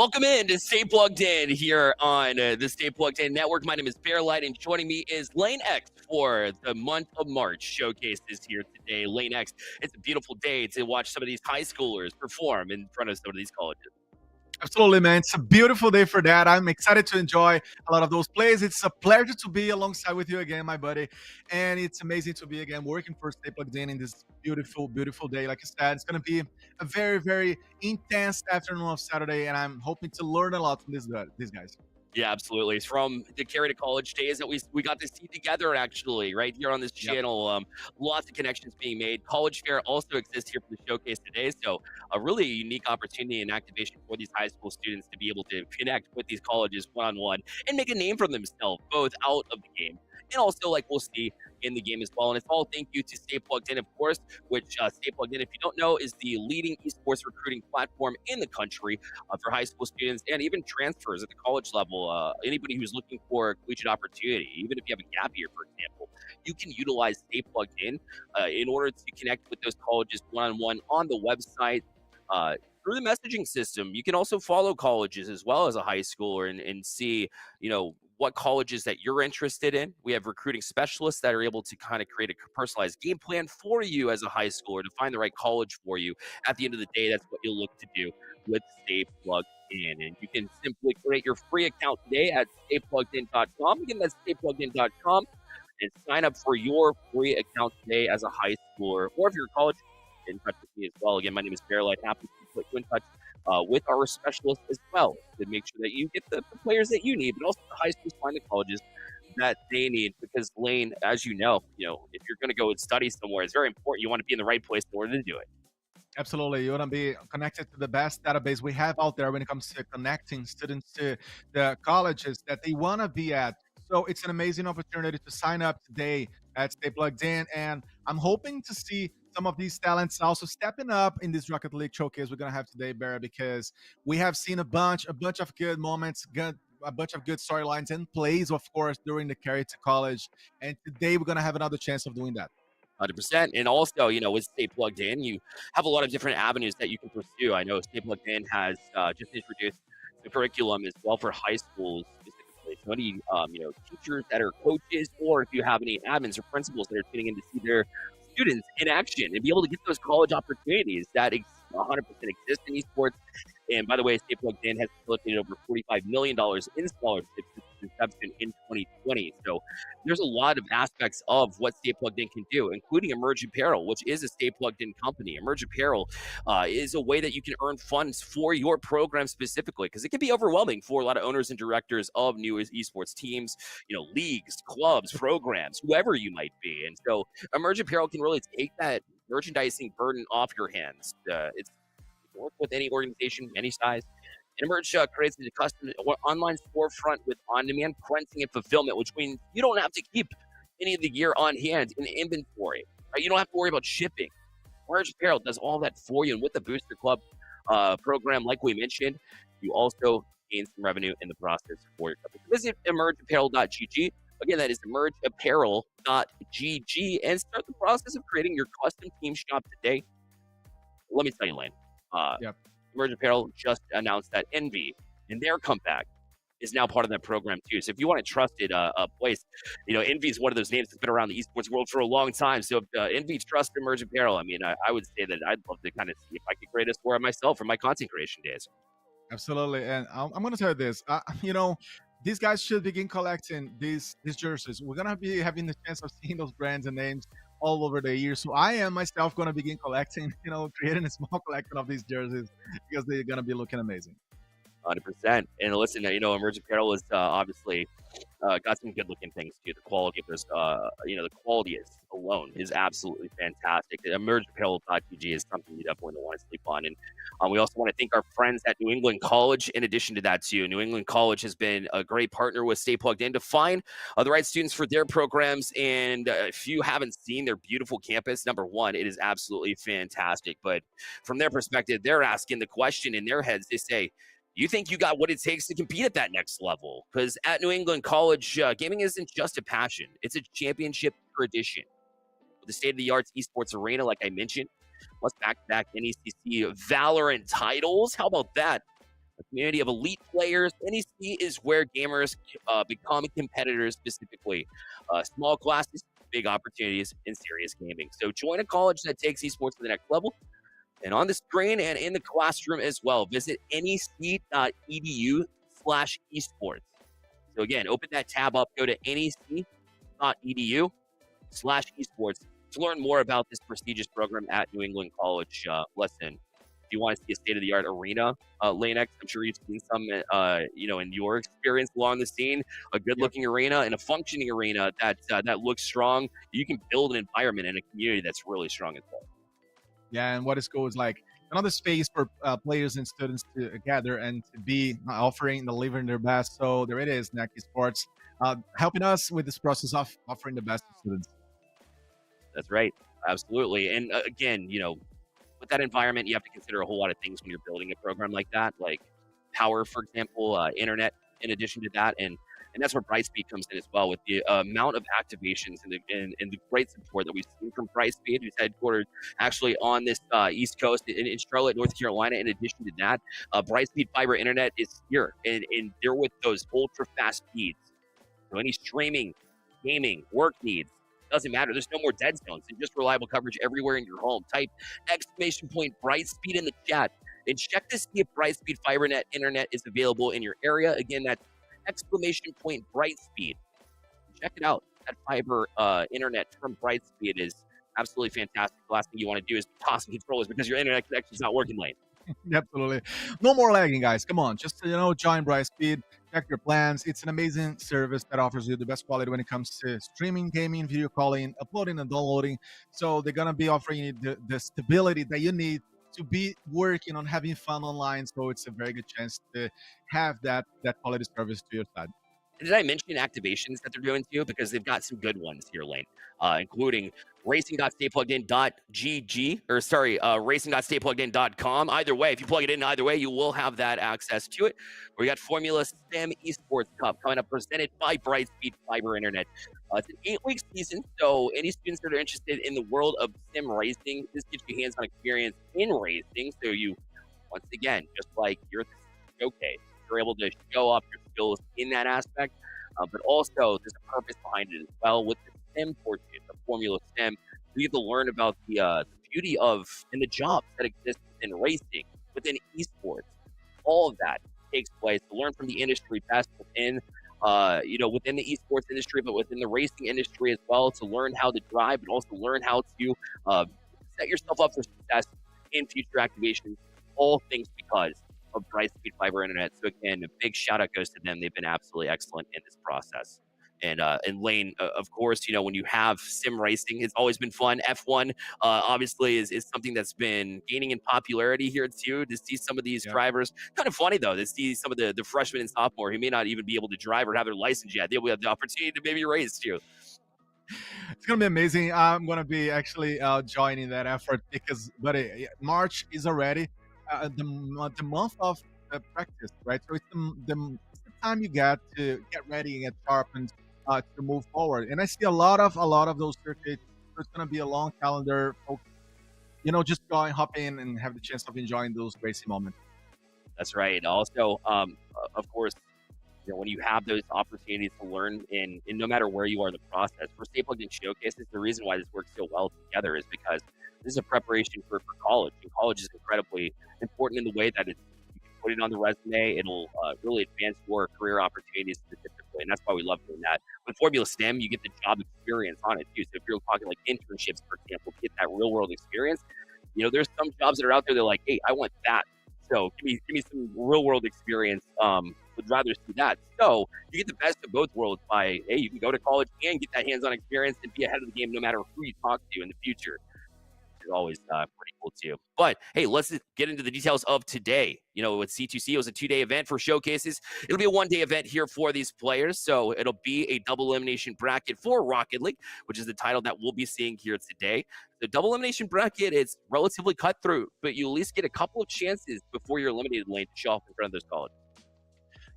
Welcome in to Stay Plugged In here on the Stay Plugged In Network. My name is Bearlight, and joining me is Lane X for the month of March showcases here today. Lane X, it's a beautiful day to watch some of these high schoolers perform in front of some of these colleges. Absolutely, man. It's a beautiful day for that. I'm excited to enjoy a lot of those plays. It's a pleasure to be alongside with you again, my buddy. And it's amazing to be again working for Stay Plugged In this beautiful, beautiful day. Like I said, it's going to be a very, very intense afternoon of Saturday, and I'm hoping to learn a lot from these guys. Yeah, absolutely. It's from the Carry to College days that we got to see together, actually, right here on this Yep. channel. Lots of connections being made. College Fair also exists here for the showcase today, so a really unique opportunity and activation for these high school students to be able to connect with these colleges one-on-one and make a name for themselves, both out of the game and also, like we'll see, in the game as well. And it's all thank you to Stay Plugged In, of course, which Stay Plugged In, if you don't know, is the leading esports recruiting platform in the country for high school students and even transfers at the college level. Anybody who's looking for a collegiate opportunity, even if you have a gap year, for example, you can utilize Stay Plugged in order to connect with those colleges one-on-one on the website. Through the messaging system, you can also follow colleges as well as a high schooler and see, what colleges that you're interested in. We have recruiting specialists that are able to kind of create a personalized game plan for you as a high schooler to find the right college for you. At the end of the day, that's what you'll look to do with Stay Plugged In. And you can simply create your free account today at staypluggedin.com. Again, that's staypluggedin.com and sign up for your free account today as a high schooler. Or if you're a college, get in touch with me as well. Again, my name is Bearlight. Happy to put you in touch with our specialists as well to make sure that you get the players that you need, but also the high schools find the colleges that they need. Because Lane, as you know, if you're going to go and study somewhere, it's very important. You want to be in the right place in order to do it. Absolutely. You want to be connected to the best database we have out there when it comes to connecting students to the colleges that they want to be at. So it's an amazing opportunity to sign up today at Stay Plugged In. And I'm hoping to see some of these talents also stepping up in this Rocket League showcase we're going to have today, Barry, because we have seen a bunch of good moments, a bunch of good storylines and plays, of course, during the Carry to College. And today we're going to have another chance of doing that. 100%. And also, with Stay Plugged In, you have a lot of different avenues that you can pursue. I know Stay Plugged In has just introduced the curriculum as well for high schools specifically. So any, teachers that are coaches, or if you have any admins or principals that are tuning in to see their students in action and be able to get those college opportunities that 100% exist in esports. And by the way, Stay Plugged In has facilitated over $45 million in scholarships since inception in 2020. So there's a lot of aspects of what Stay Plugged In can do, including Emerge Apparel, which is a Stay Plugged In company. Emerge Apparel is a way that you can earn funds for your program specifically, because it can be overwhelming for a lot of owners and directors of new esports teams, leagues, clubs, programs, whoever you might be. And so Emerge Apparel can really take that merchandising burden off your hands. It's work with any organization, any size. And Emerge creates a custom online storefront with on-demand printing and fulfillment, which means you don't have to keep any of the gear on hand in inventory. Right? You don't have to worry about shipping. Emerge Apparel does all that for you. And with the Booster Club program, like we mentioned, you also gain some revenue in the process for your company. Visit emergeapparel.gg. Again, that is emergeapparel.gg, and start the process of creating your custom team shop today. Let me tell you, Lane. Emerge Apparel just announced that Envy and their comeback is now part of that program too. So if you want a trusted place, Envy is one of those names that's been around the esports world for a long time. So if Envy trusts Emerge Apparel, I would say that I'd love to kind of see if I could create a store myself for my content creation days. Absolutely. And I'm going to tell you this, these guys should begin collecting these jerseys. We're going to be having the chance of seeing those brands and names all over the year. So I am myself going to begin collecting, creating a small collection of these jerseys because they're going to be looking amazing. 100%. And listen, Emerge Apparel is obviously got some good looking things too. The quality of this, the quality alone is absolutely fantastic. EmergeApparel.gg is something you definitely don't want to sleep on. And we also want to thank our friends at New England College. In addition to that too, New England College has been a great partner with Stay Plugged In to find the right students for their programs. And if you haven't seen their beautiful campus, number one, it is absolutely fantastic. But from their perspective, they're asking the question in their heads. They say, you think you got what it takes to compete at that next level? Because at New England College, gaming isn't just a passion. It's a championship tradition. With the state-of-the-art esports arena, like I mentioned, plus back-to-back NECC Valorant titles. How about that? A community of elite players. NEC is where gamers become competitors specifically. Small classes, big opportunities in serious gaming. So join a college that takes esports to the next level. And on the screen and in the classroom as well, visit nec.edu/esports. So again, open that tab up, go to nec.edu/esports to learn more about this prestigious program at New England College. Listen, if you want to see a state-of-the-art arena, Lanex, I'm sure you've seen some, in your experience along the scene, a Yep. good-looking arena and a functioning arena that looks strong. You can build an environment and a community that's really strong as well. Yeah, and what is cool is like another space for players and students to gather and to be offering, delivering their best. So there it is, Nike Sports, helping us with this process of offering the best to students. That's right. Absolutely. And again, with that environment, you have to consider a whole lot of things when you're building a program like that, like power, for example, internet. In addition to that, and that's where Brightspeed comes in as well, with the amount of activations and the great support that we've seen from Brightspeed, who's headquartered actually on this East Coast in Charlotte, North Carolina. In addition to that, Brightspeed Fiber Internet is here, and they're with those ultra fast speeds. So any streaming, gaming, work needs, doesn't matter. There's no more dead zones. It's just reliable coverage everywhere in your home. Type exclamation point Brightspeed in the chat and check to see if Brightspeed FiberNet internet is available in your area. Again, that's exclamation point Brightspeed. Check it out. That fiber internet from Brightspeed is absolutely fantastic. The last thing you want to do is toss some controllers because your internet connection is not working late. Absolutely. No more lagging, guys. Come on. Just, join Brightspeed, check your plans. It's an amazing service that offers you the best quality when it comes to streaming, gaming, video calling, uploading, and downloading. So they're going to be offering you the stability that you need to be working on having fun online. So it's a very good chance to have that quality service to your side. Did I mention activations that they're doing too? Because they've got some good ones here, Lane, including racing.staypluggedin.gg, or sorry, racing.staypluggedin.com. Either way, if you plug it in either way, you will have that access to it. We got Formula STEM Esports Cup coming up, presented by Brightspeed Fiber Internet. It's an 8-week season, so any students that are interested in the world of sim racing, this gives you hands-on experience in racing. So you, once again, just like you're at the showcase, you're able to show off your skills in that aspect, but also there's a purpose behind it as well with the STEM portion of Formula STEM. You get to learn about the beauty of and the jobs that exist within racing, within esports. All of that takes place to learn from the industry best within the esports industry, but within the racing industry as well, to learn how to drive, but also learn how to set yourself up for success in future activations. All things because of Brightspeed Fiber Internet. So again, a big shout out goes to them. They've been absolutely excellent in this process. And Lane, of course, when you have sim racing, it's always been fun. F1 obviously is something that's been gaining in popularity here too. To see some of these Yeah. drivers, kind of funny though, to see some of the freshmen and sophomore who may not even be able to drive or have their license yet. They'll have the opportunity to maybe race too. It's gonna be amazing. I'm gonna be actually joining that effort because, buddy, March is already the month of practice, right? So it's the time you get to get ready and get sharpened to move forward. And I see a lot of those circuits. So it's gonna be a long calendar. Folks, just hop in, and have the chance of enjoying those racing moments. That's right. Also, of course, when you have those opportunities to learn in no matter where you are in the process, for Stay Plugged In Showcases, the reason why this works so well together is because this is a preparation for college. And college is incredibly important in the way that you can put it on the resume. It'll really advance your career opportunities specifically. And that's why we love doing that. With Formula STEM, you get the job experience on it too. So if you're talking like internships, for example, get that real world experience, there's some jobs that are out there that are like, hey, I want that. So give me some real world experience. Would rather see that. So you get the best of both worlds by, hey, you can go to college and get that hands-on experience and be ahead of the game no matter who you talk to in the future. Which is always pretty cool too. But hey, let's get into the details of today. With C2C, it was a 2-day event for showcases. It'll be a 1-day event here for these players. So it'll be a double elimination bracket for Rocket League, which is the title that we'll be seeing here today. The double elimination bracket is relatively cutthroat, but you at least get a couple of chances before you're eliminated lane to show off in front of those colleges.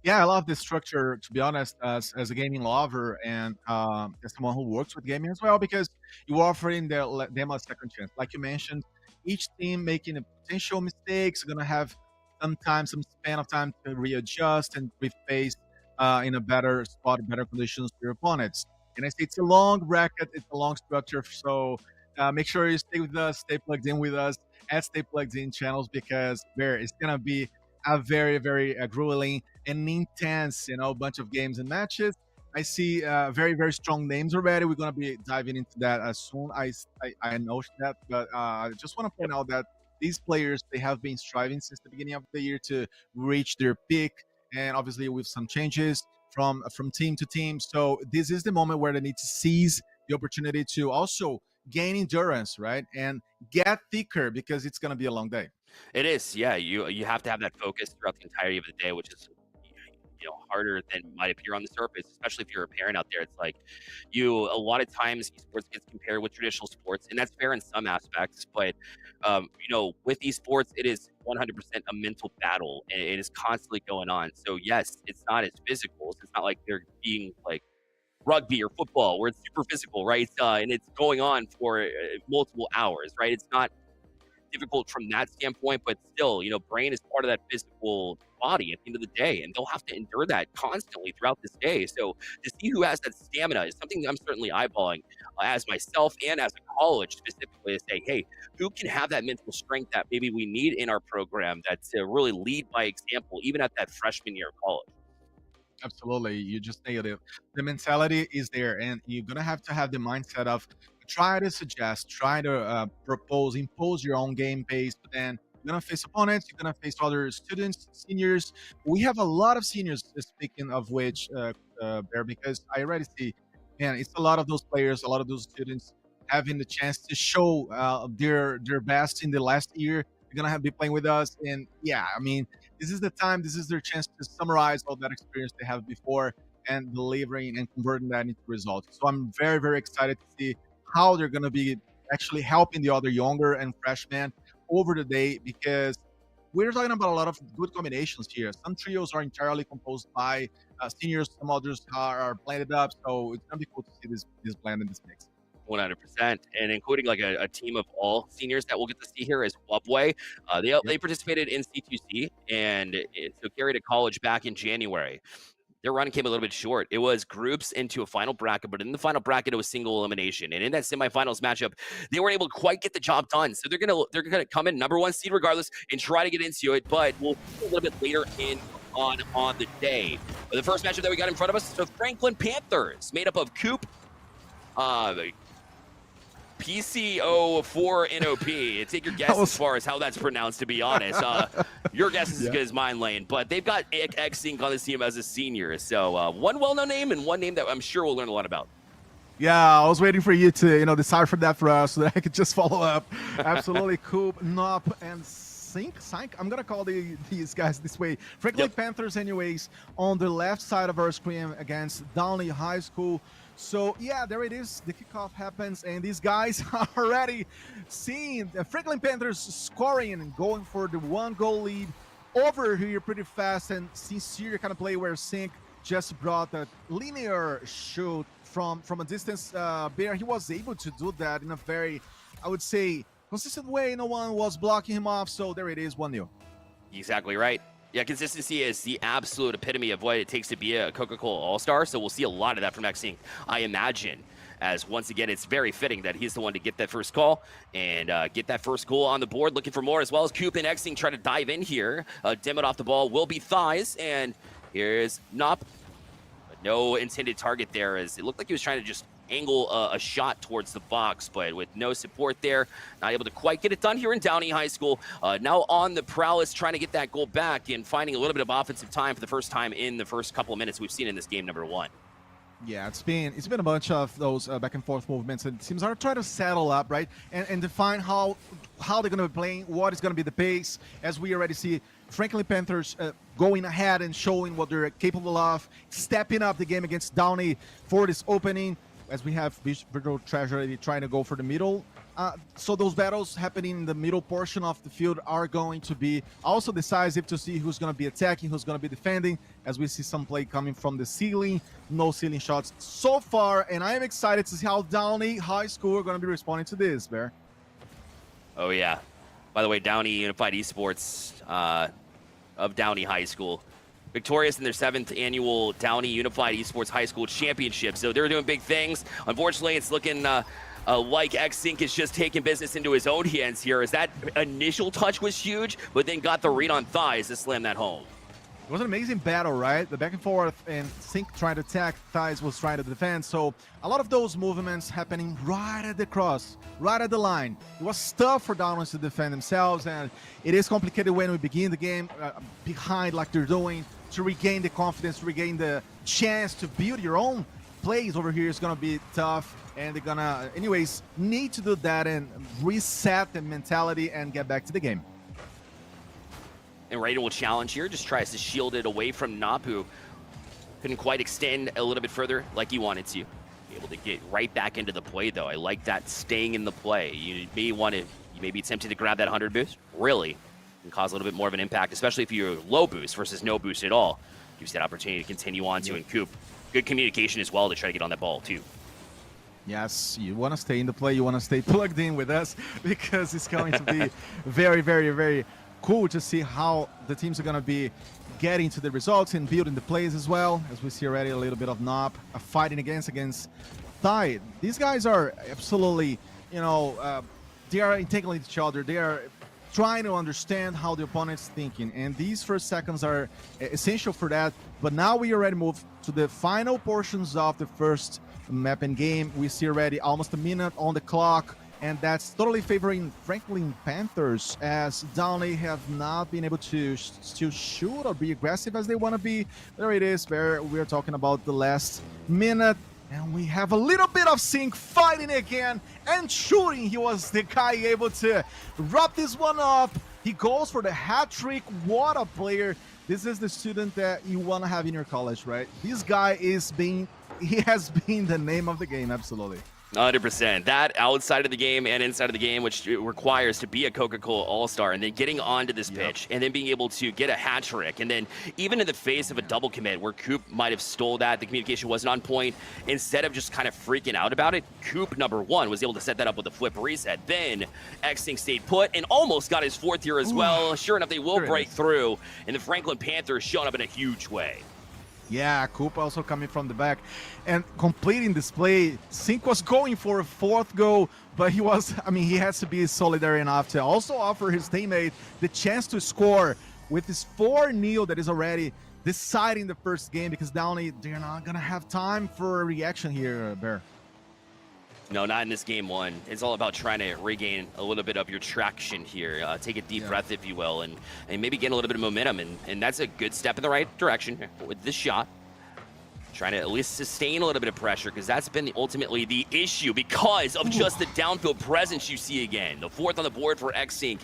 Yeah, I love this structure, to be honest, as a gaming lover and as someone who works with gaming as well, because you're offering them a second chance. Like you mentioned, each team making a potential mistakes, going to have some time, some span of time to readjust and reface in a better spot, better conditions to your opponents. And I say it's a long bracket, it's a long structure, so make sure you stay with us, stay plugged in with us, and stay plugged in channels because there is gonna be a very grueling and intense, bunch of games and matches. I see very strong names already. We're gonna be diving into that as soon. I know that, but I just want to point out that these players they have been striving since the beginning of the year to reach their peak, and obviously with some changes from team to team. So this is the moment where they need to seize the opportunity to also gain endurance, right, and get thicker because it's gonna be a long day. It is, yeah. You have to have that focus throughout the entirety of the day, which is harder than might appear on the surface, especially if you're a parent out there. It's like a lot of times esports gets compared with traditional sports, and that's fair in some aspects. But with esports, it is 100% a mental battle, and it is constantly going on. So yes, it's not as physical. It's not like they're being like rugby or football where it's super physical, right? And it's going on for multiple hours, right? It's not difficult from that standpoint, but still, brain is part of that physical body at the end of the day, and they'll have to endure that constantly throughout this day. So to see who has that stamina is something I'm certainly eyeballing as myself and as a college specifically to say, hey, who can have that mental strength that maybe we need in our program that to really lead by example, even at that freshman year of college. Absolutely, you just nailed it. The mentality is there, and you're gonna have to have the mindset of try to suggest, try to propose, impose your own game pace. But then you're gonna face opponents, you're gonna face other students, seniors. We have a lot of seniors. Speaking of which, there because I already see, man, it's a lot of those players, a lot of those students having the chance to show their best in the last year. They're gonna be playing with us, and yeah, I mean this is the time, this is their chance to summarize all that experience they have before and delivering and converting that into results. So I'm very excited to see how they're going to be actually helping the other younger and freshmen over the day because we're talking about a lot of good combinations here. Some trios are entirely composed by seniors, some others are blended up. So it's going to be cool to see this blend in this mix. 100%, and including like a team of all seniors that we'll get to see here is Wubway. They participated in C2C and so carried to college back in January. Their run came a little bit short. It was groups into a final bracket, but in the final bracket, it was single elimination. And in that semifinals matchup, they weren't able to quite get the job done. So they're gonna come in number one seed regardless and try to get into it. But we'll see a little bit later on the day. But the first matchup that we got in front of us is the Franklin Panthers, made up of Coop, PCO4NOP. Take your guess as far as how that's pronounced, to be honest. Your guess is as good as mine, Lane. But they've got X-Sync on this team as a senior. So one well-known name and one name that I'm sure we'll learn a lot about. Yeah, I was waiting for you to, decipher that for us so that I could just follow up. Absolutely. Coop, Nop, and Sync. I'm going to call these guys this way. Franklin Panthers, anyways, on the left side of our screen against Downey High School. So, yeah, there it is. The kickoff happens, and these guys are already seeing the Franklin Panthers scoring and going for the 1-goal lead over here pretty fast. And sincere kind of play where Sync just brought a linear shoot from a distance there. He was able to do that in a very, I would say, consistent way. No one was blocking him off. So there it is, 1-0. Exactly right. Yeah, consistency is the absolute epitome of what it takes to be a Coca-Cola All-Star, so we'll see a lot of that from X-Sync, I imagine, as once again, it's very fitting that he's the one to get that first call and get that first goal on the board, looking for more, as well as Coop and X-Sync try to dive in here. Dim it off the ball will be Thighs, and here's Nop. But no intended target there, as it looked like he was trying to just angle a shot towards the box, but with no support there, not able to quite get it done here in Downey High School. Now on the prowess, trying to get that goal back and finding a little bit of offensive time for the first time in the first couple of minutes we've seen in this game number one. Yeah, it's been a bunch of those back and forth movements, and teams are trying to settle up, right, and define how they're going to be playing, what is going to be the pace, as we already see Franklin Panthers going ahead and showing what they're capable of, stepping up the game against Downey for this opening, as we have Virtual Treasury trying to go for the middle. So those battles happening in the middle portion of the field are going to be also decisive to see who's going to be attacking, who's going to be defending, as we see some play coming from the ceiling. No ceiling shots so far, and I am excited to see how Downey High School are going to be responding to this, Bear. Oh, yeah. By the way, Downey Unified Esports, of Downey High School. Victorious in their 7th annual Downey Unified Esports High School Championship. So they're doing big things. Unfortunately, it's looking like XSync is just taking business into his own hands here, as that initial touch was huge, but then got the read on thighs to slam that home. It was an amazing battle, right? The back and forth, and Sync trying to attack, Thighs was trying to defend. So a lot of those movements happening right at the cross, right at the line. It was tough for Downers to defend themselves, and it is complicated when we begin the game behind like they're doing, to regain the confidence, to regain the chance to build your own plays over here is going to be tough. And they're going to, anyways, need to do that and reset the mentality and get back to the game. And Raiden will challenge here, just tries to shield it away from Napu. Couldn't quite extend a little bit further like he wanted to. Be able to get right back into the play, though. I like that staying in the play. You may be tempted to grab that 100 boost. Really can cause a little bit more of an impact, especially if you're low boost versus no boost at all. Gives you that opportunity to continue on to and Coop. Good communication as well to try to get on that ball, too. Yes, you want to stay in the play. You want to stay plugged in with us, because it's going to be very, very, very cool to see how the teams are going to be getting to the results and building the plays as well. As we see already a little bit of Nop fighting against Thai. These guys are absolutely, they are entangling each other. They are trying to understand how the opponent's thinking, and these first seconds are essential for that. But now we already move to the final portions of the first map and game. We see already almost a minute on the clock, and that's totally favoring Franklin Panthers, as Downey have not been able to still shoot or be aggressive as they want to be. There it is, where we're talking about the last minute, and we have a little bit of Sync fighting again and shooting. He was the guy able to wrap this one up. He goes for the hat trick. What a player. This is the student that you want to have in your college, right? This guy he has been the name of the game, absolutely. 100%. That outside of the game and inside of the game, which it requires to be a Coca-Cola All-Star, and then getting onto this pitch, and then being able to get a hat trick, and then even in the face of a double commit where Coop might have stole that, the communication wasn't on point, instead of just kind of freaking out about it, Coop, number one, was able to set that up with a flip reset. Then XSync stayed put and almost got his 4th here as well. Sure enough, they will break through, and the Franklin Panthers showing up in a huge way. Yeah, Coop also coming from the back and completing this play. Sync was going for a 4th goal, but he has to be solidary enough to also offer his teammate the chance to score with this 4-0 that is already deciding the first game, because Downey, they're not going to have time for a reaction here, Bear. No, not in this game one. It's all about trying to regain a little bit of your traction here. Take a deep breath, if you will, and maybe get a little bit of momentum. And that's a good step in the right direction with this shot. Trying to at least sustain a little bit of pressure, because that's been ultimately the issue because of just the downfield presence you see again. The 4th on the board for XSync.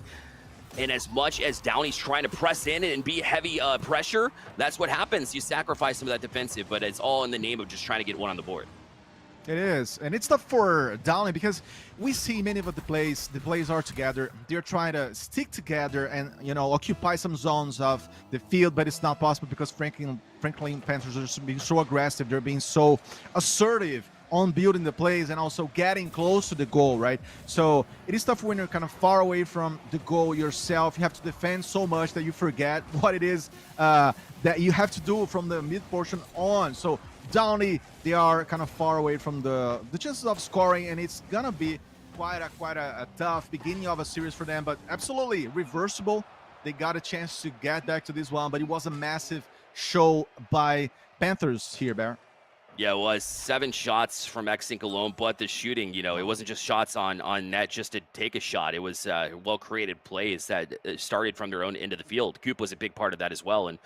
And as much as Downey's trying to press in and be heavy pressure, that's what happens. You sacrifice some of that defensive, but it's all in the name of just trying to get one on the board. It is, and it's tough for Downey, because we see many of the plays are together. They're trying to stick together and, occupy some zones of the field, but it's not possible because Franklin Panthers are being so aggressive. They're being so assertive on building the plays and also getting close to the goal, right? So it is tough when you're kind of far away from the goal yourself. You have to defend so much that you forget what it is that you have to do from the mid portion on. So Downey, they are kind of far away from the chances of scoring, and it's gonna be quite a tough beginning of a series for them, but absolutely reversible. They got a chance to get back to this one, but it was a massive show by Panthers here, Bear. Yeah, it was 7 shots from XSync alone, but the shooting, it wasn't just shots on net just to take a shot. It was well-created plays that started from their own end of the field. Coop was a big part of that as well, and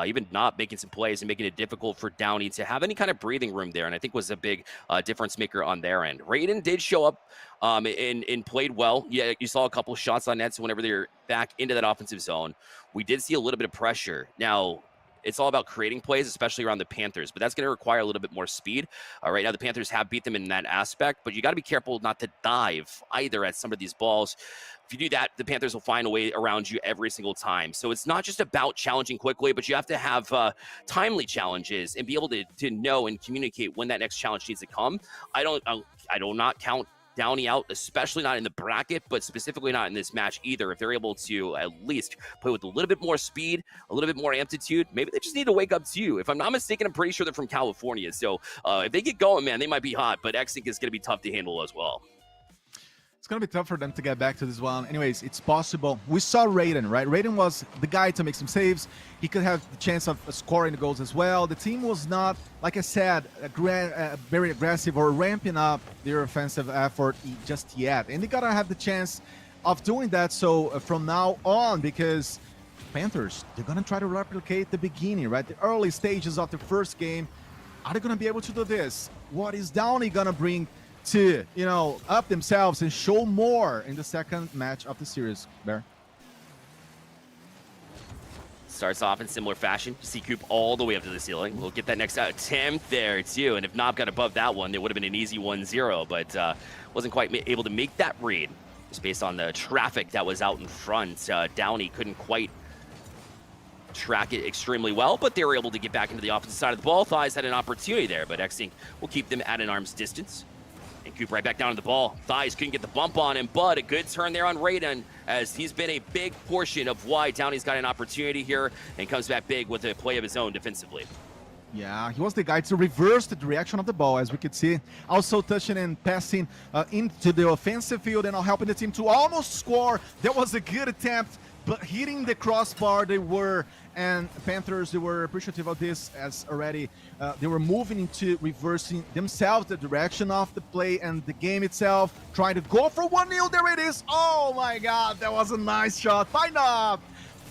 even not making some plays and making it difficult for Downey to have any kind of breathing room there, and I think was a big difference maker on their end. Raiden did show up and played well. Yeah, you saw a couple shots on net, so whenever they're back into that offensive zone, we did see a little bit of pressure. Now, it's all about creating plays, especially around the Panthers, but that's going to require a little bit more speed. Right now, the Panthers have beat them in that aspect, but you got to be careful not to dive either at some of these balls. If you do that, the Panthers will find a way around you every single time. So it's not just about challenging quickly, but you have to have timely challenges and be able to know and communicate when that next challenge needs to come. I do not count Downey out, especially not in the bracket, but specifically not in this match either. If they're able to at least play with a little bit more speed, a little bit more amplitude, maybe they just need to wake up too. If I'm not mistaken, I'm pretty sure they're from California. So if they get going, man, they might be hot, but X-Sync is going to be tough to handle as well. It's going to be tough for them to get back to this one. Anyways, it's possible. We saw Raiden, right? Raiden was the guy to make some saves. He could have the chance of scoring the goals as well. The team was not, like I said, very aggressive or ramping up their offensive effort just yet. And they got to have the chance of doing that so from now on, because Panthers, they're going to try to replicate the beginning, right? The early stages of the first game. Are they going to be able to do this? What is Downey going to bring to, up themselves and show more in the second match of the series, Bear? Starts off in similar fashion. C-Coop all the way up to the ceiling. We'll get that next attempt there, too. And if Knob got above that one, it would have been an easy 1-0, but wasn't quite able to make that read. Just based on the traffic that was out in front. Downey couldn't quite track it extremely well, but they were able to get back into the opposite side of the ball. Thighs had an opportunity there, but X-Sync will keep them at an arm's distance. And Coop right back down to the ball. Thighs couldn't get the bump on him, but a good turn there on Raiden, as he's been a big portion of why Downey's got an opportunity here and comes back big with a play of his own defensively. Yeah, he was the guy to reverse the direction of the ball, as we could see. Also touching and passing into the offensive field and helping the team to almost score. That was a good attempt, but hitting the crossbar they were. And Panthers, they were appreciative of this, as already they were moving into reversing themselves the direction of the play and the game itself, trying to go for 1-0. There it is. Oh my God, that was a nice shot. By Knob,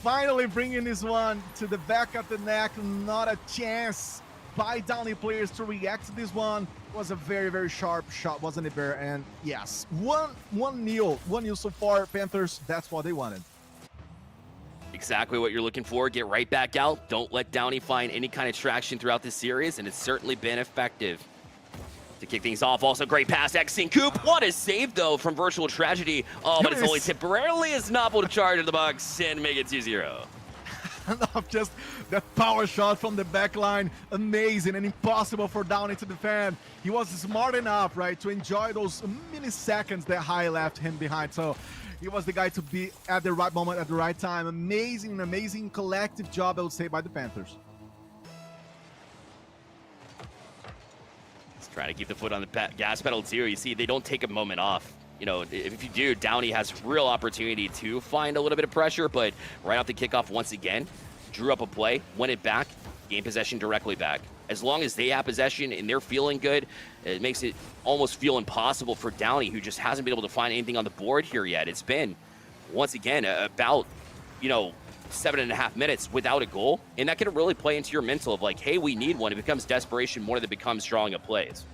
finally bringing this one to the back of the neck. Not a chance by Downey players to react to this one. It was a very, very sharp shot, wasn't it, Bear? And yes, 1-0 so far. Panthers, that's what they wanted. Exactly what you're looking for. Get right back out. Don't let Downey find any kind of traction throughout this series, and it's certainly been effective. To kick things off, also great pass, X-Sync Coop. What a save, though, from Virtual Tragedy. Oh, but it's only temporarily as Knob will charge at the box and make it 2-0. Just that power shot from the back line, amazing and impossible for Downey to defend. He was smart enough, right, to enjoy those milliseconds that High left him behind. So he was the guy to be at the right moment, at the right time. Amazing collective job, I would say, by the Panthers. Let's try to keep the foot on the gas pedal, too. You see, they don't take a moment off. If you do, Downey has real opportunity to find a little bit of pressure, but right off the kickoff, once again, drew up a play, won it back, gained possession directly back. As long as they have possession and they're feeling good, it makes it almost feel impossible for Downey, who just hasn't been able to find anything on the board here yet. It's been, once again, about, 7.5 minutes without a goal, and that can really play into your mental of like, hey, we need one. It becomes desperation more than it becomes drawing up plays.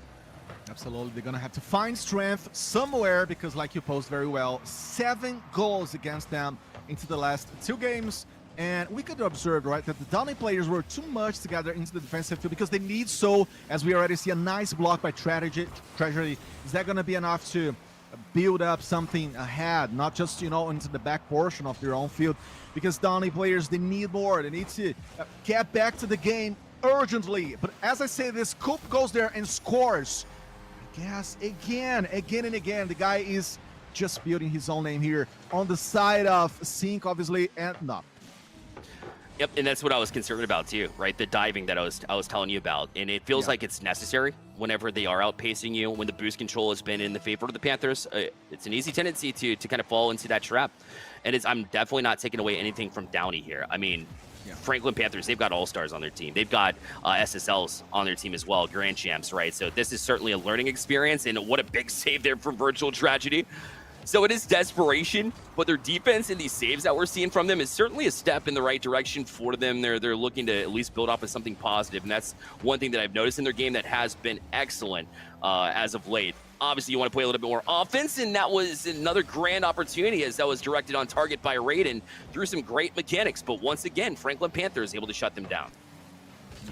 Absolutely. They're going to have to find strength somewhere because, like you posed very well, 7 goals against them into the last 2 games. And we could observe, right, that the Downey players were too much together into the defensive field because they need so, as we already see, a nice block by Treasury. Is that going to be enough to build up something ahead, not just, into the back portion of their own field? Because Downey players, they need more. They need to get back to the game urgently. But as I say this, Coop goes there and scores. Yes, again and again. The guy is just building his own name here on the side of Sync, obviously, and Knob. Yep, and that's what I was concerned about too, right? The diving that I was telling you about, and it feels like it's necessary whenever they are outpacing you. When the boost control has been in the favor of the Panthers, it's an easy tendency to kind of fall into that trap. And I'm definitely not taking away anything from Downey here. I mean, Franklin Panthers, they've got all-stars on their team. They've got SSLs on their team as well, Grand Champs, right? So this is certainly a learning experience, and what a big save there from Virtual Tragedy. So it is desperation, but their defense and these saves that we're seeing from them is certainly a step in the right direction for them. They're looking to at least build off of something positive, and that's one thing that I've noticed in their game that has been excellent as of late. Obviously, you want to play a little bit more offense, and that was another grand opportunity as that was directed on target by Raiden through some great mechanics. But once again, Franklin Panthers able to shut them down.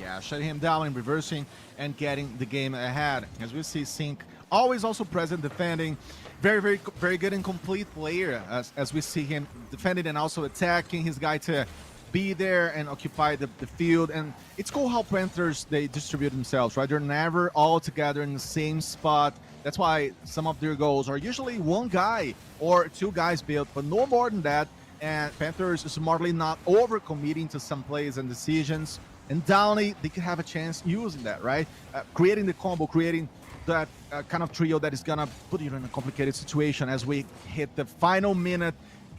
Yeah, shutting him down and reversing and getting the game ahead. As we see, Sync always also present defending. Very good and complete player as we see him defending and also attacking his guy to be there and occupy the field. And it's cool how Panthers, they distribute themselves, right? They're never all together in the same spot. That's why some of their goals are usually one guy or two guys built, but no more than that. And Panthers smartly not over committing to some plays and decisions. And Downey, they could have a chance using that, right? Creating the combo, creating that kind of trio that is gonna put you in a complicated situation as we hit the final minute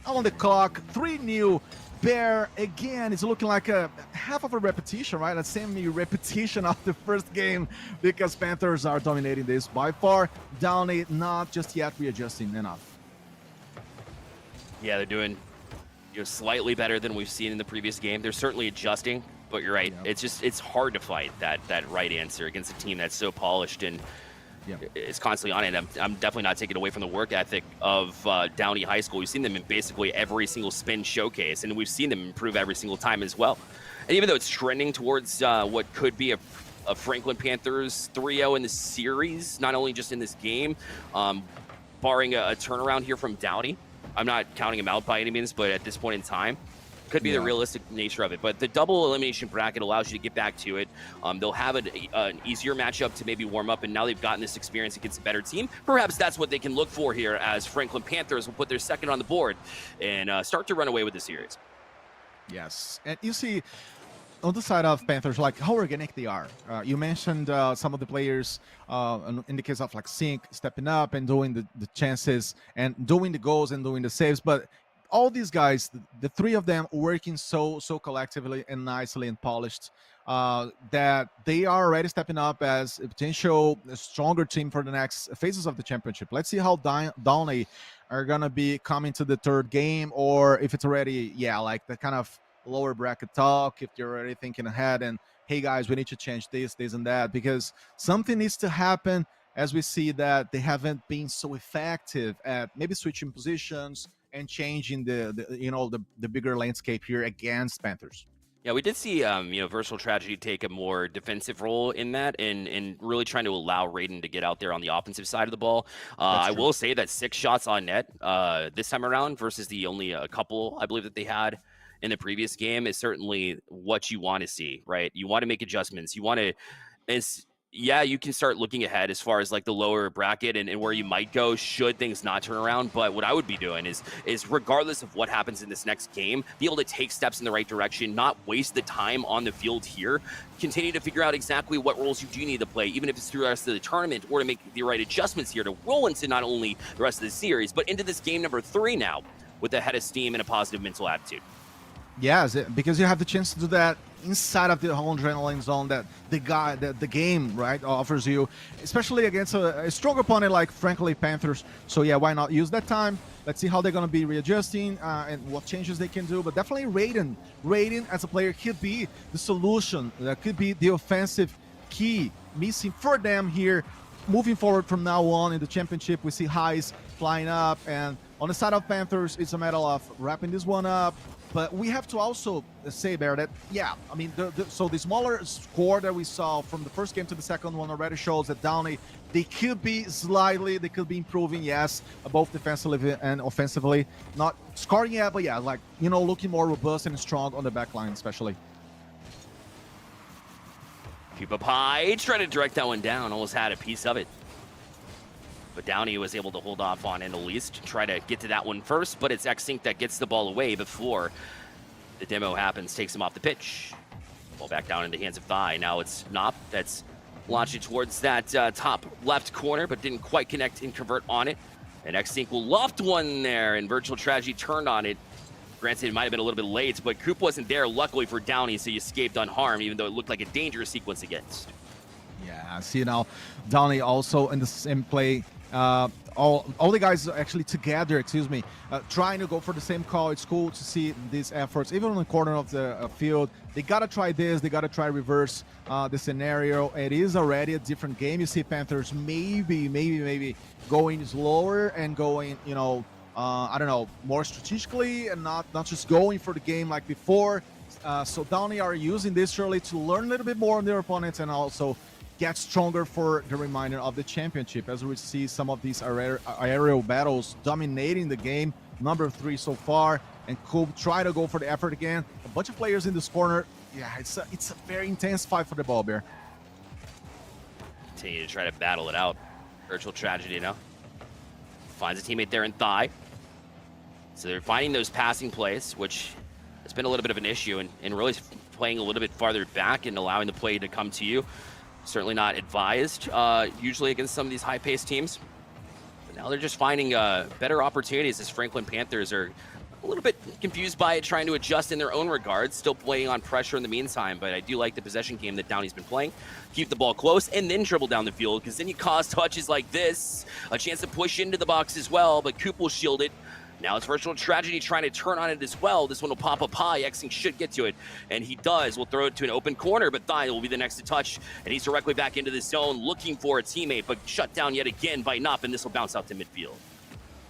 on the clock. 3-0. Bear again is looking like a half of a repetition, right? A semi-repetition of the first game because Panthers are dominating this by far. Downey not just yet readjusting enough. Yeah, they're doing slightly better than we've seen in the previous game. They're certainly adjusting, but you're right. Yeah. It's hard to find that right answer against a team that's so polished and is constantly on it. I'm definitely not taking away from the work ethic of Downey High School. We've seen them in basically every single spin showcase, and we've seen them improve every single time as well. And even though it's trending towards what could be a Franklin Panthers 3-0 in the series, not only just in this game, barring a turnaround here from Downey, I'm not counting him out by any means, but at this point in time, could be the realistic nature of it. But the double elimination bracket allows you to get back to it. They'll have an easier matchup to maybe warm up, and now they've gotten this experience against a better team. Perhaps that's what they can look for here as Franklin Panthers will put their second on the board and start to run away with the series. Yes, and you see on the side of Panthers, like how organic they are. You mentioned some of the players in the case of like Sync stepping up and doing the chances and doing the goals and doing the saves, but all these guys, the three of them working so collectively and nicely and polished that they are already stepping up as a potential stronger team for the next phases of the championship. Let's see how Downey are going to be coming to the third game, or if it's already, like the kind of lower bracket talk, if you're already thinking ahead and, hey guys, we need to change this and that, because something needs to happen as we see that they haven't been so effective at maybe switching positions and changing the bigger landscape here against Panthers. Yeah, we did see Versatile Tragedy take a more defensive role in that and really trying to allow Raiden to get out there on the offensive side of the ball. I will say that 6 shots on net this time around versus the only a couple, I believe, that they had in the previous game is certainly what you want to see, right? You want to make adjustments. You want to you can start looking ahead as far as like the lower bracket and where you might go should things not turn around. But what I would be doing is regardless of what happens in this next game, be able to take steps in the right direction, not waste the time on the field here, continue to figure out exactly what roles you do need to play, even if it's through the rest of the tournament, or to make the right adjustments here to roll into not only the rest of the series, but into this game number 3 now with a head of steam and a positive mental attitude. Yes, because you have the chance to do that inside of the whole adrenaline zone that the game, right, offers you, especially against a strong opponent like, frankly, Panthers. So yeah, why not use that time? Let's see how they're going to be readjusting and what changes they can do. But definitely Raiden as a player could be the solution. That could be the offensive key missing for them here. Moving forward from now on in the championship, we see highs flying up, and on the side of Panthers, it's a matter of wrapping this one up. But we have to also say, Bear, that, I mean, so the smaller score that we saw from the first game to the second one already shows that Downey, they could be improving, yes, both defensively and offensively. Not scoring yet, but like, looking more robust and strong on the back line, especially. Pupa Pie trying to direct that one down, almost had a piece of it. But Downey was able to hold off on it at least, try to get to that one first, but it's X-Sync that gets the ball away before the demo happens, takes him off the pitch. Ball back down in the hands of Thigh. Now it's Nop that's launching towards that top left corner, but didn't quite connect and convert on it. And X-Sync will loft one there, and Virtual Tragedy turned on it. Granted, it might have been a little bit late, but Coop wasn't there, luckily for Downey, so he escaped unharmed, even though it looked like a dangerous sequence against. Yeah, see now, Downey also in the same play. All the guys actually together, trying to go for the same call. It's cool to see these efforts, even on the corner of the field. They gotta try this. They gotta try reverse the scenario. It is already a different game. You see Panthers maybe going slower and going, I don't know, more strategically and not just going for the game like before. So Downey are using this surely to learn a little bit more on their opponents and also get stronger for the remainder of the championship, as we see some of these aerial battles dominating the game. Number 3 so far, and Coop try to go for the effort again. A bunch of players in this corner. Yeah, it's a very intense fight for the ball, Bear. Continue to try to battle it out. Virtual tragedy now. Finds a teammate there in thigh. So they're finding those passing plays, which has been a little bit of an issue, and really playing a little bit farther back and allowing the play to come to you. Certainly not advised, usually against some of these high-paced teams. But now they're just finding better opportunities as Franklin Panthers are a little bit confused by it, trying to adjust in their own regards, still playing on pressure in the meantime. But I do like the possession game that Downey's been playing. Keep the ball close and then dribble down the field, because then you cause touches like this, a chance to push into the box as well, but Coop will shield it. Now it's Virtual Tragedy trying to turn on it as well. This one will pop up high. Xing should get to it, and he does. We'll throw it to an open corner, but Thigh will be the next to touch, and he's directly back into the zone looking for a teammate, but shut down yet again by Nop, and this will bounce out to midfield.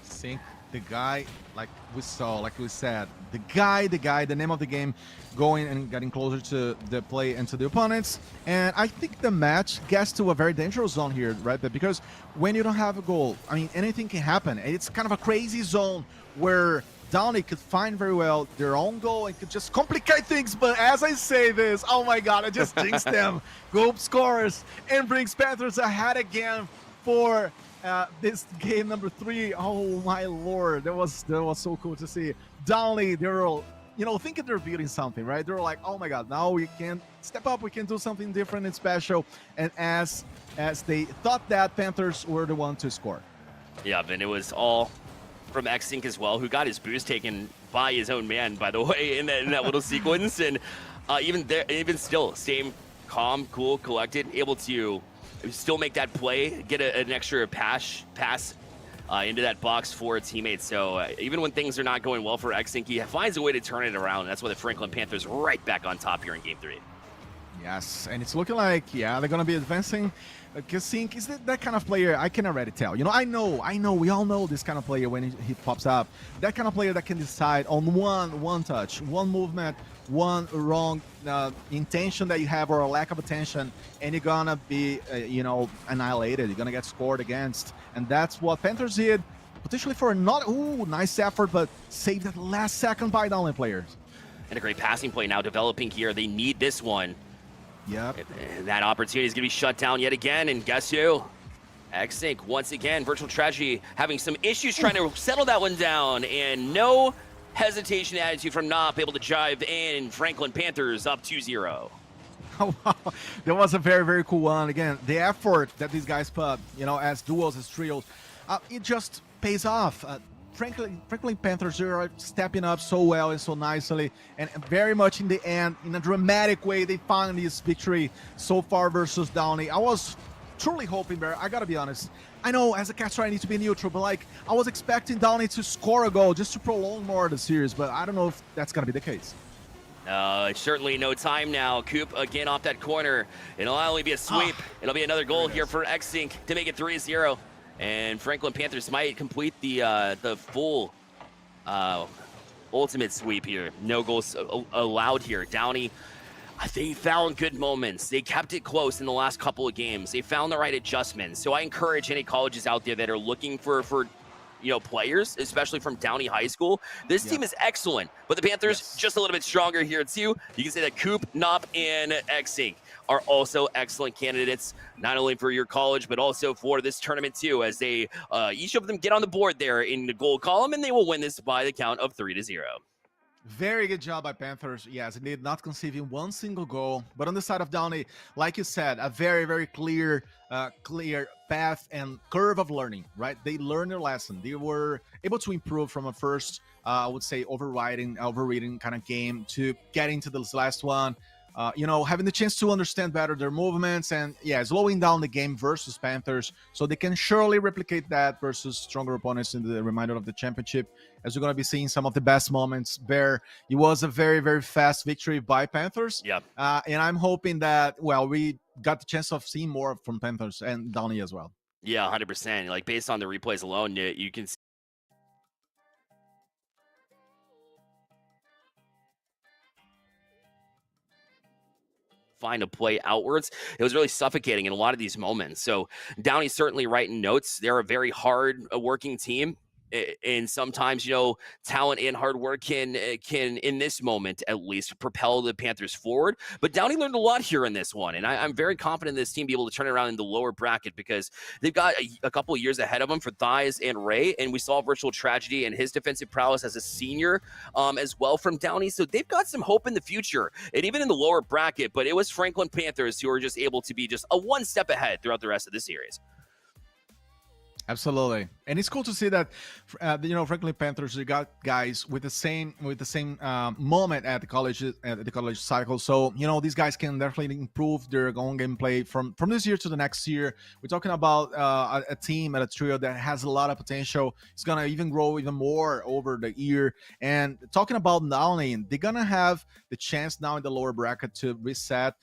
Sync, the guy, like we saw, like we said, the guy, the name of the game, going and getting closer to the play and to the opponents. And I think the match gets to a very dangerous zone here, right? But because when you don't have a goal, I mean, anything can happen. It's kind of a crazy zone where Downey could find very well their own goal and could just complicate things. But as I say this, oh my God, I just jinxed them. Goal scores and brings Panthers ahead again for this game number 3. Oh my Lord, that was so cool to see. Downey, they're all, thinking they're building something, right? They're like, oh my God, now we can step up, we can do something different and special. And as they thought that, Panthers were the one to score. Yeah, and it was all from Xink as well, who got his boost taken by his own man, by the way, in that little sequence. And even still, same calm, cool, collected, able to still make that play, get an extra pass into that box for a teammate. So even when things are not going well for Xink, he finds a way to turn it around. That's why the Franklin Panthers right back on top here in Game 3. Yes, and it's looking like, yeah, they're going to be advancing. Xink is that kind of player, I can already tell. I know, we all know this kind of player when he pops up. That kind of player that can decide on one touch, one movement, one wrong intention that you have or a lack of attention, and you're going to be, annihilated. You're going to get scored against. And that's what Panthers did, potentially for not, nice effort, but saved that last second by Downey players. And a great passing play now developing here. They need this one. Yep. And that opportunity is going to be shut down yet again, and guess who? Xink, once again, Virtual Tragedy having some issues trying to settle that one down, and no hesitation attitude from Nop, able to drive in. Franklin Panthers up 2-0. Oh, wow. That was a very, very cool one. Again, the effort that these guys put, as duos, as trios, it just pays off. Franklin Panthers are stepping up so well and so nicely, and very much in the end, in a dramatic way, they find this victory so far versus Downey. I was truly hoping, Bear, I gotta be honest. I know as a caster I need to be neutral, but I was expecting Downey to score a goal just to prolong more of the series, but I don't know if that's gonna be the case. It's certainly no time now. Coop again off that corner. It'll not only be a sweep, it'll be another goal here for Xink to make it 3-0. And Franklin Panthers might complete the full ultimate sweep here. No goals allowed here. Downey, they found good moments. They kept it close in the last couple of games. They found the right adjustments. So I encourage any colleges out there that are looking for players, especially from Downey High School. This team is excellent, but the Panthers just a little bit stronger here too. You can say that Coop, Nop, and Xink are also excellent candidates, not only for your college, but also for this tournament too, as they each of them get on the board there in the goal column, and they will win this by the count of 3-0. Very good job by Panthers. Yes, indeed, not conceding one single goal. But on the side of Downey, like you said, a very, very clear path and curve of learning, right? They learned their lesson. They were able to improve from a first, I would say, overreading kind of game to getting to this last one. Having the chance to understand better their movements and, slowing down the game versus Panthers so they can surely replicate that versus stronger opponents in the remainder of the championship, as we're going to be seeing some of the best moments there. It was a very, very fast victory by Panthers. Yep. And I'm hoping that, we got the chance of seeing more from Panthers and Downey as well. Yeah, 100%. Based on the replays alone, you can see find a play outwards. It was really suffocating in a lot of these moments. So Downey's certainly writing notes. They're a very hard working team. And sometimes, talent and hard work can in this moment at least propel the Panthers forward. But Downey learned a lot here in this one, and I'm very confident this team be able to turn it around in the lower bracket because they've got a couple of years ahead of them for Thies and Ray, and we saw virtual tragedy and his defensive prowess as a senior as well from Downey. So they've got some hope in the future, and even in the lower bracket. But it was Franklin Panthers who were just able to be just a one step ahead throughout the rest of the series. Absolutely, and it's cool to see that, Franklin Panthers, you got guys with the same moment at the college cycle. So these guys can definitely improve their own gameplay from this year to the next year. We're talking about a team and a trio that has a lot of potential. It's gonna even grow even more over the year. And talking about Downey, they're gonna have the chance now in the lower bracket to reset.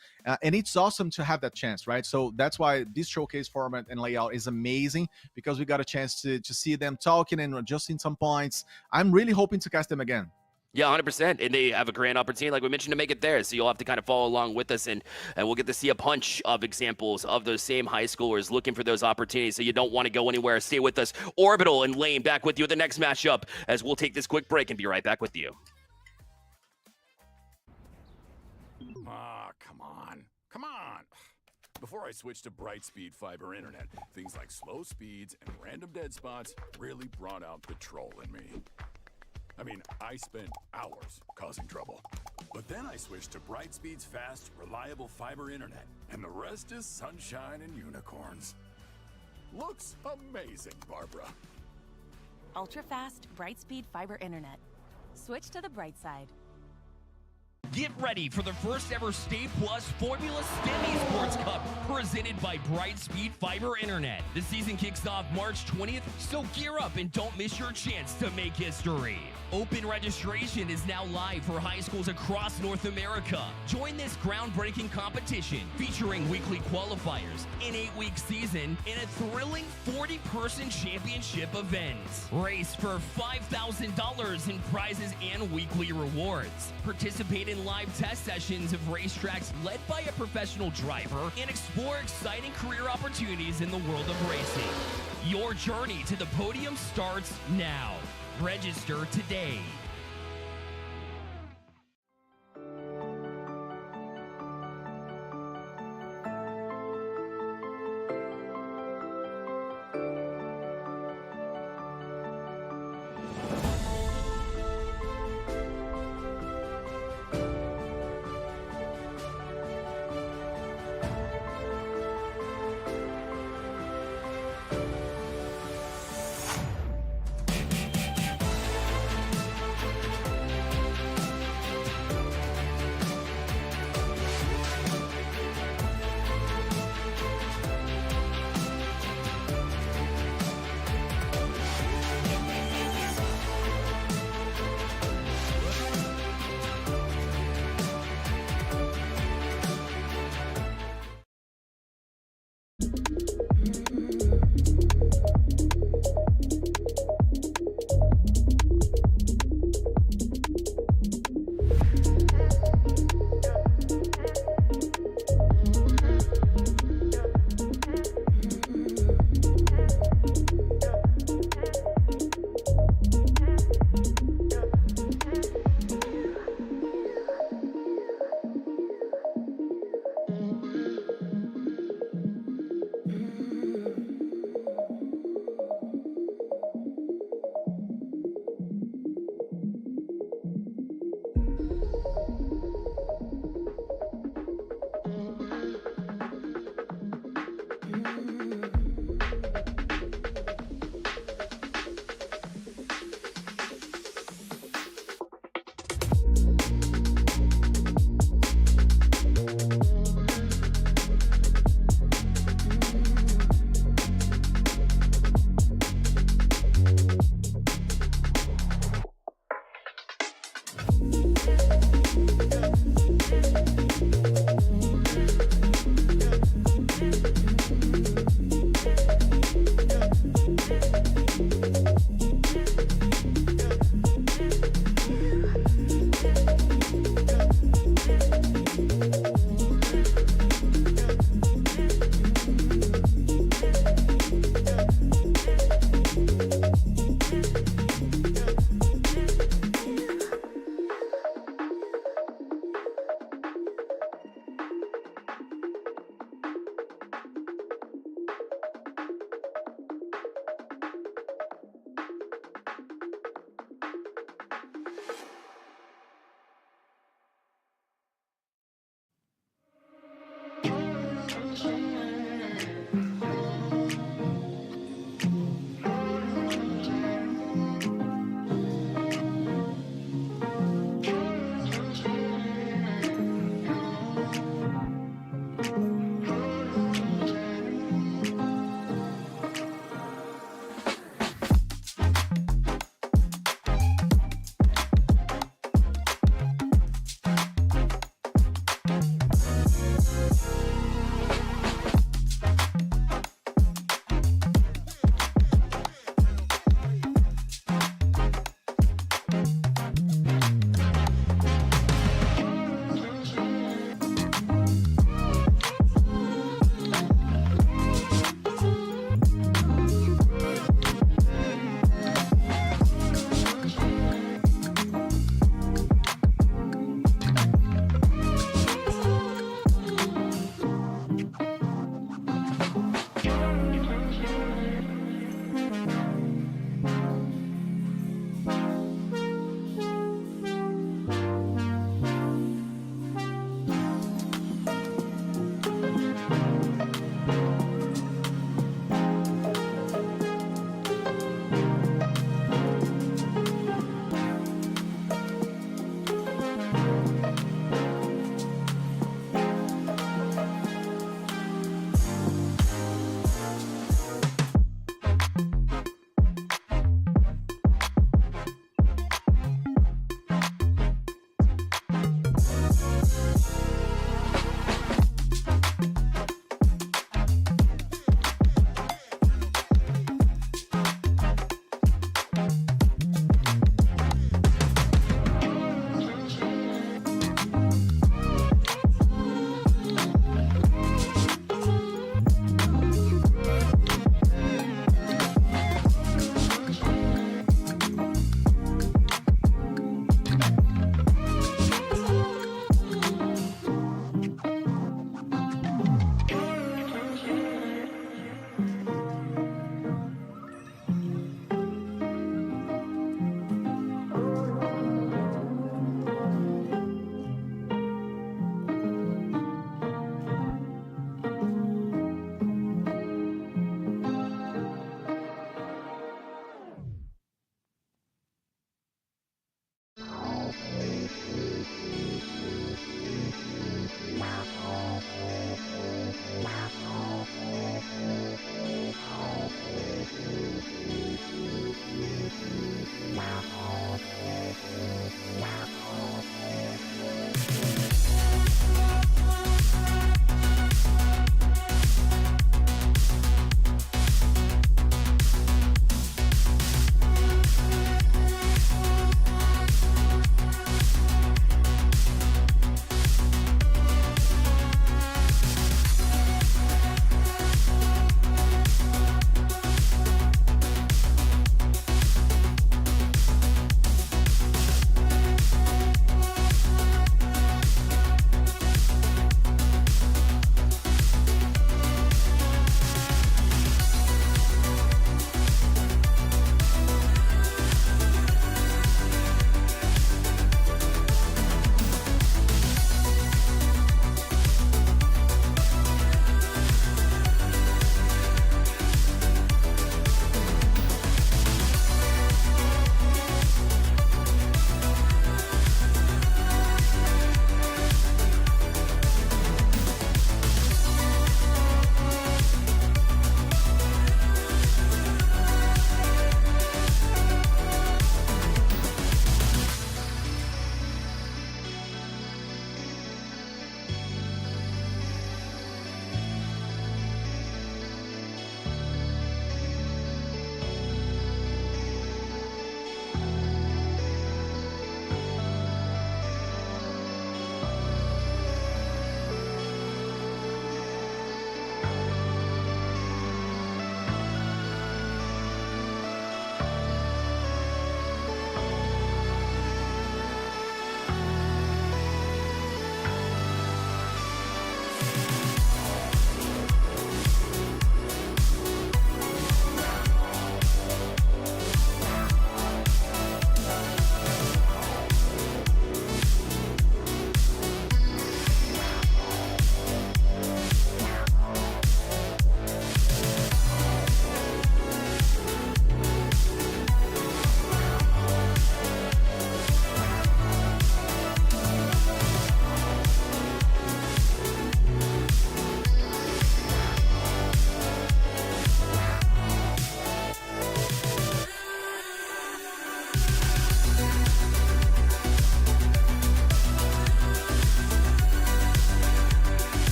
And it's awesome to have that chance, right? So that's why this showcase format and layout is amazing, because we got a chance to see them talking and adjusting some points. I'm really hoping to cast them again. Yeah, 100%. And they have a grand opportunity, like we mentioned, to make it there. So you'll have to kind of follow along with us, and we'll get to see a bunch of examples of those same high schoolers looking for those opportunities. So you don't want to go anywhere. Stay with us. Orbital and Lane back with you at the next matchup, as we'll take this quick break and be right back with you. Come on. Come on. Before I switched to Brightspeed Fiber Internet, things like slow speeds and random dead spots really brought out the troll in me. I mean, I spent hours causing trouble. But then I switched to Brightspeed's fast, reliable fiber internet, and the rest is sunshine and unicorns. Looks amazing, Barbara. Ultra-fast, Brightspeed Fiber Internet. Switch to the bright side. Get ready for the first ever Stay Plus Formula STEM Esports Cup presented by Brightspeed Fiber Internet. The season kicks off March 20th, so gear up and don't miss your chance to make history. Open registration is now live for high schools across North America. Join this groundbreaking competition featuring weekly qualifiers, an 8-week season, and a thrilling 40-person championship event. Race for $5,000 in prizes and weekly rewards. Participate in live test sessions of racetracks led by a professional driver and explore exciting career opportunities in the world of racing. Your journey to the podium starts now. Register today.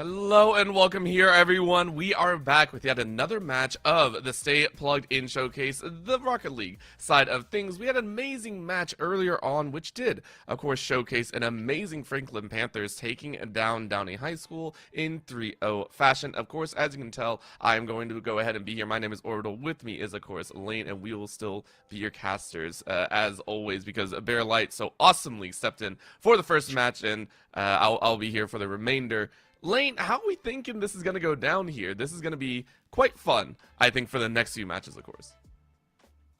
Hello and welcome here, everyone. We are back with yet another match of the Stay Plugged In Showcase, the Rocket League side of things. We had an amazing match earlier on, which did, of course, showcase an amazing Franklin Panthers taking down Downey High School in 3-0 fashion. Of course, as you can tell, I am going to go ahead and be here. My name is Orbital. With me is, of course, Lane, and we will still be your casters, as always, because Bear Light so awesomely stepped in for the first match, and I'll be here for the remainder. Lane, how are we thinking this is going to go down here? This is going to be quite fun, I think, for the next few matches, of course.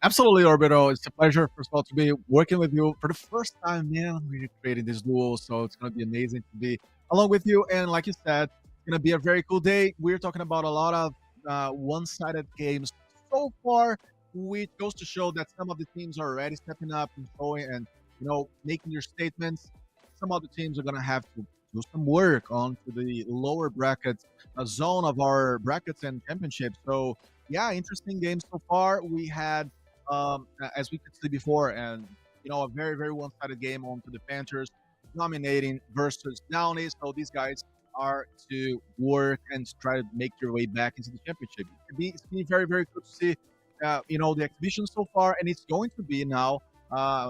Absolutely, Orbital. It's a pleasure, first of all, to be working with you for the first time, man. We're creating this duel, so it's going to be amazing to be along with you. And like you said, it's going to be a very cool day. We're talking about a lot of one-sided games so far, which goes to show that some of the teams are already stepping up and showing and, making their statements. Some other teams are going to have to do some work onto the lower bracket zone of our brackets and championships. So, yeah, interesting game so far. We had, as we could see before, and a very, very one-sided game onto the Panthers dominating versus Downey. So these guys are to work and try to make their way back into the championship. It's been very, very good to see, the exhibition so far, and it's going to be now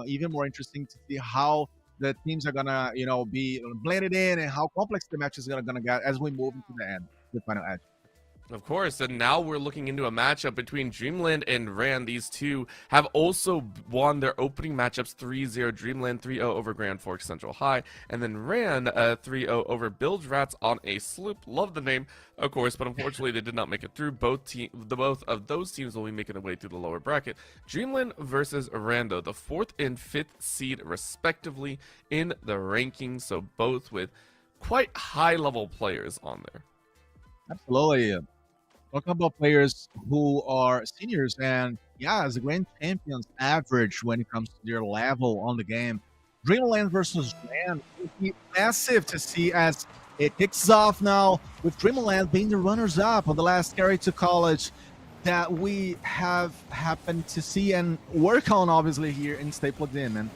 even more interesting to see how the teams are gonna, be blended in and how complex the matches are gonna get as we move into the end, the final edge. Of course, and now we're looking into a matchup between Dreamland and Ran. These two have also won their opening matchups 3-0. Dreamland 3-0 over Grand Forks Central High, and then Ran 3-0 over Bilge Rats on a sloop. Love the name, of course, but unfortunately they did not make it through. Both of those teams will be making their way through the lower bracket. Dreamland versus Rando, the 4th and 5th seed respectively in the rankings, so both with quite high-level players on there. Absolutely. Talking about players who are seniors and, as the grand champions average when it comes to their level on the game. Dreamland versus Ran will be massive to see as it kicks off now with Dreamland being the runners-up on the last carry to college that we have happened to see and work on, obviously, here in Stay Plugged In, man.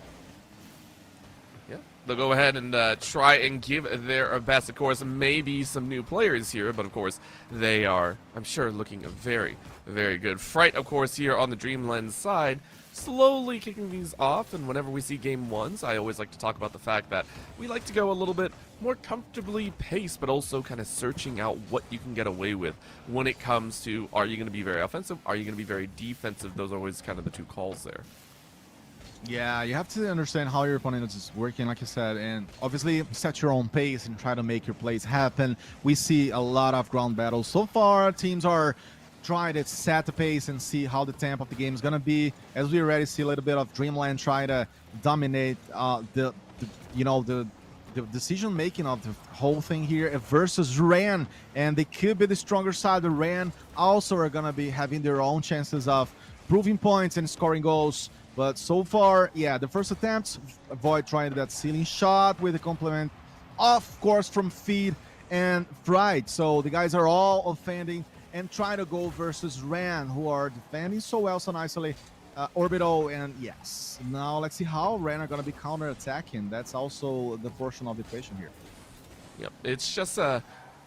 They'll go ahead and try and give their best. Of course, maybe some new players here, but of course, they are, I'm sure, looking very, very good. Fright, of course, here on the Dreamland side, slowly kicking these off, and whenever we see game ones, I always like to talk about the fact that we like to go a little bit more comfortably paced, but also kind of searching out what you can get away with when it comes to, are you going to be very offensive, are you going to be very defensive? Those are always kind of the two calls there. Yeah, you have to understand how your opponent is working, like you said, and obviously set your own pace and try to make your plays happen. We see a lot of ground battles. So far, teams are trying to set the pace and see how the tempo of the game is going to be. As we already see a little bit of Dreamland try to dominate the decision-making of the whole thing here versus Ran, and they could be the stronger side. The Ran also are going to be having their own chances of proving points and scoring goals. But so far, the first attempts, avoid trying that ceiling shot with a complement, of course, from Feed and Fright. So the guys are all offending and trying to go versus Ran, who are defending so well, so nicely. Orbital, and yes. Now let's see how Ran are going to be counter-attacking. That's also the portion of the equation here. Yep, it's just a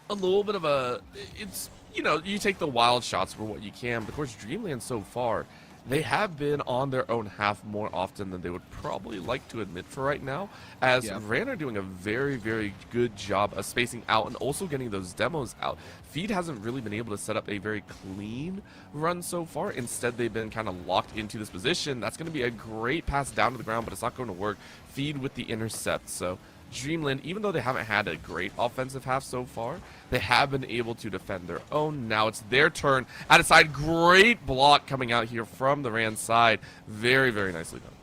little bit of a, it's, you take the wild shots for what you can. But of course, Dreamland so far, they have been on their own half more often than they would probably like to admit for right now, as Ran are doing a very, very good job of spacing out and also getting those demos out. Feed hasn't really been able to set up a very clean run so far. Instead, they've been kind of locked into this position. That's going to be a great pass down to the ground, but it's not going to work. Feed with the intercept, so Dreamland, even though they haven't had a great offensive half so far, they have been able to defend their own. Now it's their turn. Out of side, great block coming out here from the Ran side. Very, very nicely done.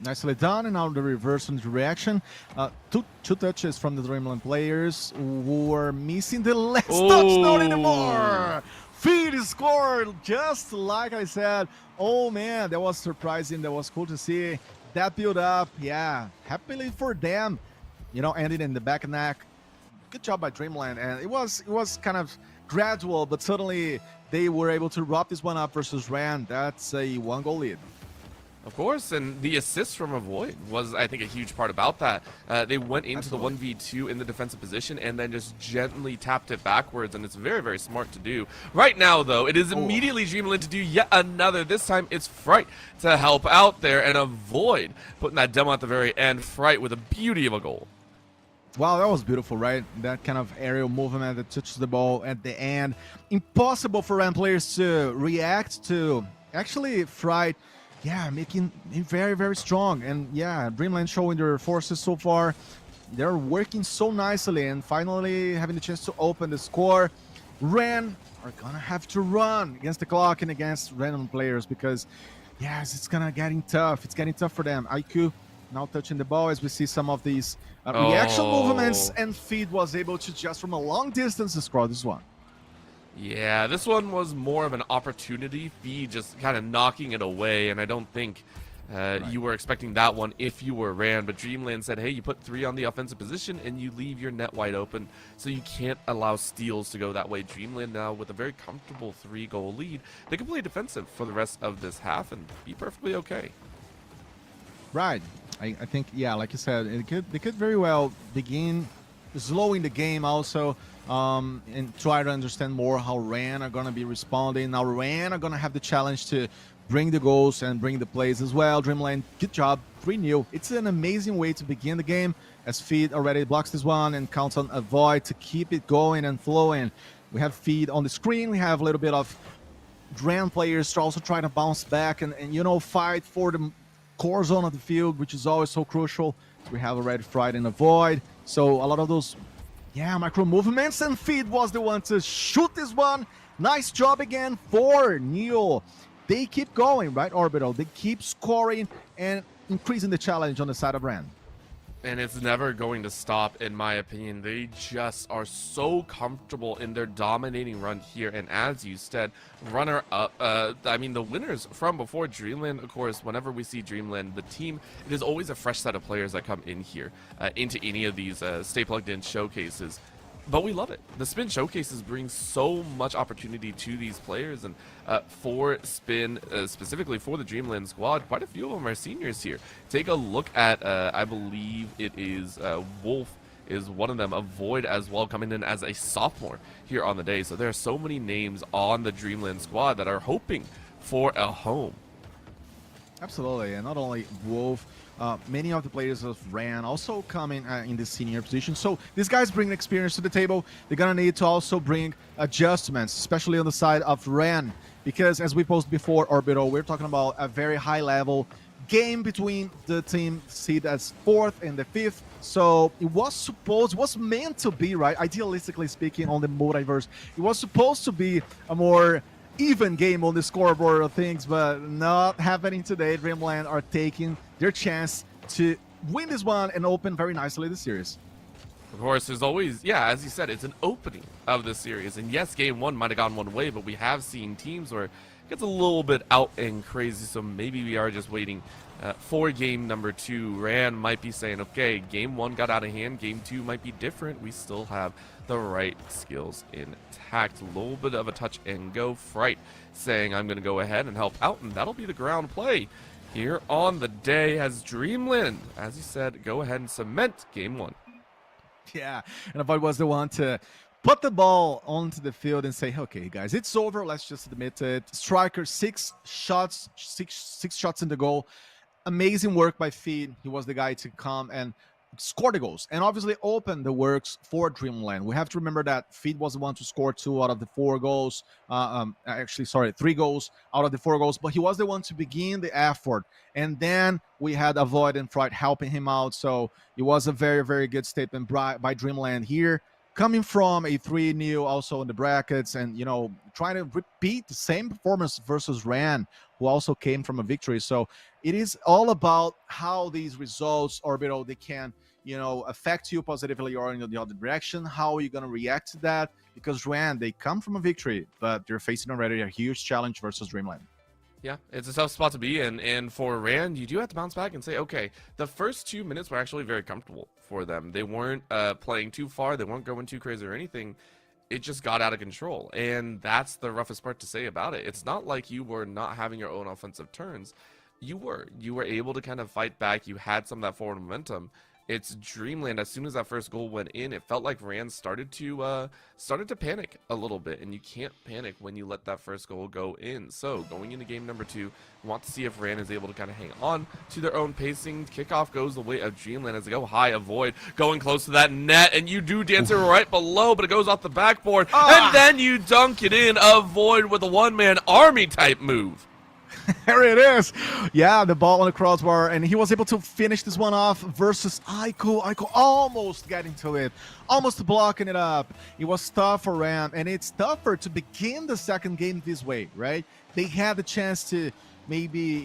Nicely done, and now the reverse and the reaction. Two touches from the Dreamland players who were missing the last touchdown anymore. Feed scored, just like I said. Oh man, that was surprising. That was cool to see. That build up, happily for them, ended in the back and neck. Good job by Dreamland, and it was kind of gradual, but suddenly they were able to wrap this one up versus Ran. That's a 1-goal lead. Of course, and the assist from Avoid was, I think, a huge part about that. They went into the 1v2 in the defensive position and then just gently tapped it backwards, and it's very, very smart to do. Right now, though, it is immediately Dreamland to do yet another. This time, it's Fright to help out there and Avoid putting that demo at the very end. Fright with a beauty of a goal. Wow, that was beautiful, right? That kind of aerial movement that touches the ball at the end. Impossible for RAM players to react to. Actually, Fright, yeah, making it very, very strong. And yeah, Dreamland showing their forces so far. They're working so nicely and finally having the chance to open the score. Ren are gonna have to run against the clock and against random players because, yes, it's gonna getting tough. It's getting tough for them. IQ now touching the ball as we see some of these reaction movements, and Feed was able to just from a long distance score this one. Yeah, this one was more of an opportunity. Feed just kind of knocking it away, and I don't think you were expecting that one if you were Ran. But Dreamland said, hey, you put 3 on the offensive position, and you leave your net wide open, so you can't allow steals to go that way. Dreamland now with a very comfortable 3-goal lead. They can play defensive for the rest of this half and be perfectly okay. Right. I think, yeah, like you said, they could very well begin slowing the game also, and try to understand more how Ran are going to be responding. Now Ran are going to have the challenge to bring the goals and bring the plays as well. Dreamland, good job, 3-0. It's an amazing way to begin the game as Feed already blocks this one and counts on Avoid to keep it going and flowing. We have Feed on the screen. We have a little bit of Ran players to also try to bounce back and you know, fight for the core zone of the field, which is always so crucial. We have already Fright and Avoid. So a lot of those, yeah, micro movements, and Feed was the one to shoot this one. Nice job again for Neo. They keep going, right, Orbital? They keep scoring and increasing the challenge on the side of Ran. And it's never going to stop, in my opinion. They just are so comfortable in their dominating run here. And as you said, runner-up, I mean, the winners from before Dreamland, of course, whenever we see Dreamland, the team, it is always a fresh set of players that come in here into any of these Stay Plugged In showcases. But we love it. The Spin showcases bring so much opportunity to these players, and for Spin, specifically for the Dreamland squad, quite a few of them are seniors here. Take a look at, I believe it is Wolf is one of them, Avoid as well, coming in as a sophomore here on the day. So there are so many names on the Dreamland squad that are hoping for a home. Absolutely, and not only Wolf, many of the players of Ran also coming in the senior position. So these guys bring experience to the table. They're gonna need to also bring adjustments, especially on the side of Ran, because as we posted before, Orbital, we're talking about a very high level game between the team seed as 4th and the 5th. So it was meant to be, right? Idealistically speaking, on the multiverse, it was supposed to be a more even game on the scoreboard of things, but not happening today. Dreamland are taking their chance to win this one and open very nicely the series. Of course, there's always, yeah, as you said, it's an opening of the series. And yes, game 1 might have gone one way, but we have seen teams where it gets a little bit out and crazy. So maybe we are just waiting for game number 2. Ran might be saying, okay, game 1 got out of hand. Game 2 might be different. We still have the right skills intact. A little bit of a touch and go. Fright saying, I'm going to go ahead and help out, and that'll be the ground play here on the day as Dreamland, as you said, go ahead and cement game 1. Yeah, and Avoid was the one to put the ball onto the field and say, okay, guys, it's over. Let's just admit it. Striker, 6 shots in the goal. Amazing work by Feed. He was the guy to come and score the goals and obviously open the works for Dreamland. We have to remember that Feed was the one to score 2 out of the 4 goals. Actually, sorry, 3 goals out of the 4 goals, but he was the one to begin the effort. And then we had Avoid and Fright helping him out. So it was a very, very good statement by Dreamland here, coming from a 3-0 also in the brackets and, you know, trying to repeat the same performance versus Ran, who also came from a victory. So it is all about how these results, Orbital, they can, you know, affect you positively or in the other direction. How are you going to react to that? Because Ran, they come from a victory, but they're facing already a huge challenge versus Dreamland. Yeah, it's a tough spot to be in, and for Rand, you do have to bounce back and say, okay, the first 2 minutes were actually very comfortable for them. They weren't playing too far, they weren't going too crazy or anything. It just got out of control, and that's the roughest part to say about it. It's not like you were not having your own offensive turns. you were able to kind of fight back. You had some of that forward momentum. It's Dreamland. As soon as that first goal went in, it felt like Rand started to panic a little bit, and you can't panic when you let that first goal go in. So going into game number 2, we want to see if Rand is able to kind of hang on to their own pacing. Kickoff goes the way of Dreamland as they go high. Avoid going close to that net, and you do dance it right below, but it goes off the backboard, and then you dunk it in. Avoid with a one-man army type move. There it is. Yeah, the ball on the crossbar, and he was able to finish this one off versus Aiko. Aiko almost getting to it, almost blocking it up. It was tough for Ram, and it's tougher to begin the second game this way, right? They had the chance to maybe,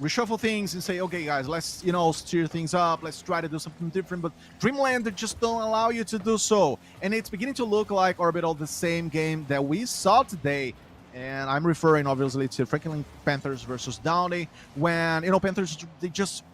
reshuffle things and say, okay, guys, let's, steer things up. Let's try to do something different. But Dreamland just don't allow you to do so. And it's beginning to look like Orbital, the same game that we saw today. And I'm referring obviously to Franklin Panthers versus Downey, when Panthers they just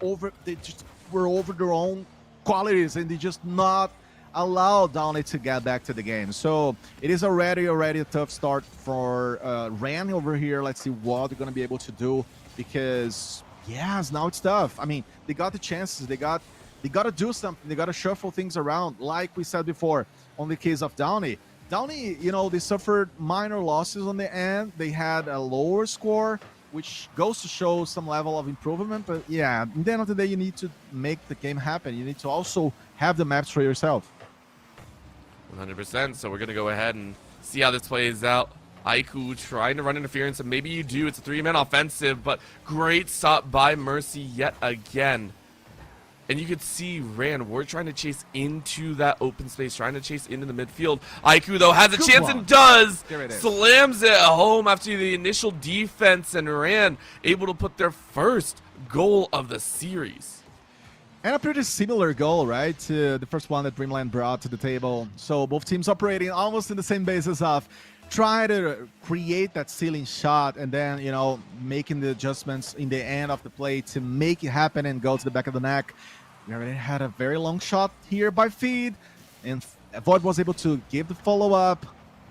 were over their own qualities, and they just not allow Downey to get back to the game. So it is already a tough start for Ran over here. Let's see what they're gonna be able to do, because yes, now it's tough. I mean, they got the chances, they got to do something, they got to shuffle things around, like we said before on the case of Downey. Downey, they suffered minor losses on the end. They had a lower score, which goes to show some level of improvement. But yeah, at the end of the day, you need to make the game happen. You need to also have the maps for yourself. 100%. So we're going to go ahead and see how this plays out. Aiku trying to run interference, and maybe you do. It's a 3-man offensive, but great stop by Mercy yet again. And you could see Rand, we're trying to chase into that open space, trying to chase into the midfield. Aiku, though, has a chance and does! Slams it home after the initial defense, and Rand able to put their first goal of the series. And a pretty similar goal, right, to the first one that Dreamland brought to the table. So both teams operating almost in the same basis of try to create that ceiling shot, and then, making the adjustments in the end of the play to make it happen and go to the back of the net. We already had a very long shot here by Feed, and Void was able to give the follow-up.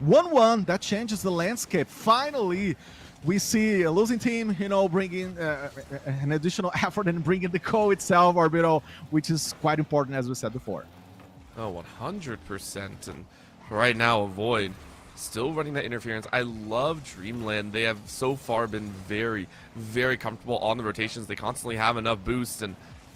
1-1, that changes the landscape. Finally, we see a losing team, bringing an additional effort and bringing the goal itself, Orbital, which is quite important, as we said before. Oh, 100%. And right now, Void still running that interference. I love Dreamland. They have so far been very, very comfortable on the rotations. They constantly have enough boosts, and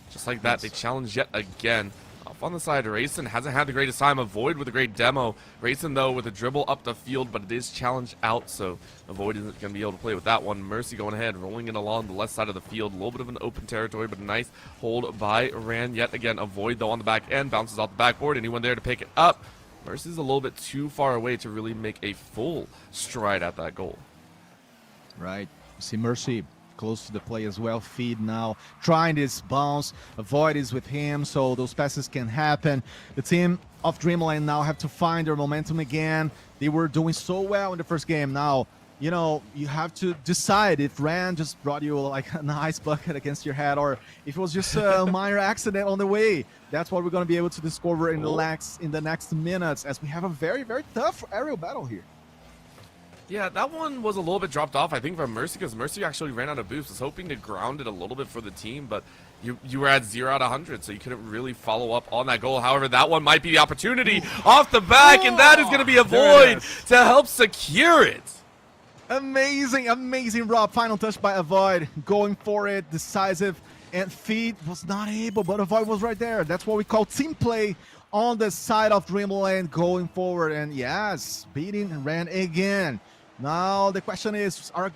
just like that, they challenge yet again. Off on the side, Rayson hasn't had the greatest time. Avoid with a great demo. Rayson, though, with a dribble up the field, but it is challenged out, so Avoid isn't going to be able to play with that one. Mercy going ahead, rolling it along the left side of the field. A little bit of an open territory, but a nice hold by Rand yet again. Avoid, though, on the back end. Bounces off the backboard. Anyone there to pick it up? Mercy's a little bit too far away to really make a full stride at that goal. Right. You see Mercy close to the play as well. Feed now trying this bounce. Avoid is with him, so those passes can happen. The team of Dreamland now have to find their momentum again. They were doing so well in the first game. Now, you have to decide if Rand just brought you like a nice bucket against your head, or if it was just a minor accident on the way. That's what we're going to be able to discover in the next minutes, as we have a very, very tough aerial battle here. Yeah, that one was a little bit dropped off, I think, from Mercy, because Mercy actually ran out of boost. Was hoping to ground it a little bit for the team, but you were at 0 out of 100, so you couldn't really follow up on that goal. However, that one might be the opportunity off the back, and that is going to be a Void to help secure it. Amazing, Rob. Final touch by Avoid, going for it, decisive, and Feed was not able, but Avoid was right there. That's what we call team play on the side of Dreamland going forward, and yes, beating Ran again. Now the question is, are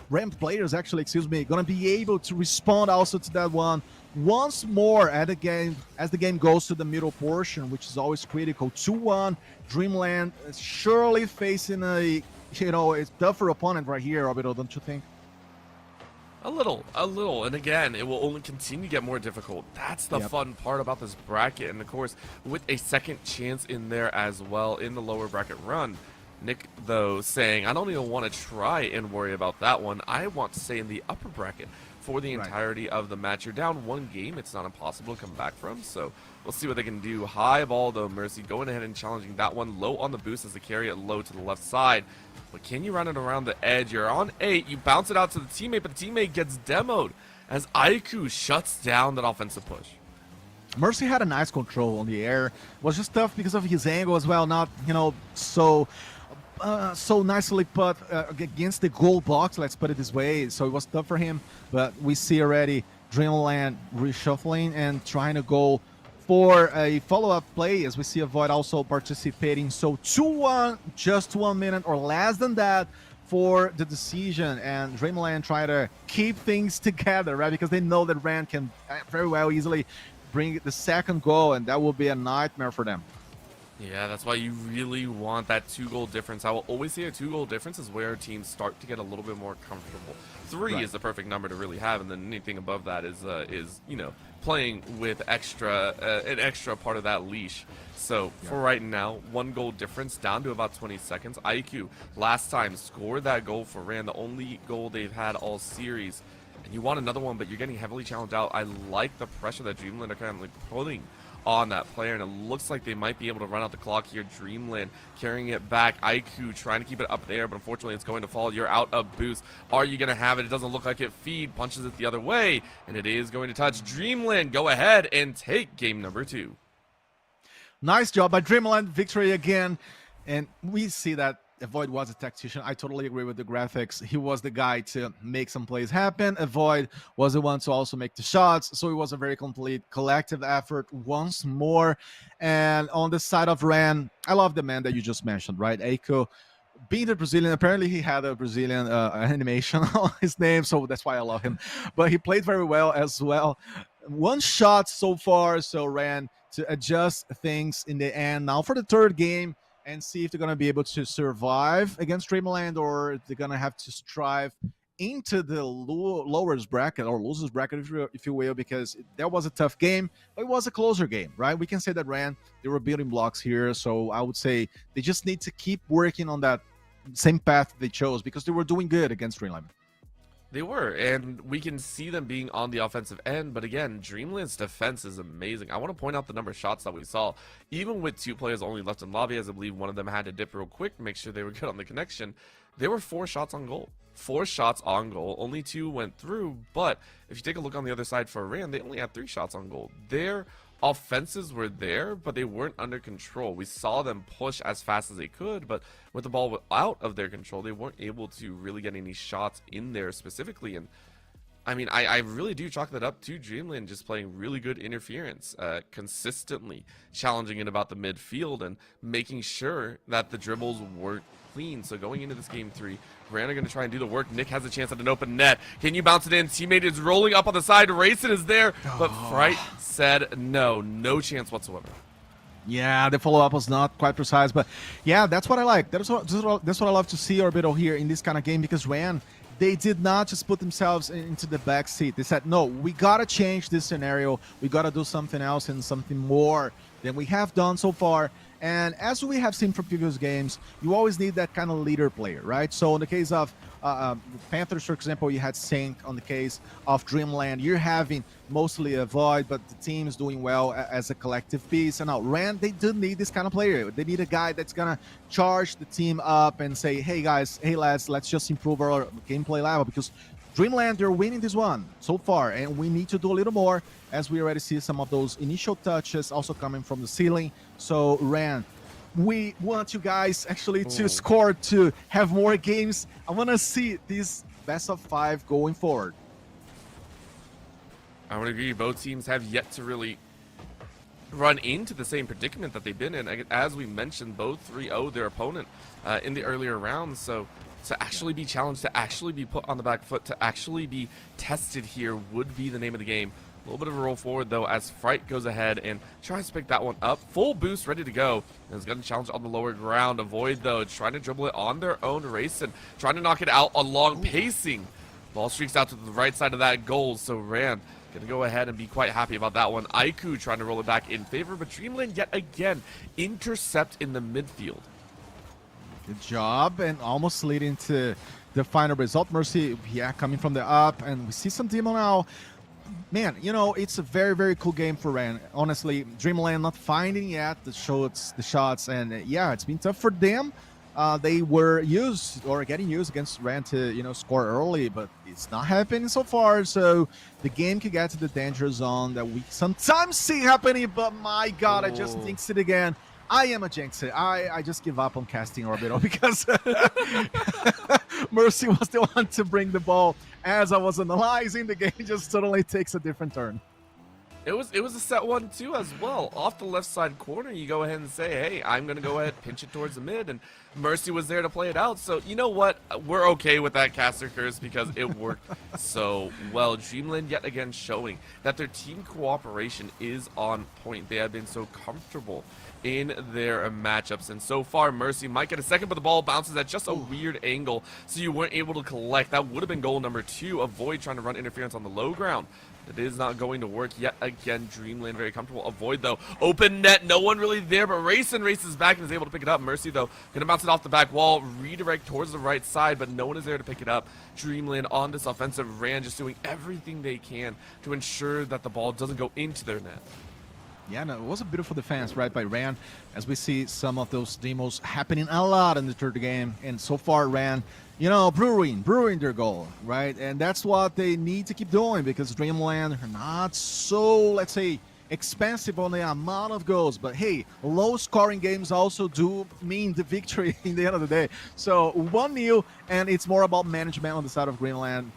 Ram players gonna be able to respond also to that one once more at the game, as the game goes to the middle portion, which is always critical. 2-1, Dreamland is surely facing a tougher opponent right here, Orbital, don't you think? A little, and again, it will only continue to get more difficult. That's the fun part about this bracket, and of course, with a second chance in there as well in the lower bracket run. Nick, though, saying, I don't even want to try and worry about that one. I want to stay in the upper bracket for the entirety of the match. You're down one game. It's not impossible to come back from, so we'll see what they can do. High ball, though, Mercy going ahead and challenging that one. Low on the boost as they carry it low to the left side. but can you run it around the edge? You're on 8, you bounce it out to the teammate, but the teammate gets demoed as Aiku shuts down that offensive push. Mercy had a nice control on the air. It was just tough because of his angle as well, not, so nicely put against the goal box, let's put it this way. So it was tough for him, but we see already Dreamland reshuffling and trying to go for a follow-up play, as we see Avoid also participating. So 2-1, just 1 minute or less than that for the decision, and Dreamland try to keep things together, right? Because they know that Rand can very well easily bring the second goal, and that will be a nightmare for them. Yeah, that's why you really want that 2-goal difference. I will always say a 2-goal difference is where teams start to get a little bit more comfortable. 3 is the perfect number to really have, and then anything above that is playing with an extra part of that leash. So for right now, 1-goal difference down to about 20 seconds. IQ last time scored that goal for Rand, the only goal they've had all series. And you want another one, but you're getting heavily challenged out. I like the pressure that Dreamland are currently putting on that player, and it looks like they might be able to run out the clock here. Dreamland carrying it back. IQ trying to keep it up there, but unfortunately it's going to fall. You're out of boost. Are you going to have it? It doesn't look like it. Feed punches it the other way, and it is going to touch. Dreamland go ahead and take game number 2. Nice job by Dreamland. Victory again. And we see that Avoid was a tactician. I totally agree with the graphics. He was the guy to make some plays happen. Avoid was the one to also make the shots. So it was a very complete collective effort once more. And on the side of Ran, I love the man that you just mentioned, right? Eiko, being the Brazilian, apparently he had a Brazilian animation on his name, so that's why I love him. But he played very well as well. 1 shot so far, so Ran to adjust things in the end. Now for the third game, and see if they're going to be able to survive against Dreamland, or they're going to have to strive into the lowest bracket or losers bracket, if you will, because that was a tough game, but it was a closer game, right? We can say that Rand, they were building blocks here, so I would say they just need to keep working on that same path they chose, because they were doing good against Dreamland. They were, and we can see them being on the offensive end, but again, Dreamland's defense is amazing. I want to point out the number of shots that we saw. Even with 2 players only left in lobby, as I believe one of them had to dip real quick to make sure they were good on the connection, there were 4 shots on goal. 4 shots on goal, only 2 went through, but if you take a look on the other side for Rand, they only had 3 shots on goal. Their offenses were there, but they weren't under control. We saw them push as fast as they could, but with the ball out of their control, they weren't able to really get any shots in there specifically. And I mean, I really do chalk that up to Dreamland just playing really good interference, consistently challenging it about the midfield and making sure that the dribbles weren't clean. So going into this game 3, Rand are going to try and do the work. Nick has a chance at an open net. Can you bounce it in? Teammate is rolling up on the side. Racing is there, but Fright said no chance whatsoever. Yeah, the follow-up was not quite precise, but yeah, that's what I like. That's what I love to see Orbital here in this kind of game, because Rand, they did not just put themselves into the back seat. They said, no, we got to change this scenario. We got to do something else and something more than we have done so far. And as we have seen from previous games, you always need that kind of leader player, right? So in the case of Panthers, for example, you had Sync. On the case of Dreamland, you're having mostly a Void, but the team is doing well as a collective piece. And now Rand, they do need this kind of player. They need a guy that's going to charge the team up and say, hey guys, hey lads, let's just improve our gameplay level, because Dreamland, they're winning this one so far, and we need to do a little more, as we already see some of those initial touches also coming from the ceiling. So Rand, we want you guys actually to score, to have more games. I want to see this best of 5 going forward. I would agree. Both teams have yet to really run into the same predicament that they've been in. As we mentioned, both 3-0 their opponent in the earlier rounds. So to actually be challenged, to actually be put on the back foot, to actually be tested here would be the name of the game. A little bit of a roll forward, though, as Fright goes ahead and tries to pick that one up. Full boost, ready to go. And is going to challenge on the lower ground. Avoid, though, trying to dribble it on their own race and trying to knock it out along pacing. Ball streaks out to the right side of that goal, so Rand going to go ahead and be quite happy about that one. Aiku trying to roll it back in favor, but Dreamland yet again intercept in the midfield. Good job, and almost leading to the final result. Mercy, yeah, coming from the up, and we see some demo now. Man, you know, it's a very, very cool game for Rand. Honestly, Dreamland not finding yet the shots, and yeah, it's been tough for them. they were used or getting used against Ran to, score early, but it's not happening so far. So the game could get to the danger zone that we sometimes see happening. But my God, I just jinxed it again. I am a jinxer. I just give up on casting Orbital because Mercy was the one to bring the ball. As I was analyzing, the game just suddenly takes a different turn. It was a set 1-2 as well. Off the left side corner, you go ahead and say, hey, I'm going to go ahead and pinch it towards the mid, and Mercy was there to play it out. So, you know what? We're okay with that caster curse because it worked so well. Dreamland yet again showing that their team cooperation is on point. They have been so comfortable in their matchups, and so far Mercy might get a second, but the ball bounces at just a weird angle, so you weren't able to collect. That would have been goal number 2. Avoid trying to run interference on the low ground. It is not going to work yet again. Dreamland very comfortable. Avoid though. Open net. No one really there, but Rayson races back and is able to pick it up. Mercy though going to bounce it off the back wall. Redirect towards the right side, but no one is there to pick it up. Dreamland on this offensive ran, just doing everything they can to ensure that the ball doesn't go into their net. Yeah, no, it was a beautiful defense, right, by Ran, as we see some of those demos happening a lot in the third game. And so far, Ran, brewing their goal, right? And that's what they need to keep doing because Dreamland are not so, let's say, expensive on the amount of goals. But hey, low-scoring games also do mean the victory in the end of the day. So 1-0, and it's more about management on the side of Greenland.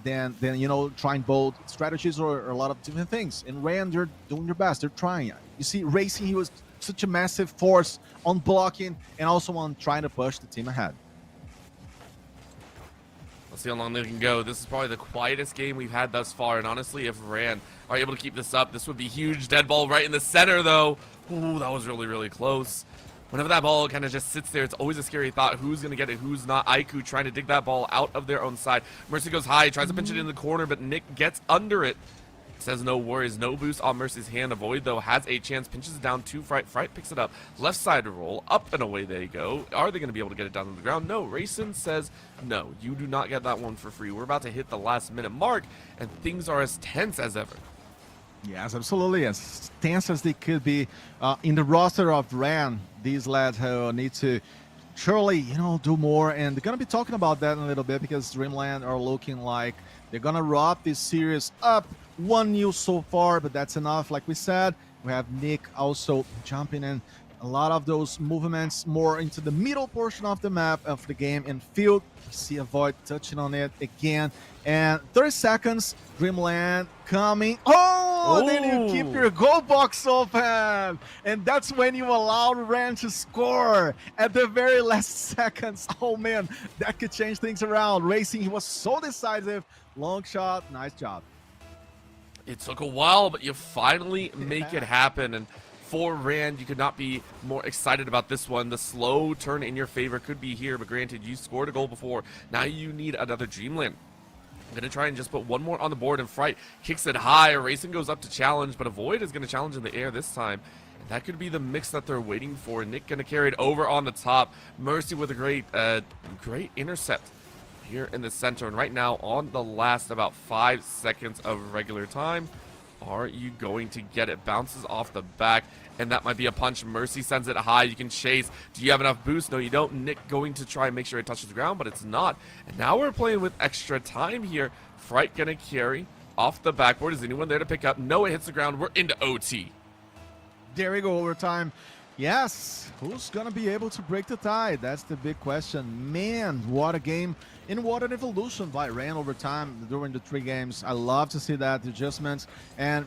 Than trying bold strategies or a lot of different things. And Ran, they're doing their best. They're trying. You see, Racing, he was such a massive force on blocking and also on trying to push the team ahead. Let's see how long they can go. This is probably the quietest game we've had thus far, and honestly, if Ran are able to keep this up, this would be huge. Dead ball right in the center, though. Ooh, that was really, really close. Whenever that ball kind of just sits there, it's always a scary thought. Who's going to get it, who's not? Aiku trying to dig that ball out of their own side. Mercy goes high, tries to pinch it in the corner, but Nick gets under it. Says no worries, no boost on Mercy's hand. Avoid, though, has a chance, pinches it down to Fright. Fright picks it up, left side roll, up and away they go. Are they going to be able to get it down to the ground? No, Rayson says no, you do not get that one for free. We're about to hit the last minute mark, and things are as tense as ever. Yes, absolutely. As tense as they could be in the roster of Ran, these lads need to surely, do more. And they're going to be talking about that in a little bit because Dreamland are looking like they're going to wrap this series up. 1-0 so far, but that's enough. Like we said, we have Nick also jumping in a lot of those movements more into the middle portion of the map of the game and field. You see Avoid touching on it again. And 30 seconds, Dreamland coming. Then you keep your goal box open. And that's when you allow Ran to score at the very last seconds. Oh, man, that could change things around. Racing, he was so decisive. Long shot, nice job. It took a while, but you finally make it happen. And for Rand, you could not be more excited about this one. The slow turn in your favor could be here, but granted, you scored a goal before. Now you need another Dreamland. I'm going to try and just put one more on the board, and Fright kicks it high. Racing goes up to challenge, but Avoid is going to challenge in the air this time. And that could be the mix that they're waiting for. Nick going to carry it over on the top. Mercy with a great intercept here in the center. And right now, on the last about 5 seconds of regular time, are you going to get it? Bounces off the back, and that might be a punch. Mercy sends it high. You can chase. Do you have enough boost? No, you don't. Nick going to try and make sure it touches the ground, but it's not. And now we're playing with extra time here. Fright gonna carry off the backboard. Is anyone there to pick up? No, it hits the ground. We're into OT. There we go, overtime. Yes, who's gonna be able to break the tie? That's the big question. Man, what a game and what an evolution by Ran over time during the 3 games. I love to see that, the adjustments, and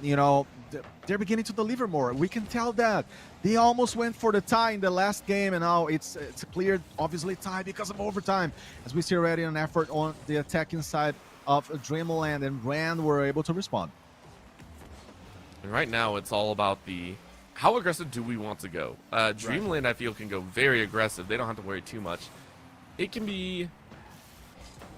they're beginning to deliver more. We can tell that. They almost went for the tie in the last game, and now it's a clear, obviously, tie because of overtime. As we see already an effort on the attacking side of Dreamland, and Ran were able to respond. And right now, it's all about how aggressive do we want to go? Dreamland, I feel, can go very aggressive. They don't have to worry too much. It can be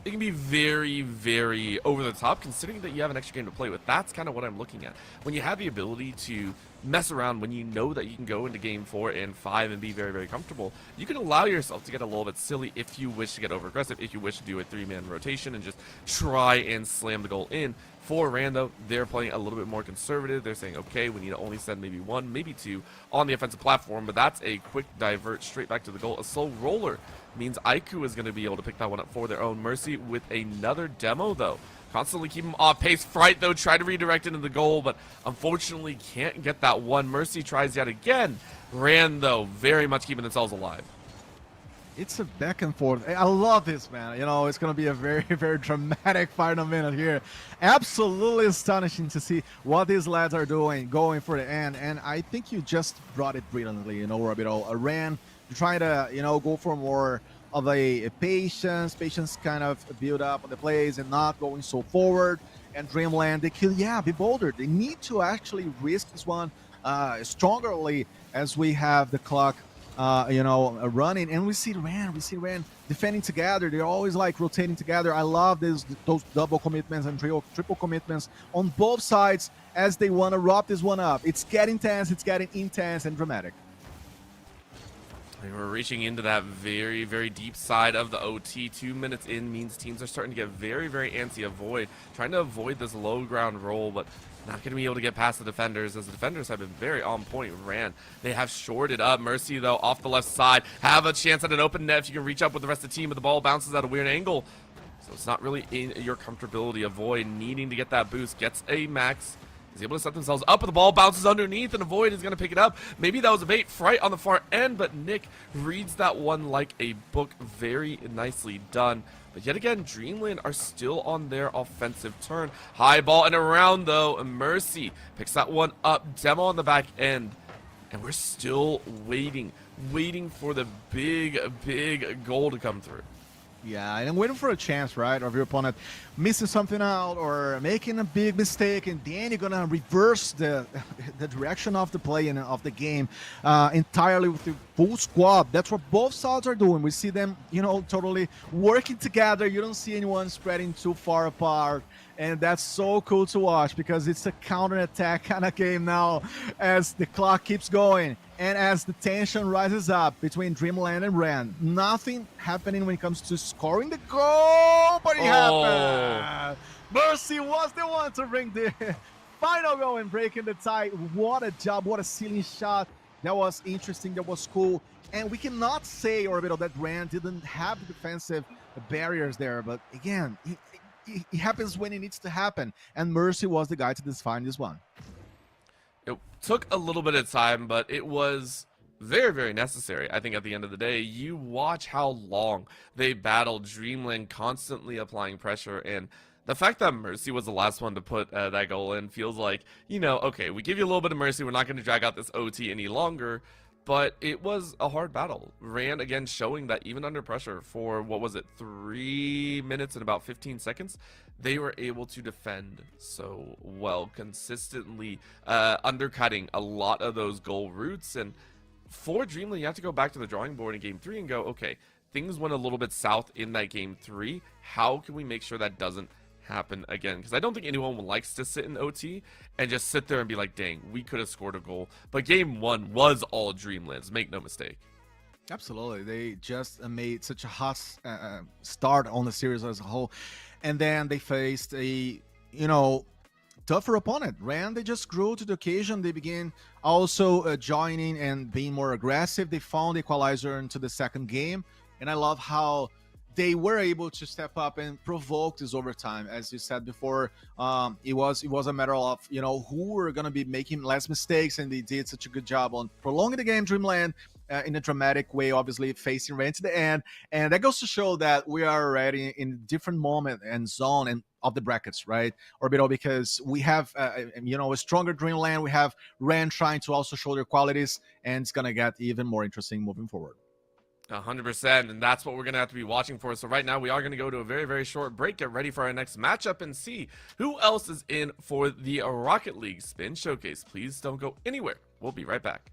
very, very over the top, considering that you have an extra game to play with. That's kind of what I'm looking at. When you have the ability to mess around when you know that you can go into game 4 and 5 and be very, very comfortable. You can allow yourself to get a little bit silly if you wish to get over aggressive, if you wish to do a 3-man rotation and just try and slam the goal in. For Rando, they're playing a little bit more conservative. They're saying, okay, we need to only send maybe 1, maybe 2 on the offensive platform, but that's a quick divert straight back to the goal. A slow roller means Aiku is going to be able to pick that one up for their own. Mercy with another demo, though. Constantly keep him off pace. Fright, though, try to redirect into the goal, but unfortunately can't get that one. Mercy tries yet again. Rand, though, very much keeping themselves alive. It's a back and forth. I love this, man. You know, it's going to be a very, very dramatic final minute here. Absolutely astonishing to see what these lads are doing, going for the end. And I think you just brought it brilliantly, you know, Roberto. Ran, trying to, you know, go for more of a patience kind of build up on the plays and not going so forward. And Dreamland, they could, be bolder. They need to actually risk this one strongerly as we have the clock running, and we see Ran defending together. They're always like rotating together. I love those double commitments and triple commitments on both sides as they want to wrap this one up. It's getting tense, it's getting intense and dramatic. We're reaching into that very, very deep side of the OT. 2 minutes in means teams are starting to get very, very antsy. Trying to avoid this low ground roll, but not going to be able to get past the defenders, as the defenders have been very on point. They have shorted up. Mercy, though, off the left side, have a chance at an open net if you can reach up with the rest of the team, but the ball bounces at a weird angle. So it's not really in your comfortability. Avoid needing to get that boost, gets a max. Is able to set themselves up, but the ball bounces underneath, and Avoid is going to pick it up. Maybe that was a bait. Fright on the far end, but Nick reads that one like a book. Very nicely done. But yet again, Dreamland are still on their offensive turn. High ball and around, though. Mercy picks that one up. Demo on the back end. And we're still waiting for the big, big goal to come through. Yeah, and I'm waiting for a chance, right, of your opponent missing something out or making a big mistake, and then you're gonna reverse the direction of the play and of the game entirely with the full squad. That's what both sides are doing. We see them, totally working together. You don't see anyone spreading too far apart, and that's so cool to watch because it's a counter-attack kind of game now as the clock keeps going. And as the tension rises up between Dreamland and Ran, nothing happening when it comes to scoring the goal, but it happened. Mercy was the one to bring the final goal and breaking the tie. What a job, what a ceiling shot. That was interesting, that was cool. And we cannot say, Orbital, that Ran didn't have defensive barriers there, but again, it happens when it needs to happen. And Mercy was the guy to define this one. It took a little bit of time, but it was very, very necessary. I think at the end of the day, you watch how long they battled Dreamland, constantly applying pressure, and the fact that Mercy was the last one to put that goal in feels like, okay, we give you a little bit of mercy. We're not going to drag out this OT any longer, but it was a hard battle. Ran, again, showing that even under pressure for, 3 minutes and about 15 seconds, they were able to defend so well, consistently undercutting a lot of those goal routes. And for Dreamland, you have to go back to the drawing board in Game 3 and go, okay, things went a little bit south in that Game 3. How can we make sure that doesn't happen again? Because I don't think anyone likes to sit in OT and just sit there and be like, dang, we could have scored a goal. But Game 1 was all Dreamland's, make no mistake. Absolutely. They just made such a hot start on the series as a whole. And then they faced a, tougher opponent. Ran, they just grew to the occasion. They began also joining and being more aggressive. They found the equalizer into the second game. And I love how they were able to step up and provoke this overtime. As you said before, it was a matter of, who were going to be making less mistakes, and they did such a good job on prolonging the game, Dreamland, in a dramatic way, obviously facing right to the end. And that goes to show that we are already in a different moment and zone and of the brackets, right, Orbital, because we have, a stronger Dreamland. We have Ran trying to also show their qualities, and it's going to get even more interesting moving forward. 100%, and that's what we're going to have to be watching for. So right now, we are going to go to a very, very short break, get ready for our next matchup, and see who else is in for the Rocket League Spin Showcase. Please don't go anywhere. We'll be right back.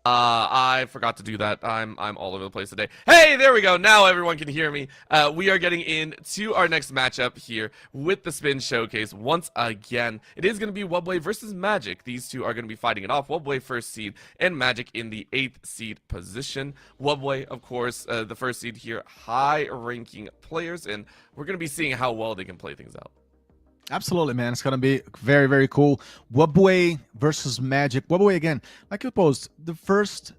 I forgot to do that. I'm all over the place today. Hey, there we go. Now everyone can hear me. We are getting into our next matchup here with the Spin Showcase. Once again, it is going to be Wubway versus Magic. These two are going to be fighting it off. Wubway first seed and Magic in the 8th seed position. Wubway, of course, the first seed here, high-ranking players, and we're going to be seeing how well they can play things out. Absolutely, man. It's going to be very, very cool. Wubway versus Magic. Wubway, again, like you posed, the first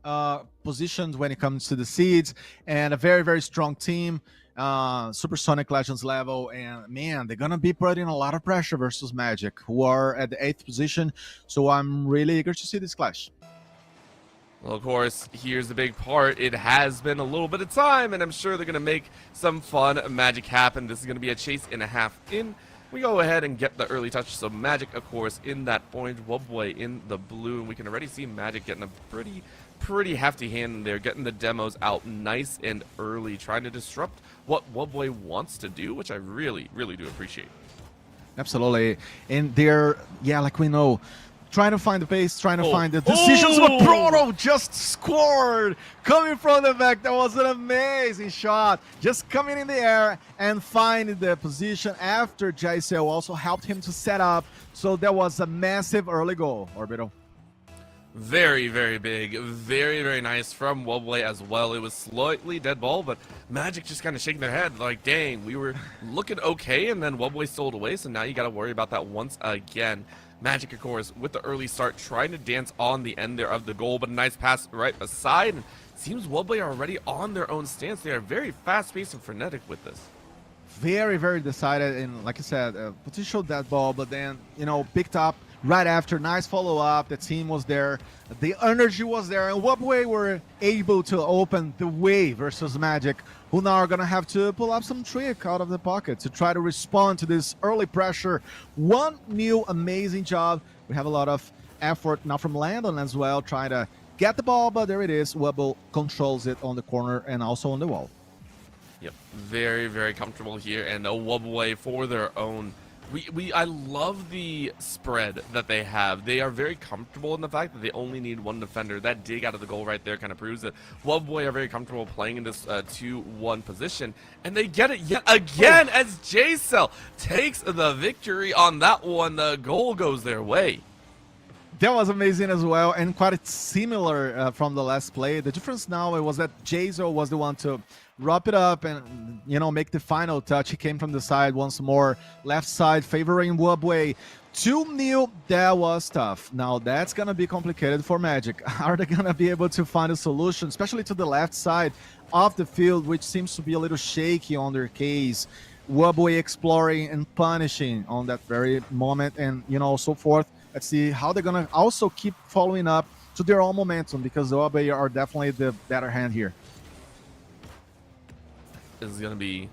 positions when it comes to the seeds, and a very, very strong team, Supersonic Legends level, and man, they're going to be putting a lot of pressure versus Magic, who are at the 8th position, so I'm really eager to see this clash. Well, of course, here's the big part. It has been a little bit of time, and I'm sure they're going to make some fun magic happen. This is going to be a chase and a half in. We go ahead and get the early touch. So Magic, of course, in that orange, Wubway in the blue. And we can already see Magic getting a pretty hefty hand in there, getting the demos out nice and early, trying to disrupt what Wubway wants to do, which I really, really do appreciate. Absolutely. And they're, yeah, like we know, trying to find the pace, trying to find the decisions, but Proto just scored! Coming from the back, that was an amazing shot. Just coming in the air and finding the position after Jaisel also helped him to set up. So that was a massive early goal, Orbital. Very, very big. Very, very nice from Wubway as well. It was slightly dead ball, but Magic just kind of shaking their head like, dang, we were looking okay, and then Wubway stole it away, so now you got to worry about that once again. Magic, of course, with the early start, trying to dance on the end there of the goal, but a nice pass right beside. And seems Wubway are already on their own stance. They are very fast-paced and frenetic with this. Very, very decided, and like I said, potential dead ball, but then, you know, picked up right after. Nice follow-up. The team was there. The energy was there, and Wubway were able to open the way versus Magic, who now are going to have to pull up some trick out of the pocket to try to respond to this early pressure. One new amazing job. We have a lot of effort now from Landon as well, trying to get the ball, but there it is. Wubble controls it on the corner and also on the wall. Yep, very, very comfortable here, and a Wubway for their own. I love the spread that they have. They are very comfortable in the fact that they only need one defender. That dig out of the goal right there kind of proves that Wubway are very comfortable playing in this 2-1 position. And they get it yet again as J-Cell takes the victory on that one. The goal goes their way. That was amazing as well, and quite similar from the last play. The difference now was that Jazo was the one to wrap it up and, you know, make the final touch. He came from the side once more, left side favoring Wubway. 2-0, that was tough. Now that's going to be complicated for Magic. Are they going to be able to find a solution, especially to the left side of the field, which seems to be a little shaky on their case? Wubway exploring and punishing on that very moment, and, you know, so forth. Let's see how they're going to also keep following up to their own momentum, because the Wubway are definitely the better hand here. This is going to be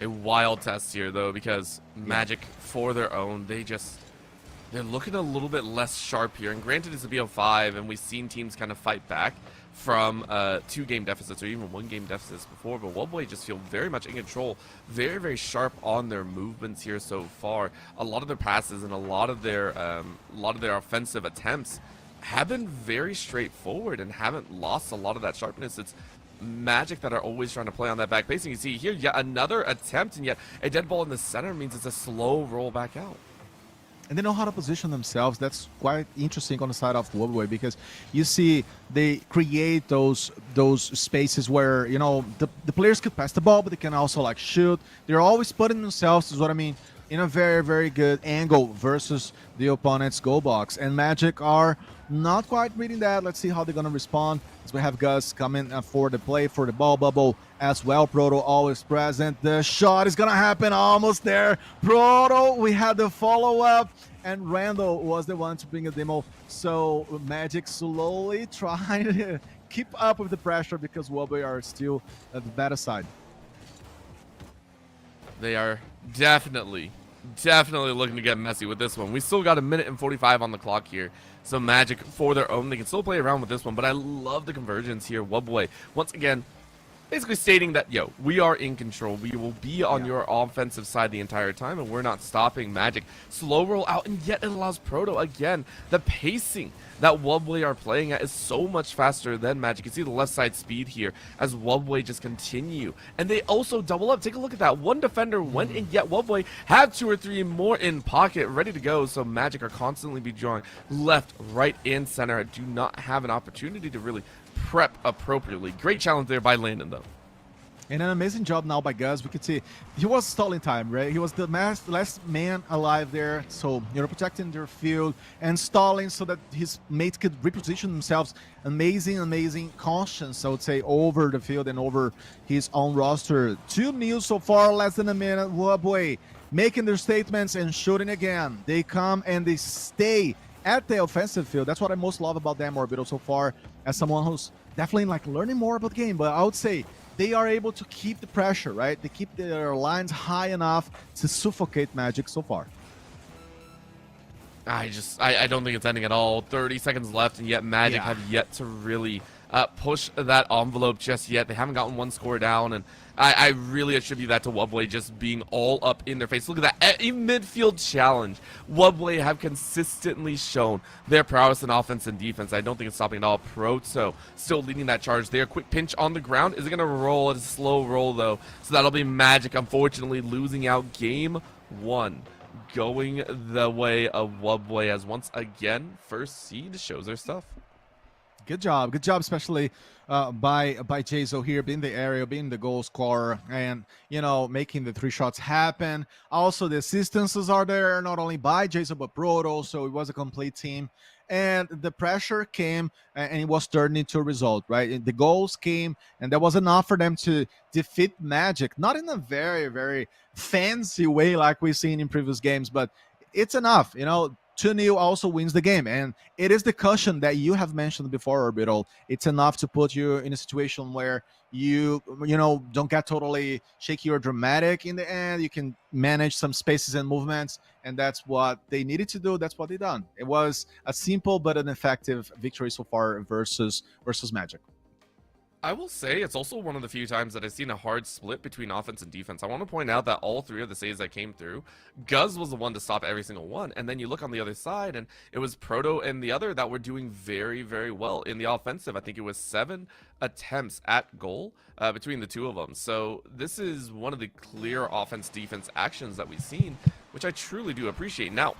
a wild test here, though, because Magic, for their own, they're looking a little bit less sharp here. And granted, it's a BO5, and we've seen teams kind of fight back from 2-game deficits or even 1-game deficits before, but Wubway just feel very much in control, very, very sharp on their movements here so far. A lot of their passes and a lot of their offensive attempts have been very straightforward and haven't lost a lot of that sharpness. It's Magic that are always trying to play on that back pace. And you see here yet another attempt, and yet a dead ball in the center means it's a slow roll back out. And they know how to position themselves. That's quite interesting on the side of Wubway, because you see they create those spaces where, you know, the players could pass the ball, but they can also like shoot. They're always putting themselves, is what I mean, in a very, very good angle versus the opponent's goal box. And Magic are not quite reading that. Let's see how they're going to respond. As we have Gus coming for the play for the ball bubble as well. Proto always present. The shot is going to happen almost there. Proto, we had the follow-up, and Randall was the one to bring a demo. So Magic slowly trying to keep up with the pressure, because Wubway are still at the better side. They are definitely looking to get messy with this one. We still got 1:45 on the clock here. So Magic, for their own, they can still play around with this one, but I love the convergence here. Wubway, once again, basically stating that, yo, we are in control. We will be on your offensive side the entire time, and we're not stopping Magic. Slow roll out, and yet it allows Proto, again, the pacing that Wubway are playing at is so much faster than Magic. You see the left side speed here as Wubway just continue. And they also double up. Take a look at that. One defender went, and yet Wubway have 2 or 3 more in pocket, ready to go. So Magic are constantly be drawing left, right, and center. Do not have an opportunity to really prep appropriately. Great challenge there by Landon, though. And an amazing job now by Gus. We could see he was stalling time, right? He was the last man alive there. So, protecting their field and stalling so that his mates could reposition themselves. Amazing cautions, I would say, over the field and over his own roster. 2-0 so far, less than a minute. Wubway making their statements and shooting again. They come and they stay at the offensive field. That's what I most love about them, Orbitl, so far, as someone who's definitely learning more about the game. But I would say they are able to keep the pressure, right? They keep their lines high enough to suffocate Magic so far. I don't think it's ending at all. 30 seconds left, and yet Magic have yet to really push that envelope just yet. They haven't gotten one score down, and I really attribute that to Wubway just being all up in their face. Look at that. In midfield challenge, Wubway have consistently shown their prowess in offense and defense. I don't think it's stopping at all. Proto still leading that charge there. Quick pinch on the ground. Is it going to roll? It's a slow roll, though. So that'll be Magic, unfortunately, losing out game 1. Going the way of Wubway as once again, first seed shows their stuff. Good job, especially by Jazo here, being the area, being the goal scorer, and making the 3 shots happen. Also, the assistances are there, not only by Jazo but Proto, so it was a complete team. And the pressure came, and it was turned into a result, right? The goals came, and that was enough for them to defeat Magic. Not in a very, very fancy way like we've seen in previous games, but it's enough, 2-0 also wins the game, and it is the cushion that you have mentioned before, Orbitl. It's enough to put you in a situation where you don't get totally shaky or dramatic in the end. You can manage some spaces and movements, and that's what they needed to do. That's what they done. It was a simple but an effective victory so far versus Magic. I will say it's also one of the few times that I've seen a hard split between offense and defense. I want to point out that all 3 of the saves that came through, Guz was the one to stop every single one. And then you look on the other side, and it was Proto and the other that were doing very, very well in the offensive. I think it was 7 attempts at goal between the 2 of them. So this is one of the clear offense-defense actions that we've seen, which I truly do appreciate. Now,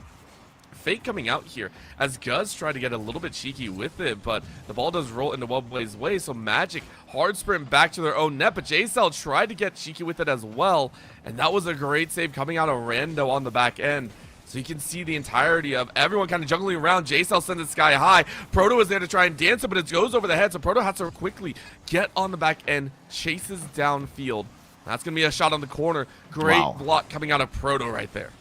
Fake coming out here as Guz tried to get a little bit cheeky with it, but the ball does roll into Wubway's way, so Magic hard sprint back to their own net, but JCell tried to get cheeky with it as well, and that was a great save coming out of Rando on the back end. So you can see the entirety of everyone kind of juggling around. JCell sends it sky high. Proto is there to try and dance it, but it goes over the head, so Proto has to quickly get on the back end, chases downfield. That's going to be a shot on the corner. Great block coming out of Proto right there.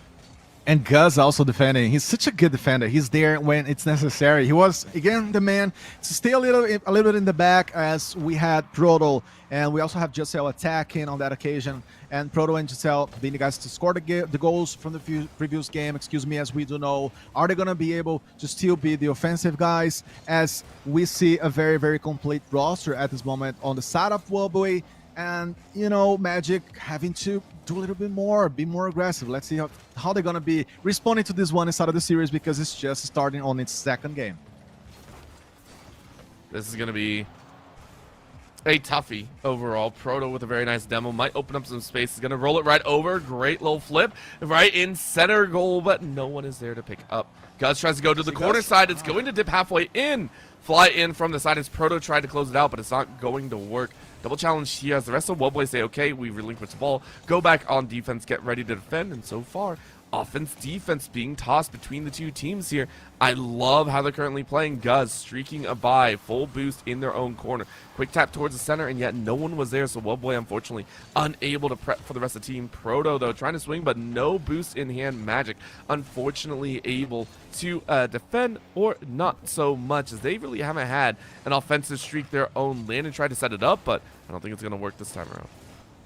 And Gus also defending. He's such a good defender. He's there when it's necessary. He was, again, the man to stay a little bit in the back as we had Proto. And we also have JCell attacking on that occasion. And Proto and JCell being the guys to score the goals from the previous game, as we do know. Are they going to be able to still be the offensive guys? As we see a very, very complete roster at this moment on the side of Wubway. And, Magic having to do a little bit more, be more aggressive. Let's see how they're going to be responding to this one inside of the series, because it's just starting on its 2nd game. This is going to be a toughie overall. Proto with a very nice demo. Might open up some space. Is going to roll it right over. Great little flip. Right in center goal, but no one is there to pick up. Gus tries to go to the corner side. It's going to dip halfway in. Fly in from the side as Proto tried to close it out, but it's not going to work. Double challenge here as the rest of Wubway say, okay, we relinquish the ball, go back on defense, get ready to defend, and so far, offense, defense being tossed between the 2 teams here. I love how they're currently playing. Guz streaking a by, full boost in their own corner. Quick tap towards the center, and yet no one was there, so Wubway unfortunately unable to prep for the rest of the team. Proto, though, trying to swing, but no boost in hand. Magic, unfortunately able to defend, or not so much, as they really haven't had an offensive streak their own. Landon tried to set it up, but I don't think it's going to work this time around.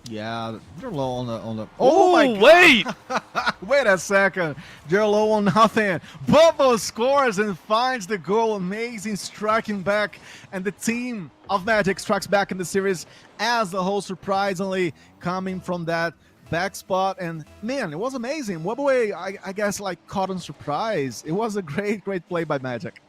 Yeah, they're low on the. Oh my wait! God. Wait a second. They're low on nothing. Bubble scores and finds the goal. Amazing striking back, and the team of Magic strikes back in the series as a whole. Surprisingly, coming from that back spot, and man, it was amazing. Wobble, I guess, like caught on surprise. It was a great play by Magic.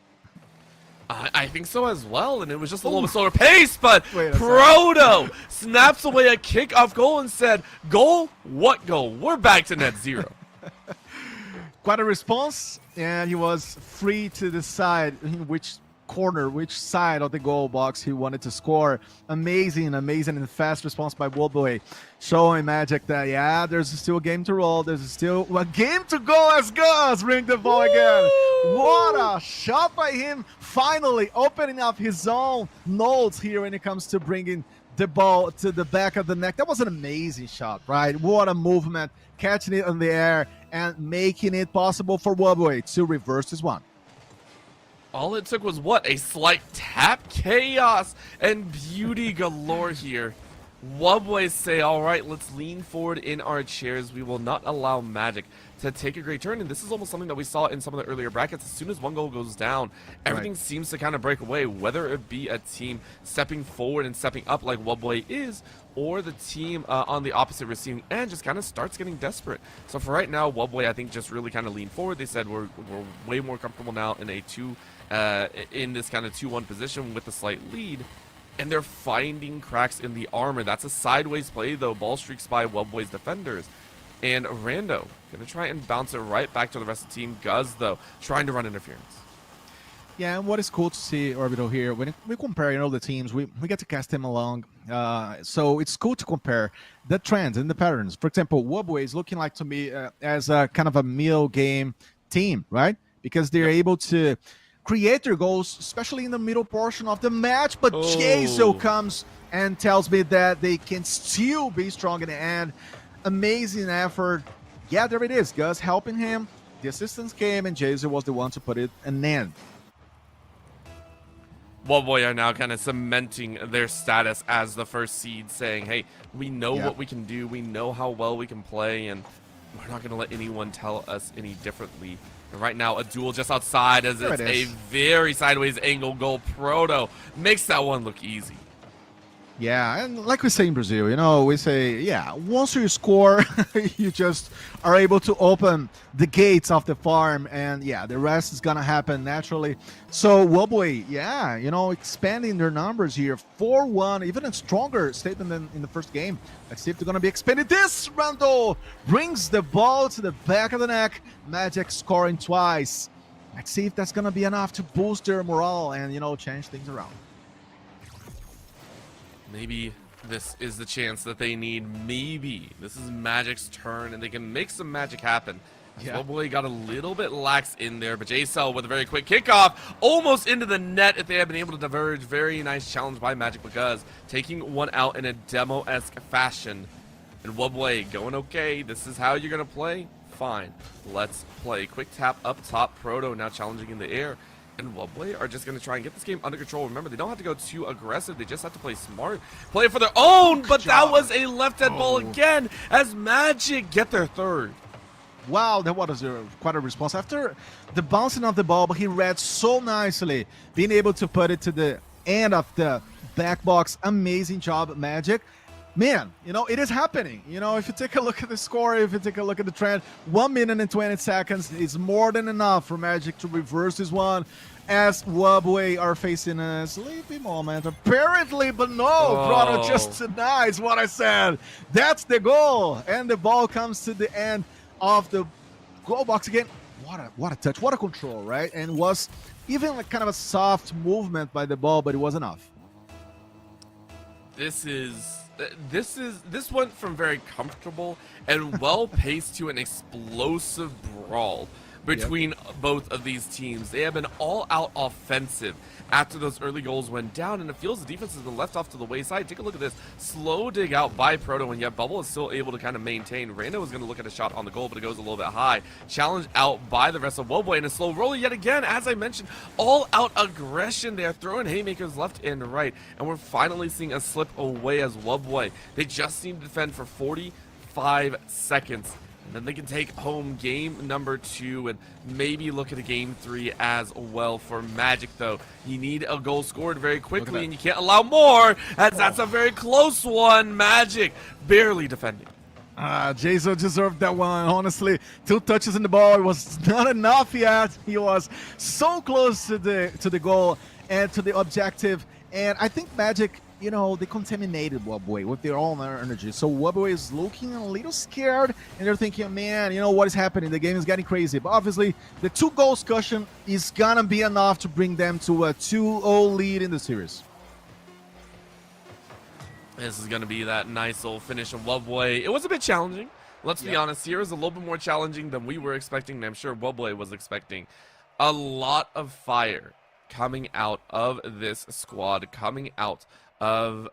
I think so as well, and it was just a little bit slower pace, but Wait a Proto snaps away a kickoff goal and said, "Goal? What goal? We're back to net zero." Quite a response, and he was free to decide which corner, which side of the goal box he wanted to score. Amazing and fast response by Wobble, showing Magic that, yeah, there's still a game to roll. There's still a game to go as Gus ring the ball again. What a shot by him, finally opening up his own notes here when it comes to bringing the ball to the back of the net. That was an amazing shot, right? What a movement, catching it in the air and making it possible for Wobble to reverse this one. All it took was what? A slight tap? Chaos and beauty galore here. Wobble say, all right, let's lean forward in our chairs. We will not allow Magic to take a great turn. And this is almost something that we saw in some of the earlier brackets. As soon as one goal goes down, everything seems to kind of break away, whether it be a team stepping forward and stepping up like Wobble is, or the team on the opposite receiving end just kind of starts getting desperate. So for right now, Wobble, I think, just really kind of leaned forward. They said we're way more comfortable now in a in this kind of 2-1 position with a slight lead, and they're finding cracks in the armor. That's a sideways play, though. Ball streaks by Wobble's defenders, and Rando gonna try and bounce it right back to the rest of the team. Guz, though, trying to run interference. Yeah, and what is cool to see, Orbital, here, when we compare, the teams, we get to cast them along. So it's cool to compare the trends and the patterns. For example, Wobble is looking like to me as a kind of a meal game team, right? Because they're able to create their goals, especially in the middle portion of the match. But Jaso comes and tells me that they can still be strong in the end. Amazing effort. Yeah, there it is. Gus helping him. The assistance came, and Jaso was the one to put it an end. Wobble are now kind of cementing their status as the first seed, saying, hey, we know what we can do. We know how well we can play, and we're not going to let anyone tell us any differently. And right now, a duel just outside as it's a very sideways angle goal. Proto makes that one look easy. Yeah, and like we say in Brazil, we say, once you score, you just are able to open the gates of the farm, and the rest is gonna happen naturally. So Wobble, expanding their numbers here, 4-1, even a stronger statement than in the first game. Let's see if they're gonna be expanded. This Randall brings the ball to the back of the neck. Magic scoring twice. Let's see if that's gonna be enough to boost their morale and change things around. Maybe this is the chance that they need. Maybe this is Magic's turn and they can make some magic happen. Wobble got a little bit lax in there, but J-Cell with a very quick kickoff, almost into the net if they had been able to diverge. Very nice challenge by Magic because taking one out in a demo-esque fashion. And Wobble going, okay, this is how you're going to play? Fine, let's play. Quick tap up top, Proto now challenging in the air. And Wobble are just going to try and get this game under control. Remember, they don't have to go too aggressive. They just have to play smart. Play it for their own, but that was a left-hand ball again as Magic get their third. Wow, that was quite a response. After the bouncing of the ball, but he read so nicely, being able to put it to the end of the back box. Amazing job, Magic. Man, it is happening. If you take a look at the score, if you take a look at the trend, 1 minute and 20 seconds is more than enough for Magic to reverse this one, as Wobble are facing a sleepy moment, apparently, but no, Proto just denies what I said. That's the goal, and the ball comes to the end of the goal box again. What a touch, what a control, right? And was even like kind of a soft movement by the ball, but it was enough. This went from very comfortable and well-paced to an explosive brawl. between both of these teams. They have been all-out offensive after those early goals went down, and it feels the defense has been left off to the wayside. Take a look at this. Slow dig out by Proto, and yet Bubble is still able to kind of maintain. Rando is going to look at a shot on the goal, but it goes a little bit high. Challenge out by the rest of Wobway, and a slow roller yet again. As I mentioned, all-out aggression. They are throwing haymakers left and right, and we're finally seeing a slip away as Wobway. They just need to defend for 45 seconds. And then they can take home game number 2 and maybe look at a game 3 as well for Magic, though. You need a goal scored very quickly, and you can't allow more, as that's a very close one. Magic barely defending. Jason deserved that one, honestly. 2 touches in the ball. It was not enough yet. He was so close to the goal and to the objective. And I think Magic, you know, they contaminated Wobway with their own energy. So Wobway is looking a little scared, and they're thinking, man, you know, what is happening? The game is getting crazy. But obviously, the 2-goal cushion is going to be enough to bring them to a 2-0 lead in the series. This is going to be that nice little finish of Wobway. It was a bit challenging. Let's be honest here. It was a little bit more challenging than we were expecting, and I'm sure Wobway was expecting. A lot of fire coming out of this squad, coming out of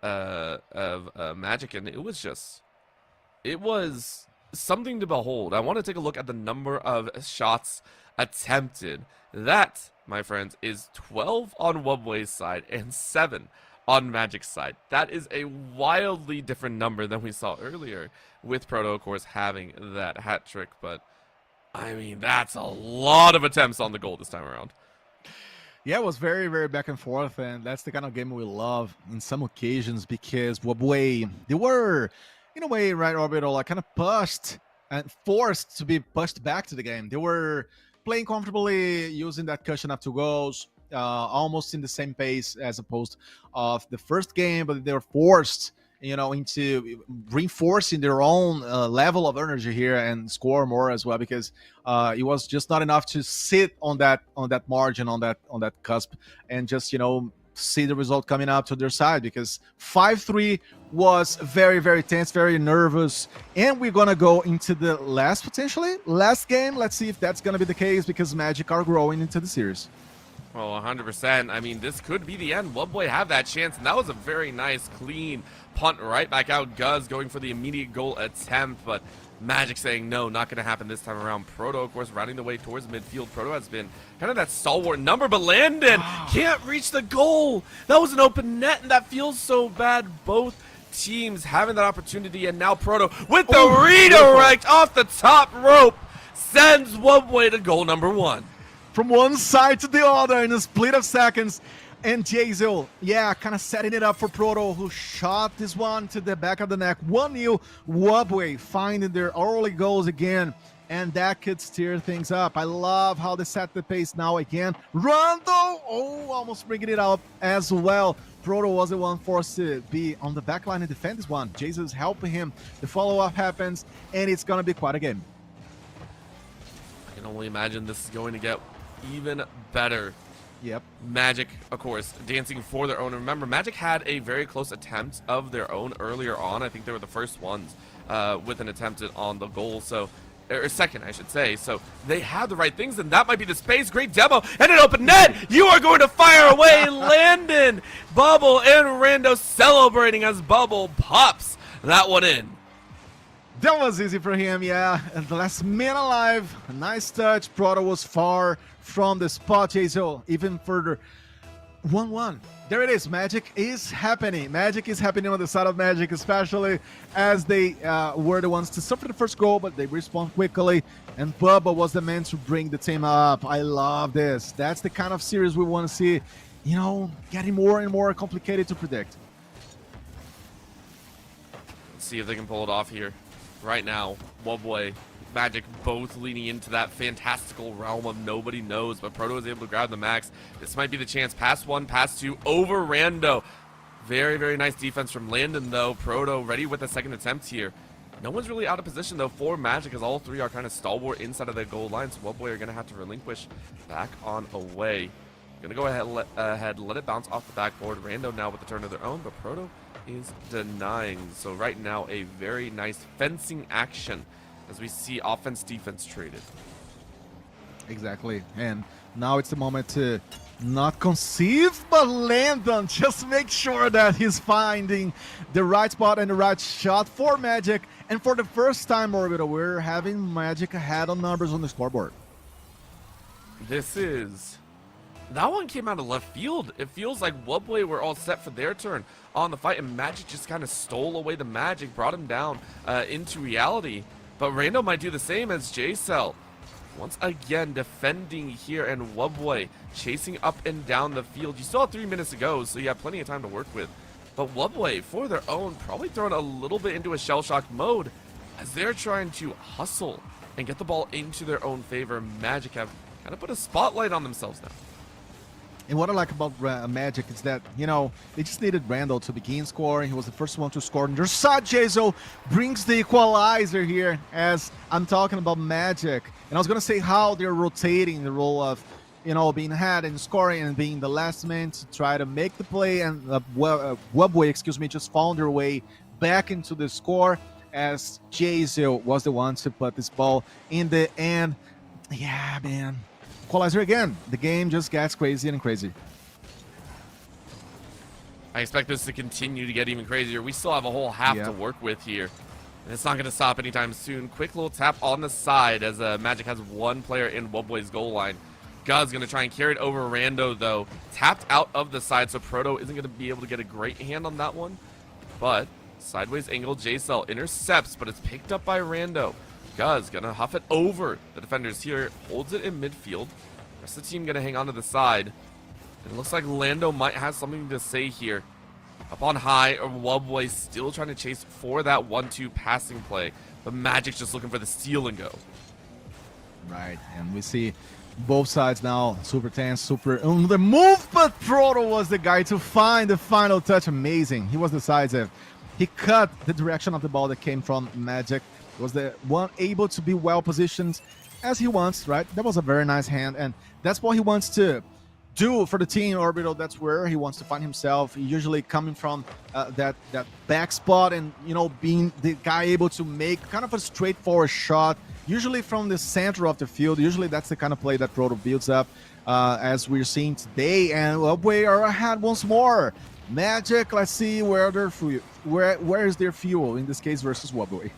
Magic, and it was something to behold. I want to take a look at the number of shots attempted. That, my friends, is 12 on Wobway's side and 7 on Magic's side. That is a wildly different number than we saw earlier, with Proto, of course, having that hat trick. But I mean, that's a lot of attempts on the goal this time around. Yeah, it was very, very back and forth, and that's the kind of game we love in some occasions, because Wobway, they were, in a way, right, Orbital, like kind of pushed and forced to be pushed back to the game. They were playing comfortably, using that cushion up 2 goals, almost in the same pace as opposed of the first game, but they were forced, you know, into reinforcing their own level of energy here and score more as well, because it was just not enough to sit on that margin, on that cusp, and just, you know, see the result coming out to their side, because 5-3 was very, very tense, very nervous. And we're gonna go into the potentially last game. Let's see if that's gonna be the case, because Magic are growing into the series. Well, 100%. I mean, this could be the end. Wobway have that chance, and that was a very nice, clean punt right back out. Guz going for the immediate goal attempt, but Magic saying no, not going to happen this time around. Proto, of course, rounding the way towards midfield. Proto has been kind of that stalwart number, but Landon can't reach the goal. That was an open net, and that feels so bad. Both teams having that opportunity, and now Proto with the redirect off the top rope sends Wobway to goal number 1. From one side to the other in a split of seconds. And Jazel, yeah, kind of setting it up for Proto, who shot this one to the back of the neck. 1-0, Wobway finding their early goals again, and that could steer things up. I love how they set the pace now again. Rondo, almost bringing it up as well. Proto was the one forced to be on the back line and defend this one. Jazel's helping him. The follow-up happens, and it's going to be quite a game. I can only imagine this is going to get even better. Yep. Magic, of course, dancing for their own. Remember, Magic had a very close attempt of their own earlier on. I think they were the first ones with an attempt on the goal. So, or second, I should say. So they had the right things, and that might be the space. Great demo and an open net. You are going to fire away, Landon. Bubble and Rando celebrating as Bubble pops that one in. That was easy for him, yeah. And the last man alive. A nice touch. Proto was far from the spot. Jazel even further. 1-1. There it is. Magic is happening. Magic is happening on the side of Magic, especially as they were the ones to suffer the first goal, but they respond quickly. And Bubba was the man to bring the team up. I love this. That's the kind of series we want to see, you know, getting more and more complicated to predict. Let's see if they can pull it off here. Right now, Wobway, Magic both leaning into that fantastical realm of nobody knows, but Proto is able to grab the max. This might be the chance. Pass 1, pass 2, over Rando. Very, very nice defense from Landon, though. Proto ready with a second attempt here. No one's really out of position, though, for Magic, as all 3 are kind of stalwart inside of the goal line, so Wobway are going to have to relinquish back on away. Going to go ahead, let it bounce off the backboard. Rando now with the turn of their own, but Proto is denying. So right now, a very nice fencing action as we see offense defense traded. Exactly. And now it's the moment to not conceive, but Landon. Just make sure that he's finding the right spot and the right shot for Magic. And for the first time, Orbital, we're having Magic ahead on numbers on the scoreboard. That one came out of left field. It feels like Wubway were all set for their turn on the fight, and Magic just kind of stole away the magic, brought him down into reality. But Rando might do the same as J-Cell. Once again, defending here, and Wubway chasing up and down the field. You still have 3 minutes to go, so you have plenty of time to work with. But Wubway, for their own, probably thrown a little bit into a shell-shock mode as they're trying to hustle and get the ball into their own favor. Magic have kind of put a spotlight on themselves now. And what I like about Magic is that, you know, they just needed Randall to begin scoring. He was the first one to score. And Jersad Jezo brings the equalizer here as I'm talking about Magic. And I was going to say how they're rotating the role of, you know, being ahead and scoring and being the last man to try to make the play. And Webway, just found their way back into the score as Jezo was the one to put this ball in the end. Yeah, man. Equalizer again. The game just gets crazy and crazy. I expect this to continue to get even crazier. We still have a whole half to work with here. And it's not going to stop anytime soon. Quick little tap on the side as Magic has one player in Wubway's goal line. God's going to try and carry it over Rando, though. Tapped out of the side, so Proto isn't going to be able to get a great hand on that one. But sideways angle, J-Cell intercepts, but it's picked up by Rando. Guz gonna huff it over the defenders here, holds it in midfield. Rest of the team gonna hang on to the side. And it looks like Lando might have something to say here. Up on high, Wubway still trying to chase for that 1-2 passing play. But Magic just looking for the steal and go. Right, and we see both sides now super tense, super on the move, but Proto was the guy to find the final touch. Amazing. He was decisive. He cut the direction of the ball that came from Magic. Was the one able to be well positioned as he wants, right? That was a very nice hand, and that's what he wants to do for the team. Orbital, that's where he wants to find himself, usually coming from that back spot and, you know, being the guy able to make kind of a straightforward shot, usually from the center of the field. Usually that's the kind of play that Proto builds up, as we're seeing today. And we are ahead once more. Magic, let's see where is their fuel in this case versus Wubway.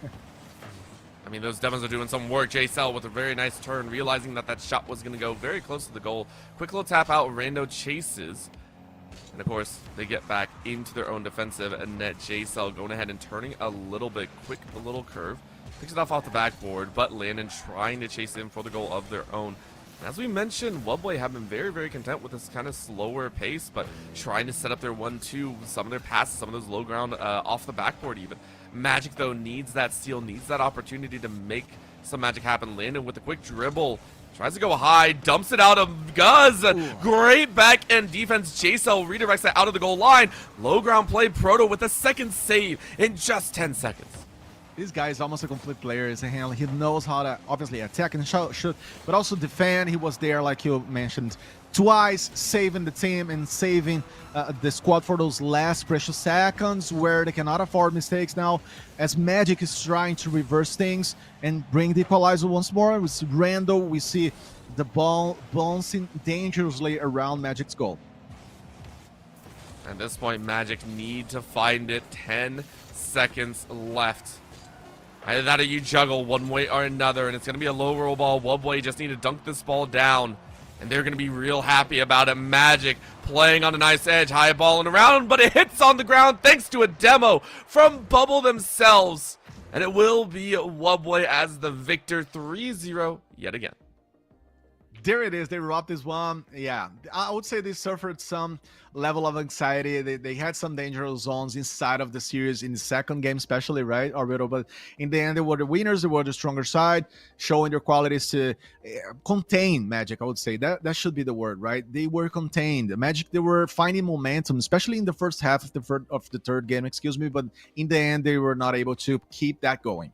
I mean, those Devons are doing some work. J-Cell with a very nice turn, realizing that shot was going to go very close to the goal. Quick little tap out, Rando chases. And of course, they get back into their own defensive and net. J-Cell going ahead and turning a little bit quick, a little curve. Picks it off the backboard, but Landon trying to chase in for the goal of their own. As we mentioned, Wubway have been very, very content with this kind of slower pace, but trying to set up their 1-2, some of their passes, some of those low ground off the backboard even. Magic, though, needs that steal, needs that opportunity to make some magic happen. Landon with a quick dribble, tries to go high, dumps it out of Guz. Great back end defense. J-Cell redirects that out of the goal line. Low ground play, Proto with a second save in just 10 seconds. This guy is almost a complete player. He knows how to obviously attack and shoot, but also defend. He was there, like you mentioned, twice, saving the team and saving the squad for those last precious seconds where they cannot afford mistakes now, as Magic is trying to reverse things and bring the equalizer once more. We see Rando, we see the ball bouncing dangerously around Magic's goal. At this point, Magic need to find it. 10 seconds left. Either that or you juggle one way or another, and it's going to be a low roll ball. Wubway just need to dunk this ball down, and they're going to be real happy about it. Magic playing on a nice edge, high ball and around, but it hits on the ground thanks to a demo from Bubble themselves. And it will be Wubway as the victor, 3-0 yet again. There it is. They robbed this one. Yeah, I would say they suffered some level of anxiety. They had some dangerous zones inside of the series in the second game, especially, right, Orbital? But in the end, they were the winners. They were the stronger side, showing their qualities to contain Magic. I would say that should be the word, right? They were contained. Magic, they were finding momentum, especially in the first half of the third game. But in the end, they were not able to keep that going.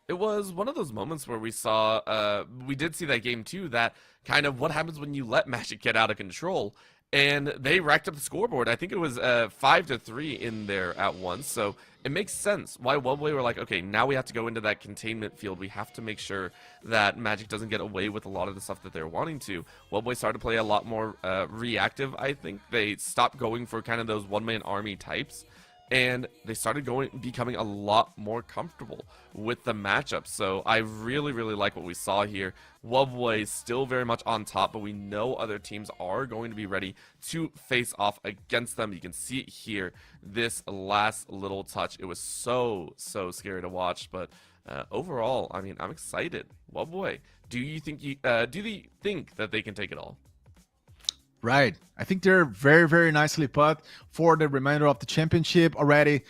It was one of those moments where we saw, we did see that game too, that kind of what happens when you let Magic get out of control. and they racked up the scoreboard. I think it was 5-3 in there at once, so it makes sense why Wubway were like, okay, now we have to go into that containment field. We have to make sure that Magic doesn't get away with a lot of the stuff that they're wanting to. Wubway started to play a lot more reactive, I think. They stopped going for kind of those one-man army types, and they started becoming a lot more comfortable with the matchup. So I really, really like what we saw here. Wubway still very much on top, but we know other teams are going to be ready to face off against them. You can see it here, this last little touch. It was so scary to watch, but overall, I mean, I'm excited. Wubway, do you think that they can take it all? Right. I think they're very, very nicely put for the remainder of the championship already,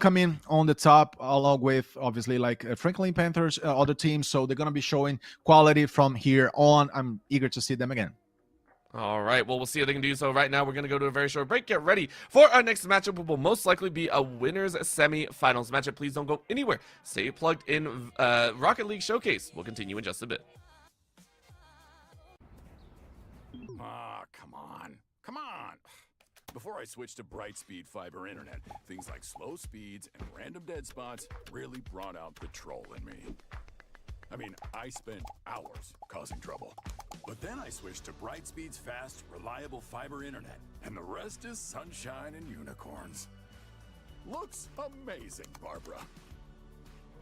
coming on the top along with obviously like Franklin Panthers, other teams. So they're going to be showing quality from here on. I'm eager to see them again. All right, well, we'll see if they can do so. Right now, we're going to go to a very short break. Get ready for our next matchup, which will most likely be a winners semi-finals matchup. Please don't go anywhere. Stay plugged in. Rocket League Showcase will continue in just a bit. Come on. Before I switched to Brightspeed Fiber Internet, things like slow speeds and random dead spots really brought out the troll in me. I mean, I spent hours causing trouble. But then I switched to Brightspeed's fast, reliable fiber internet, and the rest is sunshine and unicorns. Looks amazing, Barbara.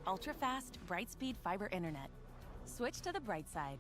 Ultra-fast Brightspeed Fiber Internet. Switch to the bright side.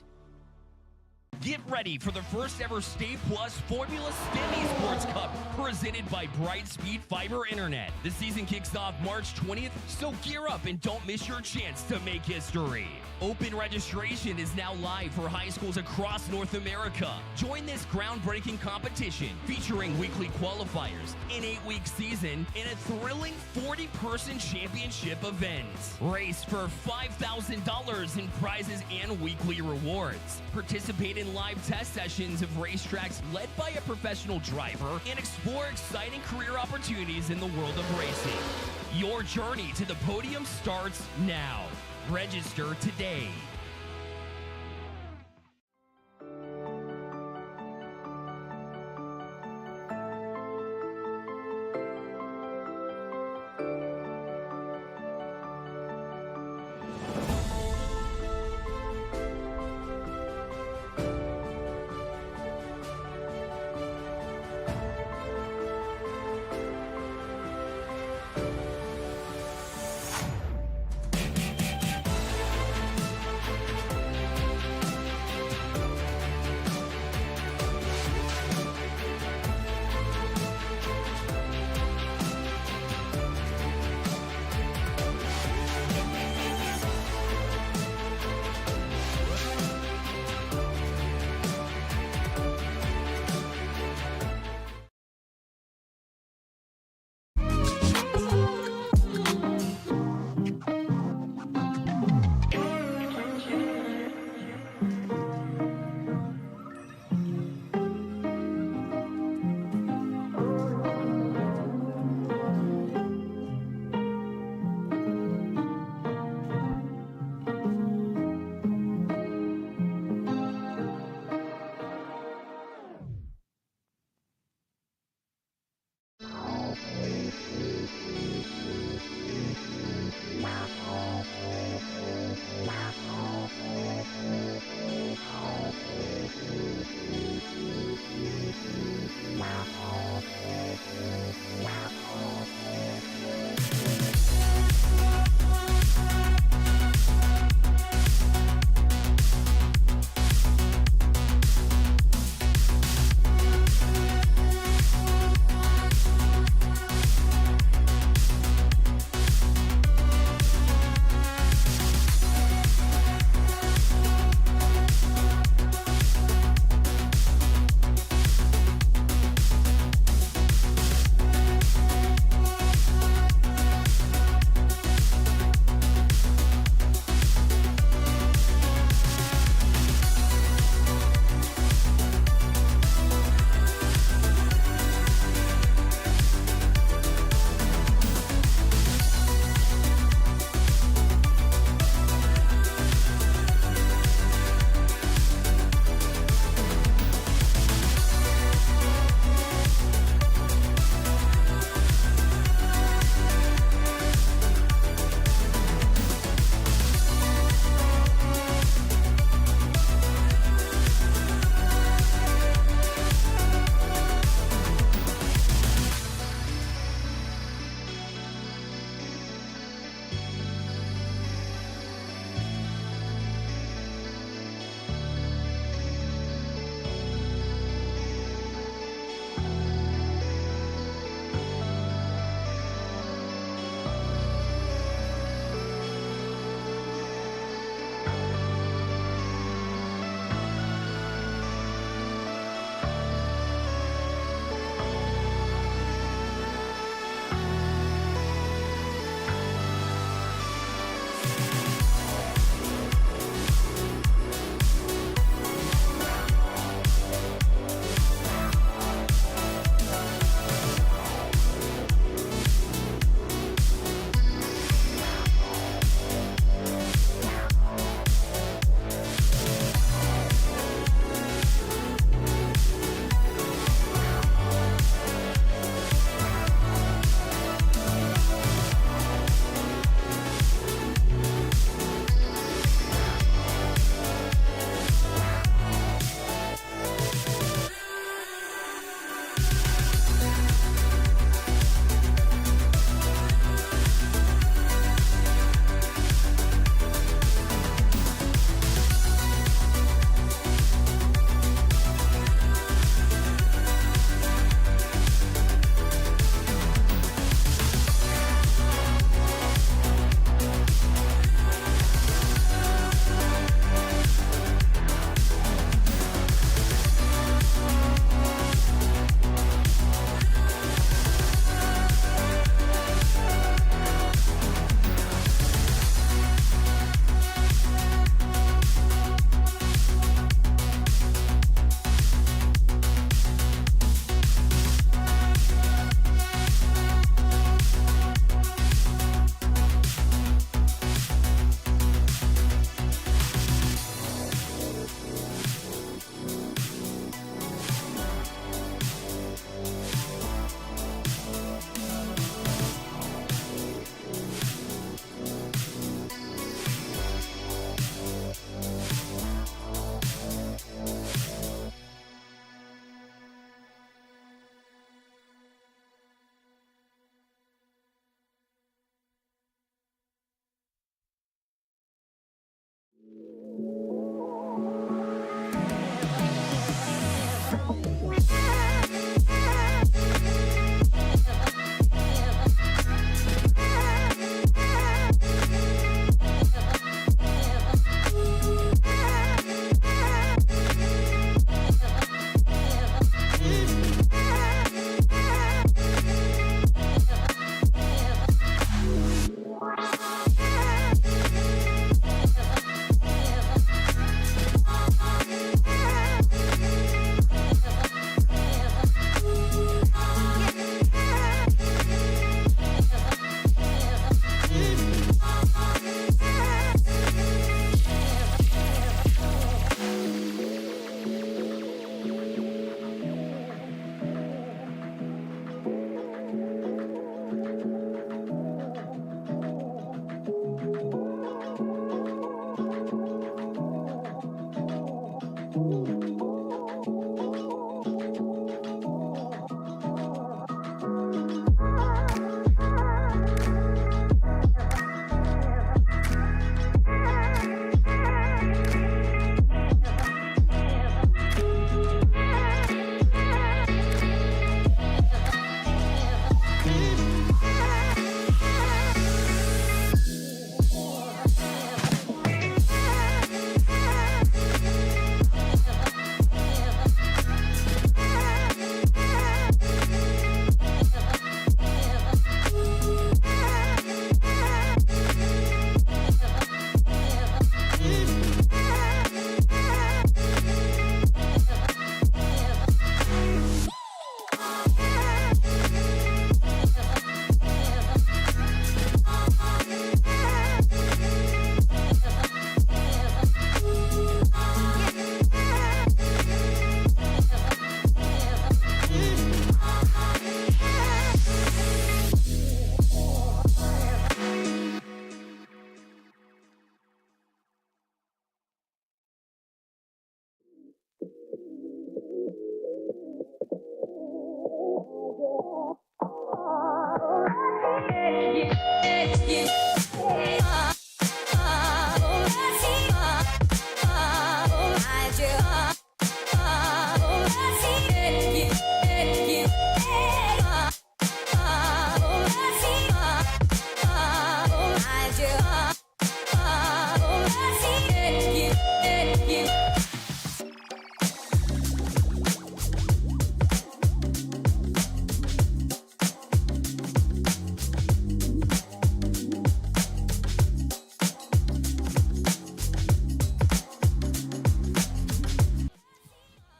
Get ready for the first ever Stay Plus Formula STEM Esports Cup presented by Brightspeed Fiber Internet. The season kicks off March 20th, so gear up and don't miss your chance to make history. Open registration is now live for high schools across North America. Join this groundbreaking competition featuring weekly qualifiers, an 8-week season, and a thrilling 40-person championship event. Race for $5,000 in prizes and weekly rewards. Participate in live test sessions of racetracks led by a professional driver and explore exciting career opportunities in the world of racing. Your journey to the podium starts now. Register today.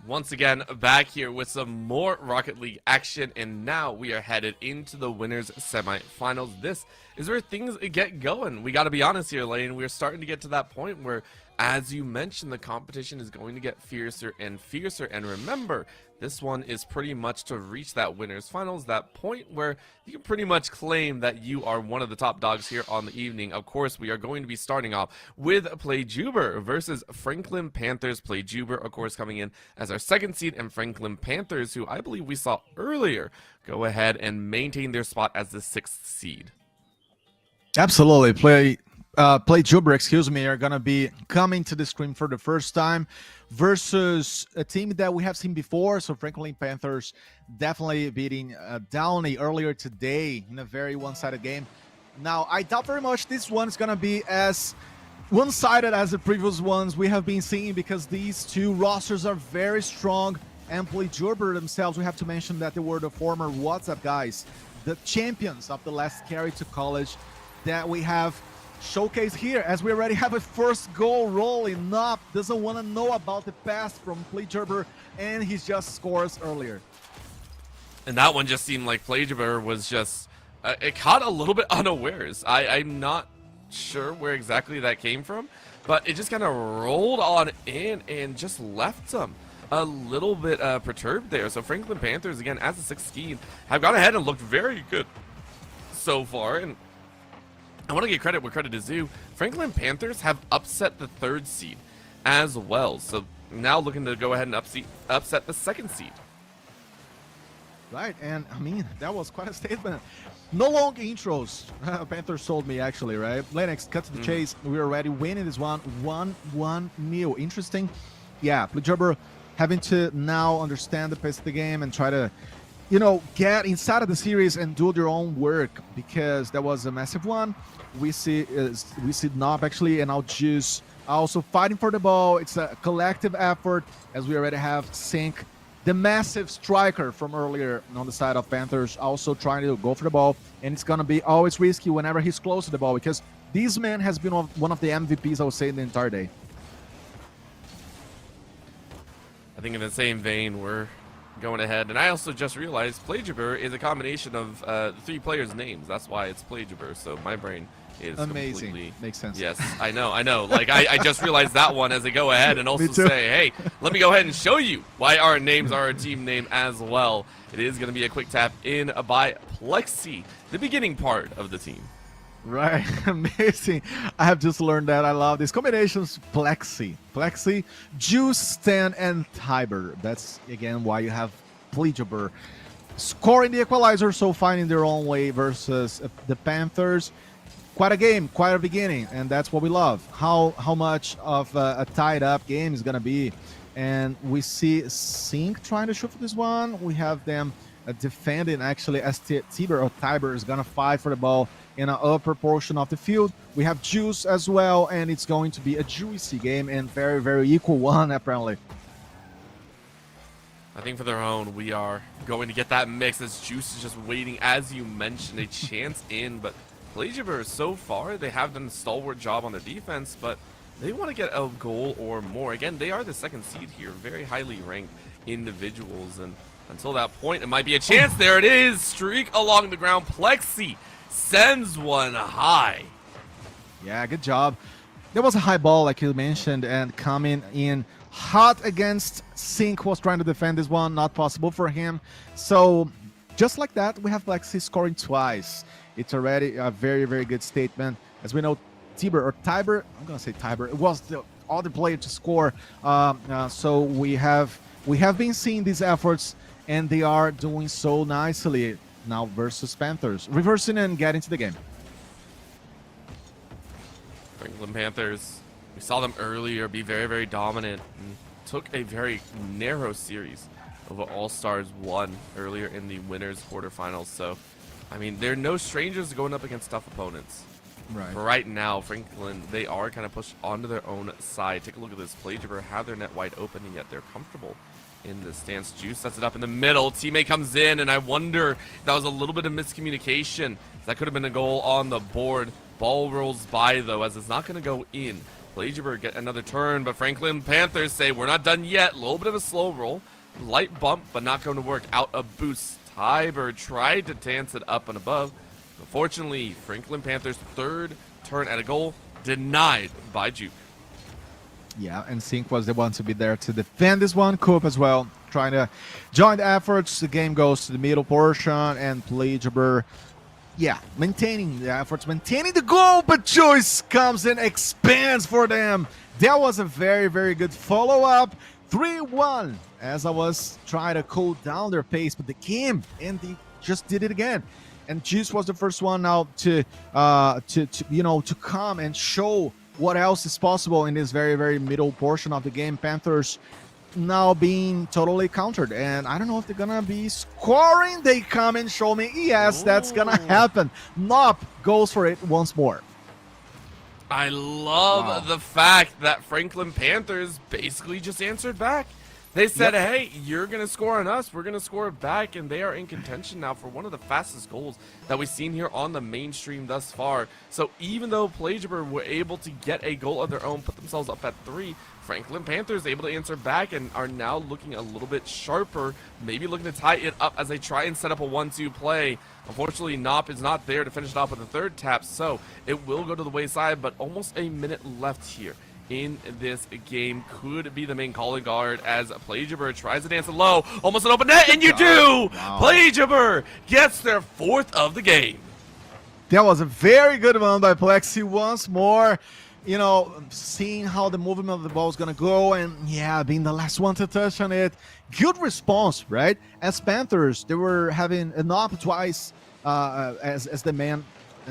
Once again, back here with some more Rocket League action, and now we are headed into the winners semifinals. This is where things get going. We got to be honest here, Lane. We're starting to get to that point where, as you mentioned, the competition is going to get fiercer and fiercer. And remember, this one is pretty much to reach that winners finals, that point where you can pretty much claim that you are one of the top dogs here on the evening. Of course, we are going to be starting off with PlayJuber versus Franklin Panthers. PlayJuber, of course, coming in as our second seed, and Franklin Panthers, who I believe we saw earlier, go ahead and maintain their spot as the 6th seed. Absolutely. PlayJuber, excuse me, are going to be coming to the screen for the first time versus a team that we have seen before. So Franklin Panthers definitely beating Downey earlier today in a very one-sided game. Now, I doubt very much this one is going to be as one-sided as the previous ones we have been seeing, because these two rosters are very strong. And PlayJuber themselves, we have to mention that they were the former WhatsApp guys, the champions of the last carry to college that we have showcase here, as we already have a first goal rolling up. Doesn't want to know about the pass from PlayJuber, and he just scores earlier. And that one just seemed like PlayJuber was just it caught a little bit unawares. I'm not sure where exactly that came from, but it just kind of rolled on in and just left them a little bit perturbed there. So Franklin Panthers, again, as the 6th seed, have gone ahead and looked very good so far. And I want to give credit where credit is due. Franklin Panthers have upset the 3rd seed as well. So now looking to go ahead and upset the 2nd seed. Right, and I mean, that was quite a statement. No long intros. Panthers sold me, actually, right? Lennox, cut to the chase. We're already winning this one. 1-1 Interesting. Yeah, PlayJuber having to now understand the pace of the game and try to, you know, get inside of the series and do their own work, because that was a massive one. We see Knob actually, and Juice also fighting for the ball. It's a collective effort, as we already have Sync, the massive striker from earlier on the side of Panthers, also trying to go for the ball, and it's gonna be always risky whenever he's close to the ball, because this man has been one of the MVPs, I would say, in the entire day. I think in the same vein, we're going ahead, and I also just realized PlayJuber is a combination of 3 players' names. That's why it's PlayJuber. So my brain is amazing. Completely... Makes sense. Yes, I know. Like I just realized that one as I go ahead and also say, hey, let me go ahead and show you why our names are a team name as well. It is going to be a quick tap in by Plexi, the beginning part of the team. Right, amazing. I have just learned that. I love these combinations. Plexi, Juice, Stan, and Tiber. That's, again, why you have PlayJuber scoring the equalizer, so finding their own way versus the Panthers. Quite a game, quite a beginning, and that's what we love. How much of a tied-up game is going to be. And we see Sync trying to shoot for this one. We have them defending, actually, as Tiber is going to fight for the ball in an upper portion of the field. We have Juice as well, and it's going to be a juicy game and very, very equal one, apparently. I think for their own, we are going to get that mix, as Juice is just waiting, as you mentioned, a chance in. But PlayJuber, so far, they have done a stalwart job on the defense, but they want to get a goal or more. Again, they are the 2nd seed here, very highly ranked individuals, and until that point, it might be a chance. There it is, streak along the ground. Plexi sends one high. Yeah, good job. There was a high ball, like you mentioned, and coming in hot against Sync, was trying to defend this one. Not possible for him. So just like that, we have Plexi scoring twice. It's already a very, very good statement. As we know, Tiber, I'm going to say Tiber, it was the other player to score. So we have been seeing these efforts and they are doing so nicely now versus Panthers, reversing and getting to the game. Franklin Panthers, we saw them earlier be very, very dominant and took a very narrow series of what All-Stars won earlier in the winners quarterfinals. So, I mean, they're no strangers to going up against tough opponents. Right. For right now, Franklin, they are kind of pushed onto their own side. Take a look at this. Plagiarism have their net wide open, and yet they're comfortable in the stance. Juice sets it up in the middle. Teammate comes in, and I wonder if that was a little bit of miscommunication. That could have been a goal on the board. Ball rolls by, though, as it's not going to go in. Plagiarism get another turn, but Franklin Panthers say, we're not done yet. A little bit of a slow roll. Light bump, but not going to work. Out of boost. Tiber tried to dance it up and above. Unfortunately, Franklin Panthers' third turn at a goal denied by Juke. Yeah, and Sink was the one to be there to defend this one. Coop as well, trying to join the efforts. The game goes to the middle portion, and Plagiarism, yeah, maintaining the efforts, maintaining the goal, but Joyce comes and expands for them. That was a very, very good follow-up. 3-1, as I was trying to cool down their pace, but they came, and they just did it again. And Juice was the first one now to come and show what else is possible in this very, very middle portion of the game. Panthers now being totally countered, and I don't know if they're gonna be scoring. They come and show me, yes, that's gonna happen. Nop goes for it once more. I love the fact that Franklin Panthers basically just answered back. They said, hey, you're going to score on us. We're going to score back. And they are in contention now for one of the fastest goals that we've seen here on the mainstream thus far. So even though Plagiarism were able to get a goal of their own, put themselves up at 3, Franklin Panthers able to answer back and are now looking a little bit sharper, maybe looking to tie it up as they try and set up a 1-2 play. Unfortunately, Nop is not there to finish it off with a third tap, so it will go to the wayside, but almost a minute left here in this game. Could be the main calling guard as Plagiarism tries to dance it low. Almost an open net, and you do! Wow. Plagiarism gets their 4th of the game. That was a very good one by Plexi once more. You know, seeing how the movement of the ball is going to go, and yeah, being the last one to touch on it. Good response, right? As Panthers, they were having an up twice as the man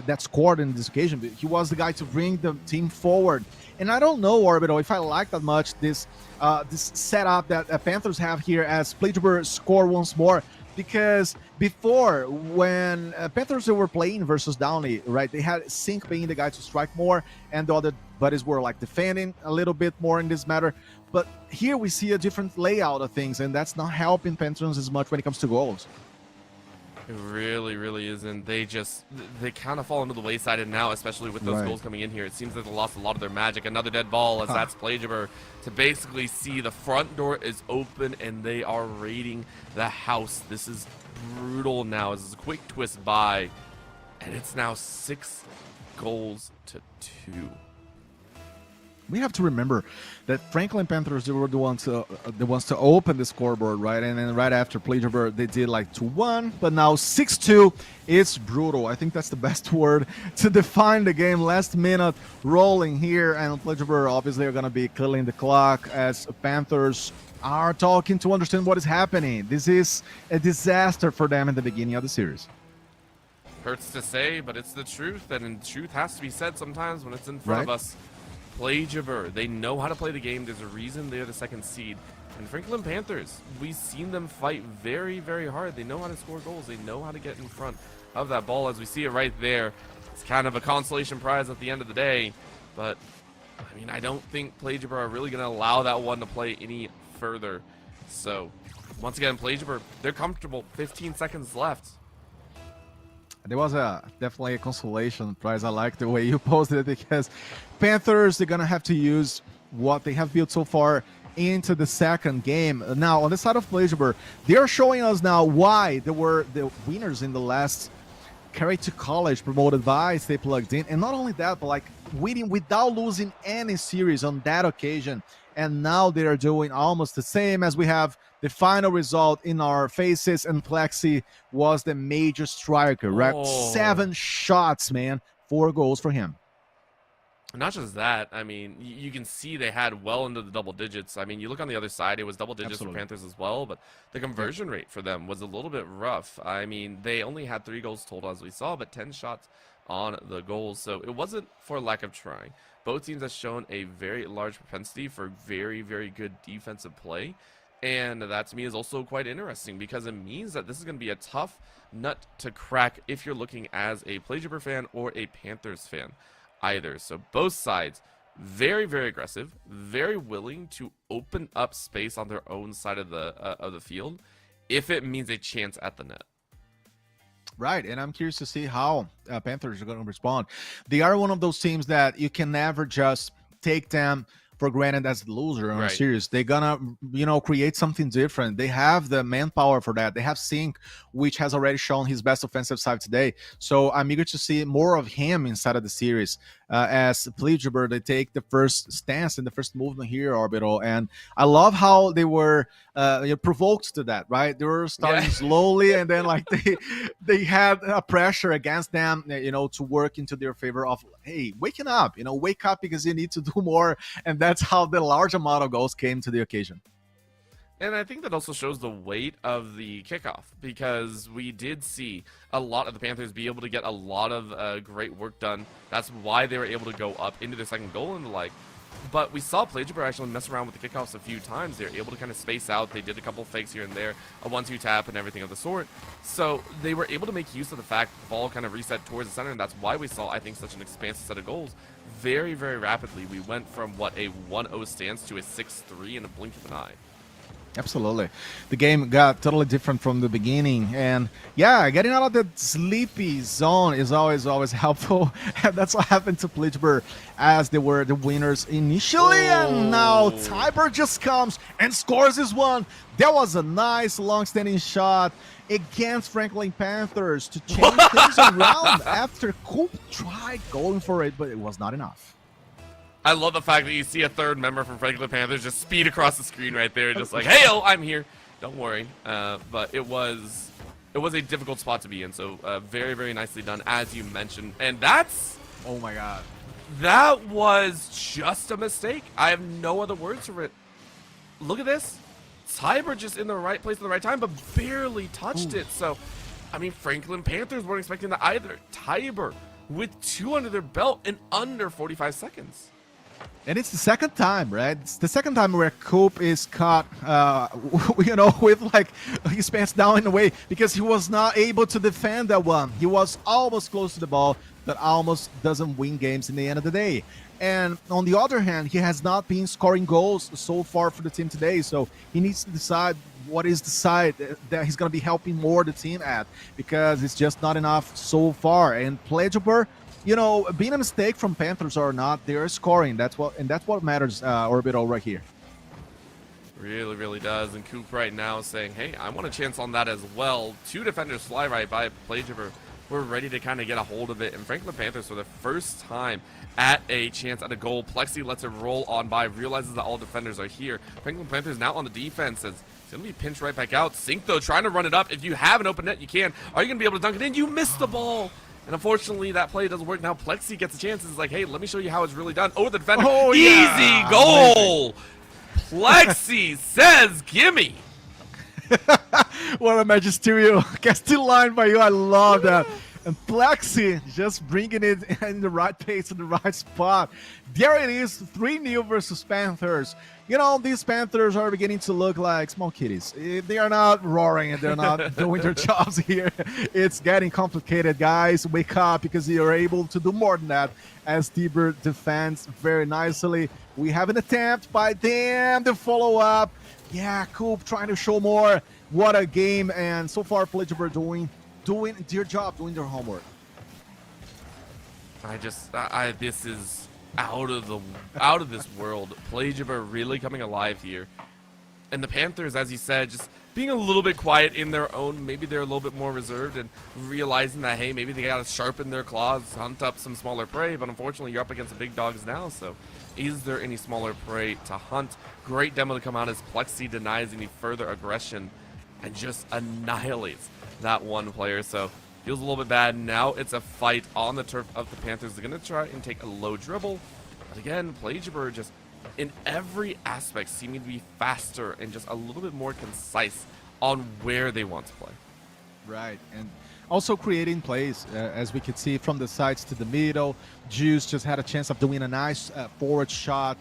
that scored in this occasion. He was the guy to bring the team forward. And I don't know, Orbital, if I like that much this setup that Panthers have here as Plagiarism score once more. Because before, when Panthers they were playing versus Downey, right, they had Sink being the guy to strike more, and the other buddies were like defending a little bit more in this matter. But here we see a different layout of things, and that's not helping Panthers as much when it comes to goals. It really, really isn't. They kind of fall into the wayside, and now, especially with those goals coming in here, it seems like they lost a lot of their magic. Another dead ball as that's Plagiarism to basically see the front door is open, and they are raiding the house. This is brutal now. This is a quick twist by, and it's now 6 goals to 2. We have to remember that Franklin Panthers, they were the ones to open the scoreboard, right? And then right after Plagiarism, they did like 2-1, but now 6-2. It's brutal. I think that's the best word to define the game. Last minute rolling here, and Plagiarism obviously are going to be killing the clock as Panthers are talking to understand what is happening. This is a disaster for them in the beginning of the series. Hurts to say, but it's the truth, and truth has to be said sometimes when it's in front of us. Plagiarism, they know how to play the game. There's a reason they're the 2nd seed. And Franklin Panthers, we've seen them fight very, very hard. They know how to score goals. They know how to get in front of that ball. As we see it right there, it's kind of a consolation prize at the end of the day. But, I mean, I don't think Plagiarism are really going to allow that one to play any further. So, once again, Plagiarism, they're comfortable. 15 seconds left. There was definitely a consolation prize. I like the way you posted it, because Panthers, they're going to have to use what they have built so far into the second game. Now, on the side of Plagiarism, they are showing us now why they were the winners in the last Carry to College promoted by Stay Plugged In. And not only that, but like winning without losing any series on that occasion. And now they are doing almost the same as we have the final result in our faces, and Plexi was the major striker, right? 7 shots, man. 4 goals for him. Not just that, I mean, you can see they had well into the double digits. I mean, you look on the other side, it was double digits Absolutely. for Panthers as well, but the conversion rate for them was a little bit rough. I mean, they only had 3 goals total, as we saw, but 10 shots on the goals, so it wasn't for lack of trying. Both teams have shown a very large propensity for very, very good defensive play, and that to me is also quite interesting because it means that this is going to be a tough nut to crack if you're looking as a PlayJaber fan or a Panthers fan either. So both sides very, very aggressive, very willing to open up space on their own side of the field if it means a chance at the net. Right, and I'm curious to see how Panthers are going to respond. They are one of those teams that you can never just take them for granted as the loser on a Right. series. They're gonna, create something different. They have the manpower for that. They have Sink, which has already shown his best offensive side today. So I'm eager to see more of him inside of the series. As PlayJaber, they take the first stance and the first movement here, Orbital, and I love how they were provoked to that. Right, they were starting slowly, and then like they had a pressure against them, to work into their favor of, hey, waking up, wake up because you need to do more, and that's how the large amount of goals came to the occasion. And I think that also shows the weight of the kickoff because we did see a lot of the Panthers be able to get a lot of great work done. That's why they were able to go up into their second goal and the like. But we saw PlayJaber actually mess around with the kickoffs a few times. They were able to kind of space out. They did a couple fakes here and there, a 1-2 tap and everything of the sort. So they were able to make use of the fact the ball kind of reset towards the center, and that's why we saw, I think, such an expansive set of goals very, very rapidly. We went from, a 1-0 stance to a 6-3 in a blink of an eye. Absolutely. The game got totally different from the beginning. And yeah, getting out of the sleepy zone is always helpful. And that's what happened to PlayJaber as they were the winners initially. And now Tiber just comes and scores this one. That was a nice long-standing shot against Franklin Panthers to change things around after Coop tried going for it, but it was not enough. I love the fact that you see a third member from Franklin Panthers just speed across the screen right there, just like, hey, I'm here. Don't worry. But it was a difficult spot to be in, so very, very nicely done, as you mentioned. And that's... Oh, my God. That was just a mistake. I have no other words for it. Look at this. Tiber just in the right place at the right time, but barely touched it. So, I mean, Franklin Panthers weren't expecting that either. Tiber with 2 under their belt in under 45 seconds. And it's the second time, right? It's the second time where Coop is caught, with like his pants down in a way because he was not able to defend that one. He was almost close to the ball, but almost doesn't win games in the end of the day. And on the other hand, he has not been scoring goals so far for the team today. So he needs to decide what is the side that he's going to be helping more the team at, because it's just not enough so far. And PlayJaber, being a mistake from Panthers or not, they're scoring. That's what matters, Orbital, right here. Really, really does. And Coop right now is saying, hey, I want a chance on that as well. 2 defenders fly right by PlayJaber. We're ready to kind of get a hold of it. And Franklin Panthers, for the first time at a chance at a goal, Plexi lets it roll on by, realizes that all defenders are here. Franklin Panthers now on the defense as it's going to be pinched right back out. Sink, though, trying to run it up. If you have an open net, you can. Are you going to be able to dunk it in? You missed the ball. And unfortunately, that play doesn't work. Now Plexi gets a chance. It's like, hey, let me show you how it's really done. Oh, the defender. Oh, easy yeah. goal. Plexi says, gimme. What a magisterial Castile line by you. I love that. And Plexi just bringing it in the right pace, in the right spot. There it is, 3-0 versus Panthers. These Panthers are beginning to look like small kitties. They are not roaring and they're not doing their jobs here. It's getting complicated, guys. Wake up, because you're able to do more than that, as Tiber defends very nicely. We have an attempt by them, the follow-up. Yeah, Coop trying to show more. What a game. And so far, PlayJaber doing their job, doing their homework. This is out of this world. PlayJaber really coming alive here. And the Panthers, as you said, just being a little bit quiet in their own. Maybe they're a little bit more reserved and realizing that, hey, maybe they got to sharpen their claws, hunt up some smaller prey. But unfortunately, you're up against the big dogs now. So is there any smaller prey to hunt? Great demo to come out as Plexi denies any further aggression and just annihilates that one player. So feels a little bit bad. Now it's a fight on the turf of the Panthers. They're going to try and take a low dribble. But again, Plagiaber just in every aspect seeming to be faster and just a little bit more concise on where they want to play. Right, and also creating plays, as we could see from the sides to the middle. Juice just had a chance of doing a nice forward shot.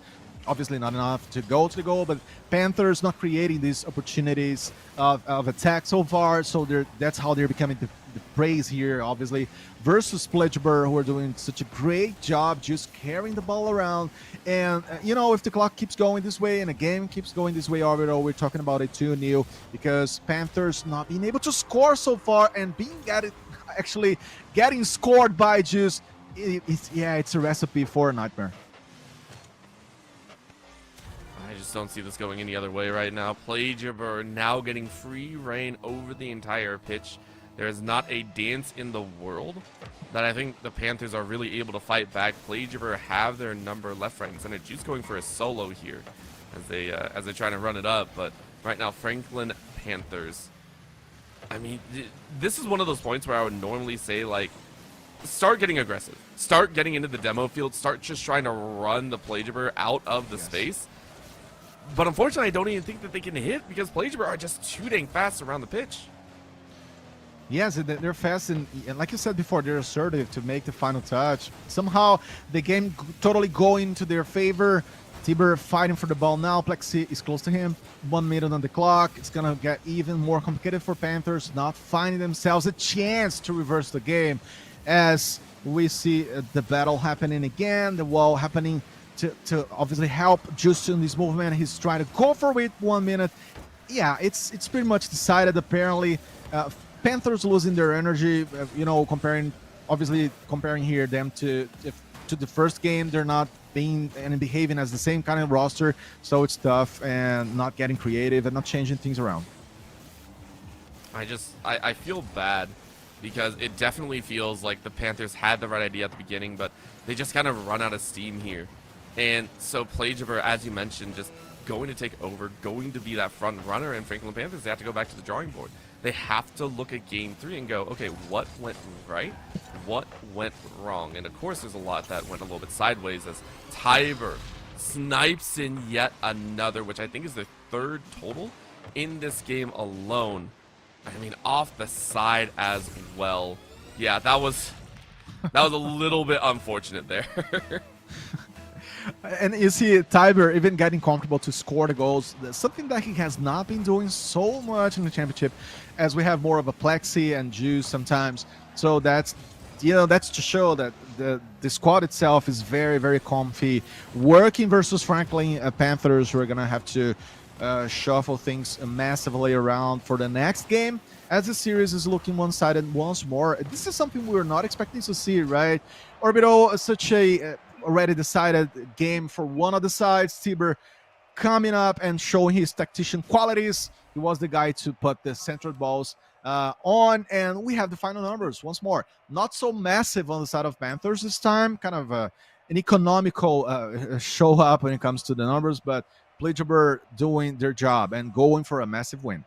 Obviously not enough to go to the goal, but Panthers not creating these opportunities of attack so far. So that's how they're becoming the praise here, obviously, versus Plagiaber, who are doing such a great job just carrying the ball around. And, if the clock keeps going this way and the game keeps going this way, Orbital, we're talking about it too, Neil, because Panthers not being able to score so far and actually getting scored by Juice, it's a recipe for a nightmare. I just don't see this going any other way right now. Plagiaber now getting free reign over the entire pitch. There is not a dance in the world that I think the Panthers are really able to fight back. Plagiaber have their number left, right, and center. Juice going for a solo here as they try to run it up. But right now, Franklin Panthers. I mean, this is one of those points where I would normally say, like, start getting aggressive. Start getting into the demo field. Start just trying to run the Plagiaber out of the space. But unfortunately, I don't even think that they can hit because Plagiaber are just too dang fast around the pitch. Yes, they're fast, and like you said before, they're assertive to make the final touch. Somehow, the game totally going to their favor. Tiber fighting for the ball now. Plexi is close to him. 1 minute on the clock. It's going to get even more complicated for Panthers, not finding themselves a chance to reverse the game. As we see the battle happening again, the wall happening to obviously help Juice in this movement. He's trying to go for it. 1 minute. Yeah, it's pretty much decided, apparently. Panthers losing their energy, comparing here them to the first game. They're not being and behaving as the same kind of roster, so it's tough and not getting creative and not changing things around. I feel bad because it definitely feels like the Panthers had the right idea at the beginning, but they just kind of run out of steam here. And so Plagiaber, as you mentioned, just going to take over, going to be that front runner, and Franklin Panthers, they have to go back to the drawing board. They have to look at game 3 and go, okay, what went right? What went wrong? And of course, there's a lot that went a little bit sideways as Tiber snipes in yet another, which I think is the 3rd total in this game alone. I mean, off the side as well. Yeah, that was a little bit unfortunate there. And you see Tiber even getting comfortable to score the goals. That's something that he has not been doing so much in the championship, as we have more of a Plexi and Juice sometimes. So that's to show that the squad itself is very, very comfy. Working versus Franklin Panthers, we're going to have to shuffle things massively around for the next game, as the series is looking one-sided once more. This is something we were not expecting to see, right? Orbital, such a already decided game for one of the sides. Tiber coming up and showing his tactician qualities. He was the guy to put the centered balls on, and we have the final numbers once more. Not so massive on the side of Panthers this time, kind of an economical show up when it comes to the numbers, but Plagiaber doing their job and going for a massive win.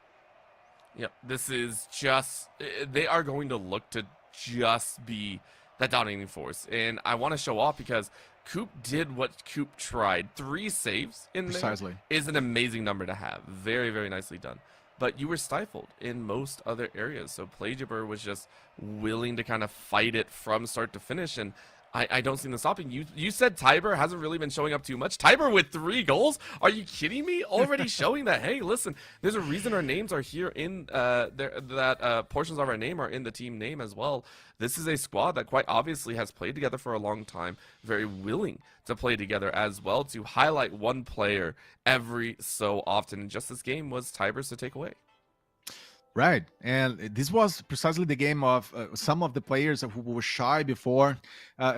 Yep, this is just, they are going to look to just be that dominating force. And I want to show off because Coop did what Coop tried. 3 saves in there is an amazing number to have. Very, very nicely done. But you were stifled in most other areas. So Plagiaber was just willing to kind of fight it from start to finish. And I don't see them stopping. You said Tiber hasn't really been showing up too much. Tiber with 3 goals? Are you kidding me? Already showing that, hey, listen, there's a reason our names are here in portions of our name are in the team name as well. This is a squad that quite obviously has played together for a long time, very willing to play together as well, to highlight one player every so often. And just this game was Tiber's to take away. Right, and this was precisely the game of some of the players who were shy before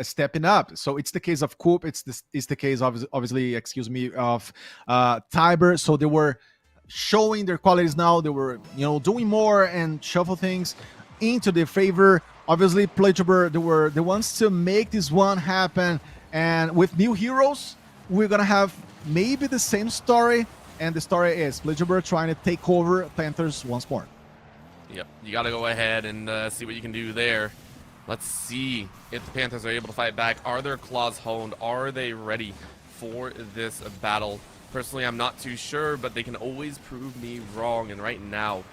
stepping up. So it's the case of Coop, it's the case of, obviously, of Tiber. So they were showing their qualities now. They were, doing more and shuffle things into their favor. Obviously, Plagiaber, they were the ones to make this one happen. And with new heroes, we're gonna have maybe the same story. And the story is Plagiaber trying to take over Panthers once more. Yep, you got to go ahead and see what you can do there. Let's see if the Panthers are able to fight back. Are their claws honed? Are they ready for this battle? Personally, I'm not too sure, but they can always prove me wrong. And right now,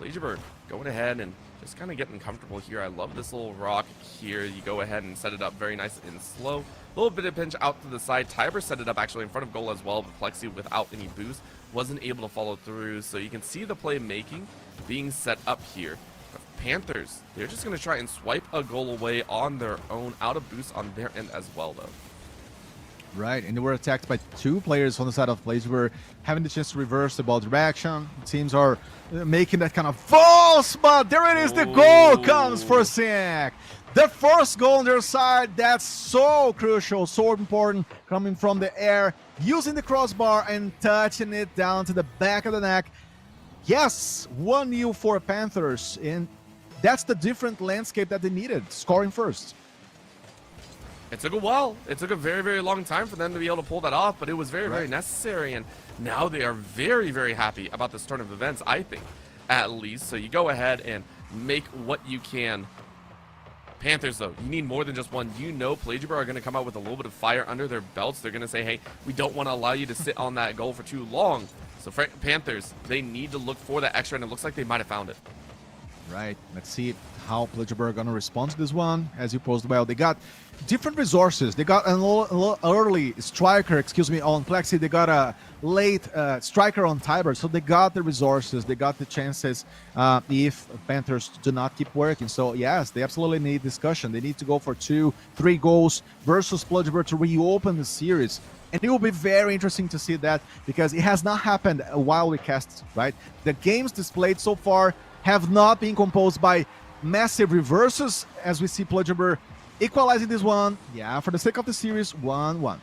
Blazerbird going ahead and just kind of getting comfortable here. I love this little rock here. You go ahead and set it up very nice and slow. A little bit of pinch out to the side. Tiber set it up actually in front of goal as well, but Plexi without any boost wasn't able to follow through. So you can see the play making being set up here. Panthers, they're just going to try and swipe a goal away on their own, out of boost on their end as well, though. Right, and they were attacked by 2 players on the side of plays. We're having the chance to reverse the ball direction. Teams are making that kind of false spot. There it is, the goal comes for Sync. The first goal on their side, that's so crucial, so important, coming from the air, using the crossbar and touching it down to the back of the neck. Yes, 1-0 for Panthers, and that's the different landscape that they needed, scoring first. It took a while. It took a very, very long time for them to be able to pull that off, but it was very, very necessary. And now they are very, very happy about this turn of events, I think, at least. So you go ahead and make what you can. Panthers, though, you need more than just one. You know Plagiaber are going to come out with a little bit of fire under their belts. They're going to say, hey, we don't want to allow you to sit on that goal for too long. So Panthers, they need to look for that extra, and it looks like they might have found it. Right. Let's see how Plagiaber are going to respond to this one. As you posed well, they got different resources. They got a little early striker, on Plexi. They got a late striker on Tiber. So they got the resources. They got the chances if Panthers do not keep working. So, yes, they absolutely need discussion. They need to go for 2-3 goals versus Plagiaber to reopen the series. And it will be very interesting to see that because it has not happened while we cast, right? The games displayed so far have not been composed by massive reverses, as we see Plagiaber equalizing this one. Yeah, for the sake of the series, 1-1.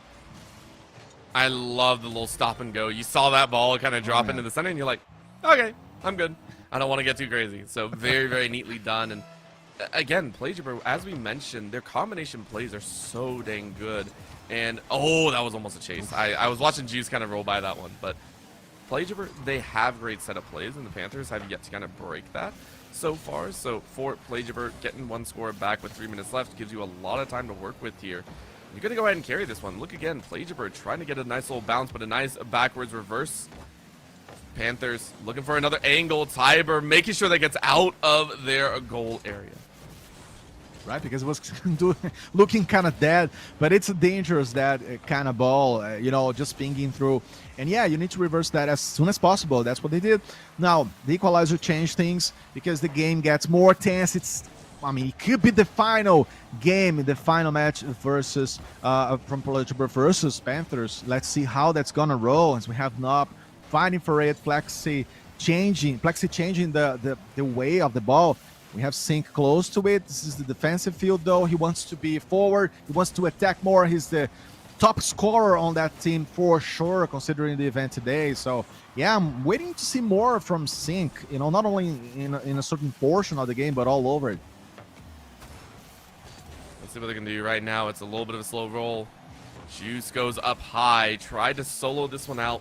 I love the little stop and go. You saw that ball kind of drop into the center, and you're like, okay, I'm good. I don't want to get too crazy. So very, very neatly done. And again, Plagiaber, as we mentioned, their combination plays are so dang good. And, oh, that was almost a chase. I was watching Juice kind of roll by that one, but Plagiaber, they have great setup plays, and the Panthers have yet to kind of break that so far. So for Plagiaber, getting 1 score back with 3 minutes left gives you a lot of time to work with here. You're going to go ahead and carry this one. Look again, Plagiaber trying to get a nice little bounce, but a nice backwards reverse. Panthers looking for another angle. Tiber making sure that gets out of their goal area. Right, because it was looking kind of dead, but it's a dangerous that kind of ball, just pinging through. And yeah, you need to reverse that as soon as possible. That's what they did. Now, the equalizer changed things because the game gets more tense. It could be the final game, the final match versus from Plagiaber versus Panthers. Let's see how that's gonna roll as we have Knob fighting for it. Plexi changing the way of the ball. We have Sync close to it. This is the defensive field, though. He wants to be forward. He wants to attack more. He's the top scorer on that team for sure, considering the event today. So, yeah, I'm waiting to see more from Sync, not only in a certain portion of the game, but all over it. Let's see what they can do right now. It's a little bit of a slow roll. Juice goes up high. Tried to solo this one out.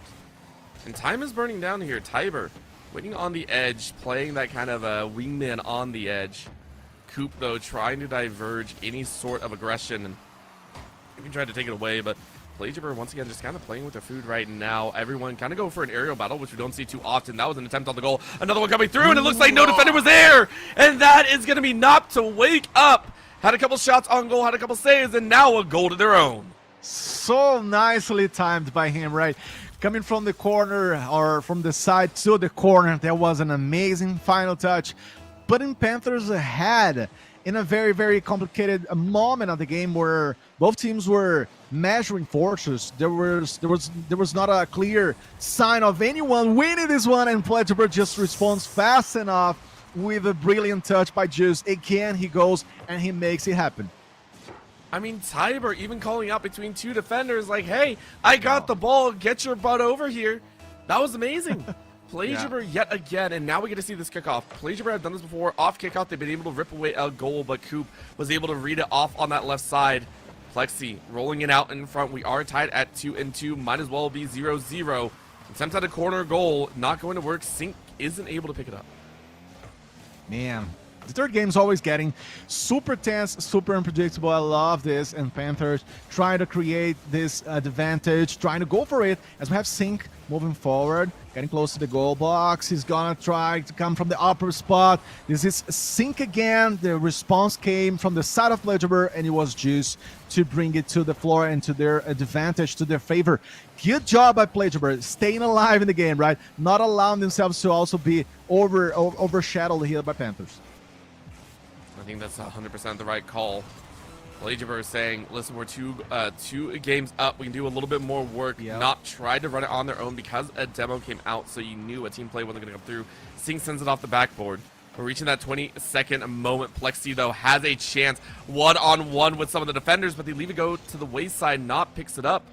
And time is burning down here. Tiber waiting on the edge, playing that kind of a wingman on the edge. Coop, though, trying to diverge any sort of aggression. And even tried to take it away, but Plagiaber, once again, just kind of playing with their food right now. Everyone kind of go for an aerial battle, which we don't see too often. That was an attempt on the goal. Another one coming through, and it looks like no defender was there. And that is going to be Nop to wake up. Had a couple shots on goal, had a couple saves, and now a goal to their own. So nicely timed by him, right? Coming from the corner or from the side to the corner, that was an amazing final touch. Putting Panthers ahead in a very, very complicated moment of the game where both teams were measuring forces. There was not a clear sign of anyone winning this one, and Plagiaber just responds fast enough with a brilliant touch by Juice. Again, he goes and he makes it happen. I mean, Tiber even calling out between 2 defenders like, hey, I got the ball, get your butt over here. That was amazing. Plagiaber yet again, and now we get to see this kickoff. Plagiaber have done this before. Off kickoff, they've been able to rip away a goal, but Coop was able to read it off on that left side. Plexi rolling it out in front. We are tied at 2-2. Might as well be 0-0. Attempt at a corner goal, not going to work. Sync isn't able to pick it up. Man, The third game is always getting super tense, super unpredictable. I love this. And Panthers trying to create this advantage, trying to go for it as we have Sync moving forward, getting close to the goal box. He's gonna try to come from the upper spot. This is Sync again. The response came from the side of Ledger, and it was Juice to bring it to the floor and to their advantage, to their favor. Good job by Ledger, staying alive in the game, right? Not allowing themselves to also be overshadowed here by Panthers. I think that's 100% the right call. Ledger is saying, listen, we're two games up. We can do a little bit more work. Yep. Not try to run it on their own because a demo came out, so you knew a team play wasn't going to come through. Sing sends it off the backboard. We're reaching that 20-second moment. Plexi, though, has a chance one-on-one with some of the defenders, but they leave it go to the wayside. Not picks it up.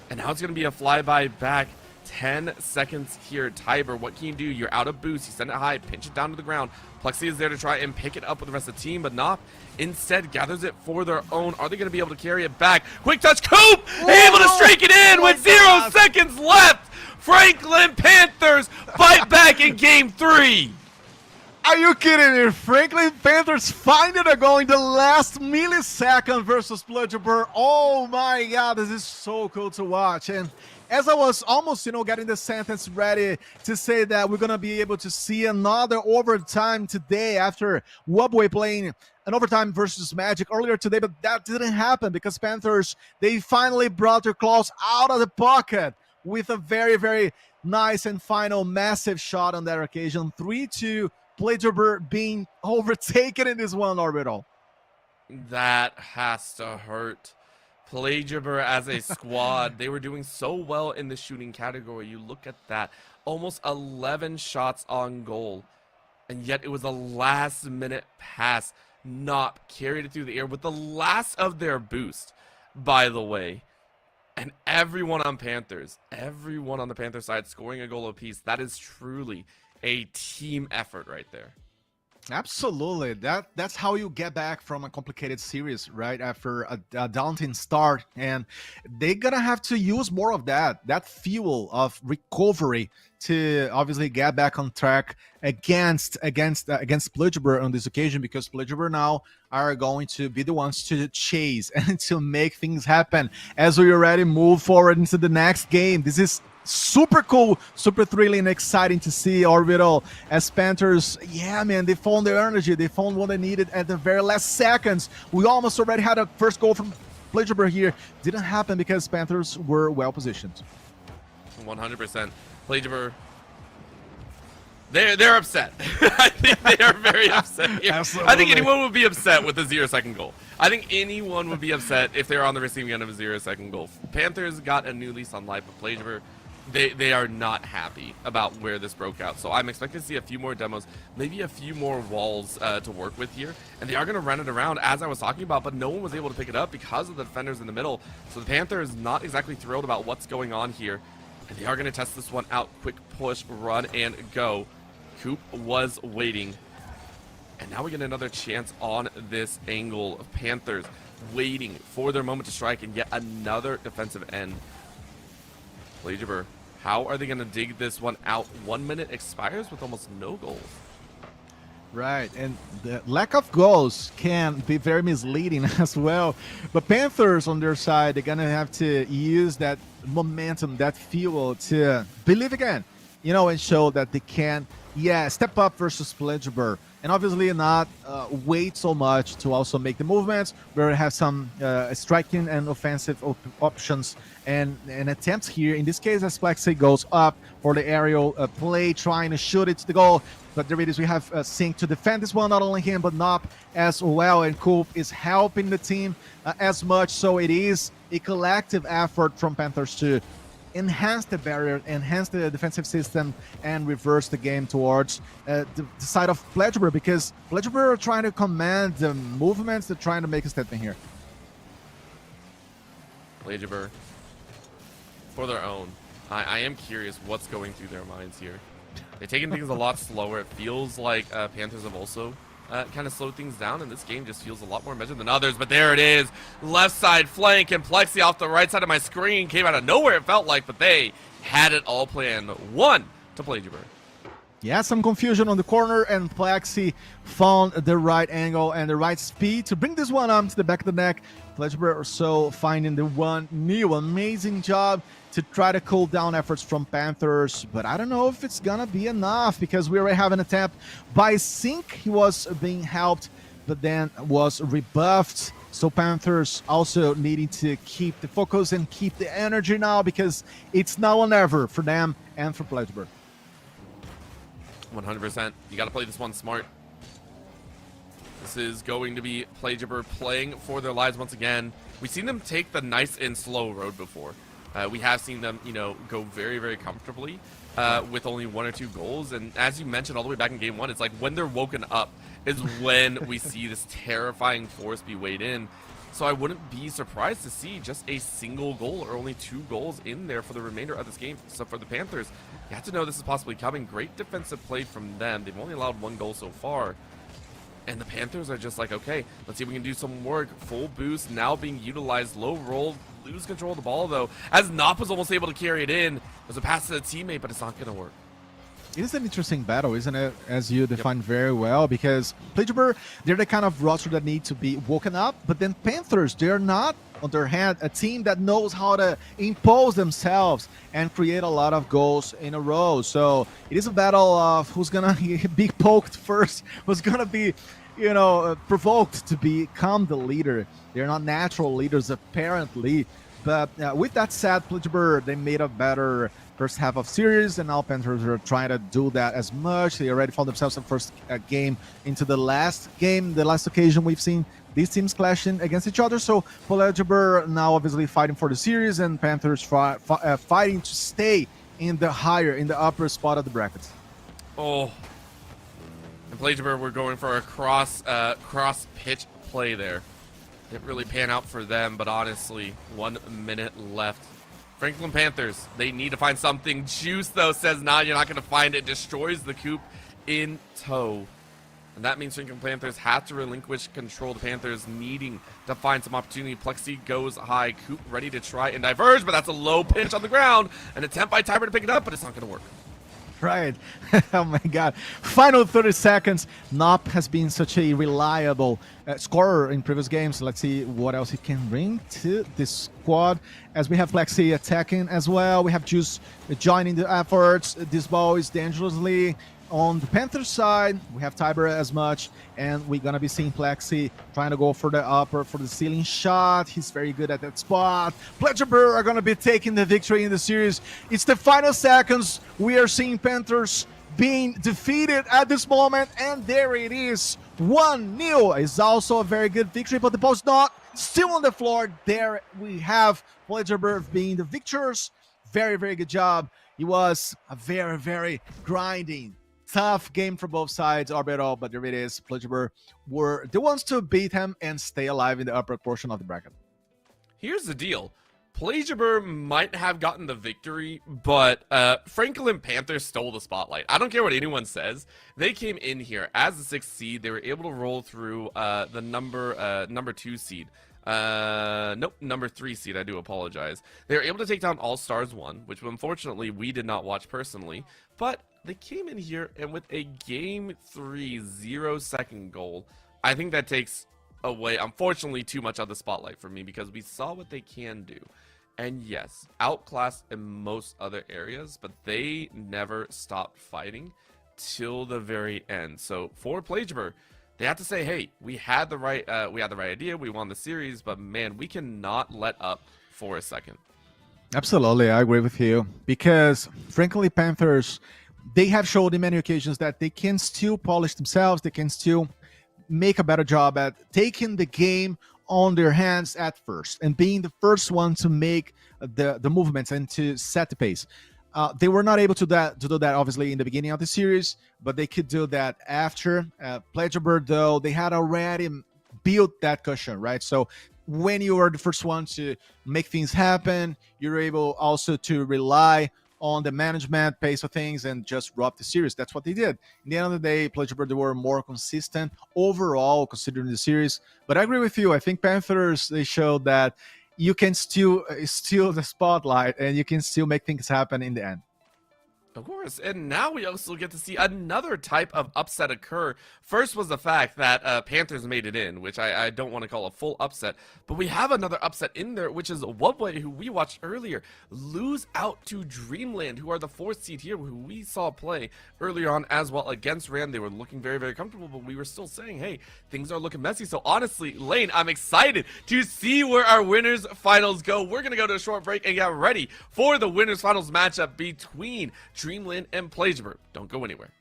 And now it's going to be a flyby back. 10 seconds here. Tiber, what can you do? You're out of boost. You send it high, pinch it down to the ground. Plexi is there to try and pick it up with the rest of the team, but Nop instead gathers it for their own. Are they going to be able to carry it back? Quick touch, Coop! Able to strike it in with 0 seconds left! Franklin Panthers fight back in game 3! Are you kidding me? Franklin Panthers finding a goal in the last millisecond versus Bludgeber. Oh my god, this is so cool to watch. And as I was almost, getting the sentence ready to say that we're going to be able to see another overtime today after Wubway playing an overtime versus Magic earlier today, but that didn't happen because Panthers, they finally brought their claws out of the pocket with a very, very nice and final massive shot on that occasion. 3-2, Plagerber being overtaken in this one orbital. That has to hurt. Plagerber as a squad, they were doing so well in the shooting category. You look at that, almost 11 shots on goal, and yet it was a last-minute pass. Nop carried it through the air with the last of their boost, by the way. And everyone on the Panther side scoring a goal apiece. That is truly a team effort right there. Absolutely. That's how you get back from a complicated series, right? After a daunting start. And they're going to have to use more of that fuel of recovery to obviously get back on track against Bludgeber on this occasion, because Bludgeber now are going to be the ones to chase and to make things happen as we already move forward into the next game. This is super cool, super thrilling and exciting to see Orbital as Panthers. Yeah, man, they found their energy. They found what they needed at the very last seconds. We almost already had a first goal from Plagerber here. Didn't happen because Panthers were well positioned. 100%. Plagerber, they're upset. I think they are very upset here. Absolutely. I think anyone would be upset with a 0-second goal. I think anyone would be upset if they're on the receiving end of a 0-second goal. Panthers got a new lease on life, but Plagerber, they are not happy about where this broke out. So I'm expecting to see a few more demos, maybe a few more walls to work with here. And they are going to run it around, as I was talking about, but no one was able to pick it up because of the defenders in the middle. So the Panthers not exactly thrilled about what's going on here. And they are going to test this one out. Quick push, run, and go. Coop was waiting. And now we get another chance on this angle of Panthers waiting for their moment to strike and yet another defensive end. Plagerber, how are they going to dig this one out? 1 minute expires with almost no goals. Right, and the lack of goals can be very misleading as well. But Panthers on their side, they're going to have to use that momentum, that fuel to believe again, and show that they can, step up versus Plagerber. And obviously not wait so much to also make the movements, where we have some striking and offensive options and attempts here. In this case, as Plexi goes up for the aerial play, trying to shoot it to the goal. But there it is, we have Sync to defend this one, not only him, but Nop as well. And Coop is helping the team as much. So it is a collective effort from Panthers to enhance the barrier, enhance the defensive system, and reverse the game towards the side of Plagerber, because Plagerber are trying to command the movements. They're trying to make a statement here. Plagerber, for their own. I am curious what's going through their minds here. They're taking things a lot slower. It feels like Panthers have also kind of slowed things down, and this game just feels a lot more measured than others. But there it is, left side flank, and Plexi off the right side of my screen came out of nowhere, it felt like, but they had it all planned. 1 to Plagerber. Yeah, some confusion on the corner, and Plexi found the right angle and the right speed to bring this one to the back of the neck. Fletcher so finding the one new amazing job to try to cool down efforts from Panthers, but I don't know if it's gonna be enough because we already have an attempt by Sync. He was being helped, but then was rebuffed. So Panthers also needing to keep the focus and keep the energy now because it's now or never for them and for Pledgeberg. 100%. You got to play this one smart. This is going to be Plagiaber playing for their lives once again. We've seen them take the nice and slow road before. We have seen them, go very, very comfortably with only 1 or 2 goals. And as you mentioned all the way back in game 1, it's like when they're woken up is when we see this terrifying force be weighed in. So I wouldn't be surprised to see just a single goal or only 2 goals in there for the remainder of this game. So for the Panthers, you have to know this is possibly coming. Great defensive play from them. They've only allowed 1 goal so far. And the Panthers are just like, okay, let's see if we can do some work. Full boost now being utilized. Low roll. Lose control of the ball, though. As Nop was almost able to carry it in. There's a pass to the teammate, but it's not going to work. It is an interesting battle, isn't it? As you defined very well, because Plagiaber, they're the kind of roster that need to be woken up, but then Panthers, they're not, on their hand, a team that knows how to impose themselves and create a lot of goals in a row. So it is a battle of who's gonna be poked first, who's gonna be, provoked to become the leader. They're not natural leaders, apparently. But with that said, Plagiaber, they made a better first half of series, and now Panthers are trying to do that as much. They already found themselves in first game into the last game, the last occasion we've seen these teams clashing against each other. So Plagiaber now obviously fighting for the series, and Panthers fighting to stay in the upper spot of the brackets. Oh, and Plagiaber, we're going for a cross pitch play there. Didn't really pan out for them, but honestly, 1 minute left. Franklin Panthers, they need to find something. Juice, though, says, nah, you're not going to find it. Destroys the coop in tow. And that means Franklin Panthers have to relinquish control. The Panthers needing to find some opportunity. Plexi goes high. Coop ready to try and diverge, but that's a low pitch on the ground. An attempt by Tiber to pick it up, but it's not going to work. Right. Oh my God. Final 30 seconds. Nop has been such a reliable scorer in previous games. Let's see what else he can bring to this squad. As we have Plexi attacking as well. We have Juice joining the efforts. This ball is dangerously on the Panthers side. We have Tiber as much, and we're gonna be seeing Plexi trying to go for the upper, for the ceiling shot. He's very good at that spot. Plagiaber are gonna be taking the victory in the series. It's the final seconds. We are seeing Panthers being defeated at this moment, and there it is. 1-0 is also a very good victory, but the ball's not still on the floor. There we have Plagiaber being the victors. Very, very good job. It was a very, very grinding, tough game for both sides, Orbital, but there it is. Plagiaber were the ones to beat him and stay alive in the upper portion of the bracket. Here's the deal. Plagiaber might have gotten the victory, but Franklin Panthers stole the spotlight. I don't care what anyone says. They came in here as the 6th seed. They were able to roll through the number 2 seed. Nope, number 3 seed. I do apologize. They were able to take down All Stars 1, which unfortunately we did not watch personally, but they came in here and with a game 3 0-second goal, I think that takes away, unfortunately, too much of the spotlight for me because we saw what they can do. And yes, outclassed in most other areas, but they never stopped fighting till the very end. So for Plagiaber, they have to say, hey, we had the right idea, we won the series, but man, we cannot let up for a second. Absolutely, I agree with you. Because frankly, Panthers, they have showed in many occasions that they can still polish themselves, they can still make a better job at taking the game on their hands at first and being the first one to make the movements and to set the pace. They were not able to do that obviously in the beginning of the series, but they could do that after. Plagiaber, though, they had already built that cushion, right? So when you are the first one to make things happen, you're able also to rely on the management pace of things and just drop the series. That's what they did. In the end of the day, Plagiaber, they were more consistent overall considering the series. But I agree with you. I think Panthers, they showed that you can still steal the spotlight and you can still make things happen in the end. Of course, and now we also get to see another type of upset occur. First was the fact that Panthers made it in, which I don't want to call a full upset, but we have another upset in there, which is Wubway, who we watched earlier, lose out to Dreamland, who are the 4th seed here, who we saw play earlier on as well against Rand. They were looking very, very comfortable, but we were still saying, hey, things are looking messy. So honestly, Lane, I'm excited to see where our winners finals go. We're going to go to a short break and get ready for the winners finals matchup between Dreamland and Plagiarism. Don't go anywhere.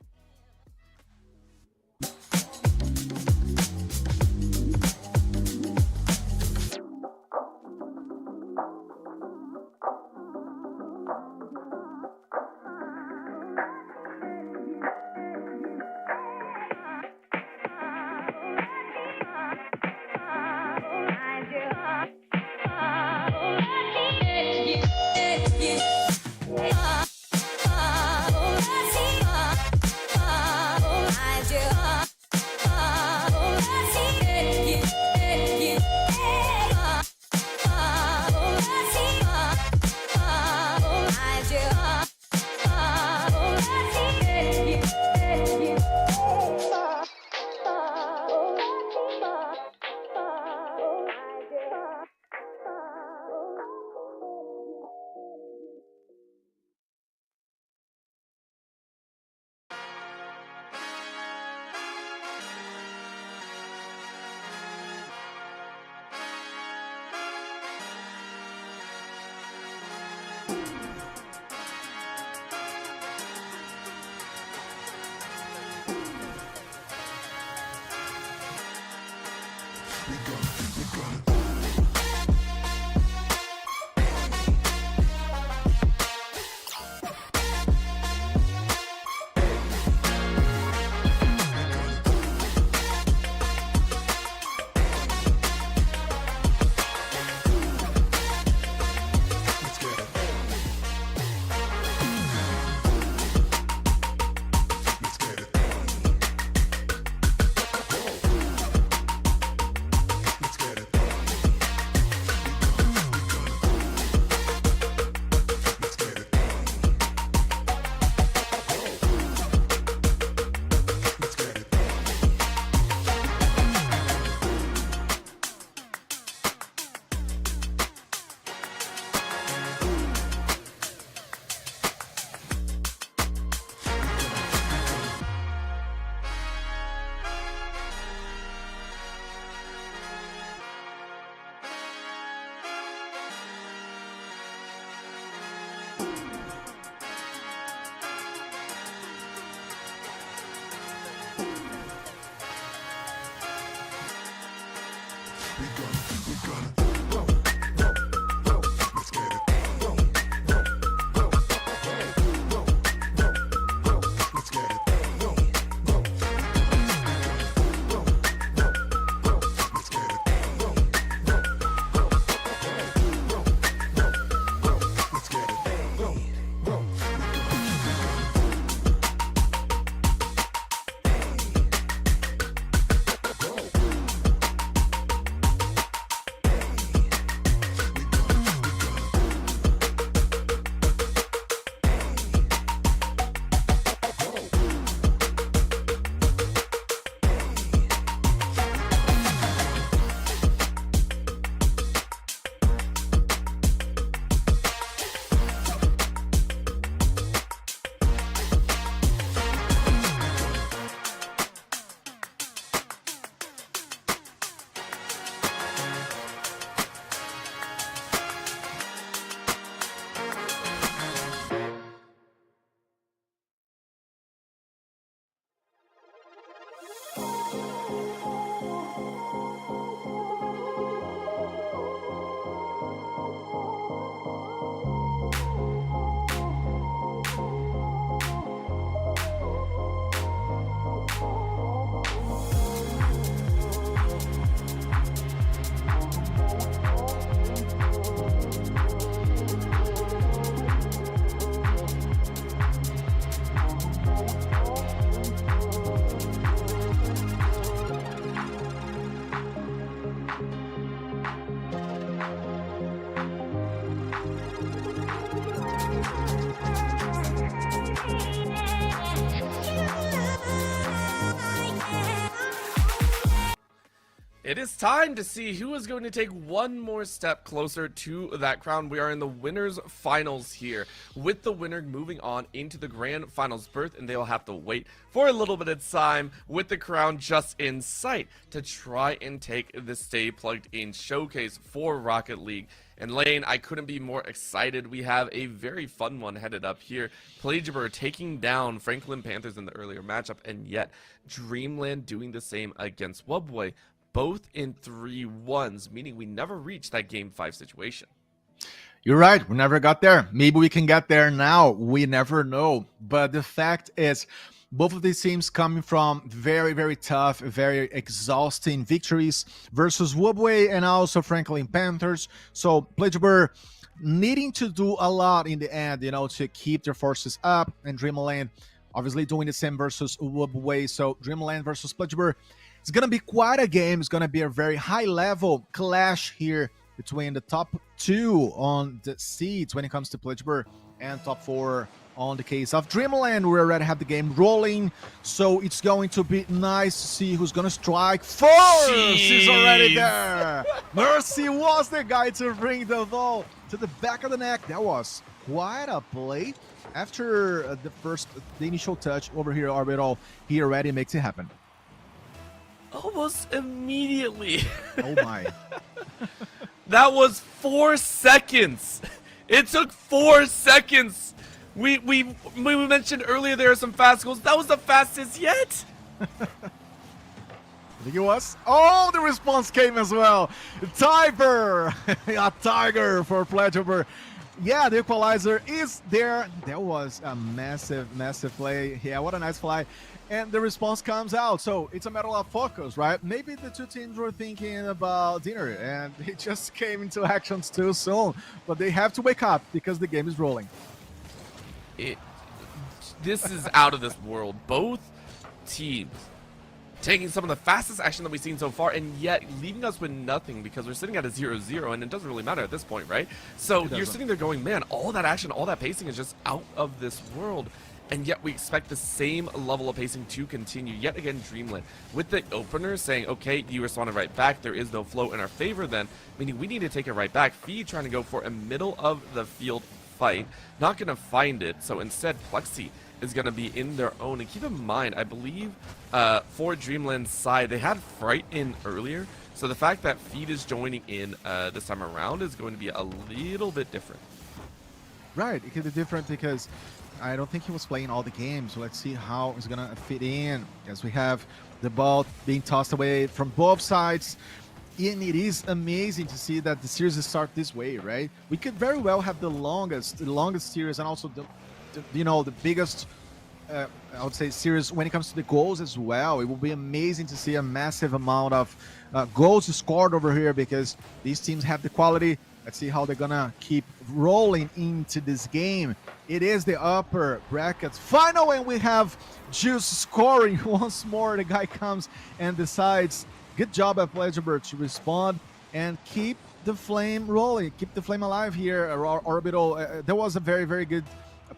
It is time to see who is going to take one more step closer to that crown. We are in the winners finals here, with the winner moving on into the grand finals berth, and they'll have to wait for a little bit of time with the crown just in sight to try and take the Stay Plugged In showcase for Rocket League. And Lane, I couldn't be more excited. We have a very fun one headed up here. Plagiaber taking down Franklin Panthers in the earlier matchup, and yet Dreamland doing the same against Wubway. Both in 3-1s, meaning we never reached that game 5 situation. You're right. We never got there. Maybe we can get there now. We never know. But the fact is, both of these teams coming from very, very tough, very exhausting victories versus Wubway and also Franklin Panthers. So Plagiaber needing to do a lot in the end, to keep their forces up. And Dreamland obviously doing the same versus Wubway. So Dreamland versus Plagiaber. It's going to be quite a game. It's going to be a very high-level clash here between the top 2 on the seeds when it comes to Plagiaber and top 4 on the case of Dreamland. We already have the game rolling, so it's going to be nice to see who's going to strike first. He's already there. Mercy was the guy to bring the ball to the back of the net. That was quite a play. After the initial touch over here, Orbital, he already makes it happen. Almost immediately. Oh my. That was 4 seconds. It took 4 seconds. We mentioned earlier there are some fast goals. That was the fastest yet. I think it was. Oh, the response came as well. Tiger. A tiger for Plagiaber. Yeah, the equalizer is there. That was a massive, massive play. Yeah, what a nice fly. And the response comes out. So it's a matter of focus, right? Maybe the two teams were thinking about dinner and it just came into actions too soon. But they have to wake up because the game is rolling. This is out of this world. Both teams taking some of the fastest action that we've seen so far, and yet leaving us with nothing because we're sitting at a 0-0, and it doesn't really matter at this point, right? So you're sitting there going, man, all that action, all that pacing is just out of this world. And yet we expect the same level of pacing to continue. Yet again, Dreamland, with the opener saying, okay, you responded right back. There is no flow in our favor then, meaning we need to take it right back. Fee trying to go for a middle of the field fight. Not going to find it. So instead, Plexi is going to be in their own. And keep in mind, I believe for Dreamland's side, they had Fright in earlier. So the fact that Feed is joining in this time around is going to be a little bit different. Right. It could be different because I don't think he was playing all the games. So let's see how it's going to fit in as we have the ball being tossed away from both sides. And it is amazing to see that the series start this way, right? We could very well have the longest series and also the biggest, I would say, series when it comes to the goals as well. It will be amazing to see a massive amount of goals scored over here because these teams have the quality. Let's see how they're gonna keep rolling into this game. It is the upper brackets final, and we have Juice scoring once more. The guy comes and decides. Good job at Plagiaber to respond and keep the flame rolling, keep the flame alive here. Orbital, there was a very, very good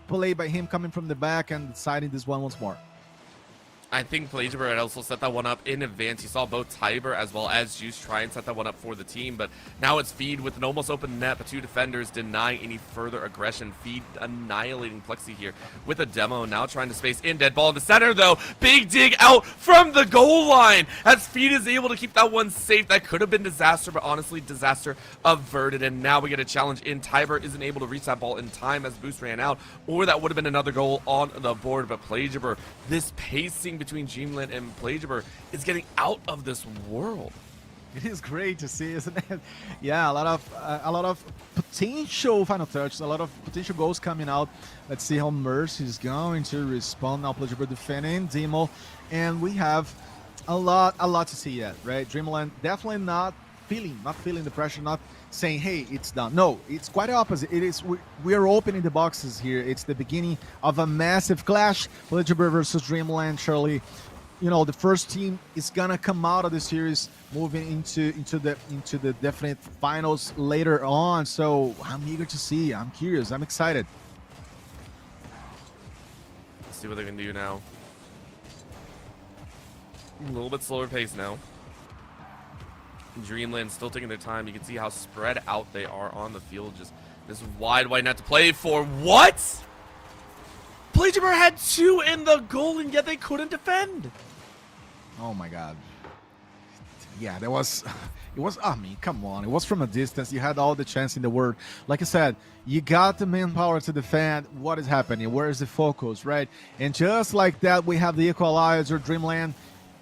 play by him coming from the back and deciding this one once more. I think Plagiaber had also set that one up in advance. You saw both Tiber as well as Juice try and set that one up for the team, but now it's Feed with an almost open net, but two defenders denying any further aggression. Feed annihilating Plexi here with a demo, now trying to space in. Dead ball in the center, though. Big dig out from the goal line as Feed is able to keep that one safe. That could have been disaster, but honestly, disaster averted, and now we get a challenge in. Tiber isn't able to reach that ball in time as Boost ran out, or that would have been another goal on the board, but Plagiaber, this pacing between Dreamland and Plagiaber is getting out of this world. It is great to see, isn't it? Yeah, a lot of potential final touches, a lot of potential goals coming out. Let's see how Mercy is going to respond. Now Plagiaber defending Demo, and we have a lot to see yet, right? Dreamland definitely not feeling the pressure, not saying, hey, it's done. No, it's quite the opposite. It is, we are opening the boxes here. It's the beginning of a massive clash. Plagiaber versus Dreamland. Surely, the first team is gonna come out of the series moving into the definite finals later on. So I'm eager to see. I'm curious. I'm excited. Let's see what they can do now. A little bit slower pace now. Dreamland still taking their time. You can see how spread out they are on the field. Just this wide net to play for. What? Plagiarism had 2 in the goal, and yet they couldn't defend. Oh my God. Yeah, there was. It was. I mean, come on. It was from a distance. You had all the chance in the world. Like I said, you got the manpower to defend. What is happening? Where is the focus, right? And just like that, we have the equalizer. Dreamland,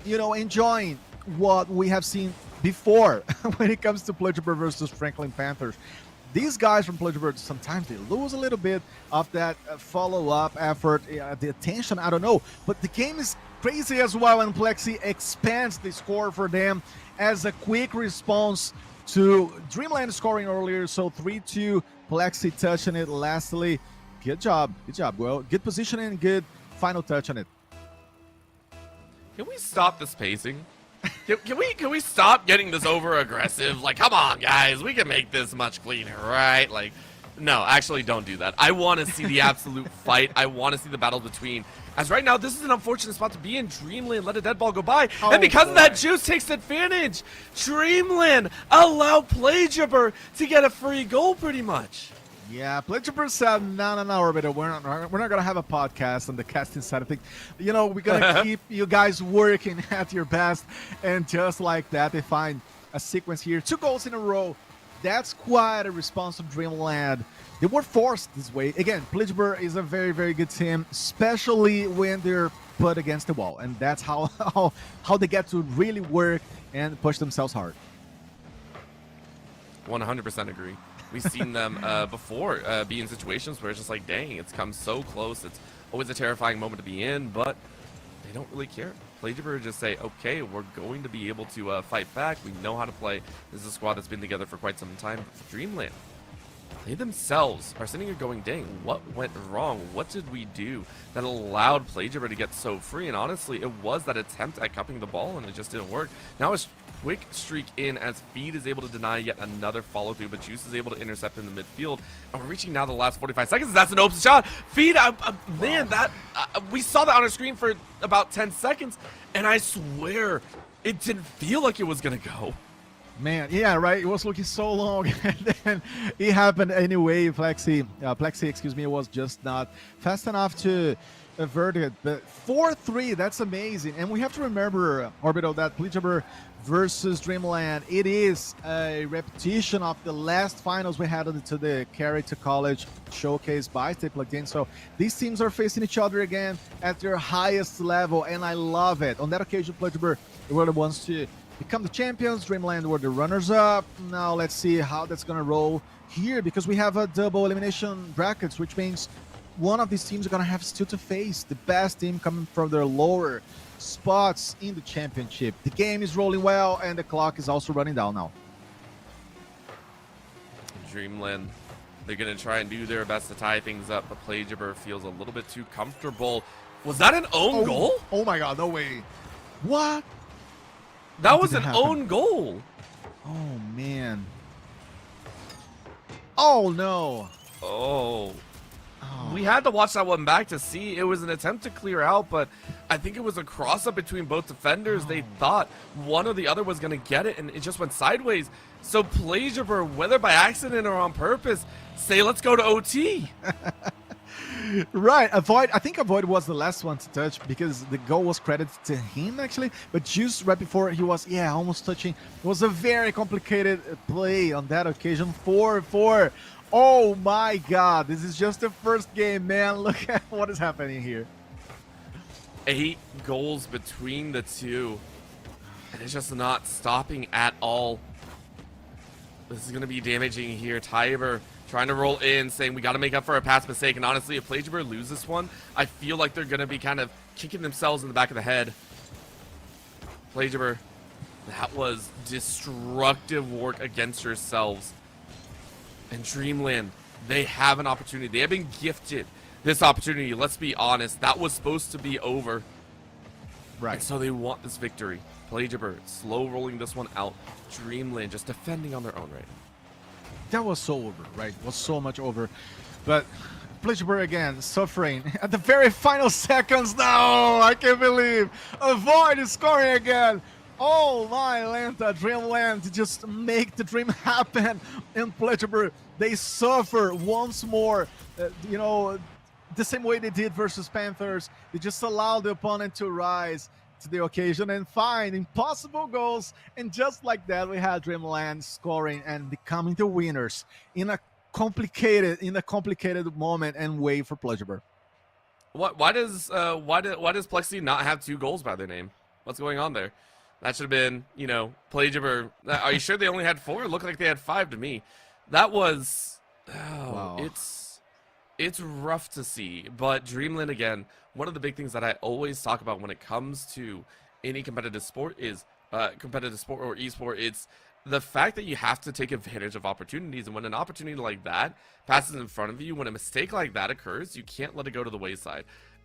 enjoying what we have seen before when it comes to Plagiarism versus Franklin Panthers. These guys from Plagiarism, sometimes they lose a little bit of that follow-up effort, the attention, I don't know. But the game is crazy as well, and Plexi expands the score for them as a quick response to Dreamland scoring earlier. So 3-2, Plexi touching it lastly. Good job. Well, good positioning, good final touch on it. Can we stop this pacing? Can we stop getting this over aggressive? Like, come on, guys, we can make this much cleaner, right? Like, no, actually, don't do that. I want to see the absolute fight. I want to see the battle between. As right now, this is an unfortunate spot to be in. Dreamland let a dead ball go by, and because of that, Juice takes advantage. Dreamland allow Plagiarism to get a free goal, pretty much. Yeah, Plagiarism said, no, Orbital, we're not going to have a podcast on the casting side of things. We're going to keep you guys working at your best. And just like that, they find a sequence here. 2 goals in a row. That's quite a response from Dreamland. They were forced this way. Again, Plagiarism is a very, very good team, especially when they're put against the wall. And that's how they get to really work and push themselves hard. 100% agree. We've seen them before be in situations where it's just like, dang, it's come so close. It's always a terrifying moment to be in, but they don't really care. Plagiarism just say, okay, we're going to be able to fight back. We know how to play. This is a squad that's been together for quite some time. Dreamland, they themselves are sitting here going, dang, what went wrong? What did we do that allowed Plagiarism to get so free? And honestly, it was that attempt at cupping the ball, and it just didn't work. Now it's quick streak in as Feed is able to deny yet another follow through, but Juice is able to intercept in the midfield. And we're reaching now the last 45 seconds. That's an open shot. Feed, man, that we saw that on our screen for about 10 seconds, and I swear it didn't feel like it was gonna go. Man, yeah, right. It was looking so long, and then it happened anyway. Plexi, was just not fast enough to avert it. But 4-3, that's amazing. And we have to remember, Orbital, that Plagiarism versus Dreamland, it is a repetition of the last finals we had to the Carry to College showcase by Stay Plugged In. So these teams are facing each other again at their highest level, and I love it. On that occasion, Plagiarism were the ones to become the champions. Dreamland were the runners-up. Now let's see how that's going to roll here, because we have a double elimination brackets, which means one of these teams are going to have still to face the best team coming from their lower spots in the championship. The game is rolling well, and the clock is also running down now. Dreamland, they're going to try and do their best to tie things up, but Plagiarism feels a little bit too comfortable. Was that an own goal? Oh my God, no way. What? That was an own goal. Oh, man. Oh, no. Oh. We had to watch that one back to see. It was an attempt to clear out, but I think it was a cross-up between both defenders. They thought one or the other was going to get it, and it just went sideways. So Plagiarism, whether by accident or on purpose, say, let's go to OT. Right, I think Avoid was the last one to touch, because the goal was credited to him, actually. But Juice, right before, he was, almost touching. It was a very complicated play on that occasion. 4-4. Oh my God, this is just the first game, man. Look at what is happening here. 8 goals between the two, and it's just not stopping at all. This is going to be damaging here. Tiber trying to roll in, saying we got to make up for a past mistake. And honestly, if Plagiarism loses this one, I feel like they're going to be kind of kicking themselves in the back of the head. Plagiarism, that was destructive work against yourselves. And Dreamland, they have an opportunity. They have been gifted this opportunity. Let's be honest. That was supposed to be over. Right. And so they want this victory. Plagiarism slow rolling this one out. Dreamland just defending on their own right now. That was so over, right? It was so much over. But Plagiarism again, suffering at the very final seconds. No, I can't believe. Avoid is scoring again. Oh my Lanta, Dreamland just make the dream happen. And Pledgeber, they suffer once more. The same way they did versus Panthers. They just allow the opponent to rise to the occasion and find impossible goals. And just like that, we had Dreamland scoring and becoming the winners in a complicated moment and way for Pledgeber. Why does Plexi not have 2 goals by their name? What's going on there? That should have been, Pledgeber. Are you sure they only had 4? It looked like they had 5 to me. That was, Wow. It's rough to see. But Dreamland, again, one of the big things that I always talk about when it comes to any competitive sport is competitive sport or esport. It's the fact that you have to take advantage of opportunities, and when an opportunity like that passes in front of you, when a mistake like that occurs, you can't let it go to the wayside.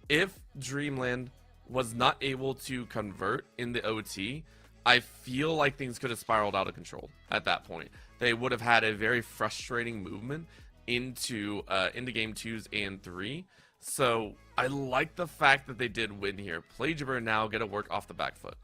If Dreamland was not able to convert in the OT, I feel like things could have spiraled out of control at that point. They would have had a very frustrating movement into game 2s and 3. So I like the fact that they did win here. Pledgeber now get to work off the back foot.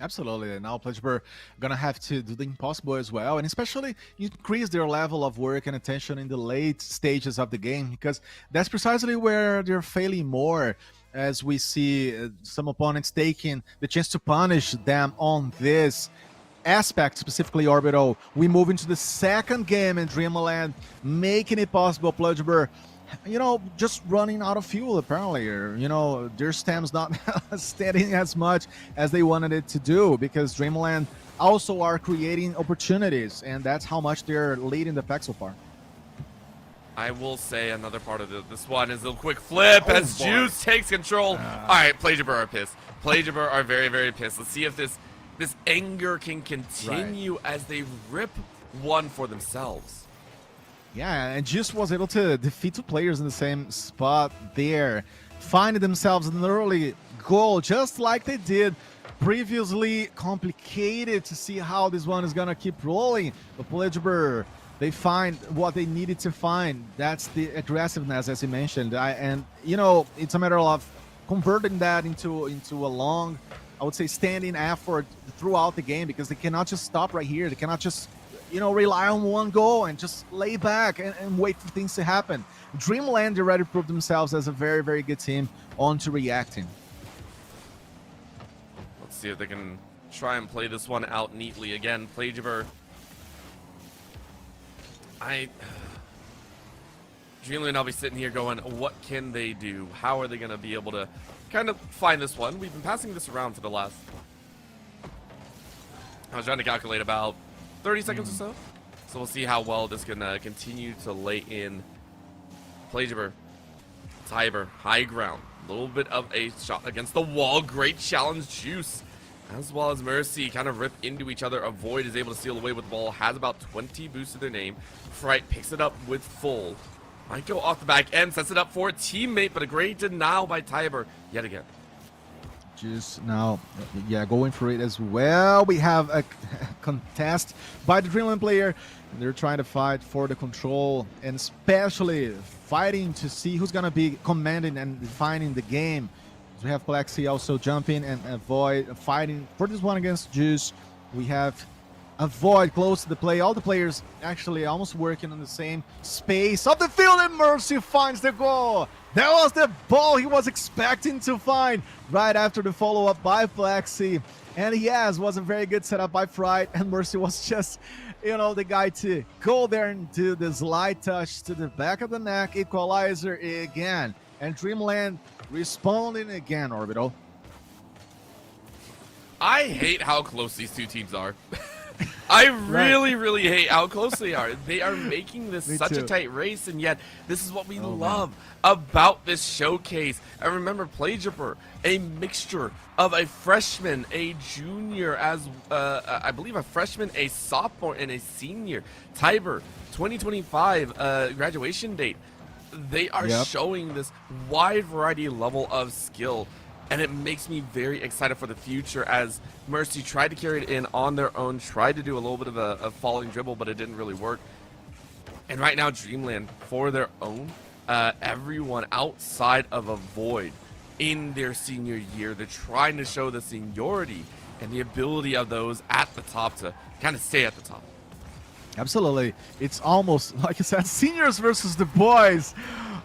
Absolutely. Now Pledgeber gonna have to do the impossible as well, and especially increase their level of work and attention in the late stages of the game, because that's precisely where they're failing more, as we see some opponents taking the chance to punish them on this aspect, specifically Orbital. We move into the second game in Dreamland, making it possible. Pledgeber, just running out of fuel apparently, or their stam's not standing as much as they wanted it to do, because Dreamland also are creating opportunities, and that's how much they're leading the pack so far. I will say another part of this one is a quick flip as Juice takes control. All right, Pledgeber are pissed. Pledgeber are very, very pissed. Let's see if this anger can continue as they rip one for themselves. Yeah, and Juice was able to defeat 2 players in the same spot there, finding themselves an early goal, just like they did previously. Complicated to see how this one is gonna keep rolling, but Pledgeber, they find what they needed to find. That's the aggressiveness, as you mentioned. It's a matter of converting that into a long, I would say, standing effort throughout the game, because they cannot just stop right here. They cannot just rely on one goal and just lay back and wait for things to happen. Dreamland already proved themselves as a very, very good team on to reacting. Let's see if they can try and play this one out neatly. Again, Pledgeber. Dreamland, I'll be sitting here going, what can they do? How are they going to be able to kind of find this one? We've been passing this around for the last... I was trying to calculate about 30 seconds or so. So we'll see how well this can continue to lay in. Pledgeber, Tiber, high ground. A little bit of a shot against the wall. Great challenge, Juice. As well as Mercy kind of rip into each other. Avoid is able to steal away with the ball. Has about 20 boosts to their name. Fright picks it up with full. Might go off the back end. Sets it up for a teammate, but a great denial by Tiber yet again. Just now, going for it as well. We have a contest by the Dreamland player. They're trying to fight for the control, and especially fighting to see who's going to be commanding and defining the game. We have Plexi also jumping and Avoid fighting for this one against Juice. We have Avoid close to the play. All the players actually almost working on the same space of the field, and Mercy finds the goal. That was the ball he was expecting to find right after the follow-up by Plexi. And yes, was a very good setup by Fright, and Mercy was just, the guy to go there and do the slide touch to the back of the neck, equalizer again. And Dreamland responding again, Orbital. I hate how close these two teams are. I really hate how close they are. They are making this such a tight race, and yet this is what we love about this showcase. And remember, Pledgeber, a mixture of a freshman, a junior, as I believe a freshman, a sophomore, and a senior. Tiber, 2025 graduation date. They are showing this wide variety level of skill, and it makes me very excited for the future, as Mercy tried to carry it in on their own, tried to do a little bit of a falling dribble, but it didn't really work. And right now, Dreamland, for their own, everyone outside of Avoid in their senior year, they're trying to show the seniority and the ability of those at the top to kind of stay at the top. Absolutely. It's almost, like I said, seniors versus the boys.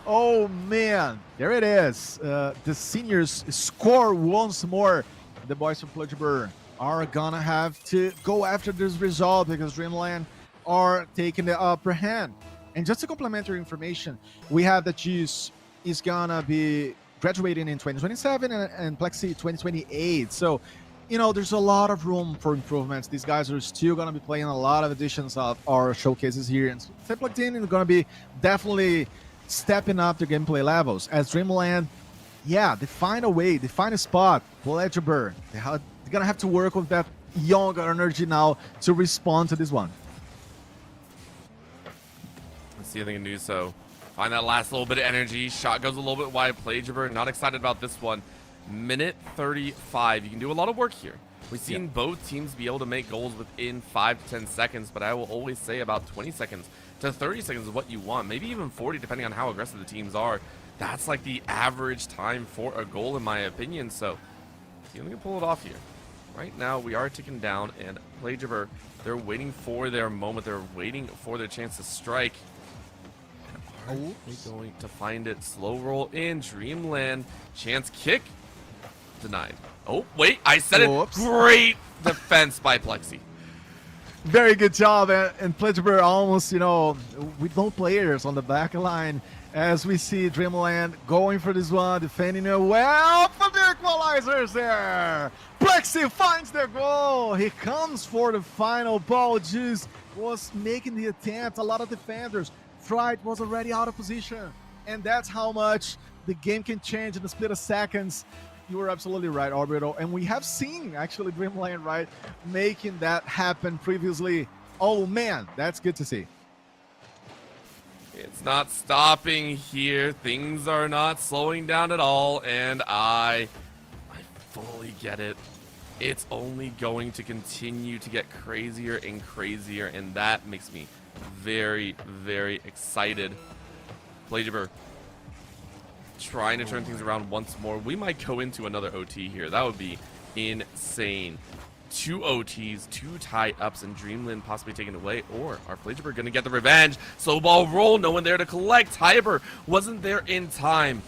Oh, man. There it is. The seniors score once more. The boys from Pludgeburg are going to have to go after this result because Dreamland are taking the upper hand. And just to complement your information, we have that Juice is going to be graduating in 2027 and Plexi 2028. So, there's a lot of room for improvements. These guys are still going to be playing a lot of editions of our showcases here. And Stay Plugged In is going to be definitely stepping up their gameplay levels. As Dreamland, they find a way, they find a spot. Pledgeburg, they're going to have to work with that younger energy now to respond to this one. Let's see if they can do so. Find that last little bit of energy. Shot goes a little bit wide. Pledgeburg, not excited about this one. Minute 35. You can do a lot of work here. We've seen both teams be able to make goals within 5 to 10 seconds, but I will always say about 20 seconds to 30 seconds is what you want. Maybe even 40, depending on how aggressive the teams are. That's like the average time for a goal, in my opinion. So, see if we can pull it off here. Right now, we are ticking down, and Pledgeburg, they're waiting for their moment. They're waiting for their chance to strike. And are they going to find it? Slow roll in. Dreamland. Chance kick. Denied. Oh, wait, I said it. Great defense by Plexi. Very good job. And Pledgeburg almost, with no players on the back line, as we see Dreamland going for this one, defending it well for the equalizers there. Plexi finds the goal. He comes for the final ball. Juice was making the attempt. A lot of defenders. Fright was already out of position. And that's how much the game can change in a split of seconds. You were absolutely right, Orbital. And we have seen, actually, Dreamland, right, making that happen previously. Oh, man, that's good to see. It's not stopping here. Things are not slowing down at all. And I fully get it. It's only going to continue to get crazier and crazier. And that makes me very, very excited. Pledgeburg trying to turn things around once more. We might go into another OT here. That would be insane. 2 OTs, 2 tie-ups, and Dreamland possibly taken away. Or are Pledgeburg going to get the revenge? Slow ball roll. No one there to collect. Hyper wasn't there in time.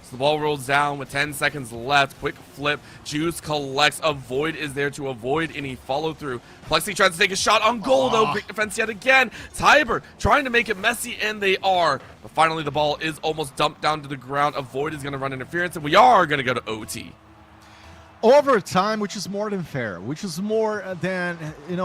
So the ball rolls down with 10 seconds left. Quick flip. Juice collects. Avoid is there to avoid any follow-through. Plexi tries to take a shot on goal, though. Great defense yet again. Tiber trying to make it messy, and they are. But finally, the ball is almost dumped down to the ground. Avoid is going to run interference, and we are going to go to OT. Overtime, which is more than fair, which is more than,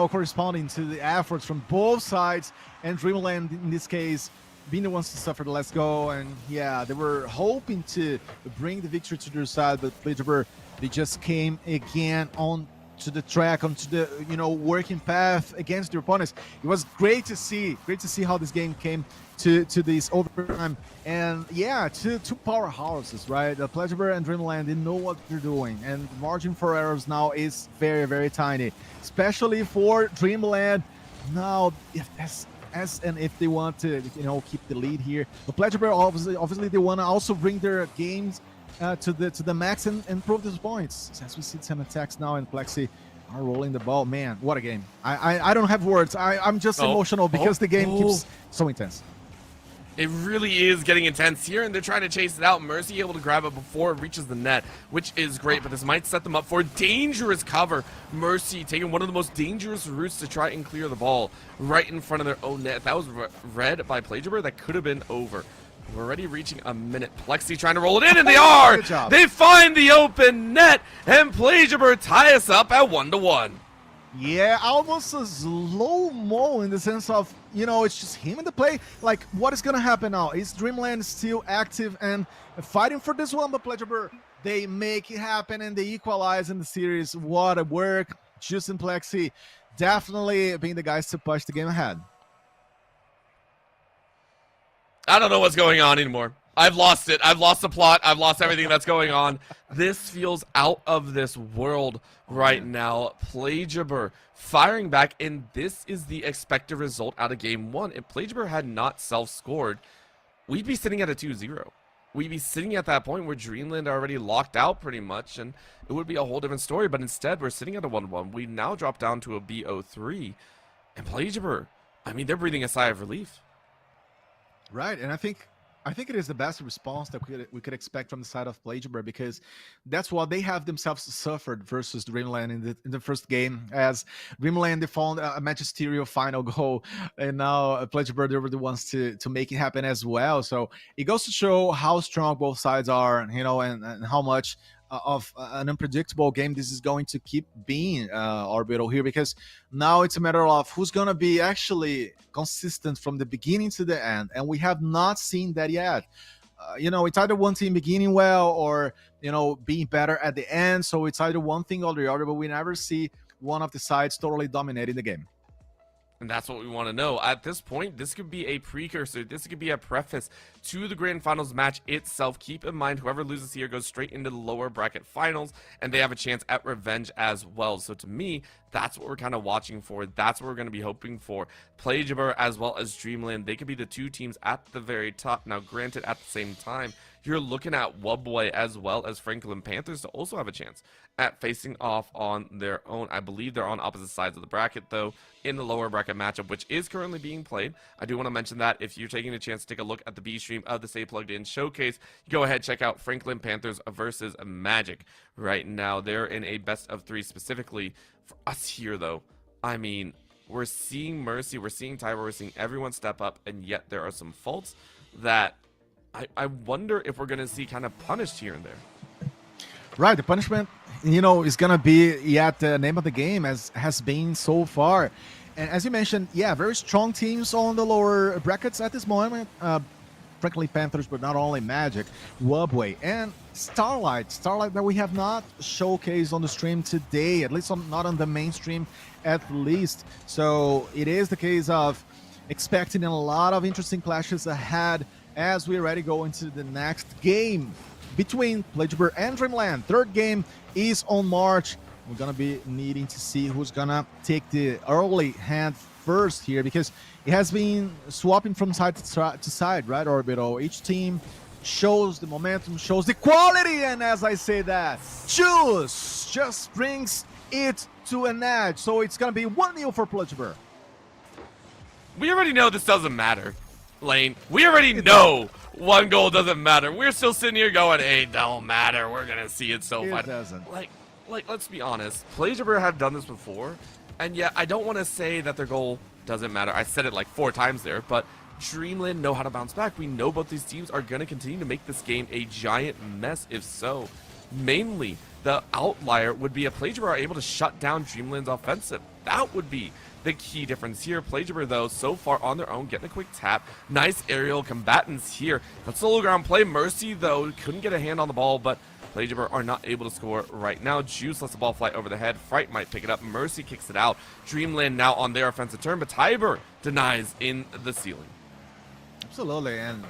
corresponding to the efforts from both sides, and Dreamland, in this case, being the ones to suffer the last goal. And they were hoping to bring the victory to their side, but Pledgeburg, they just came again on to the track, onto the working path against their opponents. It was great to see how this game came to this overtime. And two powerhouses, right? The Pledgeburg and Dreamland, they know what they're doing, and the margin for errors now is very, very tiny, especially for Dreamland. Now, if they want to keep the lead here, but Pledgeburg obviously they want to also bring their games to the max and prove these points. As we see some attacks now, and Plexi are rolling the ball. Man, what a game. I don't have words. I'm just emotional because the game keeps so intense. It really is getting intense here, and they're trying to chase it out. Mercy able to grab it before it reaches the net, which is great, but this might set them up for dangerous cover. Mercy taking one of the most dangerous routes to try and clear the ball right in front of their own net. If that was read by Pledgeburg, that could have been over. We're already reaching a minute. Plexi trying to roll it in, and they are! Good job. They find the open net, and Pledgeburg tie us up at 1-1. Yeah, almost a slow-mo in the sense of, it's just him in the play. Like, what is going to happen now? Is Dreamland still active and fighting for this one? But Pledgeburg, they make it happen, and they equalize in the series. What a work. Juice and Plexi definitely being the guys to push the game ahead. I don't know what's going on anymore. I've lost it. I've lost the plot. I've lost everything that's going on. This feels out of this world right now. Pledgeburg firing back, and this is the expected result out of game one. If Pledgeburg had not self-scored, we'd be sitting at a 2-0. we'd be sitting at that point where Dreamland are already locked out pretty much, and it would be a whole different story. But instead, we're sitting at a 1-1. We now drop down to a BO3, and Plagiaber, I mean, they're breathing a sigh of relief. Right, and I think it is the best response that we could expect from the side of Plagiaber, because that's what they have themselves suffered versus Dreamland in the first game, as Dreamland, they found a magisterial final goal, and now Plagiaber, they were the ones to make it happen as well. So it goes to show how strong both sides are, and how much of an unpredictable game this is going to keep being, Orbital, here, because now it's a matter of who's going to be actually consistent from the beginning to the end, and we have not seen that yet. It's either one team beginning well or being better at the end, so it's either one thing or the other, but we never see one of the sides totally dominating the game. And that's what we want to know. At this point, this could be a precursor. This could be a preface to the grand finals match itself. Keep in mind, whoever loses here goes straight into the lower bracket finals, and they have a chance at revenge as well. So to me, that's what we're kind of watching for. That's what we're going to be hoping for. Plagiaber as well as Dreamland, they could be the two teams at the very top. Now, granted, at the same time, you're looking at Wubway as well as Franklin Panthers to also have a chance at facing off on their own. I believe they're on opposite sides of the bracket, though, in the lower bracket matchup, which is currently being played. I do want to mention that if you're taking a chance to take a look at the B stream of the Stay Plugged In showcase, go ahead, check out Franklin Panthers versus Magic. Right now, they're in a best of 3 specifically. For us here, though, I mean, we're seeing Mercy, we're seeing Tiber, we're seeing everyone step up, and yet there are some faults that I wonder if we're going to see kind of punished here and there. Right, the punishment, is going to be yet the name of the game, as has been so far. And as you mentioned, yeah, very strong teams on the lower brackets at this moment. Frankly, Panthers, but not only Magic, Wubway, and Starlight that we have not showcased on the stream today, at least not on the mainstream at least. So it is the case of expecting a lot of interesting clashes ahead as we already go into the next game between Plagiaber and Dreamland. Third game is on March. We're going to be needing to see who's going to take the early hand first here, because it has been swapping from side to side, right, Orbital? Each team shows the momentum, shows the quality, and as I say that, Juice just brings it to an edge. So it's going to be 1-0 for Plagiaber. We already know this doesn't matter, Lane. We already know one goal doesn't matter. We're still sitting here going, hey, don't matter. We're going to see it so far. It doesn't. Like, let's be honest. Plagiaber have done this before, and yet I don't want to say that their goal doesn't matter. I said it like 4 times there, but Dreamland know how to bounce back. We know both these teams are going to continue to make this game a giant mess if so. Mainly, the outlier would be if Plagiaber are able to shut down Dreamland's offensive. That would be the key difference here. Plagiaber, though, so far on their own, getting a quick tap. Nice aerial combatants here. But solo ground play. Mercy, though, couldn't get a hand on the ball, but Plagiaber are not able to score right now. Juice lets the ball fly over the head. Fright might pick it up. Mercy kicks it out. Dreamland now on their offensive turn, but Tiber denies in the ceiling. Absolutely, and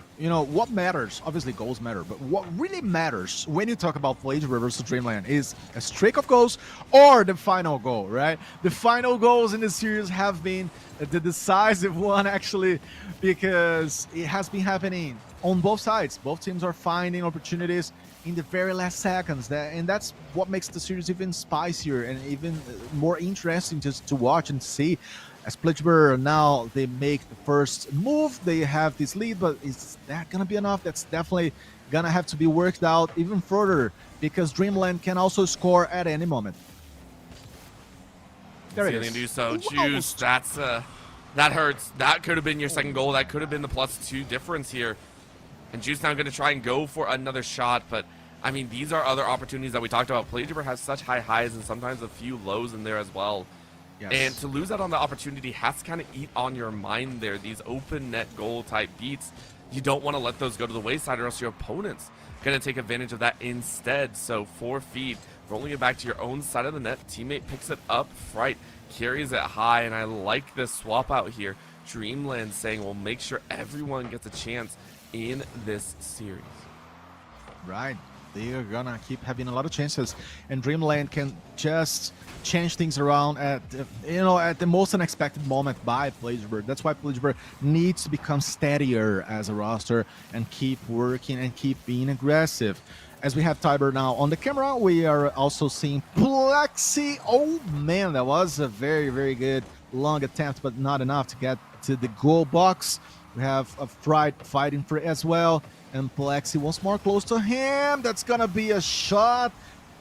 what matters, obviously goals matter, but what really matters when you talk about Plagiaber versus Dreamland is a streak of goals or the final goal, right? The final goals in the series have been the decisive one, actually, because it has been happening on both sides. Both teams are finding opportunities in the very last seconds, and that's what makes the series even spicier and even more interesting to watch and see. As Plagiaber now, they make the first move, they have this lead, but is that going to be enough? That's definitely going to have to be worked out even further, because Dreamland can also score at any moment. There it is. Do so. Juice, that hurts. That could have been your second goal. That could have been the +2 difference here. And Juice now going to try and go for another shot, but I mean, these are other opportunities that we talked about. Plagiaber has such high highs and sometimes a few lows in there as well. Yes. And to lose out on the opportunity has to kind of eat on your mind there. These open net goal type beats, you don't want to let those go to the wayside, or else your opponent's going to take advantage of that instead. So 4 feet, rolling it back to your own side of the net. Teammate picks it up. Fright carries it high, and I like this swap out here. Dreamland saying, we'll make sure everyone gets a chance in this series. Right. they are gonna keep having a lot of chances, and Dreamland can just change things around at at the most unexpected moment by Plagebird. That's why Plagebird needs to become steadier as a roster and keep working and keep being aggressive. As we have Tiber now on the camera, we are also seeing Plexi. Oh man, that was a very, very good long attempt, but not enough to get to the goal box. We have a Fright fighting for it as well, and Plexi once more close to him. That's gonna be a shot.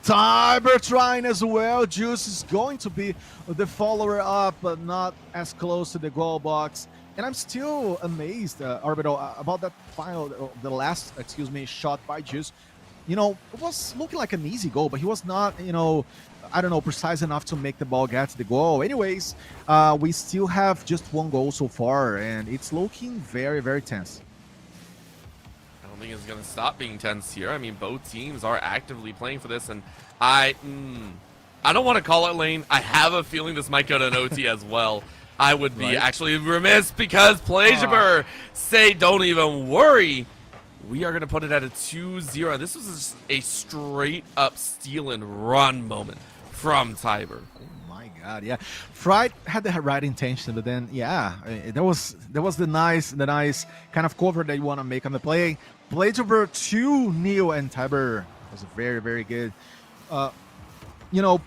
Tiber trying as well. Juice is going to be the follower up, but not as close to the goal box. And I'm still amazed, Orbital, about that final, the last, shot by Juice. It was looking like an easy goal, but he was not, I don't know, precise enough to make the ball get to the goal. Anyways, we still have just one goal so far, and it's looking very, very tense. I don't think it's going to stop being tense here. I mean, both teams are actively playing for this, and I don't want to call it lane. I have a feeling this might go to an OT as well. I would be actually remiss because Plagebird say don't even worry. We are going to put it at a 2-0. This was a straight-up steal and run moment from Tiber. Oh my God, yeah. Fright had the right intention, but then, yeah, there was the nice kind of cover that you want to make on the play. Plagebird 2-0, and Tiber was very, very good.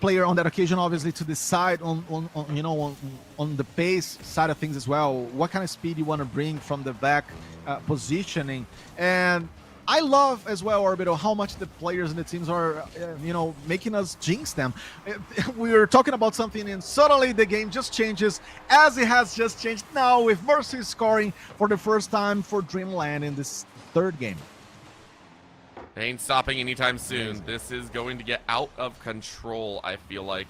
Player on that occasion, obviously, to decide on the pace side of things as well. What kind of speed you want to bring from the back positioning. And I love as well, Orbital, how much the players and the teams are, making us jinx them. We were talking about something, and suddenly the game just changes, as it has just changed now with Mercy scoring for the first time for Dreamland in this third game. Ain't stopping anytime soon. This is going to get out of control, I feel like.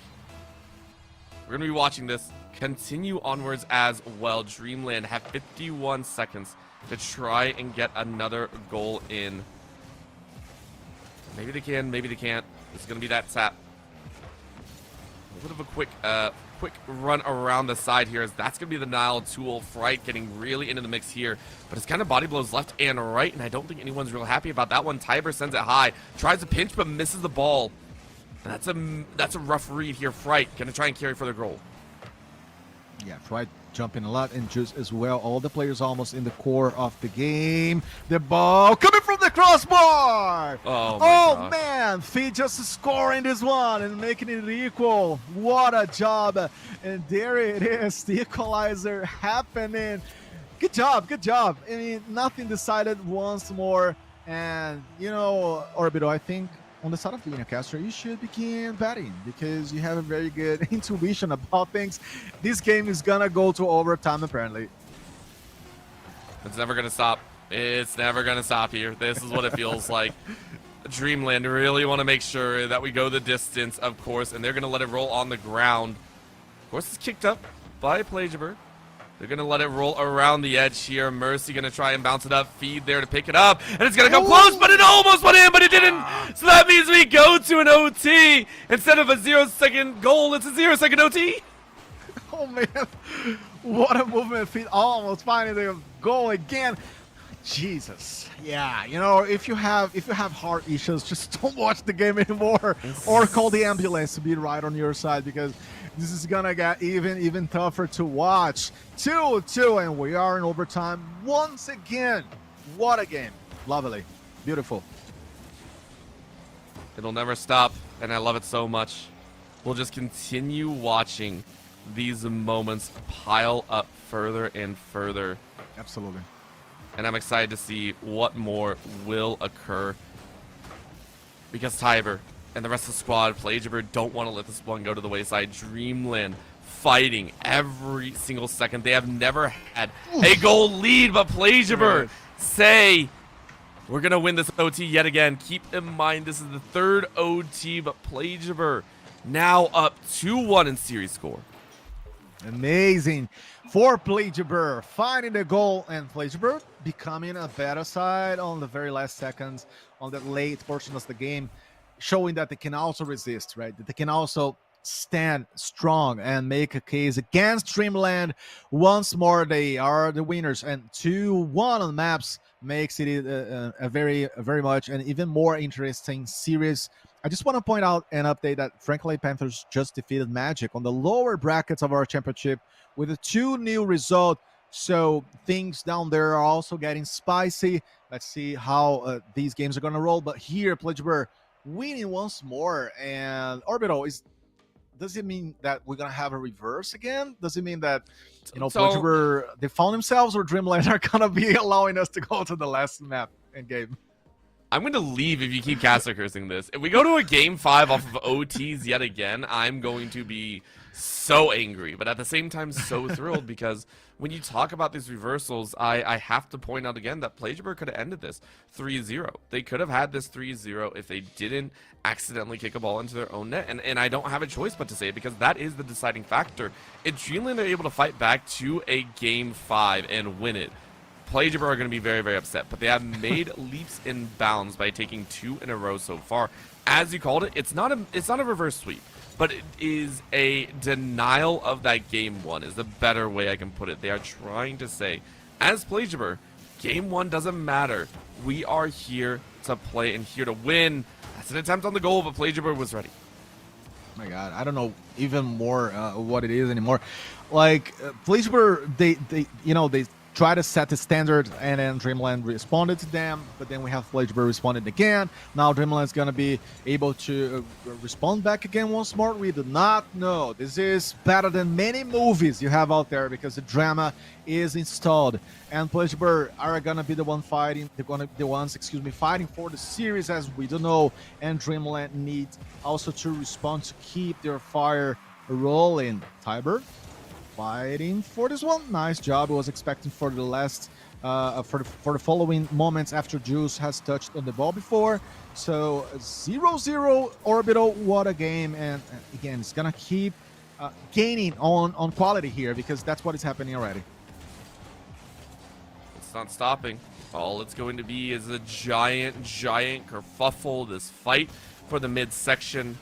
We're going to be watching this continue onwards as well. Dreamland have 51 seconds to try and get another goal in. Maybe they can, maybe they can't. It's going to be that tap. A bit of a quick run around the side here, as that's going to be the Nile tool. Fright getting really into the mix here, but it's kind of body blows left and right, and I don't think anyone's real happy about that one. Tiber sends it high, tries to pinch, but misses the ball. And that's a rough read here. Fright going to try and carry for the goal. Yeah, Fright jumping a lot, and Juice as well. All the players almost in the core of the game. The ball coming from the crossbar. Oh man, Feed just scoring this one and making it equal. What a job. And there it is, the equalizer happening. Good job, good job. I mean, nothing decided once more. And, Orbital, I think on the side of the Unicaster, you should begin betting because you have a very good intuition about things. This game is gonna go to overtime, apparently. It's never gonna stop. It's never gonna stop here. This is what it feels like. Dreamland really want to make sure that we go the distance, of course, and they're gonna let it roll on the ground. Of course, it's kicked up by Plagebird. They're going to let it roll around the edge here. Mercy going to try and bounce it up. Feed there to pick it up. And it's going to come close, but it almost went in, but it didn't. So that means we go to an OT. Instead of a 0-second goal, it's a 0-second OT. Oh, man. What a movement. Feed almost finding the goal again. Jesus. Yeah, if you have heart issues, just don't watch the game anymore or call the ambulance to be right on your side, because this is gonna get even tougher to watch. 2-2, and we are in overtime once again. What a game. Lovely. Beautiful. It'll never stop, and I love it so much. We'll just continue watching these moments pile up further and further. Absolutely. And I'm excited to see what more will occur, because Tiber and the rest of the squad, Plagebird, don't want to let this one go to the wayside. Dreamland fighting every single second. They have never had a goal lead, but Plagebird say, we're going to win this OT yet again. Keep in mind, this is the third OT, but Plagebird now up 2-1 in series score. Amazing for Plagebird, finding the goal, and Plagebird becoming a better side on the very last seconds, on the late portion of the game, showing that they can also resist, right? That they can also stand strong and make a case against Dreamland. Once more, they are the winners, and 2-1 on maps makes it a very much and even more interesting series. I just want to point out and update that Franklin Panthers just defeated Magic on the lower brackets of our championship with a 2-0 result. So things down there are also getting spicy. Let's see how these games are going to roll. But here, Pledgeber winning once more. And Orbital, does it mean that we're going to have a reverse again? Does it mean that, Pledgeber, they found themselves, or Dreamland are going to be allowing us to go to the last map and game? I'm going to leave if you keep caster cursing this. If we go to a game 5 off of OTs yet again, I'm going to be so angry, but at the same time so thrilled, because when you talk about these reversals, I have to point out again that Plagiarism could have ended this 3-0. They could have had this 3-0 if they didn't accidentally kick a ball into their own net, and I don't have a choice but to say it, because that is the deciding factor. If Dreamland are able to fight back to a game 5 and win it, Plagiarism are going to be very, very upset, but they have made leaps and bounds by taking 2 in a row so far. As you called it, it's not a reverse sweep, but it is a denial of that game 1 is the better way I can put it. They are trying to say, as Plagiarism, game 1 doesn't matter. We are here to play and here to win. That's an attempt on the goal, but Plagiarism was ready. My God, I don't know even more what it is anymore. Like Plagiarism, they try to set the standard, and then Dreamland responded to them, but then we have Plagiarism responded again. Now Dreamland's gonna be able to respond back again once more. We do not know. This is better than many movies you have out there, because the drama is installed, and Plagiarism are gonna be the ones fighting for the series, as we do know, and Dreamland needs also to respond to keep their fire rolling. Tiber fighting for this one. Nice job. I was expecting for the last for the following moments after Juice has touched on the ball before. So 0-0 Orbital. What a game. And again, it's gonna keep gaining on quality here, because that's what is happening already. It's not stopping. All it's going to be is a giant kerfuffle, this fight for the midsection,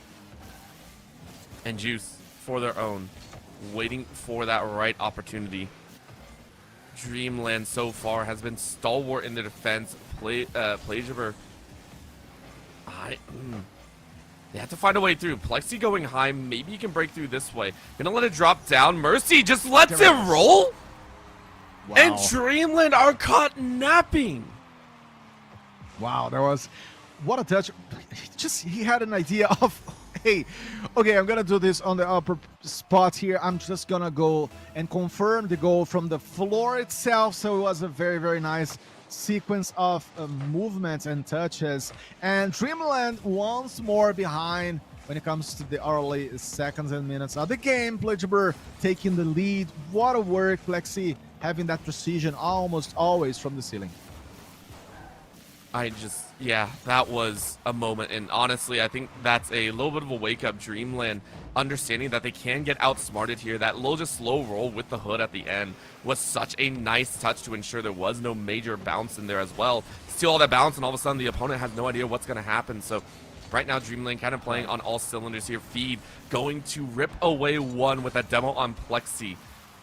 and Juice for their own, waiting for that right opportunity. Dreamland so far has been stalwart in the defense. Plagiarism, they have to find a way through. Plexi going high. Maybe you can break through this way. Gonna let it drop down. Mercy just lets it roll. Wow. And Dreamland are caught napping. Wow, there was, what a touch. He had an idea of, hey, okay, I'm gonna do this on the upper spot here. I'm just gonna go and confirm the goal from the floor itself. So it was a very nice sequence of movements and touches. And Dreamland once more behind when it comes to the early seconds and minutes of the game. Plagiarism taking the lead. What a work, Plexi, having that precision almost always from the ceiling. Yeah, that was a moment, and honestly, I think that's a little bit of a wake-up. Dreamland understanding that they can get outsmarted here. That little just slow roll with the hood at the end was such a nice touch to ensure there was no major bounce in there as well. Steal all that bounce, and all of a sudden the opponent has no idea what's going to happen. So right now, Dreamland kind of playing on all cylinders here. Feed going to rip away one with that demo on Plexi.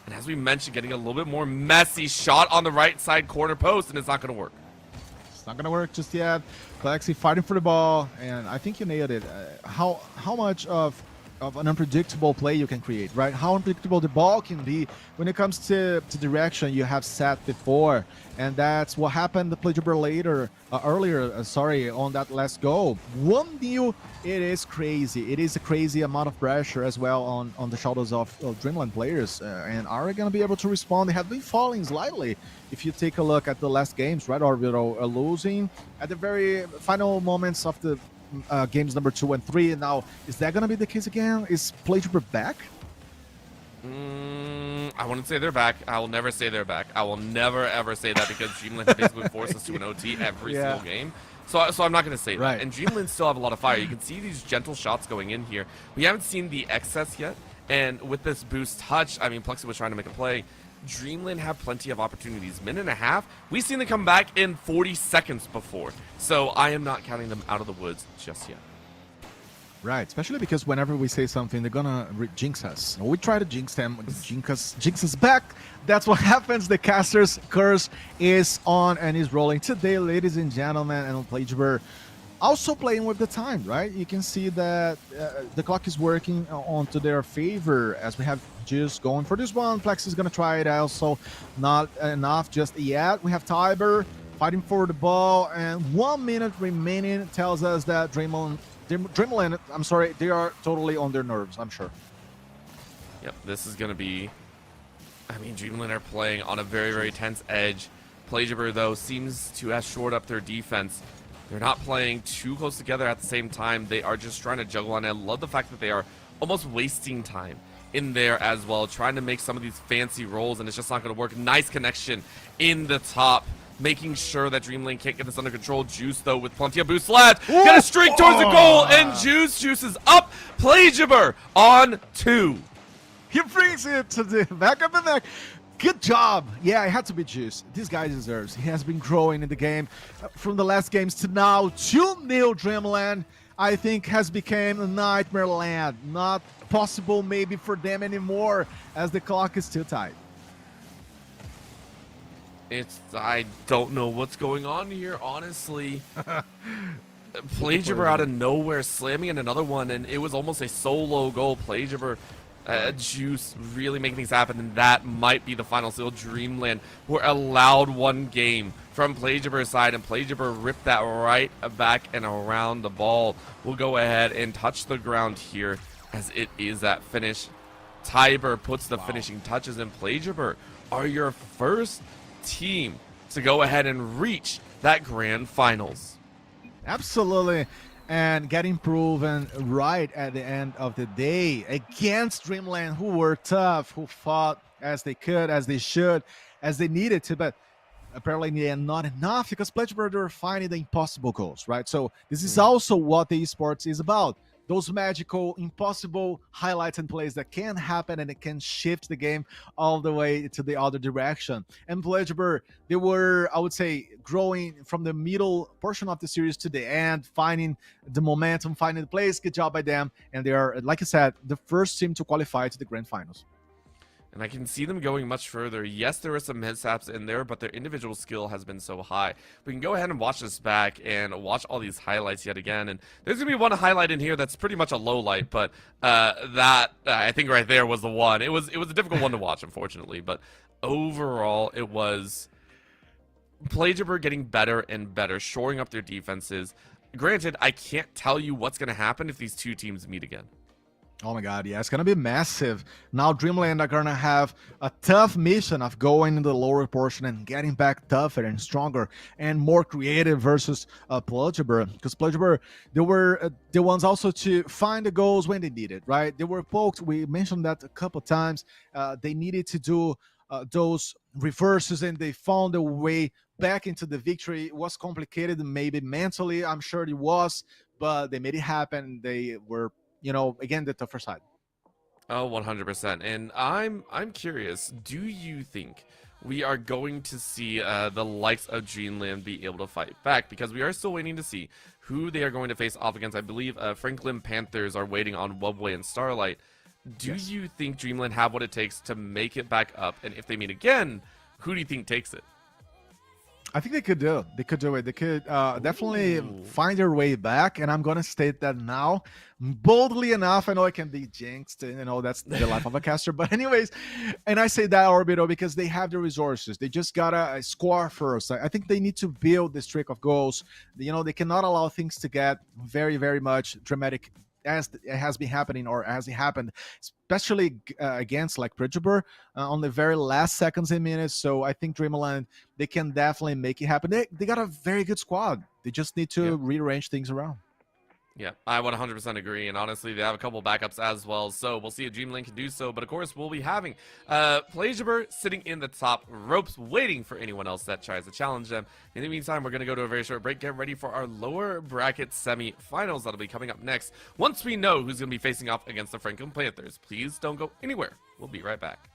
And as we mentioned, getting a little bit more messy. Shot on the right side corner post, and it's not going to work. Not gonna work just yet. Plexi fighting for the ball, and I think you nailed it. How much of an unpredictable play you can create, right? How unpredictable the ball can be when it comes to direction you have set before, and that's what happened to Plagiarism earlier on that last goal. 1-0. It is crazy. It is a crazy amount of pressure as well on the shoulders of Dreamland players, and are we gonna be able to respond? They have been falling slightly. If you take a look at the last games, right, Orbital losing at the very final moments of the games number 2 and 3. Now, is that going to be the case again? Is Plagiarism back? I wouldn't say they're back. I will never say they're back. I will never, ever say that, because Dreamland basically forces us to an OT every single game. So I'm not going to say that. And Dreamland still have a lot of fire. You can see these gentle shots going in here. We haven't seen the excess yet. And with this boost touch, I mean, Plexi was trying to make a play. Dreamland have plenty of opportunities. Minute and a half, we've seen them come back in 40 seconds before. So I am not counting them out of the woods just yet. Right, especially because whenever we say something, they're gonna jinx us. We try to jinx them, jinx us back. That's what happens. The caster's curse is on and is rolling today, ladies and gentlemen. And Plagebird also playing with the time, right? You can see that the clock is working onto their favor as we have Juice going for this one. Plex is gonna try it also. Not enough just yet. We have Tiber fighting for the ball, and 1 minute remaining tells us that Dreamland, I'm sorry, they are totally on their nerves, I'm sure. Yep, this is going to be... I mean, Dreamland are playing on a very, very tense edge. Plagebird, though, seems to have shored up their defense. They're not playing too close together at the same time. They are just trying to juggle on it. I love the fact that they are almost wasting time in there as well, trying to make some of these fancy rolls, and it's just not going to work. Nice connection in the top, making sure that Dreamland can't get this under control. Juice, though, with plenty of boost left. Gonna streak towards the goal, and Juice is up. Plagebird on 2. He brings it to the back of the neck. Good job. Yeah, it had to be Juice. This guy deserves. He has been growing in the game from the last games to now. 2-0 Dreamland, I think, has become a nightmare land. Not possible maybe for them anymore as the clock is too tight. I don't know what's going on here, honestly. Plagebird out of nowhere slamming in another one, and it was almost a solo goal. Plagebird, Juice really making things happen, and that might be the final seal. Dreamland were allowed one game from Plagebird's side, and Plagebird ripped that right back and around. The ball will go ahead and touch the ground here as it is that finish. Tiber puts the finishing touches, and Plagebird are your first team to go ahead and reach that grand finals. Absolutely, and getting proven right at the end of the day against Dreamland, who were tough, who fought as they could, as they should, as they needed to, but apparently in the end not enough, because Plagebird were finding the impossible goals, right? So this is also what the esports is about. Those magical, impossible highlights and plays that can happen, and it can shift the game all the way to the other direction. And Plagebird, they were, I would say, growing from the middle portion of the series to the end, finding the momentum, finding the plays. Good job by them. And they are, like I said, the first team to qualify to the grand finals. And I can see them going much further. Yes, there are some mishaps in there, but their individual skill has been so high. We can go ahead and watch this back and watch all these highlights yet again. And there's going to be one highlight in here that's pretty much a low light, but I think right there was the one. It was a difficult one to watch, unfortunately. But overall, it was Plagebird getting better and better, shoring up their defenses. Granted, I can't tell you what's going to happen if these two teams meet again. Oh my god, yeah, it's gonna be massive. Now Dreamland are gonna have a tough mission of going in the lower portion and getting back tougher and stronger and more creative versus Plagebird. Because Plagebird, they were the ones also to find the goals when they needed, right? They were poked, we mentioned that a couple times. They needed to do those reverses, and they found a way back into the victory. It was complicated, maybe mentally, I'm sure it was, but they made it happen. They were, you know, again, the tougher side. Oh, 100%. And I'm curious, do you think we are going to see the likes of Dreamland be able to fight back? Because we are still waiting to see who they are going to face off against. I believe Franklin Panthers are waiting on Wubway and Starlight. Do you think Dreamland have what it takes to make it back up? And if they meet again, who do you think takes it? I think they could do it. They could do it. They could definitely find their way back. And I'm going to state that now boldly enough. I know I can be jinxed, and you know, that's the life of a caster. But anyways, and I say that, Orbital, because they have the resources. They just got to score first. I think they need to build the streak of goals. You know, they cannot allow things to get very, very much dramatic as it has been happening, or as it happened, especially against like Plagebird on the very last seconds and minutes. So I think Dreamland, they can definitely make it happen. They got a very good squad. They just need to rearrange things around. Yeah, I would 100% agree, and honestly, they have a couple backups as well, so we'll see if Dreamland can do so. But of course, we'll be having Plagebird sitting in the top ropes, waiting for anyone else that tries to challenge them. In the meantime, we're going to go to a very short break, get ready for our lower bracket semi-finals that'll be coming up next, once we know who's going to be facing off against the Franklin Panthers. Please don't go anywhere. We'll be right back.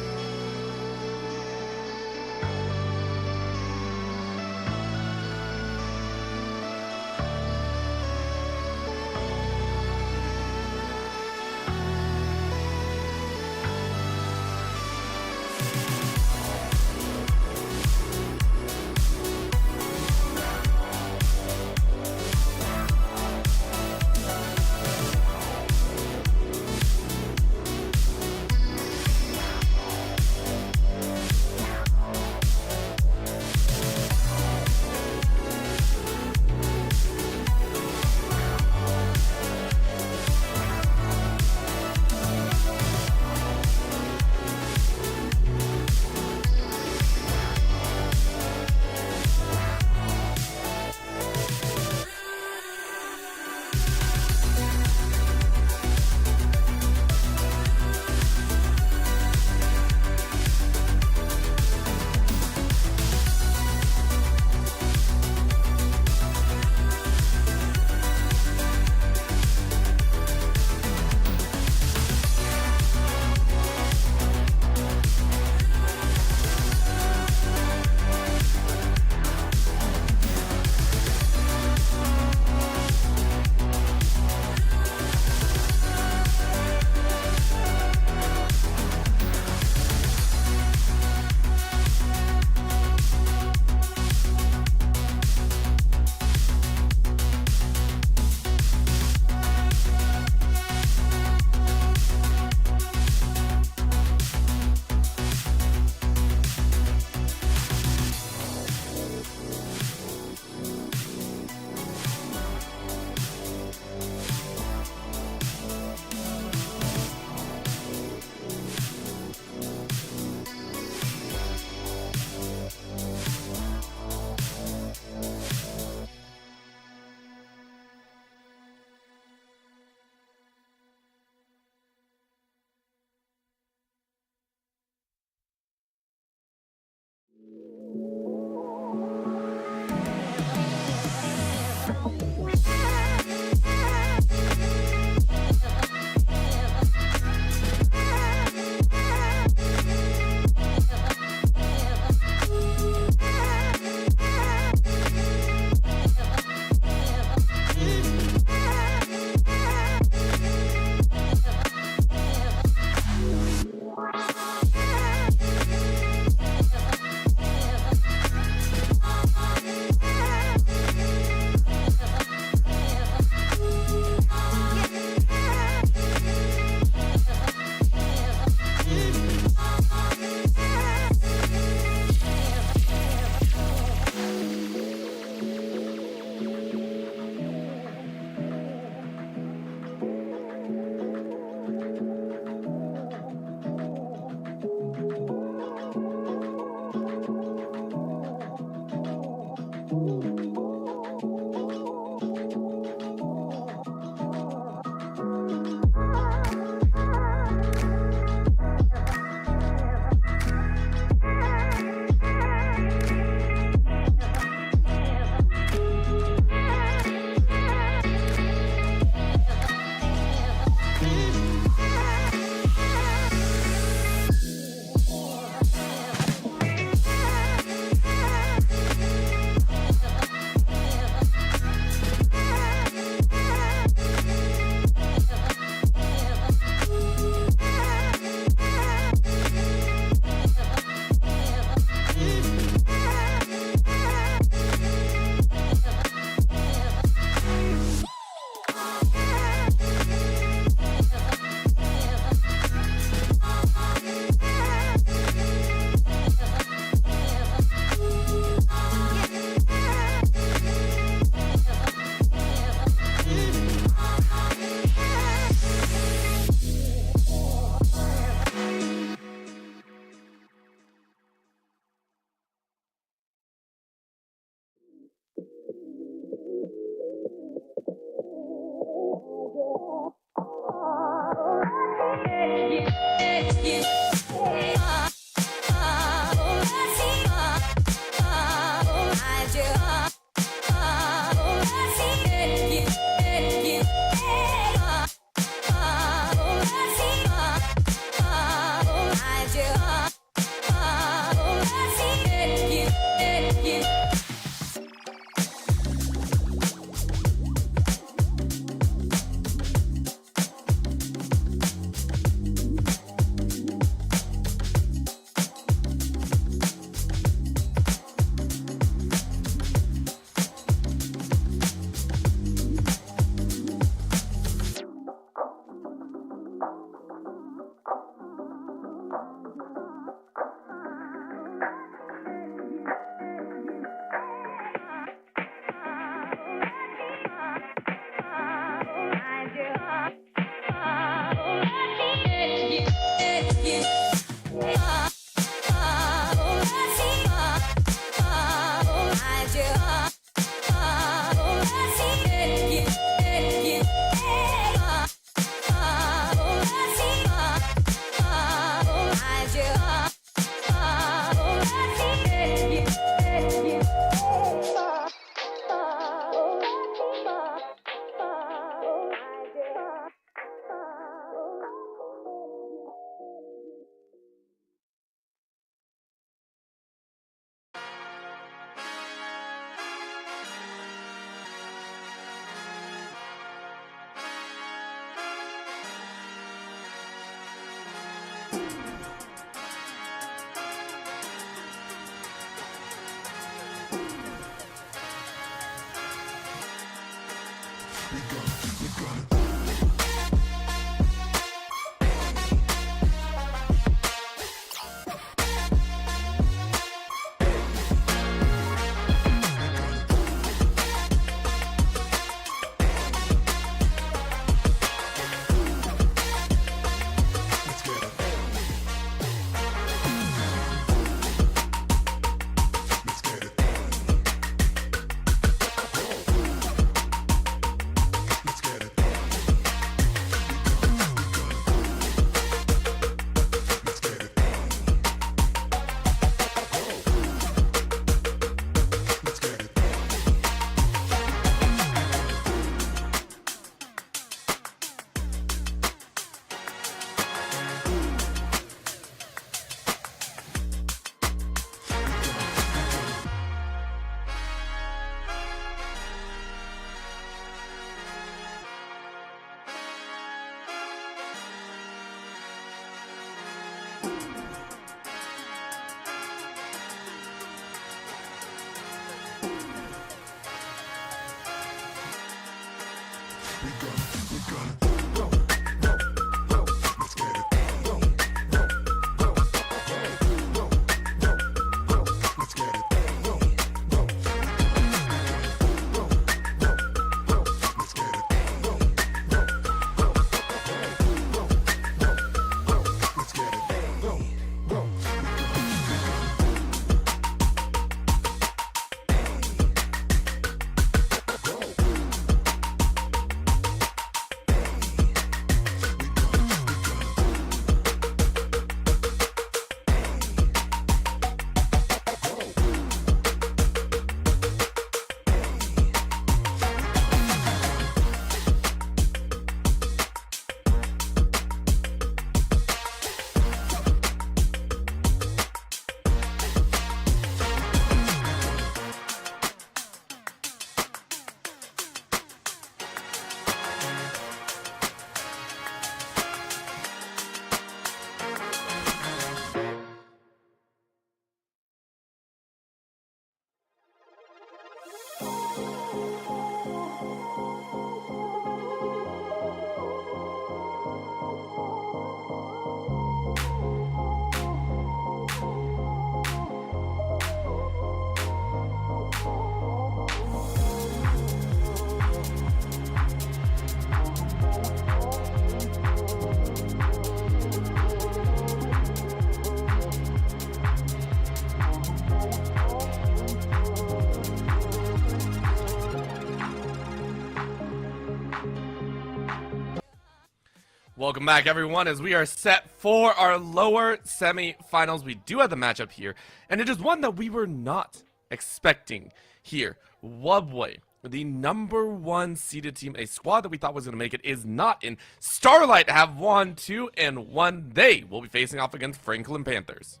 Welcome back, everyone, as we are set for our lower semi-finals. We do have the matchup here, and it is one that we were not expecting here. Wubway, the #1 seeded team, a squad that we thought was going to make it, is not in. Starlight have won 2-1. They will be facing off against Franklin Panthers.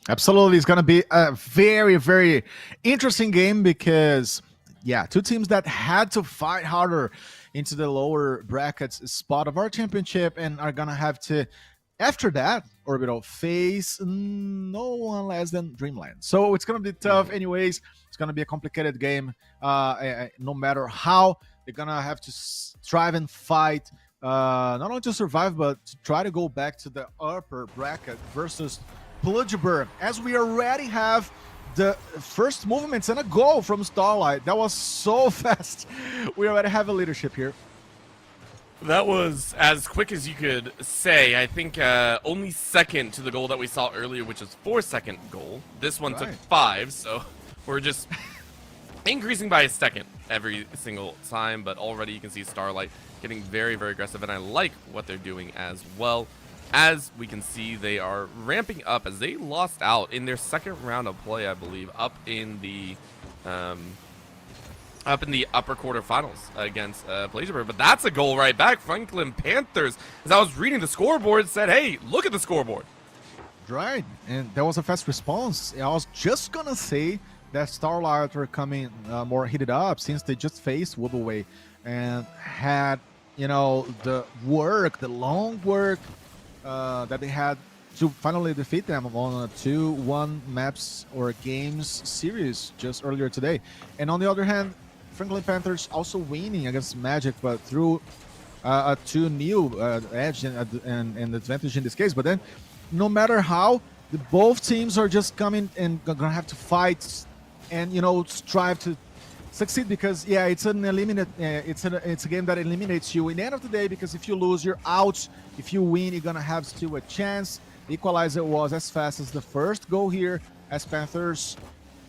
Absolutely, it's going to be a very, very interesting game because, yeah, two teams that had to fight harder into the lower brackets spot of our championship and are going to have to, after that, Orbital face no one less than Dreamland. So it's going to be tough, anyways. It's going to be a complicated game. No matter how, they're going to have to strive and fight. Not only to survive, but to try to go back to the upper bracket versus Bludgeburg, as we already have the first movements and a goal from Starlight. That was so fast. We already have a leadership here. That was as quick as you could say. I think only second to the goal that we saw earlier, which is 4-second goal. This one took 5, so we're just increasing by a second every single time. But already you can see Starlight getting very, very aggressive, and I like what they're doing as well. As we can see, they are ramping up as they lost out in their second round of play, I believe, up in the upper quarterfinals against Blazerberg. But that's a goal right back. Franklin Panthers, as I was reading the scoreboard, said, hey, look at the scoreboard. Right, and that was a fast response. I was just going to say that Starlight were coming more heated up since they just faced Wobbleway and had, you know, the long work that they had to finally defeat them on a 2-1 maps or games series just earlier today. And on the other hand, Franklin Panthers also winning against Magic, but through a 2-0 edge and advantage in this case. But then, no matter how, both teams are just coming and gonna have to fight and, you know, strive to succeed, because yeah, it's an eliminate. It's a game that eliminates you in the end of the day, because if you lose, you're out. If you win, you're gonna have still a chance. The equalizer was as fast as the first goal here, as Panthers,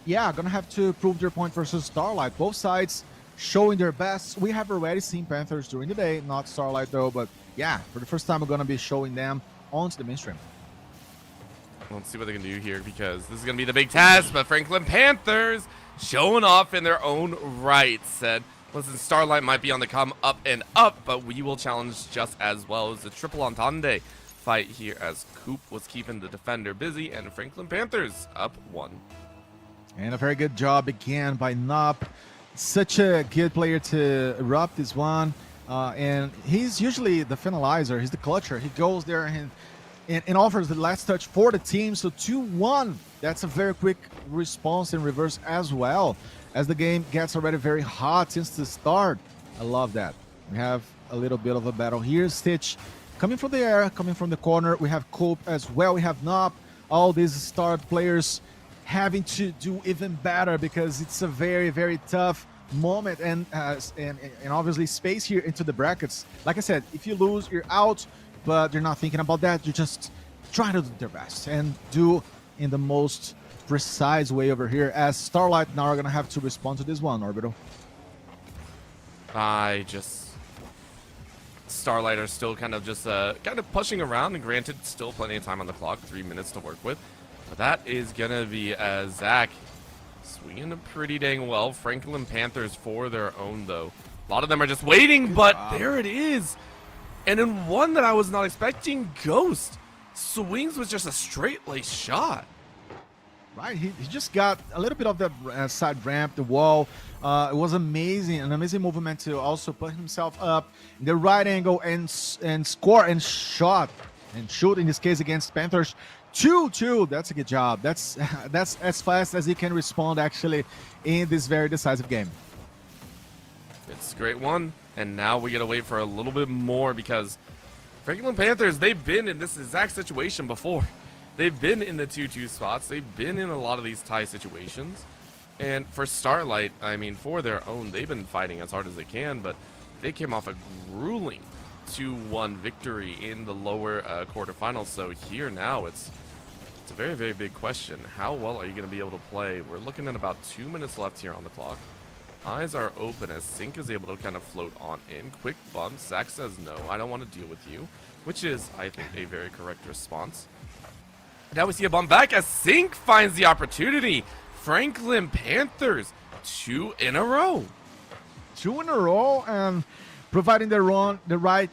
yeah, gonna have to prove their point versus Starlight. Both sides showing their best. We have already seen Panthers during the day, not Starlight though, but yeah, for the first time we're gonna be showing them onto the mainstream. Let's see what they can do here, because this is gonna be the big test. But Franklin Panthers showing off in their own right. Said, listen, Starlight might be on the come up and up, but we will challenge just as well. As the triple entendre fight here, as Coop was keeping the defender busy, and Franklin Panthers up 1. And a very good job again by Nop. Such a good player to erupt this one. And he's usually the finalizer. He's the clutcher. He goes there and offers the last touch for the team. So 2-1. That's a very quick response in reverse as well, as the game gets already very hot since the start. I love that. We have a little bit of a battle here. Stitch coming from the air, coming from the corner. We have Cope as well. We have Nop. All these star players having to do even better, because it's a very, very tough moment, and obviously space here into the brackets. Like I said, if you lose, you're out, but you're not thinking about that. You're just trying to do their best and do in the most precise way over here, as Starlight now are gonna have to respond to this one, Orbital. Starlight are still kind of pushing around, and granted, still plenty of time on the clock, 3 minutes to work with. But that is gonna be Zach swinging pretty dang well. Franklin Panthers for their own, though. A lot of them are just waiting, but there it is. And in one that I was not expecting, Ghost swings with just a straight lace shot. Right, he just got a little bit of the side ramp, the wall. It was amazing, an amazing movement to also put himself up in the right angle and score and shot and shoot, in this case against Panthers. 2-2. That's a good job. That's as fast as he can respond actually in this very decisive game. It's a great one, and now we gotta wait for a little bit more, because Franklin Panthers, they've been in this exact situation before. They've been in the 2-2 spots. They've been in a lot of these tie situations. And for Starlight, I mean, for their own, they've been fighting as hard as they can, but they came off a grueling 2-1 victory in the lower quarterfinals. So here now, it's a very, very big question. How well are you going to be able to play? We're looking at about 2 minutes left here on the clock. Eyes are open as Sync is able to kind of float on in. Quick bump. Zach says, no, I don't want to deal with you, which is, I think, a very correct response. Now we see a bump back as Sync finds the opportunity. Franklin Panthers, 2 in a row. 2 in a row, and providing the right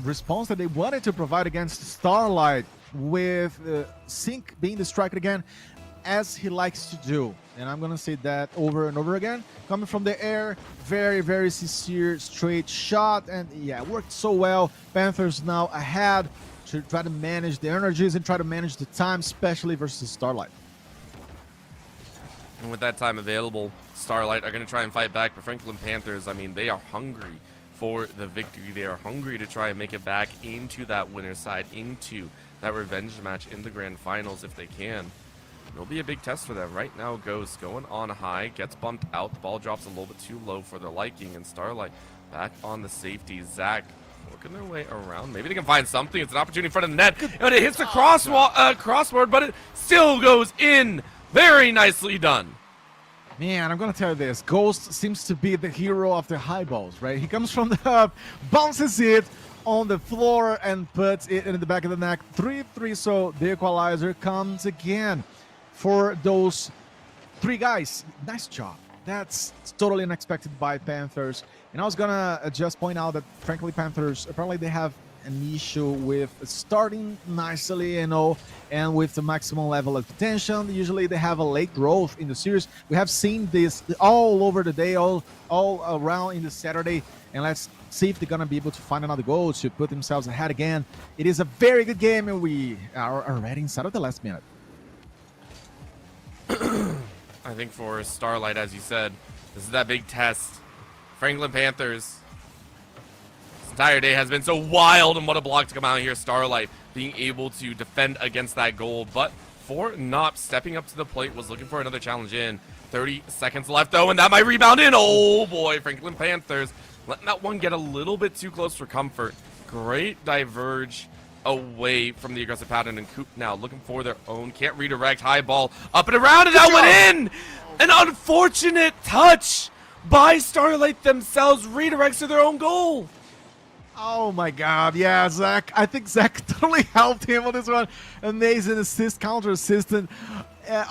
response that they wanted to provide against Starlight. with Sync being the striker again, as he likes to do. And I'm going to say that over and over again. Coming from the air, very, very sincere, straight shot. And yeah, it worked so well. Panthers now ahead to try to manage the energies and try to manage the time, especially versus Starlight. And with that time available, Starlight are going to try and fight back. But Franklin Panthers, I mean, they are hungry for the victory. They are hungry to try and make it back into that winner's side, into that revenge match in the grand finals if they can. It'll be a big test for them. Right now, Ghost going on high, gets bumped out. The ball drops a little bit too low for their liking, and Starlight back on the safety. Zach working their way around. Maybe they can find something. It's an opportunity in front of the net, and it hits the crossbar, but it still goes in. Very nicely done. Man, I'm going to tell you this. Ghost seems to be the hero of the high balls, right? He comes from the up, bounces it on the floor, and puts it in the back of the net. 3-3, so the equalizer comes again for those three guys. Nice job. That's totally unexpected by Panthers. And I was going to just point out that, frankly, Panthers, apparently they have an issue with starting nicely, and with the maximum level of potential. Usually they have a late growth in the series. We have seen this all over the day, all around in the Saturday, and let's see if they're going to be able to find another goal to put themselves ahead again. It is a very good game, and we are already inside of the last minute. I think for Starlight, as you said, this is that big test. Franklin Panthers, this entire day has been so wild, and what a block to come out here. Starlight being able to defend against that goal, but for Nop stepping up to the plate, was looking for another challenge in. 30 seconds left though, and that might rebound in. Oh boy, Franklin Panthers letting that one get a little bit too close for comfort. Great diverge away from the aggressive pattern, and Coop now looking for their own. Can't redirect. High ball up and around, and that went in. An unfortunate touch by Starlight themselves, redirects to their own goal. Oh my God, yeah, Zach. I think Zach totally helped him on this one. Amazing assist, counter assist.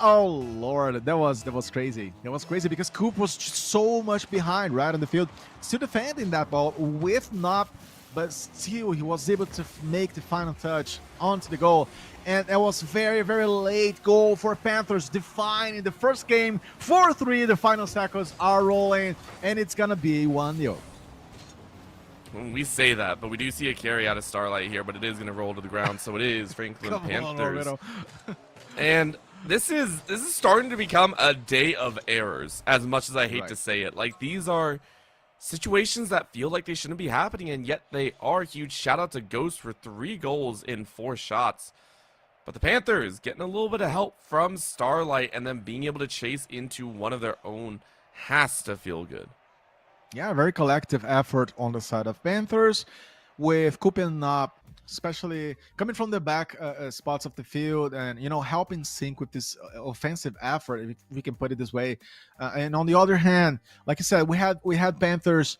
Oh Lord, that was crazy. That was crazy because Coop was just so much behind right on the field, still defending that ball with Nop, but still he was able to make the final touch onto the goal. And that was very, very late goal for Panthers, defining the first game. 4-3, the final seconds are rolling, and it's gonna be 1-0. We say that, but we do see a carry out of Starlight here, but it is going to roll to the ground, so it is Franklin Panthers. And this is starting to become a day of errors, as much as I hate to say it. Like, these are situations that feel like they shouldn't be happening, and yet they are. Huge shout out to Ghost for 3 goals in 4 shots. But the Panthers getting a little bit of help from Starlight, and then being able to chase into one of their own has to feel good. Yeah, very collective effort on the side of Panthers, with Coop and Nop especially coming from the back spots of the field, and helping Sync with this offensive effort, if we can put it this way. And on the other hand, like I said, we had Panthers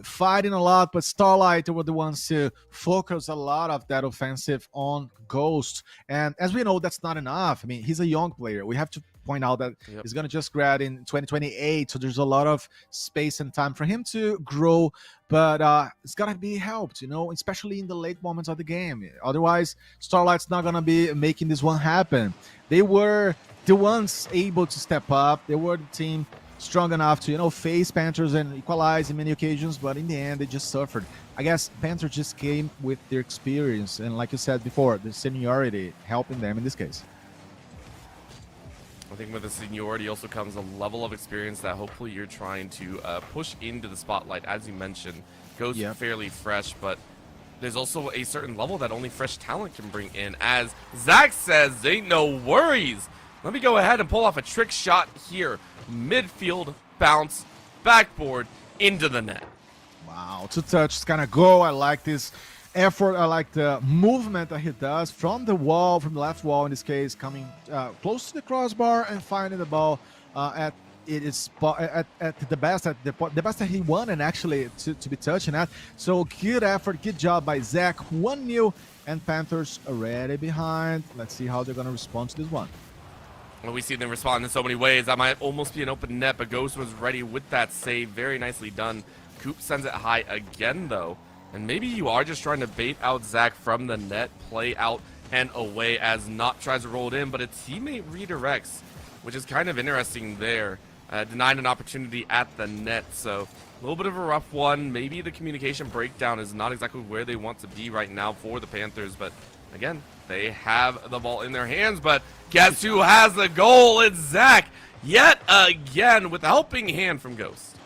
fighting a lot, but Starlight were the ones to focus a lot of that offensive on Ghost. And as we know, that's not enough. I mean, he's a young player. We have to point out that he's going to just grad in 2028, so there's a lot of space and time for him to grow, but it's got to be helped, especially in the late moments of the game. Otherwise, Starlight's not going to be making this one happen. They were the ones able to step up. They were the team strong enough to, face Panthers and equalize in many occasions, but in the end, they just suffered. I guess Panthers just came with their experience, and like you said before, the seniority helping them in this case. I think with the seniority also comes a level of experience that hopefully you're trying to push into the spotlight. As you mentioned, goes fairly fresh, but there's also a certain level that only fresh talent can bring in. As Zach says, ain't no worries. Let me go ahead and pull off a trick shot here. Midfield bounce, backboard, into the net. Wow, 2 touches kind of go. I like this effort. I like the movement that he does from the wall, from the left wall in this case, coming close to the crossbar and finding the ball at the best that he wanted actually to be touching at. So good effort, good job by Zach. 1-0, and Panthers already behind. Let's see how they're going to respond to this one. Well, we see them respond in so many ways. That might almost be an open net, but Ghost was ready with that save. Very nicely done. Coop sends it high again, though. And maybe you are just trying to bait out Zach from the net, play out and away as Not tries to roll it in, but a teammate redirects, which is kind of interesting there. Denied an opportunity at the net, so a little bit of a rough one. Maybe the communication breakdown is not exactly where they want to be right now for the Panthers, but again, they have the ball in their hands, but guess who has the goal? It's Zach, yet again, with a helping hand from Ghost.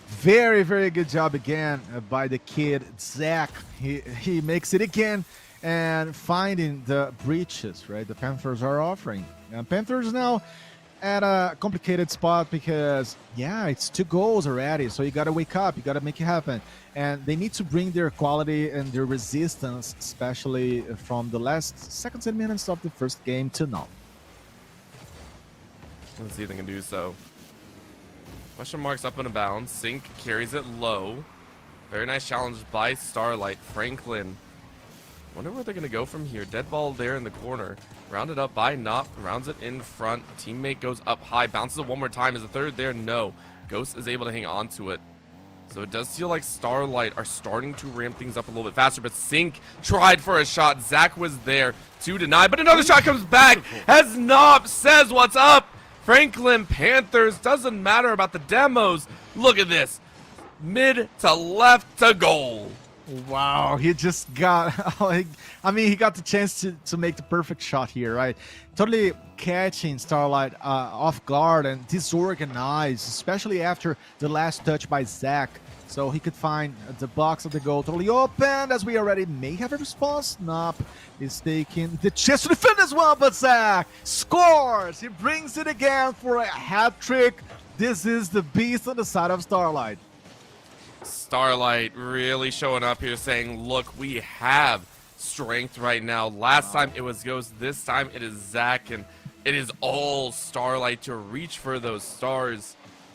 Very, very good job again by the kid, Zach. He makes it again and finding the breaches, right? The Panthers are offering. And Panthers now at a complicated spot because, yeah, it's 2 goals already. So you got to wake up. You got to make it happen. And they need to bring their quality and their resistance, especially from the last seconds and minutes of the first game to now. Let's see if they can do so. Question marks up and abound. Sync carries it low. Very nice challenge by Starlight. Franklin. Wonder where they're going to go from here. Dead ball there in the corner. Rounded up by Nop. Rounds it in front. Teammate goes up high. Bounces it one more time. Is the third there? No. Ghost is able to hang on to it. So it does feel like Starlight are starting to ramp things up a little bit faster. But Sync tried for a shot. Zach was there to deny. But another shot comes back as Nop says what's up. Franklin Panthers, doesn't matter about the demos. Look at this. Mid to left to goal. Wow, he just got, I mean, he got the chance to make the perfect shot here, right? Totally catching Starlight off guard and disorganized, especially after the last touch by Zach. So he could find the box of the goal totally open, as we already may have a response. Nop is taking the chance to defend as well, but Zach scores! He brings it again for a hat trick. This is the beast on the side of Starlight. Starlight really showing up here saying, look, we have strength right now. Last time it was Ghost, this time it is Zach, and it is all Starlight to reach for those stars.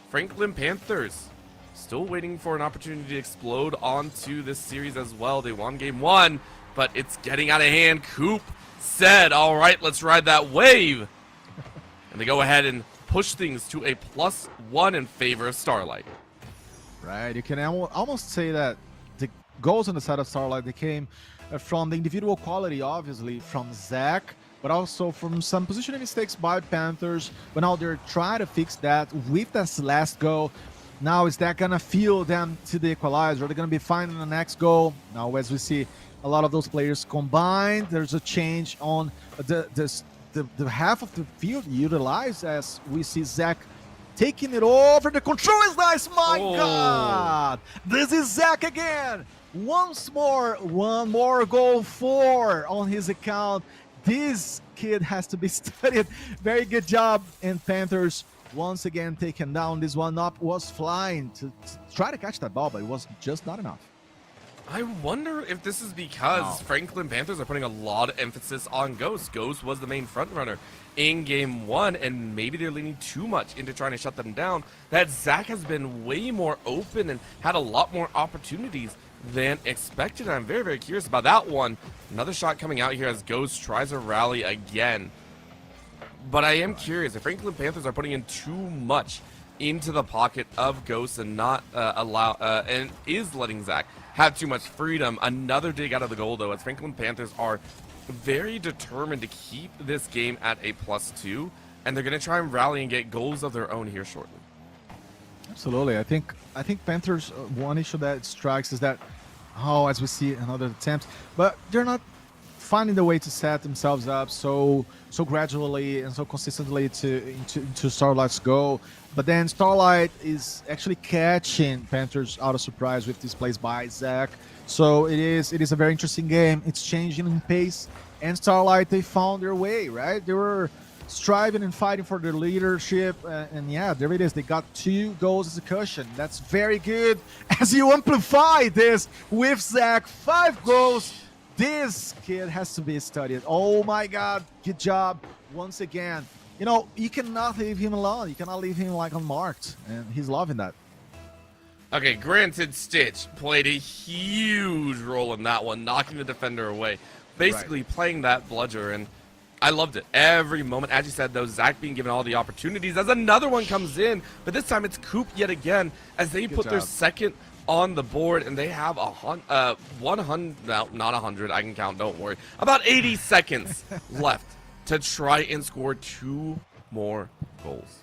Franklin Panthers still waiting for an opportunity to explode onto this series as well. They won game 1, but it's getting out of hand. Coop said, all right, let's ride that wave. And they go ahead and push things to a +1 in favor of Starlight. Right, you can almost say that the goals on the side of Starlight, they came from the individual quality, obviously, from Zach, but also from some positioning mistakes by Panthers. But now they're trying to fix that with this last goal. Now, is that going to fuel them to the equalizer? Are they going to be finding the next goal? Now, as we see a lot of those players combined, there's a change on the half of the field utilized, as we see Zach taking it over. The control is nice. My God. This is Zach again. Once more, one more goal, 4 on his account. This kid has to be studied. Very good job. And Panthers once again taken down. This one up was flying to try to catch that ball, but it was just not enough. I wonder if this is because Franklin Panthers are putting a lot of emphasis on Ghost. Ghost was the main front runner in game 1, and maybe they're leaning too much into trying to shut them down. That Zach has been way more open and had a lot more opportunities than expected. I'm very, very curious about that one. Another shot coming out here as Ghost tries to rally again. But I am curious if Franklin Panthers are putting in too much into the pocket of Ghost and not and is letting Zach have too much freedom. Another dig out of the goal, though, as Franklin Panthers are very determined to keep this game at a +2, and they're going to try and rally and get goals of their own here shortly. Absolutely. I think Panthers, one issue that strikes is that, as we see another attempt, but they're not finding the way to set themselves up so gradually and so consistently to Starlight's goal. But then Starlight is actually catching Panthers out of surprise with this plays by Zach. So it is a very interesting game. It's changing in pace, and Starlight, they found their way, right? They were striving and fighting for their leadership, and yeah, there it is. They got 2 goals as a cushion. That's very good. As you amplify this with Zach, 5 goals. This kid has to be studied. Oh my God, good job once again. You know, you cannot leave him alone. You cannot leave him like unmarked, and he's loving that. Okay, granted, Stitch played a huge role in that one, knocking the defender away, basically playing that bludger, and I loved it. Every moment, as you said, though, Zach being given all the opportunities as another one comes in, but this time it's Coop yet again as they put their second on the board, and they have 100, no, not 100, I can count, don't worry, about 80 seconds left to try and score 2 more goals.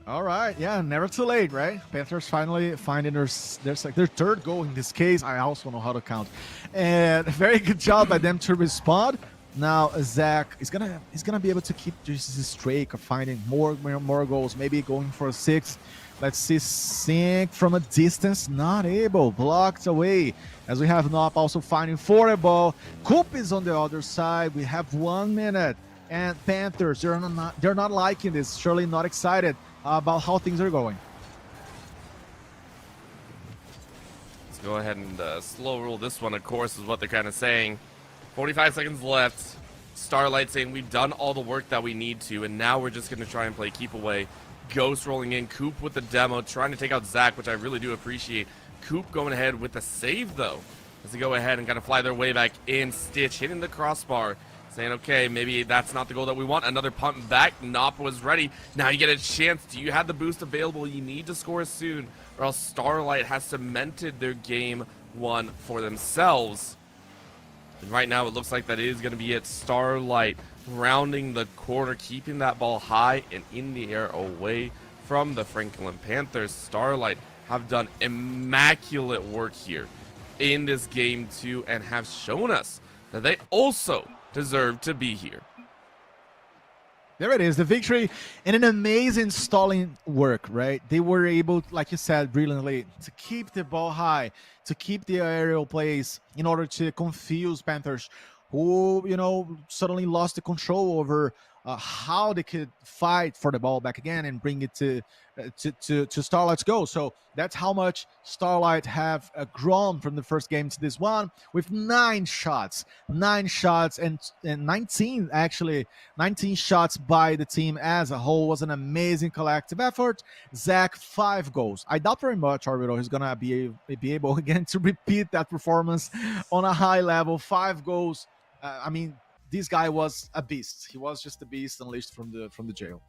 All right, yeah, never too late, right? Panthers finally finding their third goal in this case. I also know how to count, and very good job by them to respond. Now Zach is gonna be able to keep this streak of finding more goals, maybe going for a 6. Let's see, Sink from a distance, not able, blocked away. As we have Nop also finding for a ball. Coop is on the other side. We have 1 minute, and Panthers they're not liking this. Surely not excited about how things are going. Let's go ahead and slow roll this one, of course, is what they're kind of saying. 45 seconds left. Starlight saying we've done all the work that we need to, and now we're just going to try and play keep away. Ghost rolling in. Coop with the demo, trying to take out Zach, which I really do appreciate. Coop going ahead with the save, though, as they go ahead and kind of fly their way back in. Stitch hitting the crossbar, saying, okay, maybe that's not the goal that we want. Another pump back. Nop was ready. Now you get a chance. Do you have the boost available? You need to score soon, or else Starlight has cemented their game 1 for themselves. And right now it looks like that is going to be it. Starlight rounding the corner, keeping that ball high and in the air away from the Franklin Panthers. Starlight have done immaculate work here in this game 2 and have shown us that they also deserve to be here. There it is, the victory and an amazing stalling work, right? They were able, like you said, brilliantly, to keep the ball high, to keep the aerial plays in order to confuse Panthers, who, suddenly lost the control over how they could fight for the ball back again and bring it to Starlight's goal. So that's how much Starlight have grown from the first game to this one, with 9 shots and 19 shots by the team as a whole. Was an amazing collective effort. Zach, 5 goals. I doubt very much Orbital is gonna be able again to repeat that performance on a high level. 5 goals. This guy was a beast. He was just a beast unleashed from the jail.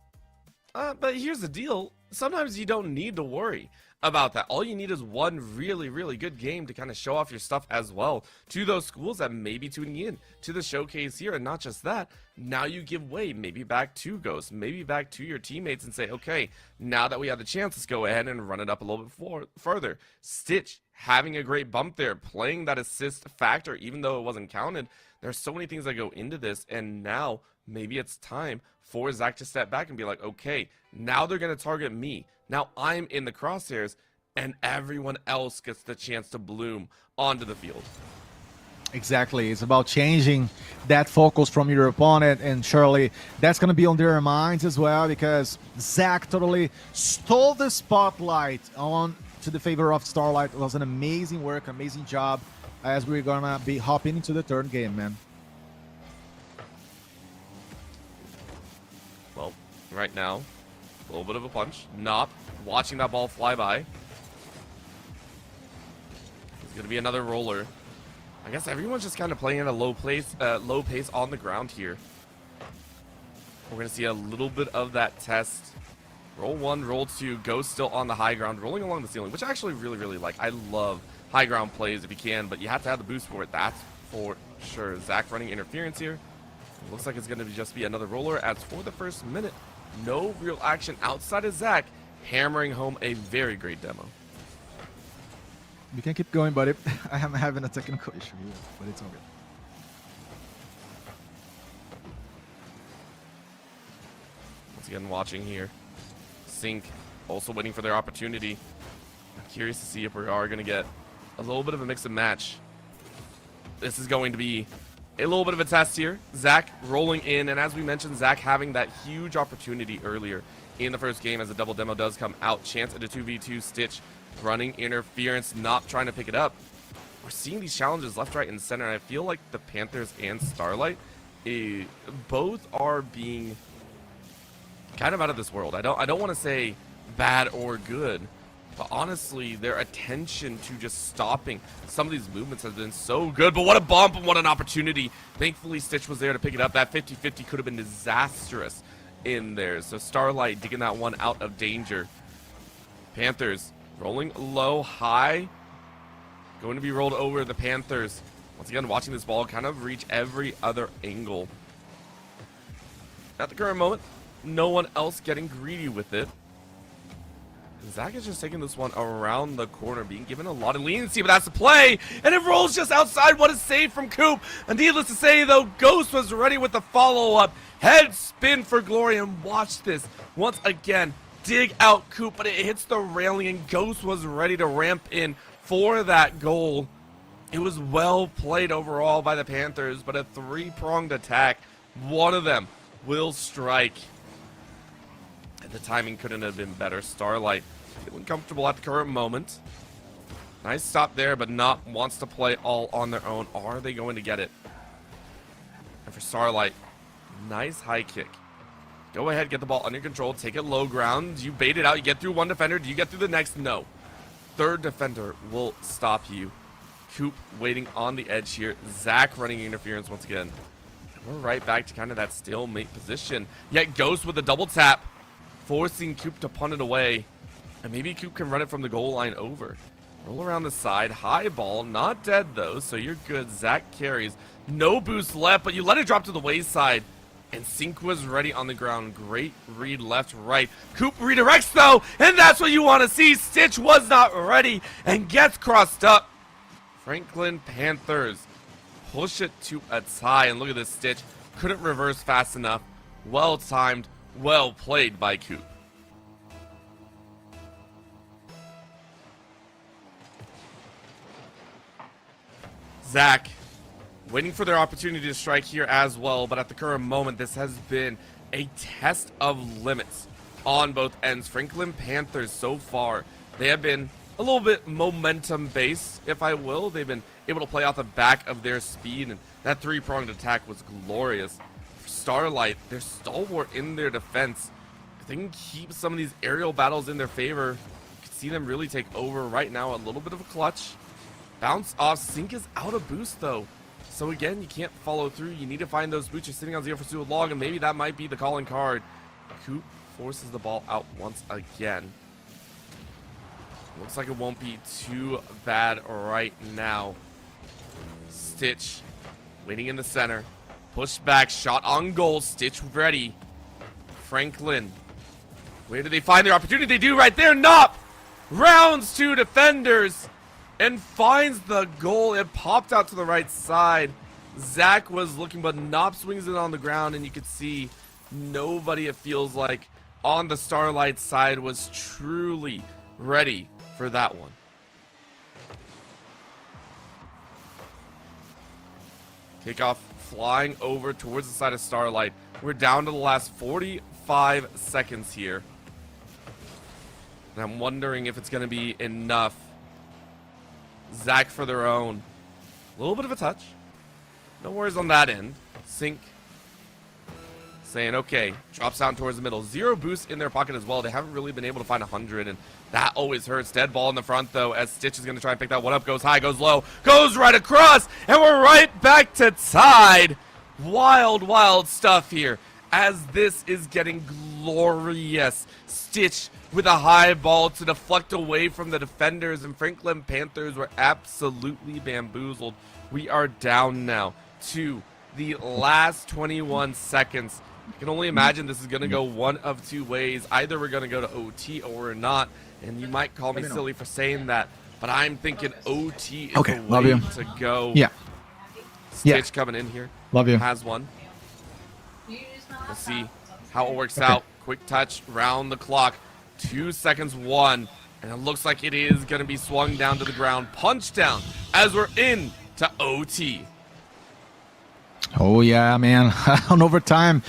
But here's the deal. Sometimes you don't need to worry about that. All you need is one really, really good game to kind of show off your stuff as well to those schools that may be tuning in to the showcase here. And not just that, now you give way maybe back to Ghost, maybe back to your teammates and say, okay, now that we have the chance, let's go ahead and run it up a little bit further. Stitch having a great bump there, playing that assist factor, even though it wasn't counted. There's so many things that go into this, and now maybe it's time for Zach to step back and be like, okay, now they're going to target me. Now I'm in the crosshairs, and everyone else gets the chance to bloom onto the field. Exactly. It's about changing that focus from your opponent, and surely that's going to be on their minds as well, because Zach totally stole the spotlight on to the favor of Starlight. It was an amazing work, amazing job, as we're going to be hopping into the third game, man. Well, right now, a little bit of a punch. Nop watching that ball fly by. It's going to be another roller. I guess everyone's just kind of playing at a low pace on the ground here. We're going to see a little bit of that test. Roll 1, roll 2, Ghost still on the high ground, rolling along the ceiling, which I actually really, really like. I love high ground plays if you can, but you have to have the boost for it. That's for sure. Zach running interference here. It looks like it's going to just be another roller, as for the first minute, no real action outside of Zach hammering home a very great demo. You can keep going, buddy. I am having a technical issue here, but it's all good. Once again, watching here. Sync also waiting for their opportunity. I'm curious to see if we are going to get a little bit of a mix and match. This is going to be a little bit of a test here. Zach rolling in, and as we mentioned, Zach having that huge opportunity earlier in the first game as the double demo does come out. Chance at a 2v2. Stitch running interference, not trying to pick it up. We're seeing these challenges left, right, and center, and I feel like the Panthers and Starlight both are being kind of out of this world. I don't want to say bad or good, but honestly, their attention to just stopping some of these movements has been so good. But what a bump and what an opportunity. Thankfully, Stitch was there to pick it up. That 50-50 could have been disastrous in there. So Starlight digging that one out of danger. Panthers Rolling low, high. Going to be rolled over the Panthers. Once again, watching this ball kind of reach every other angle. At the current moment, no one else getting greedy with it. Zach is just taking this one around the corner, being given a lot of leniency, but that's the play, and it rolls just outside. What a save from Coop. And needless to say, though, Ghost was ready with the follow-up. Head spin for glory, and watch this. Once again, dig out Coop, but it hits the railing, and Ghost was ready to ramp in for that goal. It was well played overall by the Panthers, but a three-pronged attack. One of them will strike. And the timing couldn't have been better. Starlight feeling comfortable at the current moment. Nice stop there, but not wants to play all on their own. Are they going to get it? And for Starlight, nice high kick. Go ahead, get the ball under control, take it low ground. You bait it out, you get through one defender. Do you get through the next? No. Third defender will stop you. Coop waiting on the edge here. Zach running interference once again. We're right back to kind of that stalemate position. Yet Ghost with a double tap, forcing Coop to punt it away. And maybe Coop can run it from the goal line over. Roll around the side. High ball. Not dead, though, so you're good. Zach carries. No boost left, but you let it drop to the wayside. And Sink was ready on the ground. Great read left, right. Coop redirects, though, and that's what you want to see. Stitch was not ready and gets crossed up. Franklin Panthers push it to a tie. And look at this, Stitch. Couldn't reverse fast enough. Well timed. Well played by Coop. Zach waiting for their opportunity to strike here as well, but at the current moment, this has been a test of limits on both ends. Franklin Panthers so far, they have been a little bit momentum based, if I will. They've been able to play out the back of their speed, and that three-pronged attack was glorious. For Starlight, they're stalwart in their defense. If they can keep some of these aerial battles in their favor, you can see them really take over right now. A little bit of a clutch. Bounce off. Sink is out of boost, though. So again, you can't follow through. You need to find those boots. You're sitting on 0 for too long, and maybe that might be the calling card. Coop forces the ball out once again. Looks like it won't be too bad right now. Stitch waiting in the center. Push back, shot on goal. Stitch ready. Franklin. Where do they find their opportunity? They do right there. Nop rounds two defenders and finds the goal. It popped out to the right side. Zach was looking, but Nop swings it on the ground, and you could see nobody, it feels like, on the Starlight side was truly ready for that one. Kickoff flying over towards the side of Starlight. We're down to the last 45 seconds here. And I'm wondering if it's going to be enough. Zach for their own. A little bit of a touch. No worries on that end. Sink saying, okay, drops down towards the middle. 0 boost in their pocket as well. They haven't really been able to find 100, and that always hurts. Dead ball in the front, though, as Stitch is going to try and pick that one up. Goes high, goes low, goes right across, and we're right back to tied. Wild, wild stuff here, as this is getting glorious. Stitch with a high ball to deflect away from the defenders, and Franklin Panthers were absolutely bamboozled. We are down now to the last 21 seconds. I can only imagine this is going to go one of two ways. Either we're going to go to OT or we're not. And you might call me silly for saying that, but I'm thinking OT is the way to go. Yeah. Stitch coming in here. Love you. Has one. We'll see how it works out. Quick touch, round the clock. 2 seconds, 1. And it looks like it is going to be swung down to the ground. Punch down as we're in to OT. Oh yeah, man! On overtime,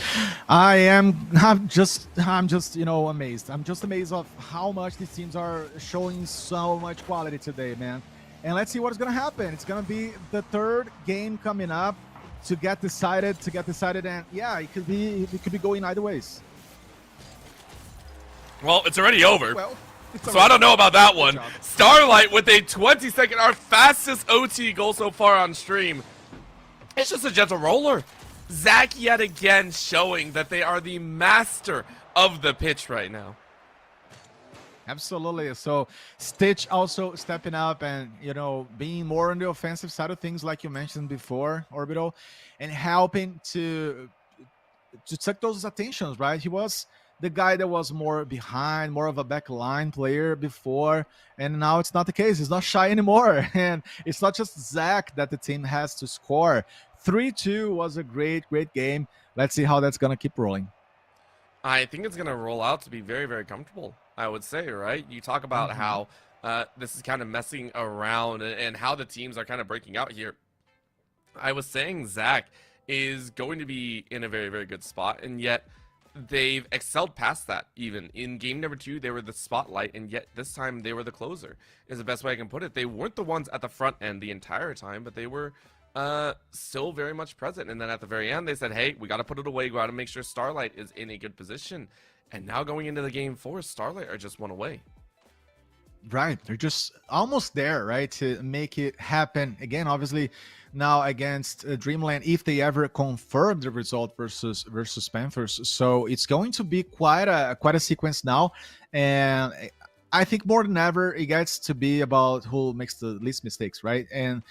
I'm just amazed. I'm just amazed of how much these teams are showing so much quality today, man. And let's see what's gonna happen. It's gonna be the third game coming up to get decided. And yeah, it could be going either ways. Well, it's already over. Well, so I don't know about that one. Starlight with a 20-second, our fastest OT goal so far on stream. It's just a gentle roller. Zach yet again showing that they are the master of the pitch right now. Absolutely. So Stitch also stepping up and being more on the offensive side of things, like you mentioned before, Orbital, and helping to take those attentions. Right, he was the guy that was more behind, more of a backline player before, and now it's not the case. He's not shy anymore, and it's not just Zach that the team has to score. 3-2 was a great game. Let's see how that's gonna keep rolling. I think it's going to roll out to be very, very comfortable, I would say, right? You talk about how this is kind of messing around and how the teams are kind of breaking out here. I was saying Zach is going to be in a very, very good spot, and yet they've excelled past that. Even in game number 2, they were the spotlight, and yet this time they were the closer, is the best way I can put it. They weren't the ones at the front end the entire time, but they were still very much present. And then at the very end, they said, hey, we got to put it away. Got to make sure Starlight is in a good position. And now going into the game 4, Starlight are just one away. Right. They're just almost there, right, to make it happen. Again, obviously, now against Dreamland, if they ever confirm the result versus Panthers. So it's going to be quite a sequence now. And I think more than ever, it gets to be about who makes the least mistakes, right? And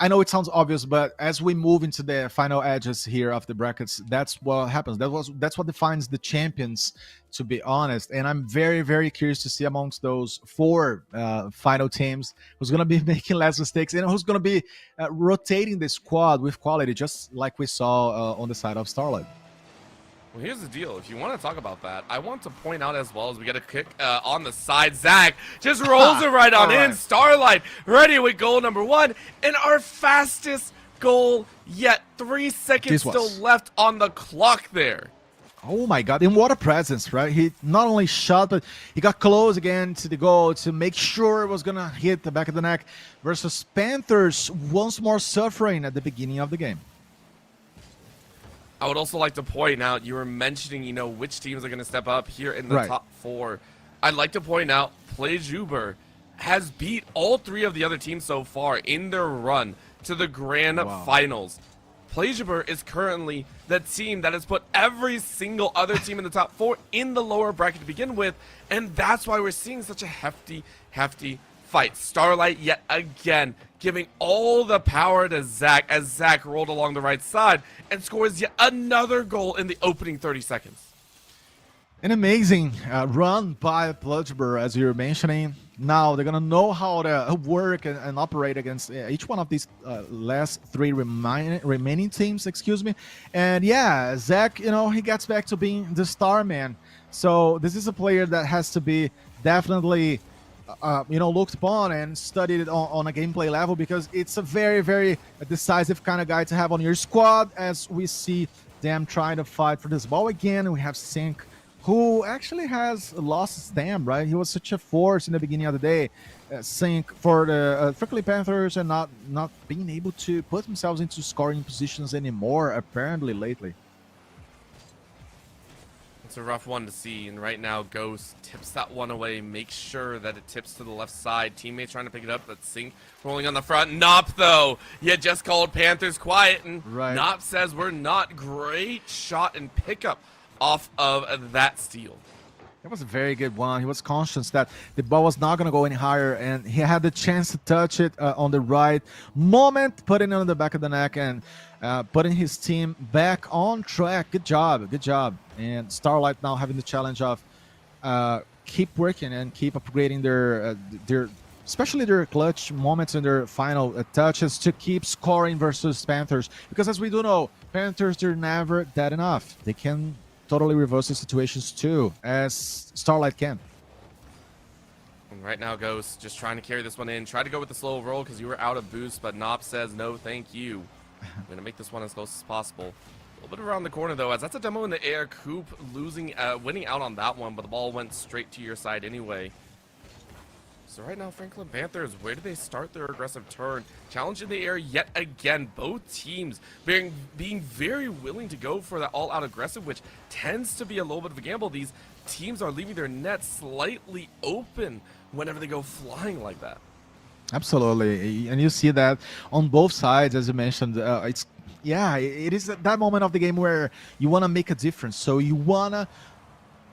I know it sounds obvious, but as we move into the final edges here of the brackets, that's what happens. That's what defines the champions, to be honest. And I'm very, very curious to see amongst those 4 final teams who's going to be making less mistakes and who's going to be rotating the squad with quality, just like we saw on the side of Starlight. Well, here's the deal. If you want to talk about that, I want to point out as well as we get a kick on the side. Zach just rolls it right on in. Starlight ready with goal number 1. And our fastest goal yet. 3 seconds still left on the clock there. Oh my God. And what a presence, right? He not only shot, but he got close again to the goal to make sure it was going to hit the back of the neck versus Panthers once more suffering at the beginning of the game. I would also like to point out, you were mentioning, which teams are going to step up here in the top 4. I'd like to point out, Playjuber has beat all 3 of the other teams so far in their run to the grand finals. Playjuber is currently the team that has put every single other team in the top 4 in the lower bracket to begin with, and that's why we're seeing such a hefty fight. Starlight yet again giving all the power to Zach as Zach rolled along the right side and scores yet another goal in the opening 30 seconds. An amazing run by Playjuber, as you're mentioning. Now they're going to know how to work and operate against each one of these last 3 remaining teams, And yeah, Zach, he gets back to being the star man. So this is a player that has to be definitely looked upon and studied on a gameplay level, because it's a very, very decisive kind of guy to have on your squad, as we see them trying to fight for this ball again. We have Sync, who actually has lost his stamp, right? He was such a force in the beginning of the day. Sync for the Strictly Panthers, and not being able to put themselves into scoring positions anymore, apparently, lately. It's a rough one to see, and right now Ghost tips that one away, makes sure that it tips to the left side. Teammates trying to pick it up, but Sync rolling on the front. Nop, though, you just called Panthers quiet, and Nop says we're not. Great shot and pickup off of that steal. That was a very good one. He was conscious that the ball was not going to go any higher, and he had the chance to touch it on the right moment, putting it on the back of the neck and putting his team back on track. Good job. And Starlight now having the challenge of keep working and keep upgrading their especially their clutch moments and their final touches to keep scoring versus Panthers. Because as we do know, Panthers, they're never that enough. They can totally reverse the situations too, as Starlight can. And right now, Ghost just trying to carry this one in. Try to go with the slow roll because you were out of boost, but Nop says no, thank you. I'm going to make this one as close as possible. A little bit around the corner, though, as that's a demo in the air. Coop winning out on that one, but the ball went straight to your side anyway. So right now, Franklin Panthers, where do they start their aggressive turn? Challenge in the air yet again. Both teams being very willing to go for that all-out aggressive, which tends to be a little bit of a gamble. These teams are leaving their nets slightly open whenever they go flying like that. Absolutely, and you see that on both sides, as you mentioned. It is that moment of the game where you want to make a difference. So you want to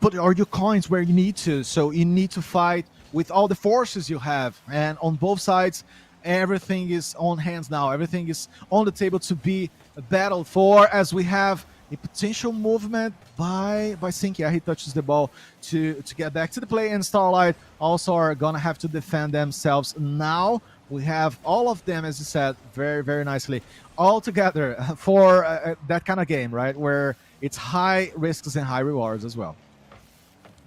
put all your coins where you need to. So you need to fight with all the forces you have, and on both sides, everything is on hands now. Everything is on the table to be battled for, as we have a potential movement by Sink. Yeah, he touches the ball to get back to the play, and Starlight also are gonna have to defend themselves now. We have all of them, as you said, very, very nicely, all together for that kind of game, right? Where it's high risks and high rewards as well.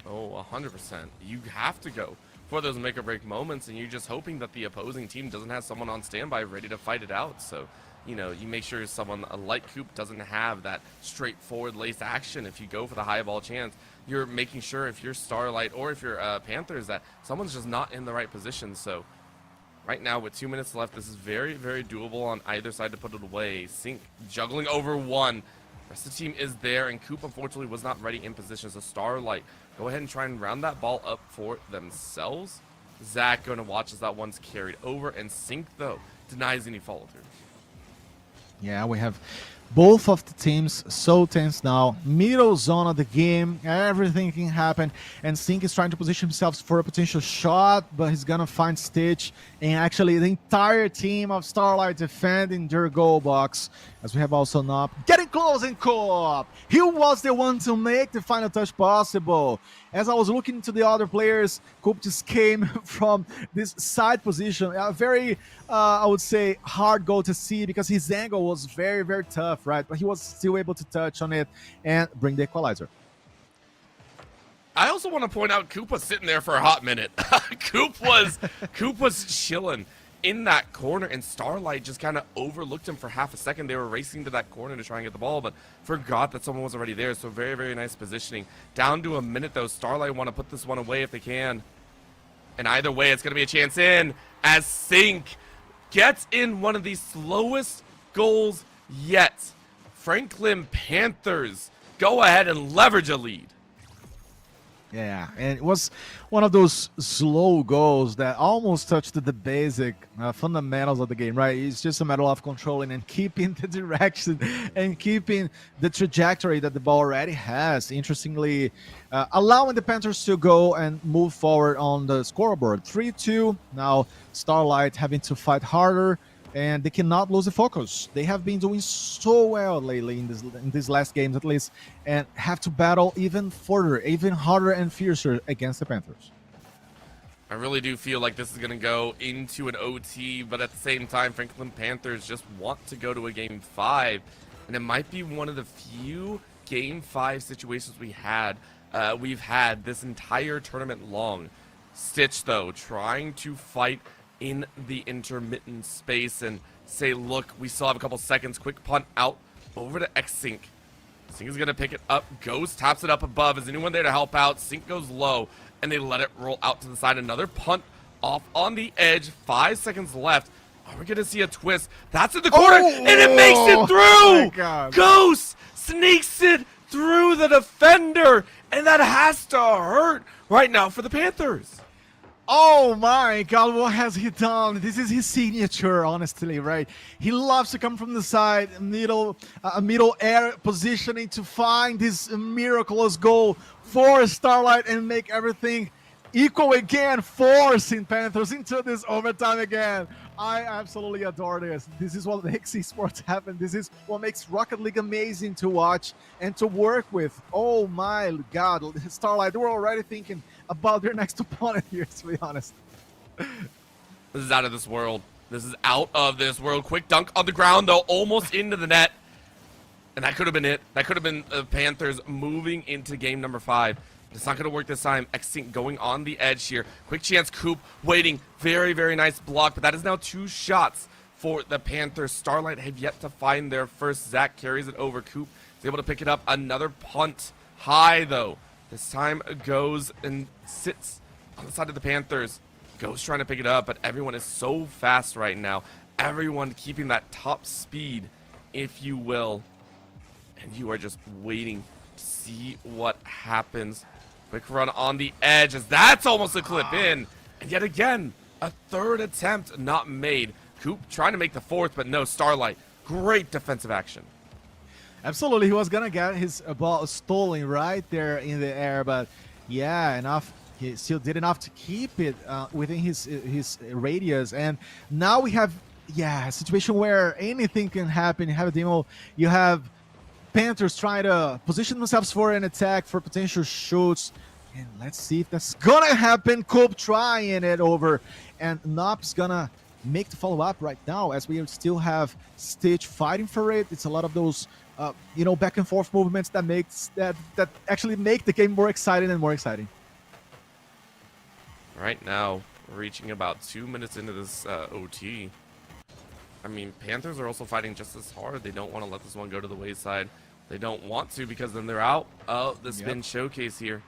Oh, 100%. You have to go for those make or break moments, and you're just hoping that the opposing team doesn't have someone on standby ready to fight it out. So, you know, you make sure someone like Coop doesn't have that straightforward lace action. If you go for the high ball chance, you're making sure if you're Starlight or if you're Panthers that someone's just not in the right position. So right now with 2 minutes left, this is very, very doable on either side to put it away. Sink juggling over one. Rest of the team is there, and Coop unfortunately was not ready in position. So Starlight, go ahead and try and round that ball up for themselves. Zach going to watch as that one's carried over, and Sink, though, denies any follow-through. Yeah, we have both of the teams so tense now. Middle zone of the game, everything can happen, and Sink is trying to position himself for a potential shot, but he's gonna find Stitch, and actually the entire team of Starlight defending their goal box, as we have also Nop getting close in co-op. He was the one to make the final touch possible. As I was looking to the other players, Coop just came from this side position. A very, I would say, hard goal to see, because his angle was very, very tough, right? But he was still able to touch on it and bring the equalizer. I also want to point out Coop was sitting there for a hot minute. Coop was chilling in that corner, and Starlight just kind of overlooked him for half a second. They were racing to that corner to try and get the ball, but forgot that someone was already there. So very, very nice positioning. Down to a minute, though. Starlight want to put this one away if they can. And either way, it's going to be a chance in, as Sink gets in one of the slowest goals yet. Franklin Panthers go ahead and leverage a lead. Yeah, and it was one of those slow goals that almost touched the basic fundamentals of the game, right? It's just a matter of controlling and keeping the direction and keeping the trajectory that the ball already has. Interestingly, allowing the Panthers to go and move forward on the scoreboard. 3-2. Now Starlight having to fight harder, and they cannot lose the focus. They have been doing so well lately in these last games, at least, and have to battle even further, even harder and fiercer against the Panthers. I really do feel like this is going to go into an OT, but at the same time, Franklin Panthers just want to go to a Game 5, and it might be one of the few Game 5 situations we've had this entire tournament long. Stitch, though, trying to fight in the intermittent space and say, look, we still have a couple seconds. Quick punt out over to X-Sink. Sink is going to pick it up. Ghost taps it up above. Is anyone there to help out? Sink goes low, and they let it roll out to the side. Another punt off on the edge. 5 seconds left. Are we going to see a twist? That's in the corner, and it makes it through! Ghost sneaks it through the defender, and that has to hurt right now for the Panthers. Oh my God, what has he done? This is his signature, honestly, right? He loves to come from the side, middle air positioning to find this miraculous goal for Starlight and make everything equal again, forcing Panthers into this overtime again. I absolutely adore this. This is what makes esports happen. This is what makes Rocket League amazing to watch and to work with. Oh my God, Starlight, they were already thinking about their next opponent here, to be honest. This is out of this world. This is out of this world. Quick dunk on the ground, though, almost into the net. And that could have been it. That could have been the Panthers moving into game number 5. It's not going to work this time. X-Sink going on the edge here. Quick chance, Coop waiting. Very, very nice block, but that is now 2 shots for the Panthers. Starlight have yet to find their first. Zach carries it over. Coop is able to pick it up. Another punt. High, though. This time goes and sits on the side of the Panthers. Goes trying to pick it up, but everyone is so fast right now. Everyone keeping that top speed, if you will. And you are just waiting to see what happens. Quick run on the edge, as that's almost a clip in. And yet again, a 3rd attempt not made. Coop trying to make the 4th, but no, Starlight. Great defensive action. Absolutely, he was gonna get his ball stolen right there in the air, but yeah, enough. He still did enough to keep it within his radius, and now we have a situation where anything can happen. You have a demo, you have Panthers trying to position themselves for an attack for potential shoots, and let's see if that's gonna happen. Cope trying it over, and Nop's gonna make the follow-up right now as we still have Stitch fighting for it. It's a lot of those back and forth movements that actually make the game more exciting and more exciting. Right now, we're reaching about 2 minutes into this OT. I mean, Panthers are also fighting just as hard. They don't want to let this one go to the wayside. They don't want to because then they're out of the spin showcase here.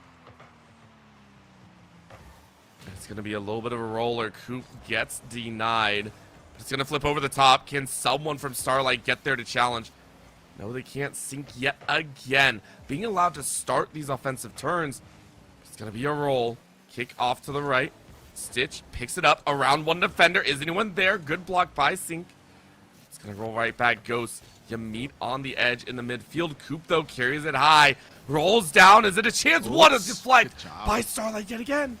It's going to be a little bit of a roller. Coop gets denied. It's going to flip over the top. Can someone from Starlight get there to challenge? No, they can't sink yet again. Being allowed to start these offensive turns, it's going to be a roll. Kick off to the right. Stitch picks it up around one defender. Is anyone there? Good block by Sink. It's going to roll right back. Ghost, you meet on the edge in the midfield. Coop, though, carries it high. Rolls down. Is it a chance? What a deflect by Starlight yet again.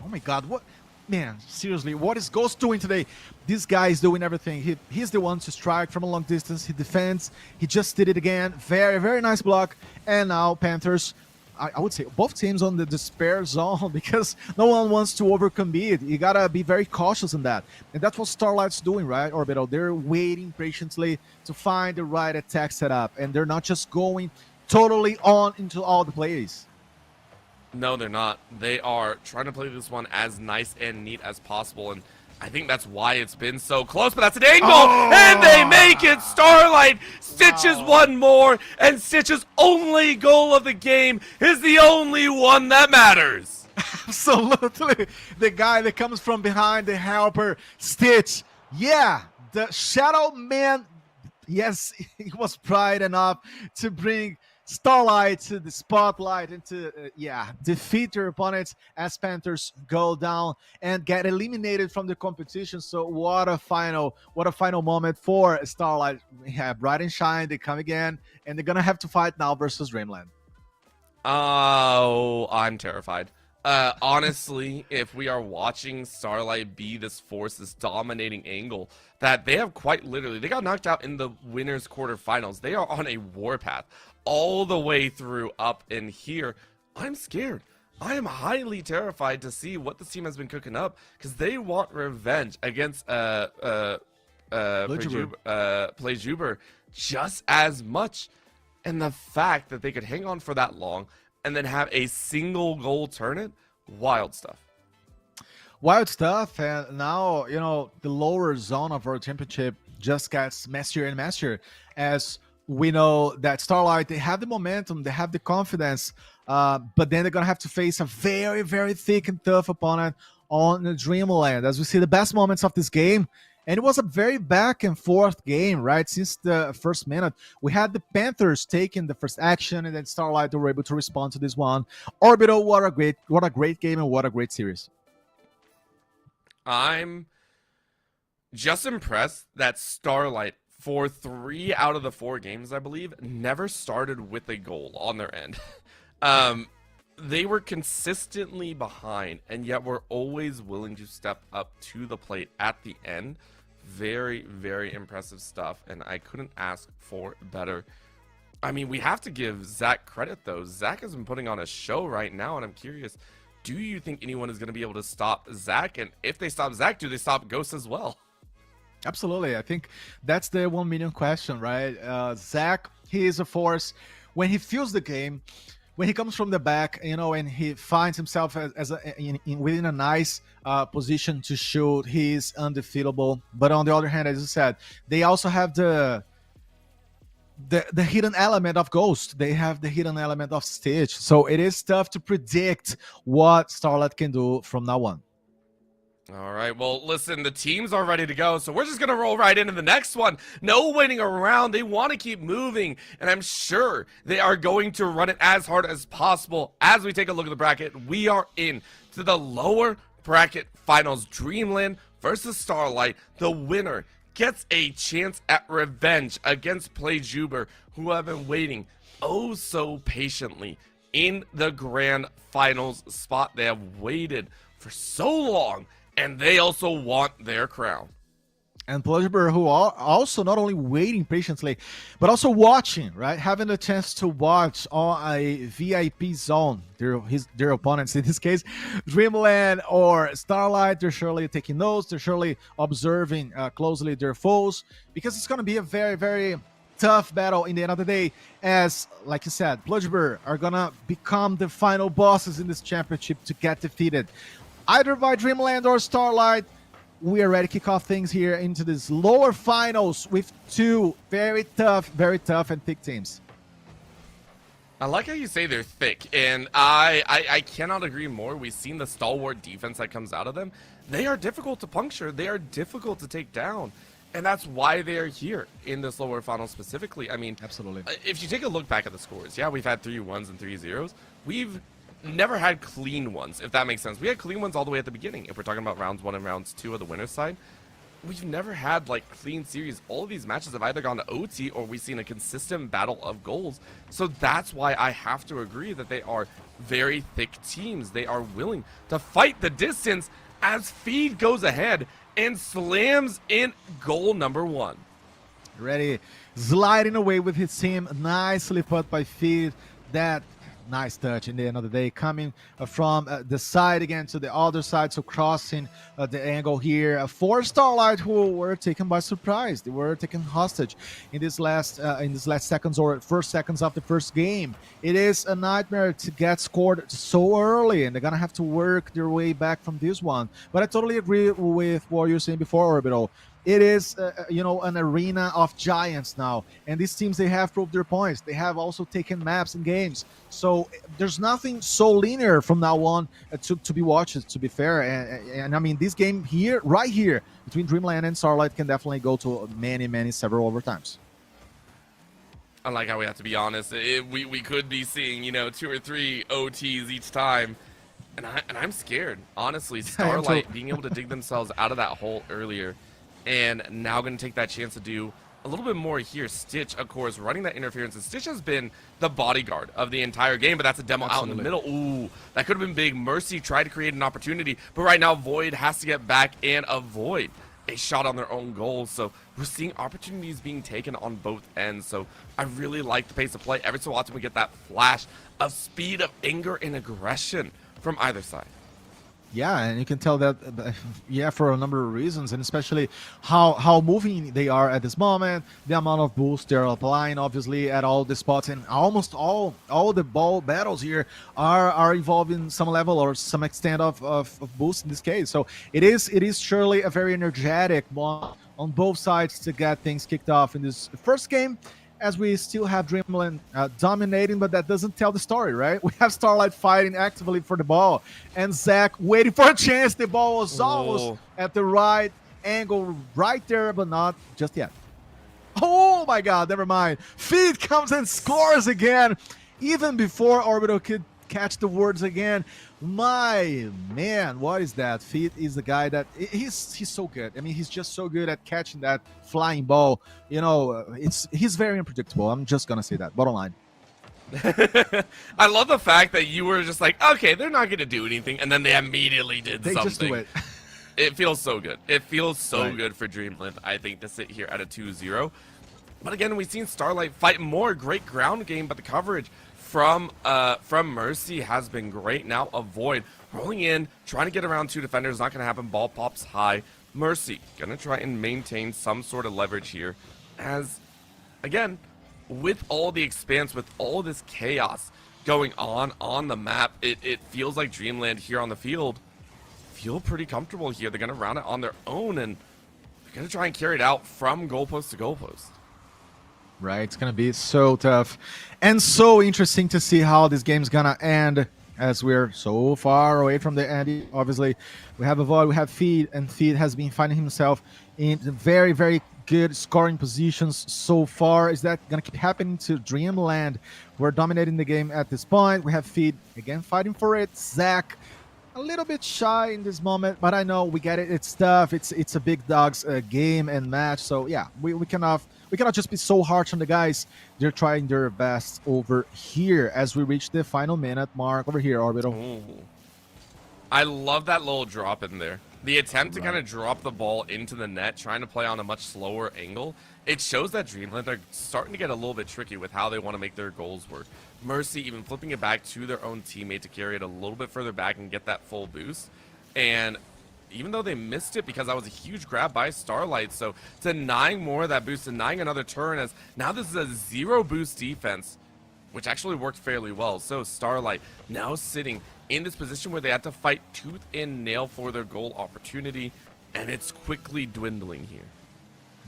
Oh my god, what? Man, seriously, what is Ghost doing today? This guy is doing everything. He's the one to strike from a long distance. He defends. He just did it again. Very, very nice block. And now Panthers, I would say both teams on the despair zone because no one wants to overcommit. You gotta be very cautious in that. And that's what Starlight's doing, right, Orbital? They're waiting patiently to find the right attack setup. And they're not just going totally on into all the plays. No, they're not. They are trying to play this one as nice and neat as possible, and I think that's why it's been so close, but that's an angle, and they make it! Starlight stitches one more, and Stitch's only goal of the game is the only one that matters. Absolutely. The guy that comes from behind, the helper, Stitch. Yeah, the Shadow Man, yes, he was bright enough to bring Starlight to the spotlight and to defeat their opponents as Panthers go down and get eliminated from the competition. So what a final moment for Starlight. Yeah, bright and shine, they come again, and they're gonna have to fight now versus Dreamland. Oh, I'm terrified. Honestly, if we are watching Starlight be this force, this dominating angle, that they have quite literally, they got knocked out in the winners quarterfinals. They are on a warpath all the way through up in here. I'm scared. I am highly terrified to see what this team has been cooking up because they want revenge against Playjuber just as much. And the fact that they could hang on for that long and then have a single goal turn it, wild stuff. Wild stuff, and now, the lower zone of our championship just gets messier and messier as we know that Starlight, they have the momentum, they have the confidence, but then they're going to have to face a very, very thick and tough opponent on the Dreamland. As we see the best moments of this game, and it was a very back and forth game, right? Since the first minute, we had the Panthers taking the first action, and then Starlight were able to respond to this one. Orbital, what a great game and what a great series. I'm just impressed that Starlight, for 3 out of the 4 games, I believe, never started with a goal on their end. They were consistently behind, and yet were always willing to step up to the plate at the end. Very, very impressive stuff, and I couldn't ask for better. I mean, we have to give Zach credit, though. Zach has been putting on a show right now, and I'm curious, do you think anyone is going to be able to stop Zach? And if they stop Zach, do they stop Ghost as well? Absolutely. I think that's the 1 million question, right? Zach, he is a force. When he feels the game, when he comes from the back, and he finds himself within a nice position to shoot, he's undefeatable. But on the other hand, as you said, they also have the hidden element of Ghost. They have the hidden element of Stitch. So it is tough to predict what Starlight can do from now on. All right, well, listen, the teams are ready to go, so we're just going to roll right into the next one. No waiting around. They want to keep moving, and I'm sure they are going to run it as hard as possible. As we take a look at the bracket, we are in to the lower bracket finals. Dreamland versus Starlight. The winner gets a chance at revenge against PlayJuber, who have been waiting oh so patiently in the grand finals spot. They have waited for so long, and they also want their crown. And PlayJuber, who are also not only waiting patiently, but also watching, right? Having the chance to watch on a VIP zone, their opponents, in this case, Dreamland or Starlight. They're surely taking notes. They're surely observing closely their foes, because it's going to be a very, very tough battle in the end of the day. As, like you said, PlayJuber are going to become the final bosses in this championship to get defeated, either by Dreamland or Starlight. We are ready to kick off things here into this lower finals with two very tough and thick teams. I like how you say they're thick, and I cannot agree more. We've seen the stalwart defense that comes out of them. They are difficult to puncture. They are difficult to take down, and that's why they are here in this lower final specifically. I mean, absolutely. If you take a look back at the scores, yeah, we've had 3 1s and 3 0s. We've never had clean ones, if that makes sense. We had clean ones all the way at the beginning. If we're talking about rounds 1 and rounds 2 of the winner's side, we've never had like clean series. All of these matches have either gone to OT or we've seen a consistent battle of goals. So that's why I have to agree that they are very thick teams. They are willing to fight the distance as Feed goes ahead and slams in goal number 1. Ready, sliding away with his team. Nicely put by Feed. That nice touch in the end of the day, coming from the side again to the other side, so crossing the angle here for Starlight, who were taken by surprise. They were taken hostage in this last seconds or first seconds of the first game. It is a nightmare to get scored so early, and they're gonna have to work their way back from this one. But I totally agree with what you're saying before, Orbital. It is, an arena of giants now. And these teams, they have proved their points. They have also taken maps and games. So there's nothing so linear from now on to be watched, to be fair. And I mean, this game here, right here, between Dreamland and Starlight can definitely go to several overtimes. I like how we have to be honest. We could be seeing, 2 or 3 OTs each time. And I'm scared, honestly. Starlight being able to dig themselves out of that hole earlier, and now going to take that chance to do a little bit more here. Stitch, of course, running that interference. And Stitch has been the bodyguard of the entire game, but that's a demo out in the middle. Ooh, that could have been big. Mercy tried to create an opportunity, but right now Void has to get back and avoid a shot on their own goal. So we're seeing opportunities being taken on both ends. So I really like the pace of play. Every so often we get that flash of speed, of anger, and aggression from either side. Yeah, and you can tell that, for a number of reasons, and especially how moving they are at this moment, the amount of boost they're applying, obviously, at all the spots, and almost all the ball battles here are involving some level or some extent of boost in this case. So it is surely a very energetic one on both sides to get things kicked off in this first game, as we still have Dreamland dominating, but that doesn't tell the story, right? We have Starlight fighting actively for the ball, and Zach waiting for a chance. The ball was almost at the right angle right there, but not just yet. Oh my God, never mind. Feed comes and scores again, even before Orbital could catch the words again. My man, what is that? Feed is the guy that he's so good. I mean, he's just so good at catching that flying ball. He's very unpredictable. I'm just gonna say that. Bottom line. I love the fact that you were just like, okay, they're not gonna do anything, and then they immediately did something. Just do it. It feels so good. It feels so good for Dreamland, I think, to sit here at a 2-0. But again, we've seen Starlight fight more. Great ground game, but the coverage from Mercy has been great. Now Avoid rolling in, trying to get around 2 defenders. Not going to happen. Ball pops high. Mercy going to try and maintain some sort of leverage here, as, again, with all the expanse, with all this chaos going on the map, it feels like Dreamland here on the field feel pretty comfortable here. They're going to round it on their own, and they're going to try and carry it out from goalpost to goalpost. Right, it's gonna be so tough and so interesting to see how this game's gonna end, as we're so far away from the end. Obviously, we have Avoid, we have Feed, and Feed has been finding himself in very, very good scoring positions so far. Is that gonna keep happening to Dreamland? We're dominating the game at this point. We have Feed again fighting for it. Zach a little bit shy in this moment, but I know we get it. It's tough. It's a big dogs game and match. So yeah, we cannot just be so harsh on the guys. They're trying their best over here as we reach the final minute mark over here, Orbital. Ooh. I love that little drop in there. The attempt to kind of drop the ball into the net, trying to play on a much slower angle, it shows that Dreamland are starting to get a little bit tricky with how they want to make their goals work. Mercy even flipping it back to their own teammate to carry it a little bit further back and get that full boost. And even though they missed it because that was a huge grab by Starlight, so denying more of that boost, denying another turn, as now this is a zero boost defense, which actually worked fairly well. So Starlight now sitting in this position where they had to fight tooth and nail for their goal opportunity, and it's quickly dwindling here.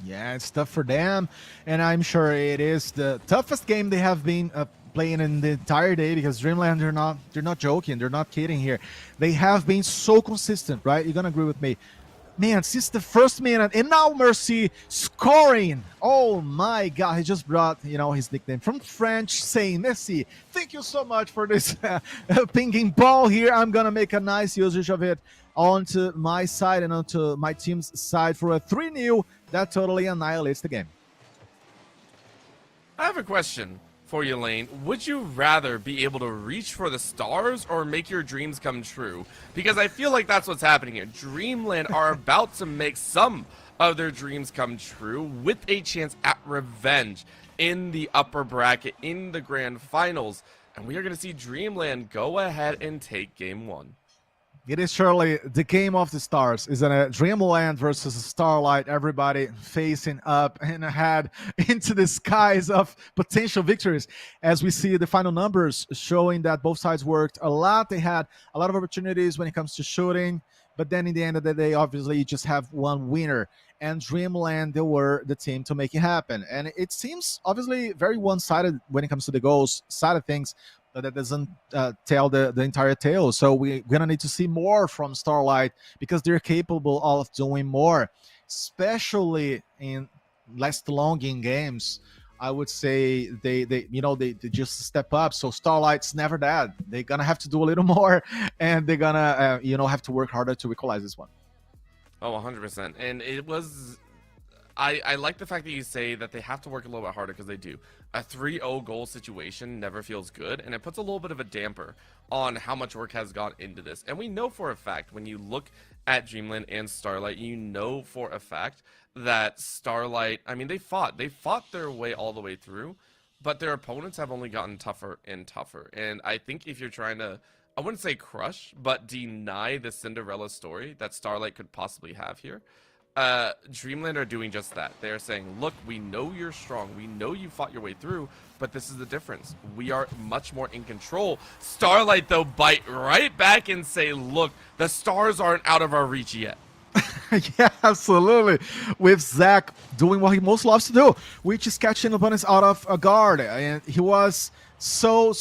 Yeah, it's tough for them, and I'm sure it is the toughest game they have been playing in the entire day, because Dreamland, they're not joking, they're not kidding here. They have been so consistent, right? You're gonna agree with me. Man, since the first minute, and now Mercy scoring. Oh my God, he just brought, his nickname from French, saying, Messi, thank you so much for this pinging ball here. I'm gonna make a nice usage of it onto my side and onto my team's side for a 3-0 that totally annihilates the game. I have a question for you, Lane. Would you rather be able to reach for the stars or make your dreams come true? Because I feel like that's what's happening here. Dreamland are about to make some of their dreams come true with a chance at revenge in the upper bracket, in the grand finals. And we are going to see Dreamland go ahead and take game one. It is surely the game of the stars, isn't it? Dreamland versus Starlight, everybody facing up and ahead into the skies of potential victories. As we see the final numbers showing that both sides worked a lot. They had a lot of opportunities when it comes to shooting, but then in the end of the day, obviously, you just have one winner. And Dreamland, they were the team to make it happen. And it seems obviously very one-sided when it comes to the goals side of things. That doesn't tell the entire tale. So we're going to need to see more from Starlight, because they're capable of doing more, especially in less long in games. I would say they just step up. So Starlight's never that. They're going to have to do a little more, and they're going to, have to work harder to equalize this one. Oh, 100%. And it was... I like the fact that you say that they have to work a little bit harder, because they do. A 3-0 goal situation never feels good, and it puts a little bit of a damper on how much work has gone into this. And we know for a fact, when you look at Dreamland and Starlight, you know for a fact that Starlight, I mean, they fought their way all the way through, but their opponents have only gotten tougher and tougher. And I think if you're trying to, I wouldn't say crush, but deny the Cinderella story that Starlight could possibly have here, Dreamland are doing just that. They're saying, look, we know you're strong. We know you fought your way through, but this is the difference. We are much more in control. Starlight, though, bite right back and say, look, the stars aren't out of our reach yet. Yeah, absolutely. With Zach doing what he most loves to do, which is catching opponents out of a guard. And he was so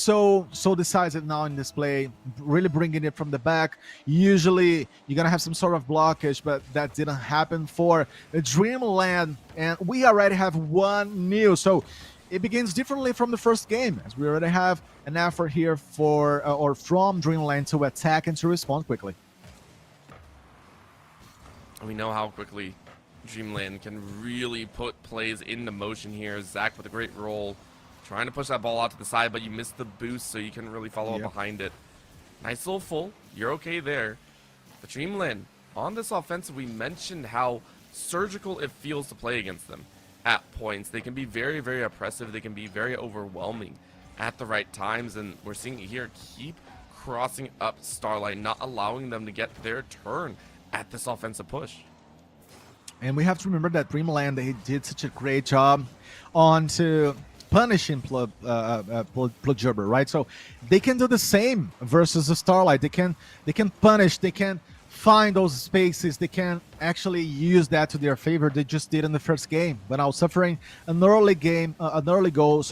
decisive now in this play, really bringing it from the back. Usually you're gonna have some sort of blockage, but that didn't happen for Dreamland, and we already have 1-0. So it begins differently from the first game, as we already have an effort here from Dreamland to attack and to respond quickly. We know how quickly Dreamland can really put plays into motion here. Zach with a great roll, trying to push that ball out to the side, but you missed the boost, so you couldn't really follow up behind it. Nice little full. You're okay there. But Dreamland, on this offensive, we mentioned how surgical it feels to play against them at points. They can be very, very oppressive. They can be very overwhelming at the right times, and we're seeing it here. Keep crossing up Starlight, not allowing them to get their turn at this offensive push. And we have to remember that Dreamland, they did such a great job on to punishing Plujubber, right? So they can do the same versus the Starlight. They can punish, they can find those spaces, they can actually use that to their favor. They just did in the first game. But now suffering an early goal,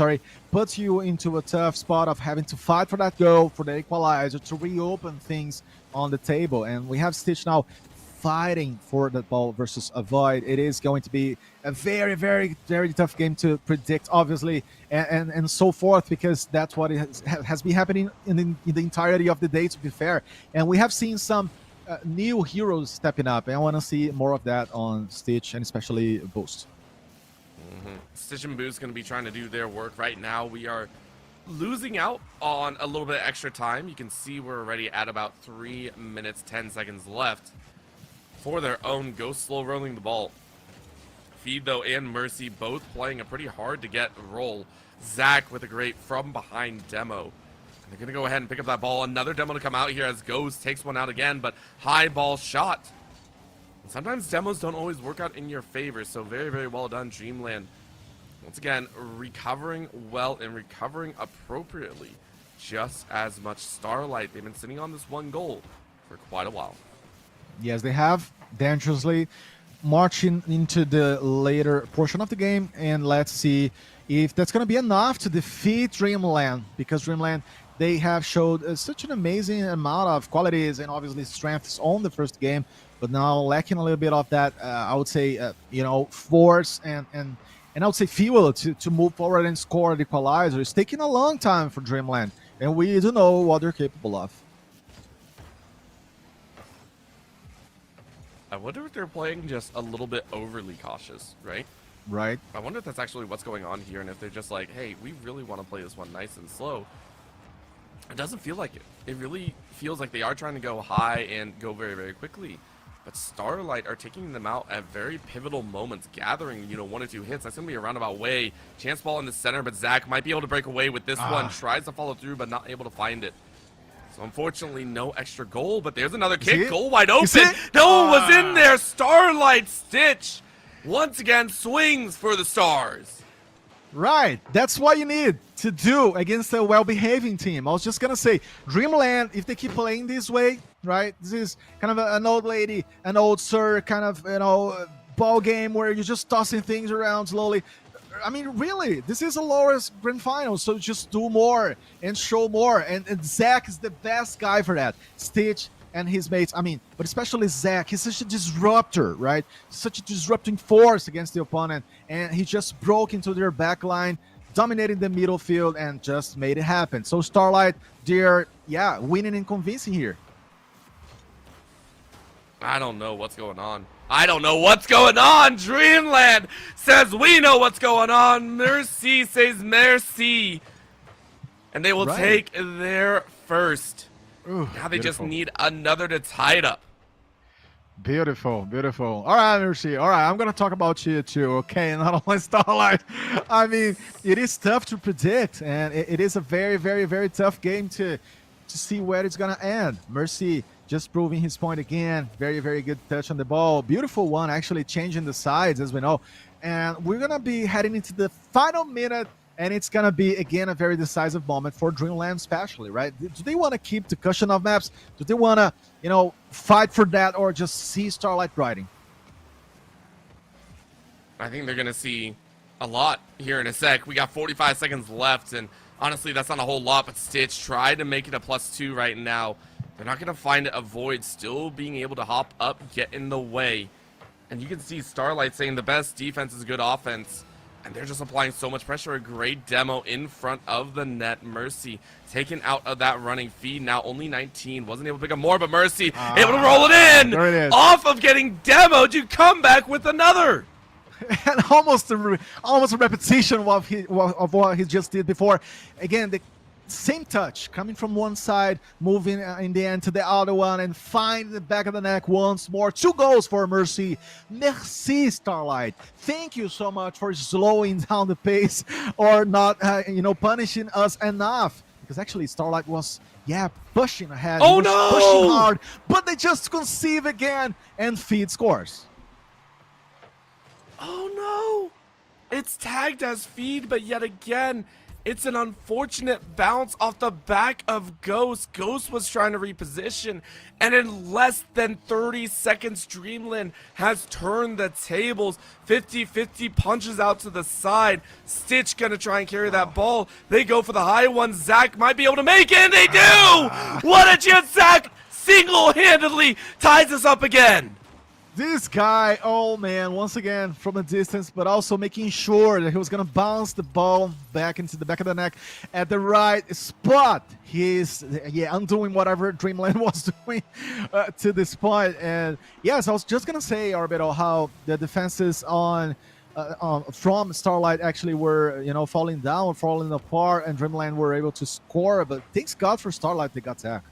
puts you into a tough spot of having to fight for that goal, for the equalizer, to reopen things on the table. And we have Stitch now fighting for the ball versus avoid. It is going to be a very, very, very tough game to predict, obviously, and so forth, because that's what has been happening in the entirety of the day, to be fair. And we have seen some new heroes stepping up, and I want to see more of that on Stitch and especially Boost. Stitch and Boost going to be trying to do their work right now. We are losing out on a little bit of extra time. You can see we're already at about 3 minutes, 10 seconds left for their own Ghost slow rolling the ball. Feed, though, and Mercy both playing a pretty hard to get role. Zach with a great from behind demo. And they're going to go ahead and pick up that ball. Another demo to come out here as Ghost takes one out again, but high ball shot. And sometimes demos don't always work out in your favor, so very, very well done, Dreamland. Once again, recovering well and recovering appropriately. Just as much Starlight. They've been sitting on this one goal for quite a while. Yes, they have. Dangerously marching into the later portion of the game. And let's see if that's going to be enough to defeat Dreamland. Because Dreamland, they have showed such an amazing amount of qualities and obviously strengths on the first game. But now lacking a little bit of that, I would say, force and I would say fuel to move forward and score the equalizer. It's taking a long time for Dreamland, and we do know what they're capable of. I wonder if they're playing just a little bit overly cautious, right? Right. I wonder if that's actually what's going on here, and if they're just like, hey, we really want to play this one nice and slow. It doesn't feel like it. It really feels like they are trying to go high and go very, very quickly. But Starlight are taking them out at very pivotal moments, gathering, 1 or 2 hits. That's going to be a roundabout way. Chance ball in the center, but Zach might be able to break away with this one. Tries to follow through, but not able to find it. So unfortunately, no extra goal, but there's another kick. Goal wide open. No one was in there. Starlight Stitch once again swings for the Stars. Right. That's what you need to do against a well-behaving team. I was just going to say, Dreamland, if they keep playing this way, right, this is kind of an old lady, an old sir kind of, ball game where you're just tossing things around slowly. I mean, really, this is a lowest grand final, so just do more and show more. And Zach is the best guy for that. Stitch and his mates, but especially Zach, he's such a disruptor, right? Such a disrupting force against the opponent, and he just broke into their back line, dominating the middle field, and just made it happen. So Starlight, they're, winning and convincing here. I don't know what's going on. I don't know what's going on. Dreamland says we know what's going on. Mercy says merci. And they will take their first. Ooh, now they just need another to tie it up. Beautiful, beautiful. All right, Mercy. All right, I'm going to talk about you too, okay? Not only Starlight. It is tough to predict, and it is a very, very, very tough game to see where it's going to end. Mercy just proving his point again. Very, very good touch on the ball. Beautiful one, actually changing the sides, as we know. And we're going to be heading into the final minute, and it's going to be, again, a very decisive moment for Dreamland especially, right? Do they want to keep the cushion of maps? Do they want to, fight for that, or just see Starlight riding? I think they're going to see a lot here in a sec. We got 45 seconds left, and honestly, that's not a whole lot, but Stitch tried to make it a +2 right now. They're not going to find it. Avoid still being able to hop up, get in the way. And you can see Starlight saying the best defense is good offense. And they're just applying so much pressure. A great demo in front of the net. Mercy taken out of that running feed. Now only 19. Wasn't able to pick up more, but Mercy able to roll it in. There it is. Off of getting demoed, you come back with another. And almost a repetition of what he just did before. Again, the same touch coming from one side, moving in the end to the other one, and find the back of the neck once more. 2 goals for Mercy. Merci, Starlight. Thank you so much for slowing down the pace, or not, punishing us enough. Because actually, Starlight was, pushing ahead. Oh, no! Pushing hard, but they just conceive again, and Feed scores. Oh no! It's tagged as feed, but yet again, it's an unfortunate bounce off the back of Ghost. Ghost was trying to reposition, and in less than 30 seconds, Dreamland has turned the tables. 50-50 punches out to the side. Stitch gonna try and carry that ball. They go for the high one. Zach might be able to make it, and they do! What a chance! Zach single-handedly ties us up again. This guy, oh man, once again from a distance, but also making sure that he was gonna bounce the ball back into the back of the net at the right spot. He's undoing whatever Dreamland was doing to this point. And yes, I was just gonna say, Orbital, how the defenses from Starlight actually were, falling down, falling apart, and Dreamland were able to score. But thanks God for Starlight, they got Zach.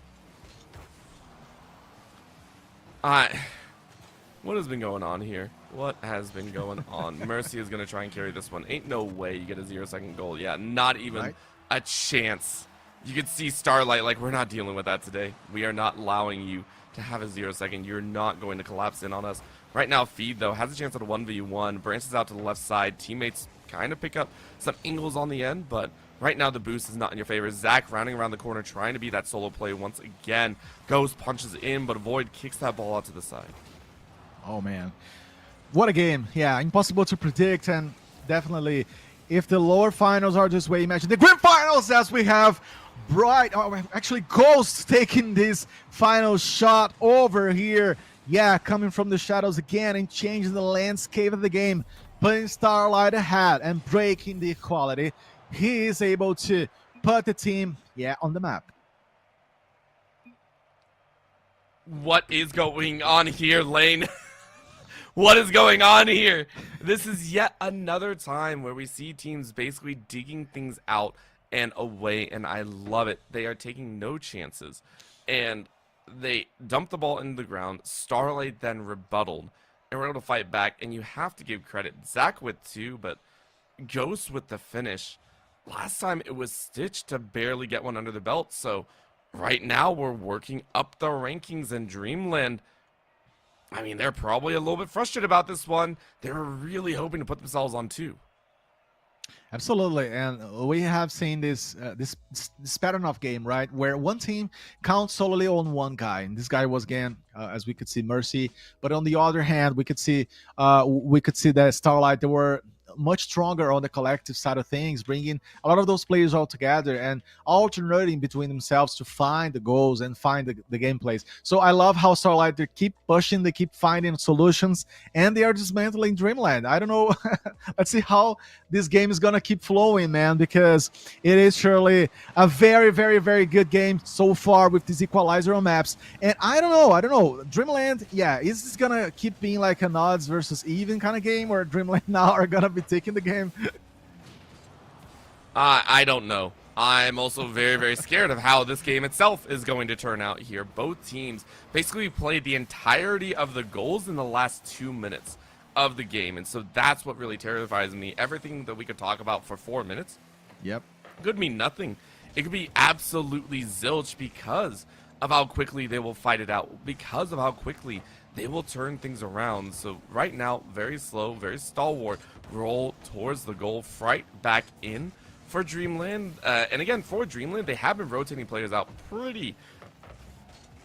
What has been going on here? What has been going on? Mercy is going to try and carry this one. Ain't no way you get a 0-second goal. Yeah, not even a chance. You could see Starlight like, we're not dealing with that today. We are not allowing you to have a 0-second. You're not going to collapse in on us. Right now, Feed, though, has a chance at a 1v1. Branches out to the left side. Teammates kind of pick up some angles on the end, but right now the boost is not in your favor. Zach rounding around the corner, trying to be that solo play once again. Goes, punches in, but Void kicks that ball out to the side. Oh man, what a game. Yeah, impossible to predict, and definitely if the lower finals are this way, imagine the grand finals as we have actually Ghost taking this final shot over here. Yeah, coming from the shadows again and changing the landscape of the game, putting Starlight ahead and breaking the equality. He is able to put the team, on the map. What is going on here, Lane? What is going on here? This is yet another time where we see teams basically digging things out and away, and I love it. They are taking no chances, and they dump the ball into the ground. Starlight then rebutted, and we're able to fight back, and you have to give credit. Zach with 2, but Ghost with the finish. Last time it was Stitch to barely get one under the belt, so right now we're working up the rankings in Dreamland. I mean, they're probably a little bit frustrated about this one. They were really hoping to put themselves on 2. Absolutely, and we have seen this pattern of game, right, where one team counts solely on one guy, and this guy was again, as we could see, Mercy. But on the other hand, we could see that Starlight, they were much stronger on the collective side of things, bringing a lot of those players all together and alternating between themselves to find the goals and find the gameplays. So I love how Starlight, they keep pushing, they keep finding solutions, and they are dismantling Dreamland. I don't know. Let's see how this game is gonna keep flowing, man, because it is surely a very, very, very good game so far with these equalizer on maps. And I don't know. Dreamland, is this gonna keep being like an odds versus even kind of game, or Dreamland now are gonna be taking the game? I don't know. I'm also very, very scared of how this game itself is going to turn out here. Both teams basically played the entirety of the goals in the last 2 minutes of the game, and so that's what really terrifies me. Everything that we could talk about for 4 minutes could mean nothing. It could be absolutely zilch because of how quickly they will fight it out, because of how quickly they will turn things around. So right now, very slow, very stalwart roll towards the goal. Fright back in for Dreamland. And again, for Dreamland, they have been rotating players out pretty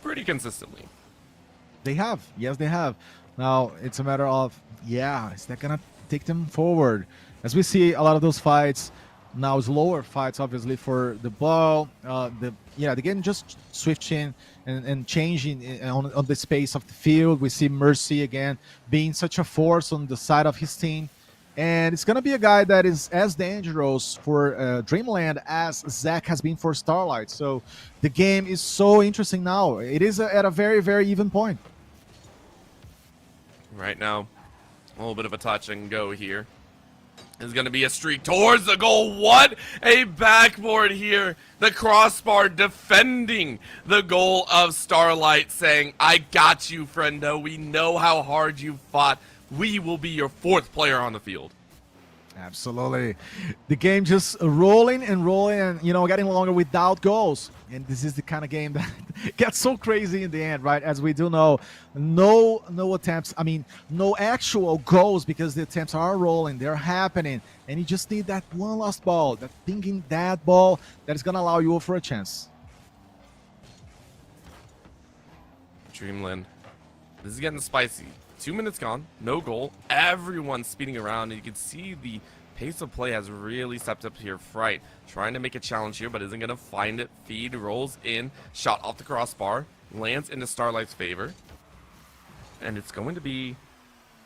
consistently. They have. Yes, they have. Now, it's a matter of, is that going to take them forward? As we see a lot of those fights, now slower fights, obviously, for the ball. The game just switching and changing on the space of the field. We see Mercy again being such a force on the side of his team. And it's going to be a guy that is as dangerous for Dreamland as Zach has been for Starlight. So the game is so interesting now. It is at a very, very even point. Right now, a little bit of a touch and go here. Is going to be a streak towards the goal. What a backboard here. The crossbar defending the goal of Starlight, saying, I got you, friendo. We know how hard you fought. We will be your 4th player on the field. Absolutely. The game just rolling and getting longer without goals. And this is the kind of game that gets so crazy in the end, right? As we do know, no attempts, no actual goals, because the attempts are rolling, they're happening. And you just need that one last ball, that thinking that ball that is going to allow you for a chance. Dreamland, this is getting spicy. 2 minutes gone, no goal, everyone's speeding around, and you can see the pace of play has really stepped up here. Fright trying to make a challenge here, but isn't going to find it. Feed rolls in, shot off the crossbar, lands into Starlight's favor. and it's going to be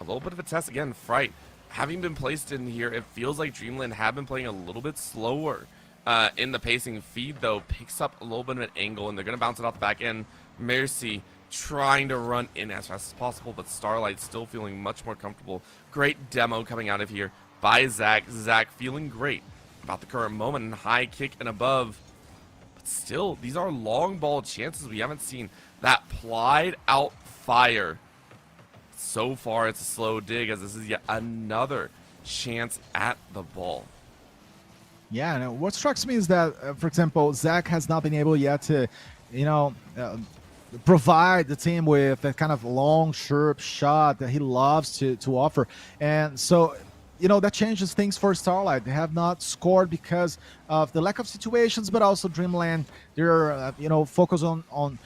a little bit of a test again. Fright, having been placed in here, it feels like Dreamland have been playing a little bit slower in the pacing. Feed, though, picks up a little bit of an angle, and they're going to bounce it off the back end. Mercy trying to run in as fast as possible, but Starlight still feeling much more comfortable. Great demo coming out of here by Zach. Zach feeling great about the current moment, and high kick and above. But still, these are long ball chances. We haven't seen that plied out fire. So far, it's a slow dig, as this is yet another chance at the ball. Yeah, and what strikes me is that, for example, Zach has not been able yet to, provide the team with that kind of long, sharp shot that he loves to offer. And so, that changes things for Starlight. They have not scored because of the lack of situations, but also Dreamland, they're, focusing on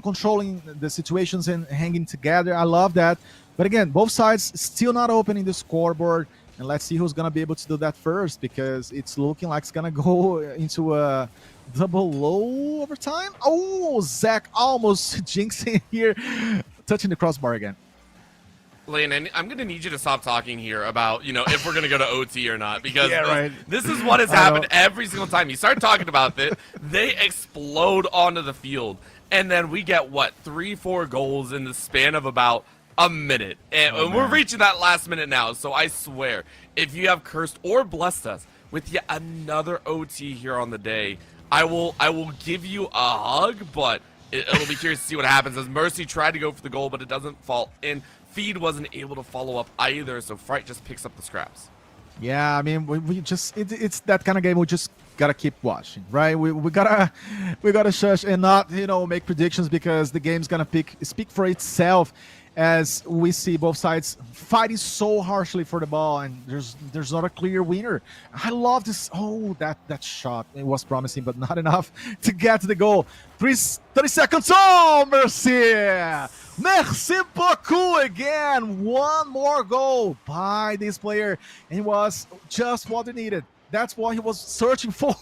controlling the situations and hanging together. I love that. But again, both sides still not opening the scoreboard. And let's see who's going to be able to do that first, because it's looking like it's going to go into a double low overtime. Oh, Zach almost jinxing here, touching the crossbar again. Lane, I'm going to need you to stop talking here about, if we're going to go to OT or not, because Yeah, right. this is what has happened every single time. You start talking about it, they explode onto the field, and then we get, 3-4 goals in the span of about a minute. And we're reaching that last minute now, so I swear, if you have cursed or blessed us with yet another OT here on the day, I will give you a hug, but it'll be curious to see what happens, as Mercy tried to go for the goal, but it doesn't fall in. Feed wasn't able to follow up either, so Fright just picks up the scraps. Yeah, I mean, we just it's that kind of game we just gotta keep watching, right? We gotta shush and not make predictions, because the game's gonna speak for itself, as we see both sides fighting so harshly for the ball, and there's not a clear winner. I love this. Oh, that shot, it was promising, but not enough to get to the goal. 30 seconds. Oh, merci beaucoup again. One more goal by this player, and it was just what they needed. That's what he was searching for,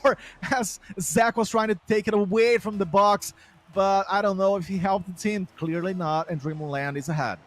as Zach was trying to take it away from the box. But I don't know if he helped the team. Clearly not, and Dreamland is ahead.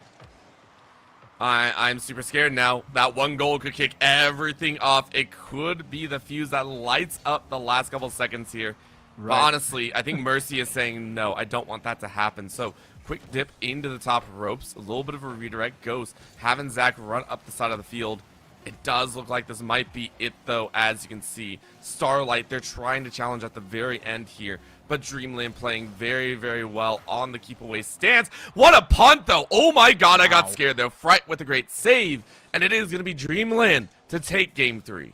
I'm super scared now. That one goal could kick everything off. It could be the fuse that lights up the last couple seconds here. Right. But honestly, I think Mercy is saying, no, I don't want that to happen. So, quick dip into the top ropes. A little bit of a redirect. Ghost having Zach run up the side of the field. It does look like this might be it, though, as you can see. Starlight, they're trying to challenge at the very end here, but Dreamland playing very, very well on the keep-away stance. What a punt, though! Oh my god, I got scared there. Fright with a great save, and it is going to be Dreamland to take Game 3.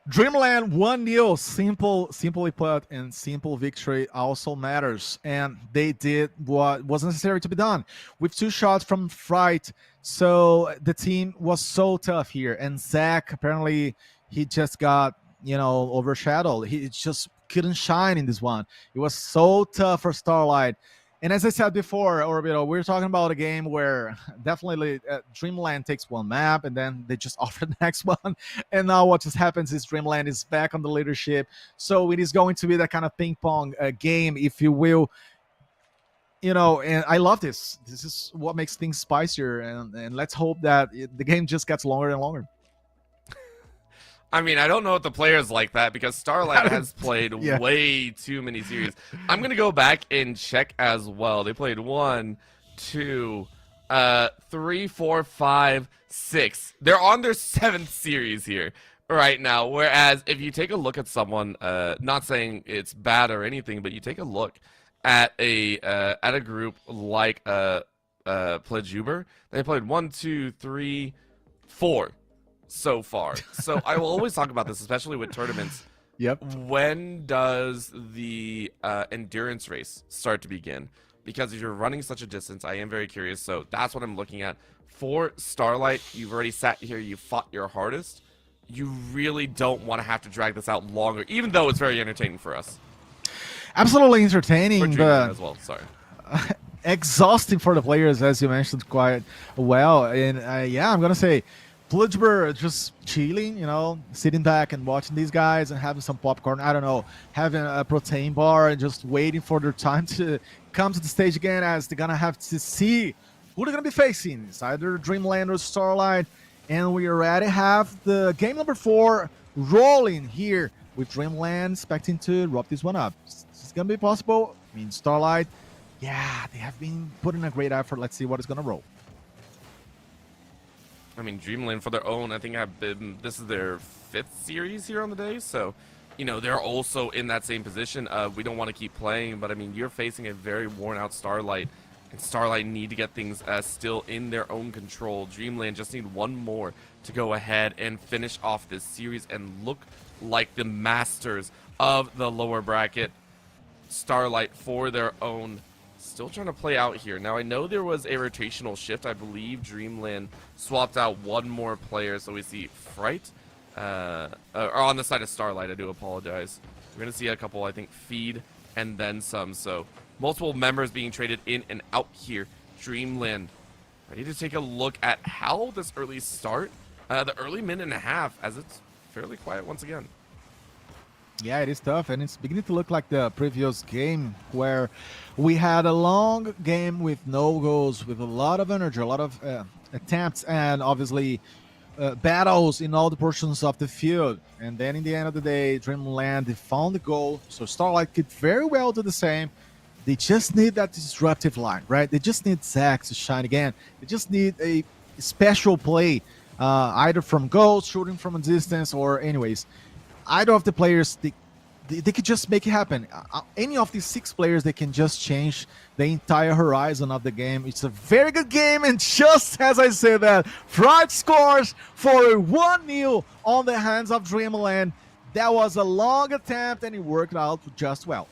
Dreamland 1-0, simply put, and simple victory also matters. And they did what was necessary to be done with 2 shots from Fright. So the team was so tough here. And Zach, apparently, he just got, overshadowed. He just couldn't shine in this one. It was so tough for Starlight. And as I said before, Orbital, we're talking about a game where definitely Dreamland takes one map and then they just offer the next one. And now what just happens is Dreamland is back on the leadership. So it is going to be that kind of ping pong game, if you will. And I love this. This is what makes things spicier. And let's hope that the game just gets longer and longer. I mean, I don't know what the players like that, because Starlight has played way too many series. I'm going to go back and check as well. They played 1, 2, 3, 4, 5, 6. They're on their 7th series here right now. Whereas if you take a look at someone, not saying it's bad or anything, but you take a look at a group like Pledge Uber, they played 1, 2, 3, 4. So far. So I will always talk about this, especially with tournaments. Yep. When does the endurance race start to begin? Because if you're running such a distance, I am very curious. So that's what I'm looking at. For Starlight, you've already sat here, you fought your hardest. You really don't want to have to drag this out longer, even though it's very entertaining for us. Absolutely entertaining, but as well. Sorry. Exhausting for the players, as you mentioned quite well. And I'm gonna say, Bludgeber just chilling, sitting back and watching these guys and having some popcorn. I don't know, having a protein bar and just waiting for their time to come to the stage again, as they're gonna have to see who they're going to be facing. It's either Dreamland or Starlight. And we already have the game number 4 rolling here with Dreamland expecting to wrap this one up. It's going to be possible. I mean, Starlight, yeah, they have been putting a great effort. Let's see what is going to roll. I mean, Dreamland for their own, I think this is their 5th series here on the day, so, you know, they're also in that same position. We don't want to keep playing, but I mean, you're facing a very worn out Starlight, and Starlight need to get things still in their own control. Dreamland just need one more to go ahead and finish off this series and look like the masters of the lower bracket. Starlight for their own, still trying to play out here. Now, I know there was a rotational shift. I believe Dreamland swapped out one more player, so we see Fright, or on the side of Starlight, I do apologize. We're going to see a couple, I think, feed and then some, so multiple members being traded in and out here. Dreamland ready to take a look at how this early start, the early minute and a half, as it's fairly quiet once again. Yeah, it is tough, and it's beginning to look like the previous game where we had a long game with no goals, with a lot of energy, a lot of attempts, and obviously battles in all the portions of the field. And then in the end of the day, Dreamland, they found the goal, so Starlight could very well do the same. They just need that disruptive line, right? They just need Zach to shine again. They just need a special play, either from goals, shooting from a distance, or anyways. Either of the players, they could just make it happen. Any of these 6 players, they can just change the entire horizon of the game. It's a very good game, and just as I said that, Fright scores for a 1-0 on the hands of Dreamland. That was a long attempt, and it worked out just well.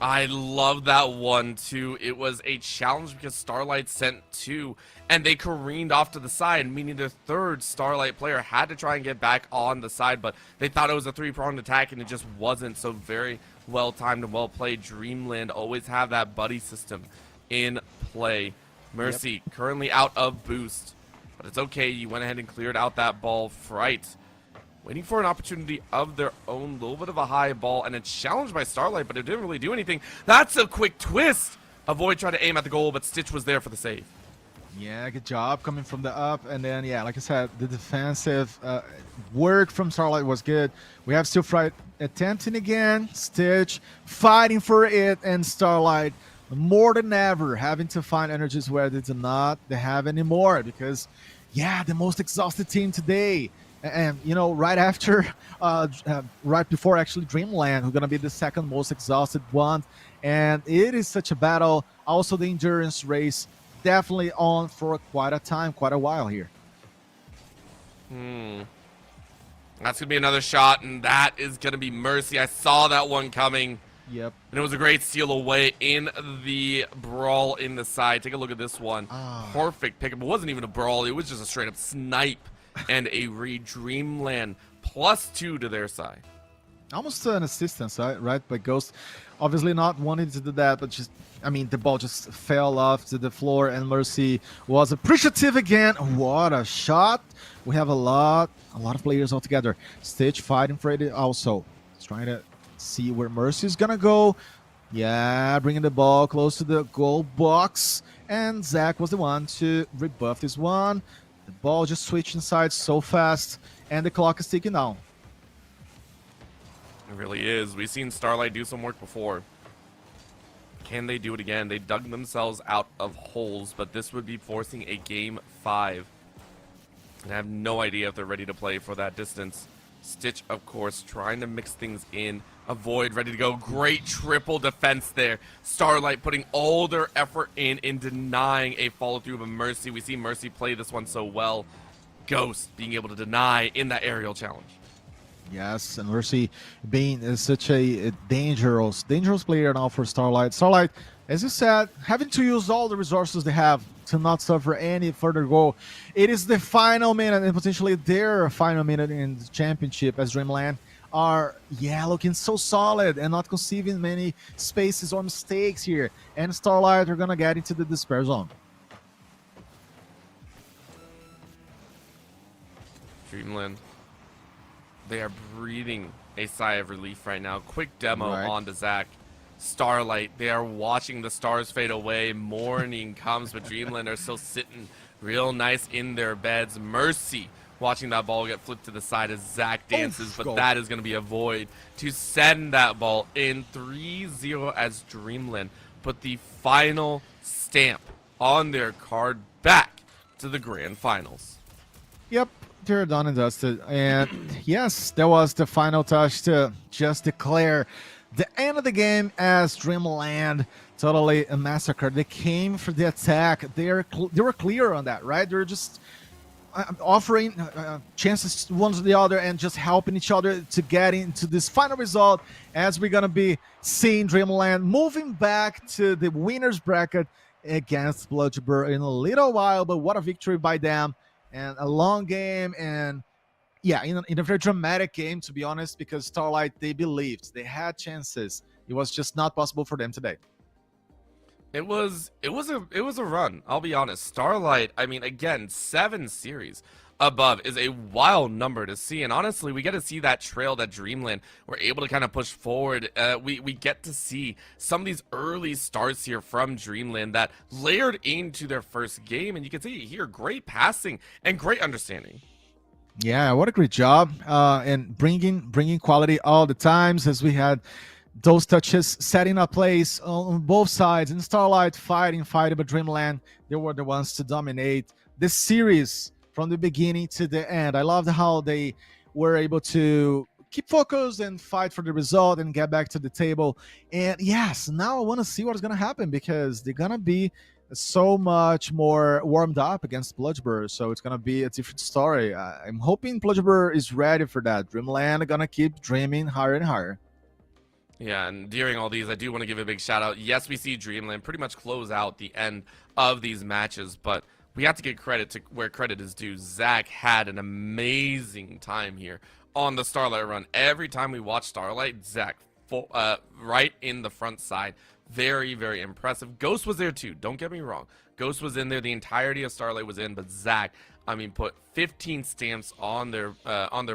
I love that one, too. It was a challenge because Starlight sent 2, and they careened off to the side, meaning the 3rd Starlight player had to try and get back on the side, but they thought it was a 3-pronged attack, and it just wasn't. So very well timed and well played. Dreamland always have that buddy system in play. Mercy currently out of boost, but it's okay. You went ahead and cleared out that ball. Fright waiting for an opportunity of their own. Little bit of a high ball and a challenge by Starlight, but it didn't really do anything. That's a quick twist. Avoid tried to aim at the goal, but Stitch was there for the save. Yeah, good job coming from the up. And then, yeah, like I said, the defensive work from Starlight was good. We have still Fright attempting again. Stitch fighting for it, and Starlight more than ever having to find energies where they do not have anymore, because, yeah, the most exhausted team today. And, you know, right after, right before actually Dreamland, who's going to be the 2nd most exhausted one. And it is such a battle. Also, the endurance race definitely on for quite a while here. That's going to be another shot, and that is going to be Mercy. I saw that one coming. Yep. And it was a great steal away in the brawl in the side. Take a look at this one. Perfect pickup. It wasn't even a brawl. It was just a straight up snipe. And a Dreamland +2 to their side. Almost an assistance, right? By Ghost. Obviously not wanting to do that, but just, I mean, the ball just fell off to the floor, and Mercy was appreciative again. What a shot. We have a lot of players all together. Stitch fighting for it also. He's trying to see where Mercy is going to go. Yeah, bringing the ball close to the goal box. And Zach was the one to rebuff this one. The ball just switched inside so fast, and the clock is ticking down. It really is. We've seen Starlight do some work before. Can they do it again? They dug themselves out of holes, but this would be forcing a game 5. And I have no idea if they're ready to play for that distance. Stitch, of course, trying to mix things in. Avoid, ready to go. Great triple defense there. Starlight putting all their effort in denying a follow-through of Mercy. We see Mercy play this one so well. Ghost being able to deny in that aerial challenge. Yes, and Mercy being such a dangerous player now for Starlight. Starlight, as you said, having to use all the resources they have to not suffer any further goal. It is the final minute, and potentially their final minute in the championship, as Dreamland are, looking so solid and not conceiving many spaces or mistakes here. And Starlight are going to get into the despair zone. Dreamland, they are breathing a sigh of relief right now. Quick demo onto Zach. Starlight. They are watching the stars fade away. Morning comes, but Dreamland are still sitting real nice in their beds. Mercy watching that ball get flipped to the side as Zach dances, but that is going to be a void to send that ball in 3-0 as Dreamland put the final stamp on their card back to the grand finals. Yep, they're done and dusted. And yes, that was the final touch to just declare the end of the game as Dreamland totally a massacre. They came for the attack. They were clear on that, right? They're just offering chances one to the other and just helping each other to get into this final result, as we're going to be seeing Dreamland moving back to the winner's bracket against Bloodsport in a little while. But what a victory by them, and a long game, and yeah, in a very dramatic game, to be honest, because Starlight, they believed they had chances. It was just not possible for them today. It was a run. I'll be honest. Starlight, I mean, again, 7 series above is a wild number to see, and honestly, we get to see that trail that Dreamland were able to kind of push forward. We get to see some of these early starts here from Dreamland that layered into their first game, and you can see here great passing and great understanding. Yeah, what a great job, and bringing quality all the times, as we had those touches setting up plays on both sides, and Starlight fighting, but Dreamland, they were the ones to dominate this series from the beginning to the end. I loved how they were able to keep focused and fight for the result and get back to the table. And yes, now I want to see what's going to happen, because they're going to be so much more warmed up against Bloodsport, so it's going to be a different story. I'm hoping Bloodsport is ready for that. Dreamland are going to keep dreaming higher and higher. Yeah, and during all these, I do want to give a big shout out. Yes, we see Dreamland pretty much close out the end of these matches, but we have to give credit to where credit is due. Zach had an amazing time here on the Starlight run. Every time we watch Starlight, Zach right in the front side. Very, very impressive. Ghost was there too, don't get me wrong. Ghost was in there, the entirety of Starlight was in, but Zach, I mean, put 15 stamps on their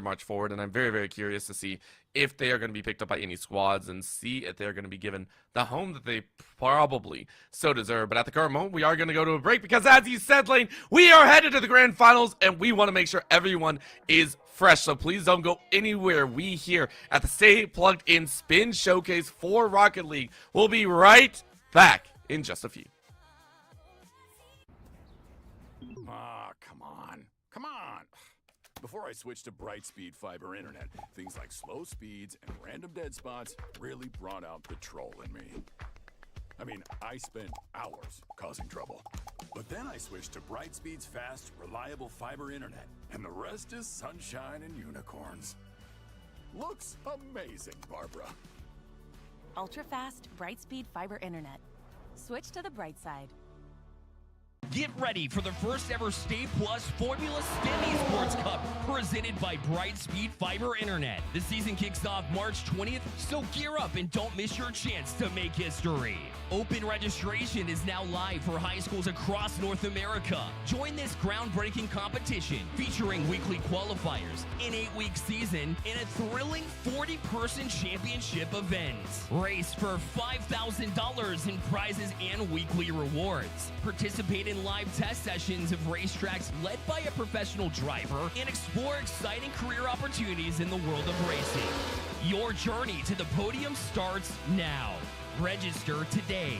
march forward, and I'm very, very curious to see if they are going to be picked up by any squads and see if they're going to be given the home that they probably so deserve. But at the current moment, we are going to go to a break, because as you said, Lane, we are headed to the grand finals, and we want to make sure everyone is fresh. So please don't go anywhere. We here at the Stay Plugged In Spin Showcase for Rocket League will be right back in just a few. Come on. Come on. Before I switched to Brightspeed Fiber Internet, things like slow speeds and random dead spots really brought out the troll in me. I mean, I spent hours causing trouble. But then I switched to Brightspeed's fast, reliable fiber internet, and the rest is sunshine and unicorns. Looks amazing, Barbara. Ultra-fast Brightspeed Fiber Internet. Switch to the bright side. Get ready for the first ever Stay Plus Formula STEM Esports Cup presented by Brightspeed Fiber Internet. The season kicks off March 20th, so gear up and don't miss your chance to make history. Open registration is now live for high schools across North America. Join this groundbreaking competition featuring weekly qualifiers, an 8-week season, and a thrilling 40-person championship event. Race for $5,000 in prizes and weekly rewards. Participate in live test sessions of racetracks led by a professional driver and explore exciting career opportunities in the world of racing. Your journey to the podium starts now. Register today.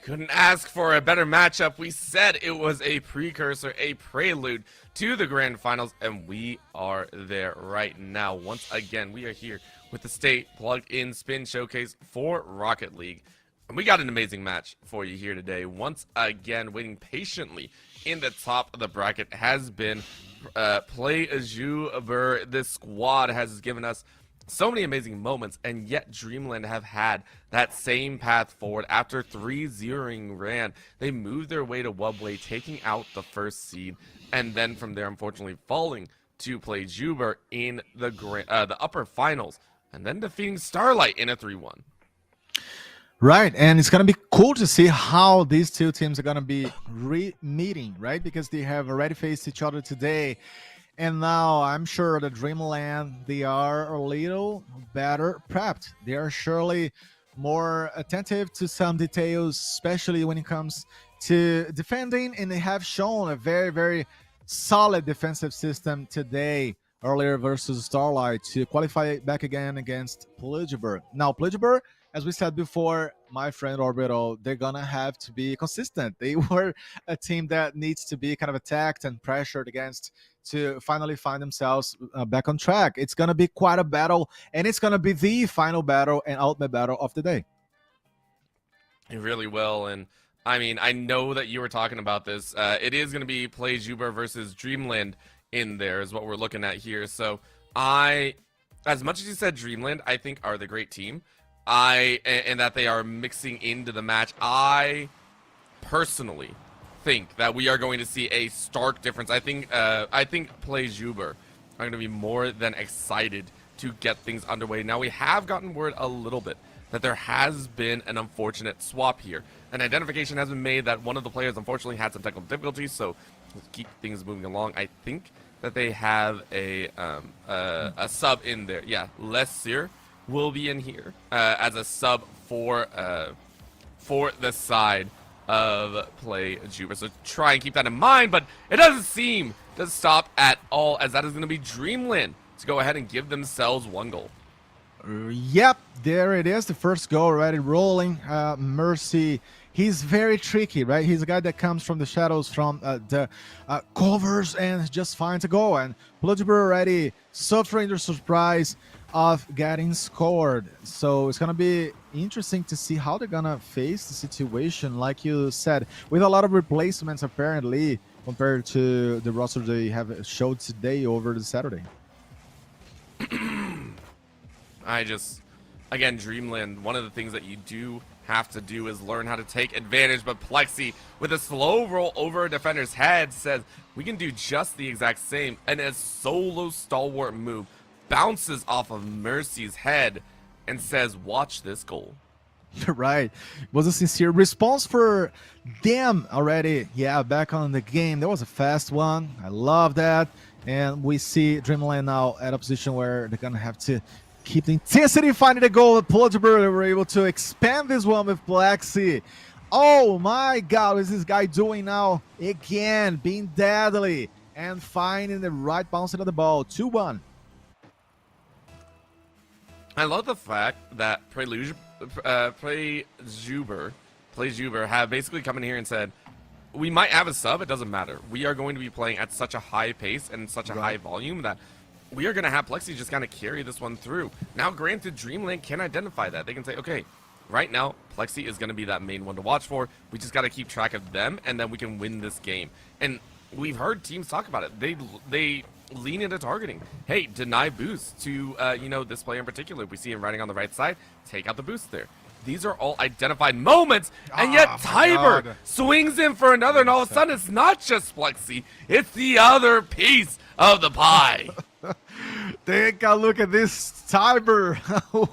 couldn't ask for a better matchup. We said it was a precursor, a prelude to the grand finals, and we are there right now. Once again, we are here with the State Plug-in Spin Showcase for Rocket League. And we got an amazing match for you here today. Once again, waiting patiently in the top of the bracket has been Play Juber. This squad has given us so many amazing moments, and yet Dreamland have had that same path forward. After 3-0ing Ran, they moved their way to Wubway, taking out the first seed, and then from there, unfortunately, falling to Play Juber in the upper finals, and then defeating Starlight in a 3-1. Right, and it's going to be cool to see how these two teams are going to be meeting, right? Because they have already faced each other today. And now I'm sure the Dreamland, they are a little better prepped. They are surely more attentive to some details, especially when it comes to defending. And they have shown a very, very solid defensive system today, earlier versus Starlight, to qualify back again against Plugiber. Now, Plugiber, as we said before, my friend Orbital, they're going to have to be consistent. They were a team that needs to be kind of attacked and pressured against to finally find themselves back on track. It's going to be quite a battle, and it's going to be the final battle and ultimate battle of the day. It really will, and I mean, I know that you were talking about this. It is going to be Play Juber versus Dreamland in there is what we're looking at here. So as much as you said Dreamland, I think are the great team. And that they are mixing into the match. I personally think that we are going to see a stark difference. I think Play Juber are going to be more than excited to get things underway. Now, we have gotten word a little bit that there has been an unfortunate swap here. An identification has been made that one of the players unfortunately had some technical difficulties, so let's keep things moving along. I think that they have a sub in there. Yeah, Lessir will be in here as a sub for the side of Play Juber. So try and keep that in mind, but it doesn't seem to stop at all, as that is going to be Dreamland to go ahead and give themselves one goal. Yep, there it is. The first goal already rolling. Mercy, he's very tricky, right? He's a guy that comes from the shadows, from the covers, and just finds a goal. And Plugiber already suffering the surprise of getting scored. So it's going to be interesting to see how they're going to face the situation, like you said, with a lot of replacements apparently compared to the roster they have showed today over the Saturday. Again, Dreamland, one of the things that you do have to do is learn how to take advantage, but Plexi, with a slow roll over a defender's head, says we can do just the exact same, and a solo stalwart move bounces off of Mercy's head and says, watch this goal. Right. It was a sincere response for them already. Yeah, back on the game. That was a fast one. I love that. And we see Dreamland now at a position where they're going to have to keep the intensity, finding a goal with Plugiber. They were able to expand this one with Plexi. Oh my God, what is this guy doing now? Again, being deadly and finding the right bouncing of the ball. 2-1. I love the fact that Play Juber have basically come in here and said, we might have a sub, it doesn't matter. We are going to be playing at such a high pace and such a high volume that we are going to have Plexi just kind of carry this one through. Now, granted, Dreamland can identify that. They can say, okay, right now, Plexi is going to be that main one to watch for. We just got to keep track of them, and then we can win this game. And we've heard teams talk about it. They lean into targeting. Hey, deny boost to, this player in particular. If we see him riding on the right side, take out the boost there. These are all identified moments, and yet Tiber swings in for another, and all of a sudden it's not just Plexi, it's the other piece of the pie. Take a look at this Tiber.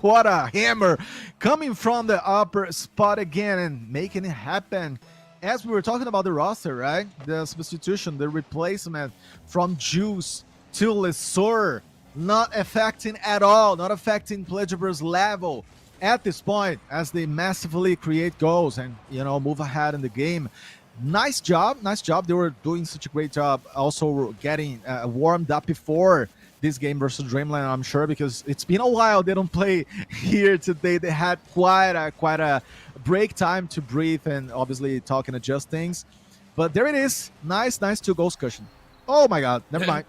What a hammer. Coming from the upper spot again and making it happen. As we were talking about the roster, right? The substitution, the replacement from Juice to Lesor, not affecting at all, not affecting Plugiber's level at this point as they massively create goals and, move ahead in the game. Nice job. They were doing such a great job also getting warmed up before this game versus Dreamland, I'm sure, because it's been a while they don't play here today. They had quite a break time to breathe and obviously talk and adjust things. But there it is. Nice 2 goals cushion. Oh my god, never mind.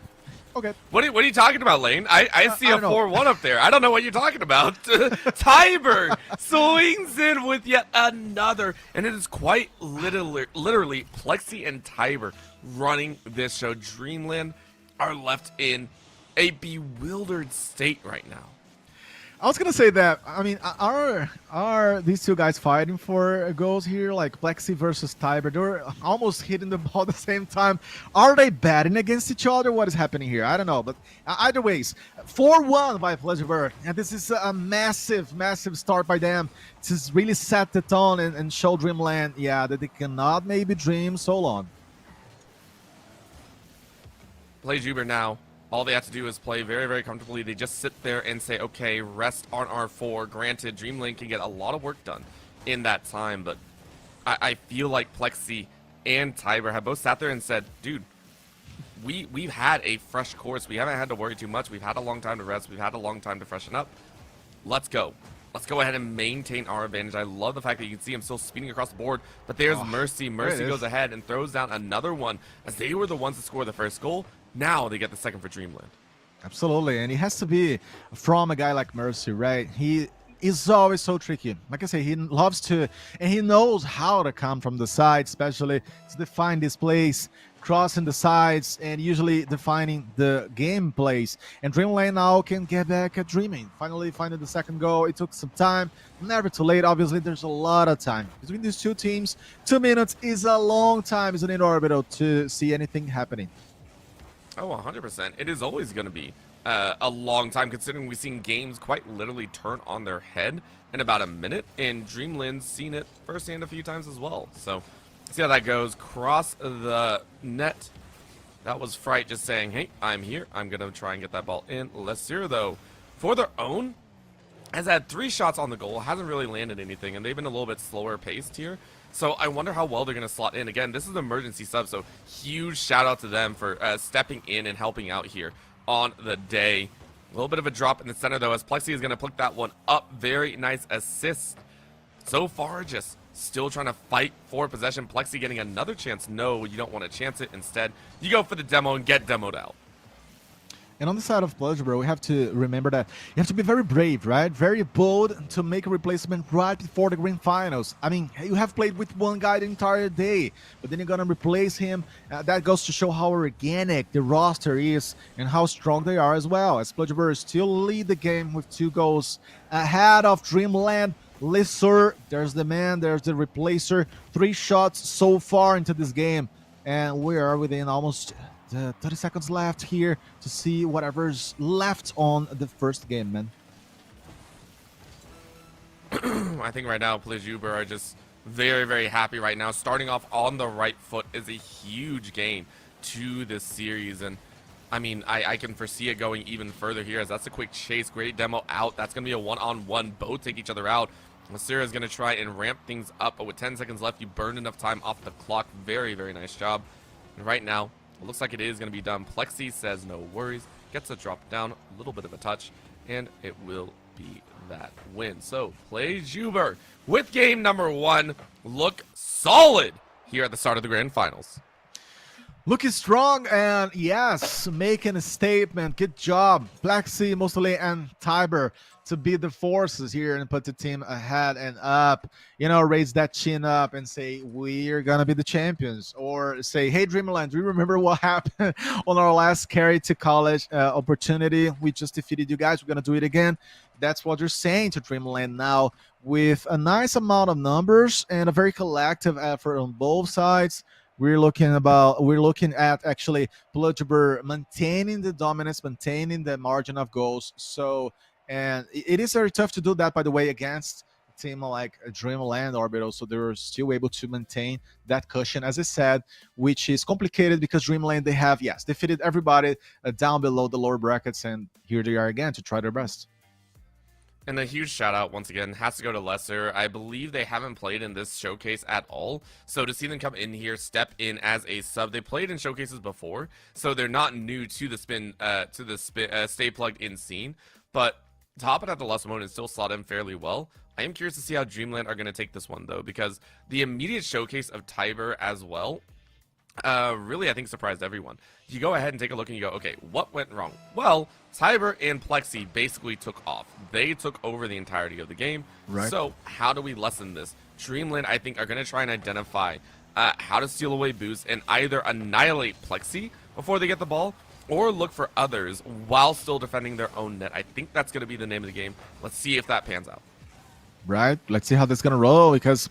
Okay. What are you talking about, Lane? I see I a don't know. 4-1 up there. I don't know what you're talking about. Tiber swings in with yet another, and it is quite literally Plexi and Tiber running this show. Dreamland are left in a bewildered state right now. I was gonna say that. I mean, are these 2 guys fighting for goals here, like Plexi versus Tiber? They're almost hitting the ball at the same time. Are they batting against each other? What is happening here? I don't know. But either ways, 4-1 by Pleasure, and this is a massive start by them to really set the tone and show Dreamland, yeah, that they cannot maybe dream so long. Play Juber now. All they have to do is play very, very comfortably. They just sit there and say, okay, rest on R4. Granted, Dreamland can get a lot of work done in that time, but I feel like Plexi and Tiber have both sat there and said, dude, we've had a fresh course. We haven't had to worry too much. We've had a long time to rest. We've had a long time to freshen up. Let's go. Let's go ahead and maintain our advantage. I love the fact that you can see him still speeding across the board, but there's Mercy. Mercy goes ahead and throws down another one, as they were the ones to score the first goal. Now they get the second for Dreamland. Absolutely, and it has to be from a guy like Mercy, right? He is always so tricky. Like I say, he loves to, and he knows how to come from the side, especially to define this place, crossing the sides, and usually defining the game plays. And Dreamland now can get back at dreaming. Finally finding the second goal. It took some time. Never too late. Obviously, there's a lot of time between these 2 teams. 2 minutes is a long time, isn't it, Orbital, to see anything happening? Oh, 100%. It is always going to be a long time, considering we've seen games quite literally turn on their head in about a minute, and Dreamland's seen it firsthand a few times as well. So, see how that goes. Cross the net. That was Fright just saying, hey, I'm here. I'm going to try and get that ball in. Lessir, though, for their own, has had 3 shots on the goal, hasn't really landed anything, and they've been a little bit slower paced here. So I wonder how well they're going to slot in. Again, this is an emergency sub, so huge shout out to them for stepping in and helping out here on the day. A little bit of a drop in the center, though, as Plexi is going to pick that one up. Very nice assist. So far, just still trying to fight for possession. Plexi getting another chance. No, you don't want to chance it. Instead, you go for the demo and get demoed out. And on the side of Pleasure, we have to remember that you have to be very brave, right? Very bold to make a replacement right before the Grand Finals. I mean, you have played with one guy the entire day, but then you're going to replace him. That goes to show how organic the roster is and how strong they are as well. As Pleasure still lead the game with 2 goals ahead of Dreamland. Lessir, there's the man, there's the replacer. 3 shots so far into this game, and we are within almost 30 seconds left here to see whatever's left on the first game, man. I think right now, Plejuber are just very, very happy right now. Starting off on the right foot is a huge gain to this series. And, I mean, I can foresee it going even further here, as that's a quick chase. Great demo out. That's going to be a one-on-one. Both take each other out. Masira is going to try and ramp things up, but with 10 seconds left, you burned enough time off the clock. Very, very nice job. And right now, it looks like it is going to be done. Plexi says no worries, gets a drop down, a little bit of a touch, and it will be that win. So, Plejuber with game number 1, look solid here at the start of the Grand Finals. Looking strong and, yes, making a statement. Good job, Plexi, mostly, and Tiber to beat the forces here and put the team ahead and up. You know, raise that chin up and say, we're going to be the champions. Or say, hey, Dreamland, do you remember what happened on our last carry to college opportunity? We just defeated you guys. We're going to do it again. That's what you're saying to Dreamland now, with a nice amount of numbers and a very collective effort on both sides. We're looking at actually Plejuber maintaining the dominance, maintaining the margin of goals. So, and it is very tough to do that, by the way, against a team like Dreamland Orbital. So they're still able to maintain that cushion, as I said, which is complicated because Dreamland, they have, yes, defeated everybody down below the lower brackets, and here they are again to try their best. And a huge shout out once again has to go to Lesser. I believe they haven't played in this showcase at all. So to see them come in here, step in as a sub, they played in showcases before, so they're not new to the stay plugged in scene. But to hop it at the Lesser mode and still slot in fairly well. I am curious to see how Dreamland are going to take this one though, because the immediate showcase of Tiber as well really, I think, surprised everyone. You go ahead and take a look and you go, okay, what went wrong? Well, Tiber and Plexi basically took off. They took over the entirety of the game. Right. So how do we lessen this? Dreamland, I think, are going to try and identify how to steal away boost and either annihilate Plexi before they get the ball or look for others while still defending their own net. I think that's going to be the name of the game. Let's see if that pans out. Right. Let's see how that's going to roll, because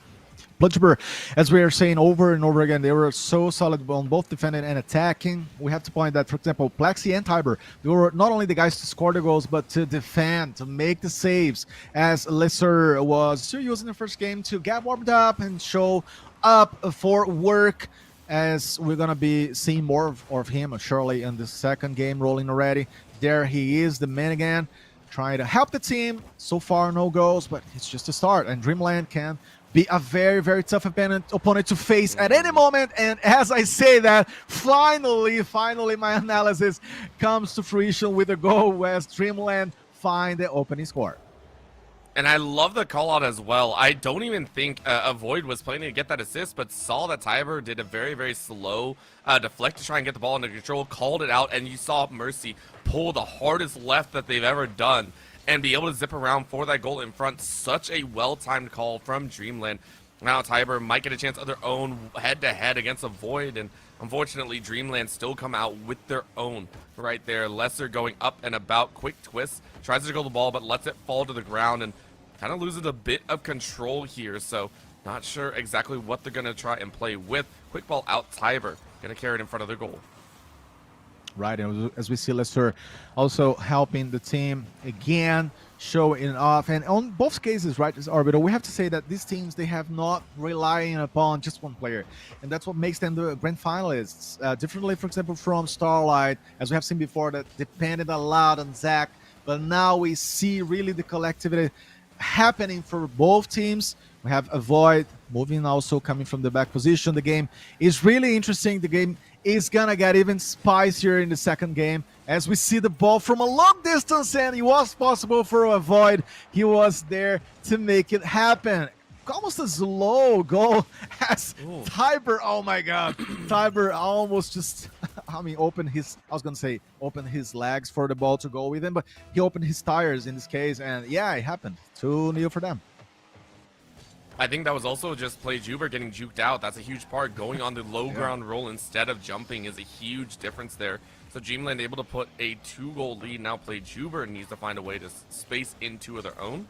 Blitzeber, as we are saying over and over again, they were so solid on both defending and attacking. We have to point that, for example, Plexi and Tiber, they were not only the guys to score the goals, but to defend, to make the saves, as Lesser was still using the first game to get warmed up and show up for work, as we're going to be seeing more of him, surely, in the second game rolling already. There he is, the man again, trying to help the team. So far, no goals, but it's just a start, and Dreamland can be a very, very tough opponent to face at any moment. And as I say that, finally, my analysis comes to fruition with a goal as Dreamland find the opening score. And I love the call out as well. I don't even think Avoid was planning to get that assist, but saw that Tiber did a very, very slow deflect to try and get the ball under control, called it out, and you saw Mercy pull the hardest left that they've ever done and be able to zip around for that goal in front. Such a well-timed call from Dreamland. Now Tiber might get a chance of their own head-to-head against Avoid, and unfortunately Dreamland still come out with their own right there. Lesser going up and about, quick twist, tries to go the ball but lets it fall to the ground and kind of loses a bit of control here, so not sure exactly what they're going to try and play with. Quick ball out, Tiber going to carry it in front of their goal. Right, and as we see Lesser also helping the team again, showing off. And on both cases, right, as Orbital, we have to say that these teams, they have not relying upon just one player. And that's what makes them the grand finalists. Differently, for example, from Starlight, as we have seen before, that depended a lot on Zach. But now we see really the collectivity happening for both teams. We have Avoid moving, also coming from the back position. The game is really interesting. The game is gonna get even spicier in the second game as we see the ball from a long distance, and it was possible for Avoid. He was there to make it happen. Almost a slow goal as Tiber, oh my god, Tiber almost just, opened his legs for the ball to go with him, but he opened his tires in this case, and yeah, it happened. 2-0 for them. I think that was also just Play Juber getting juked out. That's a huge part. Going on the low ground roll instead of jumping is a huge difference there. So Dreamland able to put a 2-goal lead. Now Play Juber needs to find a way to space in two of their own.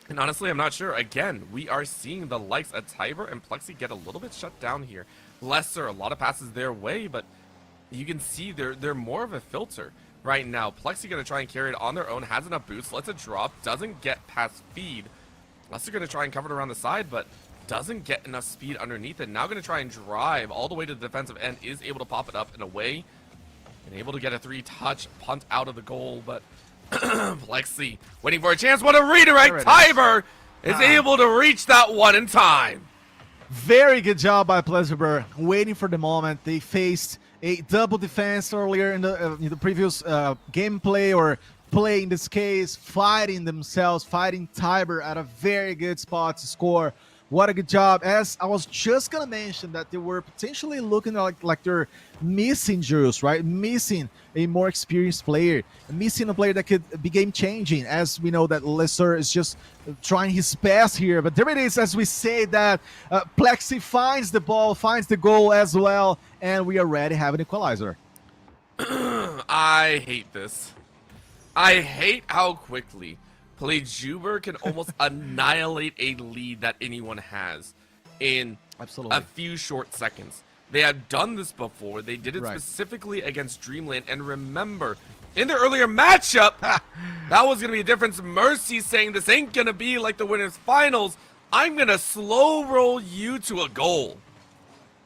And honestly, I'm not sure. Again, we are seeing the likes of Tiber and Plexi get a little bit shut down here. Lesser, a lot of passes their way, but you can see they're more of a filter right now. Plexi going to try and carry it on their own, has enough boost, lets it drop, doesn't get past feed. Lesser going to try and cover it around the side, but doesn't get enough speed underneath it. Now going to try and drive all the way to the defensive end, is able to pop it up and away, and able to get a 3-touch punt out of the goal, but Plexi waiting for a chance. What a redirect! Tiber is able to reach that one in time. Very good job by Pleasure, waiting for the moment. They faced a double defense earlier in the previous gameplay, or play in this case, fighting themselves, fighting Tiber at a very good spot to score. What a good job. As I was just going to mention that they were potentially looking like they're missing Jules, right? Missing a more experienced player, missing a player that could be game-changing, as we know that Lesser is just trying his best here. But there it is, as we say that Plexi finds the ball, finds the goal as well, and we already have an equalizer. I hate this. I hate how quickly Play Juber can almost annihilate a lead that anyone has in a few short seconds. They have done this before. They did it specifically against Dreamland. And remember, in the earlier matchup, that was going to be a difference. Mercy saying this ain't going to be like the winners finals. I'm going to slow roll you to a goal.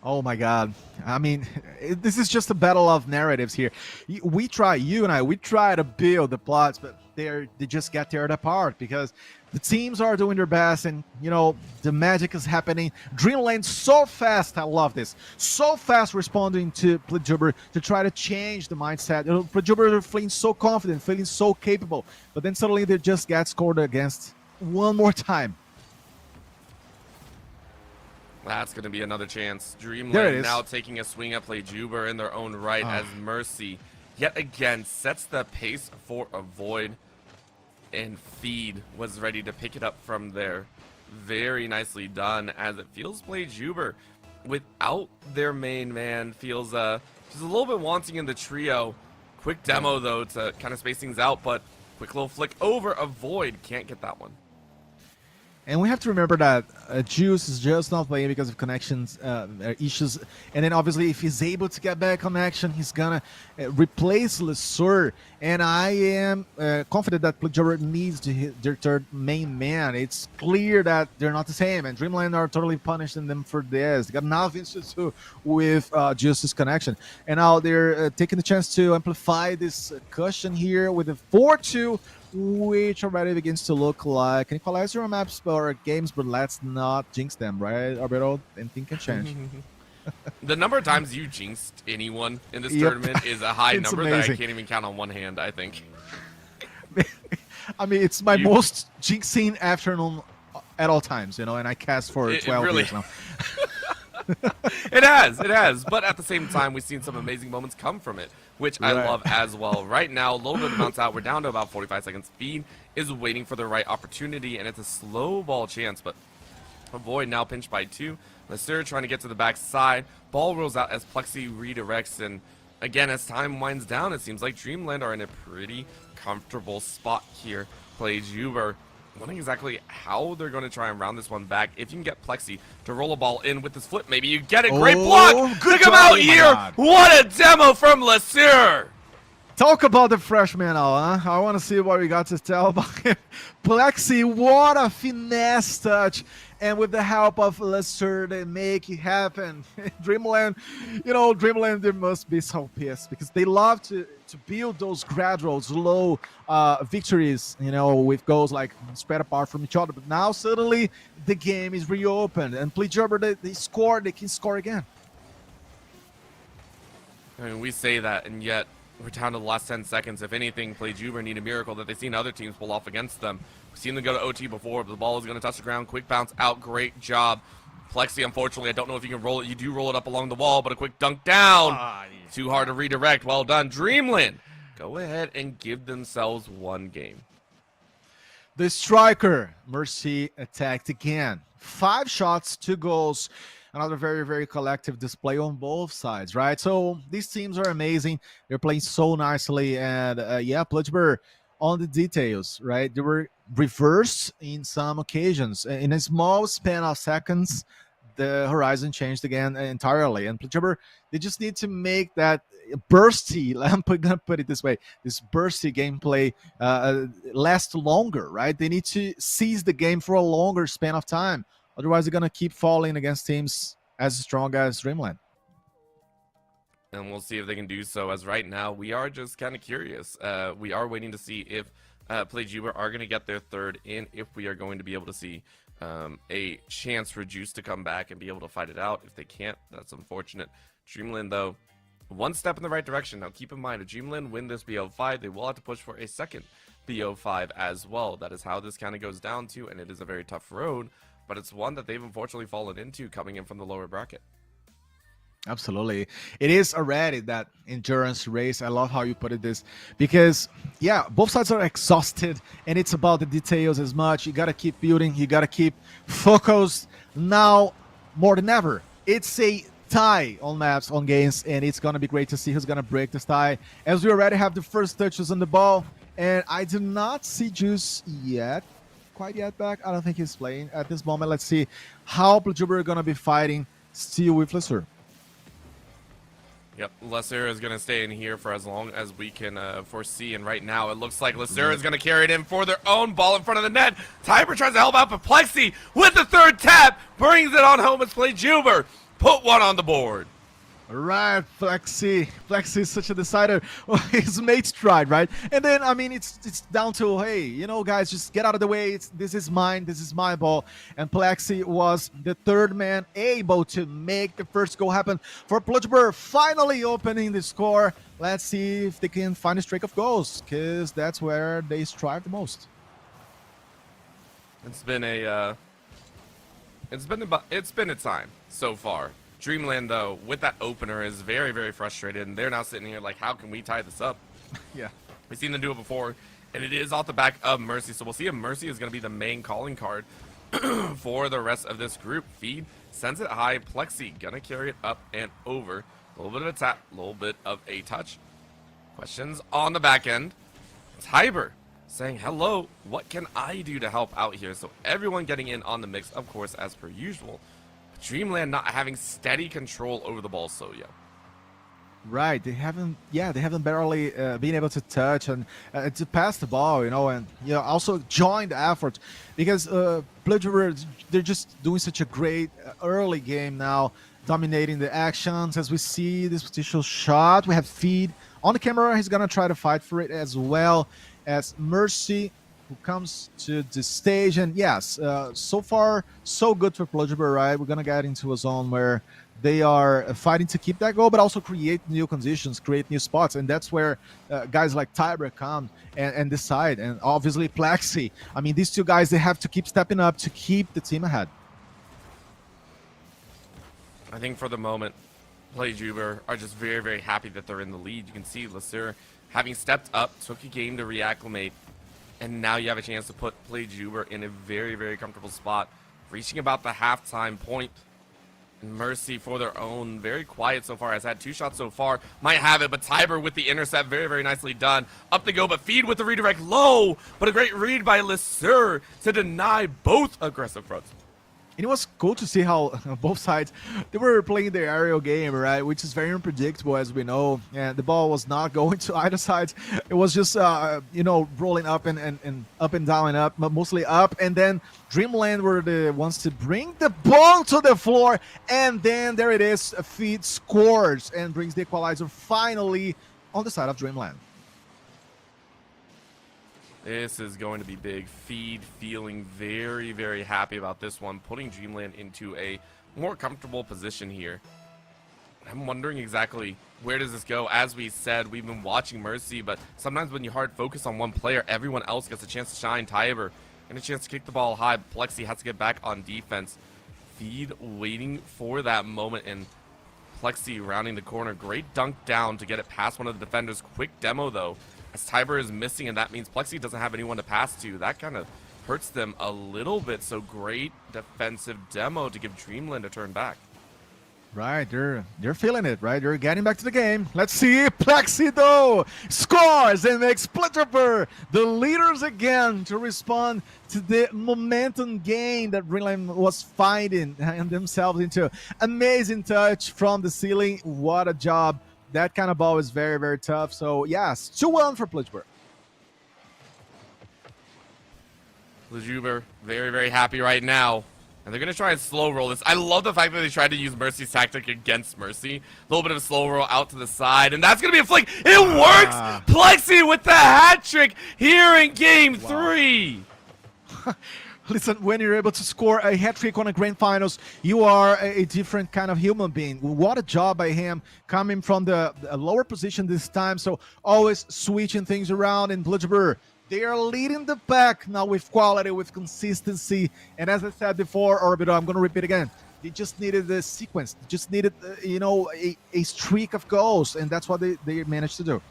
Oh my God. I mean, this is just a battle of narratives here. You and I, we try to build the plots, but they just get teared apart because the teams are doing their best, and the magic is happening. Dreamland so fast, I love this. So fast responding to Plajuber to try to change the mindset. Plajuber are feeling so confident, feeling so capable, but then suddenly they just get scored against one more time. That's going to be another chance. There it Dreamland is. now taking a swing at Plajuber in their own right as Mercy yet again sets the pace for a Void, and Feed was ready to pick it up from there. Very nicely done, as it feels Plajuber without their main man feels just a little bit wanting in the trio. Quick demo though to kind of space things out, but quick little flick over a Void, can't get that one. And we have to remember that Juice is just not playing because of connections issues. And then obviously if he's able to get back connection, he's gonna replace Lesur. And I am confident that Plajuber needs to hit their third main man. It's clear that they're not the same, and Dreamland are totally punishing them for this. They got nothing to do with Juice's connection. And now they're taking the chance to amplify this cushion here with a 4-2, which already begins to look like an equalizer on maps or games, but let's not jinx them, right, Alberto? Anything can change. The number of times you jinxed anyone in this tournament is a high number that I can't even count on one hand, I think. I mean, it's my most jinxing afternoon at all times, and I cast for 12 years now. It has. But at the same time, we've seen some amazing moments come from it, which I love as well. Right now, a little bit of bounce out. We're down to about 45 seconds. Feed is waiting for the right opportunity, and it's a slow ball chance, but Void now pinched by 2. Lesur trying to get to the backside. Ball rolls out as Plexi redirects, and again, as time winds down, it seems like Dreamland are in a pretty comfortable spot here. Plajuber wondering exactly how they're going to try and round this one back. If you can get Plexi to roll a ball in with this flip, maybe you get it. Great block! Check him out here! What a demo from Lesur! Talk about the freshman now, huh? I want to see what we got to tell about him. Plexi, what a finesse touch. And with the help of Lesur, they make it happen. Dreamland, Dreamland, they must be so pissed because they love to build those gradual, slow victories, with goals like spread apart from each other. But now suddenly the game is reopened, and Plajuber, they score, they can score again. I mean, we say that, and yet we're down to the last 10 seconds. If anything, Plajuber need a miracle that they've seen other teams pull off against them. We've seen them go to OT before, but the ball is going to touch the ground. Quick bounce out. Great job. Plexi, unfortunately, I don't know if you can roll it. You do roll it up along the wall, but a quick dunk down. Too hard to redirect. Well done. Dreamland, go ahead and give themselves one game. The striker, Mercy, attacked again. 5 shots, 2 goals. Another very, very collective display on both sides, right? So these teams are amazing. They're playing so nicely. And Plajuber on the details, right? They were reversed in some occasions. In a small span of seconds, the horizon changed again entirely. And Plajuber, they just need to make that bursty, I'm gonna put it this way, this bursty gameplay last longer, right? They need to seize the game for a longer span of time. Otherwise, they're going to keep falling against teams as strong as Dreamland. And we'll see if they can do so, as right now, we are just kind of curious. We are waiting to see if Plajuber are going to get their third, and if we are going to be able to see a chance for Juice to come back and be able to fight it out. If they can't, that's unfortunate. Dreamland, though, one step in the right direction. Now, keep in mind, if Dreamland win this BO5, they will have to push for a second BO5 as well. That is how this kind of goes down to, and it is a very tough road. But it's one that they've unfortunately fallen into coming in from the lower bracket. Absolutely. It is already that endurance race. I love how you put it this, because both sides are exhausted, and it's about the details as much. You got to keep building. You got to keep focused now more than ever. It's a tie on maps, on games, and it's going to be great to see who's going to break this tie, as we already have the first touches on the ball, and I do not see Juice quite yet back. I don't think he's playing at this moment. Let's see how Plajuber are going to be fighting still with Lesur. Yep, Lesur is going to stay in here for as long as we can foresee, and right now it looks like Lesur is going to carry it in for their own ball in front of the net. Tiber tries to help out, but Plexi with the third tap brings it on home as Plajuber put one on the board. Right, Flexi. Flexi is such a decider. Well, his mates tried, right? And then, I mean, it's down to, hey, you know, guys, just get out of the way. This is mine. This is my ball. And Plexi was the third man able to make the first goal happen for Plutchburg, finally opening the score. Let's see if they can find a streak of goals, because that's where they strive the most. It's been a time so far. Dreamland, though, with that opener, is very, very frustrated, and they're now sitting here like, how can we tie this up? Yeah. We've seen them do it before, and it is off the back of Mercy, so we'll see if Mercy is going to be the main calling card for the rest of this group. Feed sends it high. Plexi going to carry it up and over. A little bit of a tap, a little bit of a touch. Questions on the back end. Tiber saying, hello, what can I do to help out here? So everyone getting in on the mix, of course, as per usual. Dreamland not having steady control over the ball Right, they haven't barely been able to touch and to pass the ball, you know, and also join the effort, because Plutchburg, they're just doing such a great early game now, dominating the actions. As we see this potential shot, we have Feed on the camera. He's gonna try to fight for it, as well as Mercy, who comes to the stage. And yes, so far so good for Plutchburg, right? We're gonna get into a zone where they are fighting to keep that goal, but also create new conditions, create new spots, and that's where guys like Tiber come and decide. And obviously Plexi, I mean, these two guys, they have to keep stepping up to keep the team ahead. I think for the moment, Plutchburg are just very, very happy that they're in the lead. You can see Lasur having stepped up, took a game to reacclimate, and now you have a chance to put Plutchburg in a very, very comfortable spot, reaching about the halftime point. And Mercy, for their own, very quiet so far, has had 2 shots so far, might have it, but Tiber with the intercept, very, very nicely done. Up the go, but Feed with the redirect low, but a great read by Lasur to deny both aggressive fronts. And it was cool to see how both sides, they were playing their aerial game, right? Which is very unpredictable, as we know. And the ball was not going to either side. It was just, rolling up and up and down and up, but mostly up. And then Dreamland were the ones to bring the ball to the floor. And then there it is. Feed scores and brings the equalizer finally on the side of Dreamland. This is going to be big. Feed feeling very, very happy about this one, putting Dreamland into a more comfortable position here. I'm wondering exactly where does this go. As we said, we've been watching Mercy, but sometimes when you hard focus on one player, everyone else gets a chance to shine. Tiber and a chance to kick the ball high. Plexi has to get back on defense. Feed waiting for that moment, and Plexi rounding the corner. Great dunk down to get it past one of the defenders. Quick demo, though, as Tiber is missing, and that means Plexi doesn't have anyone to pass to. That kind of hurts them a little bit. So great defensive demo to give Dreamland a turn back. Right, they're feeling it, right? They're getting back to the game. Let's see, Plexi, though, scores and makes Plutchburg the leaders again to respond to the momentum gain that Dreamland was finding and themselves into. Amazing touch from the ceiling. What a job. That kind of ball is very, very tough. So, yes, 2-1 for Plutchburg. Plutchburg very, very happy right now. And they're going to try and slow roll this. I love the fact that they tried to use Mercy's tactic against Mercy. A little bit of a slow roll out to the side. And that's going to be a flick. It works! Plexi with the hat trick here in game 3. Listen, when you're able to score a hat-trick on a grand finals, you are a different kind of human being. What a job by him, coming from the lower position this time. So always switching things around. In Plutchburg, they are leading the pack now with quality, with consistency. And as I said before, Orbital, I'm going to repeat again. They just needed the sequence. They just needed, a streak of goals. And that's what they managed to do.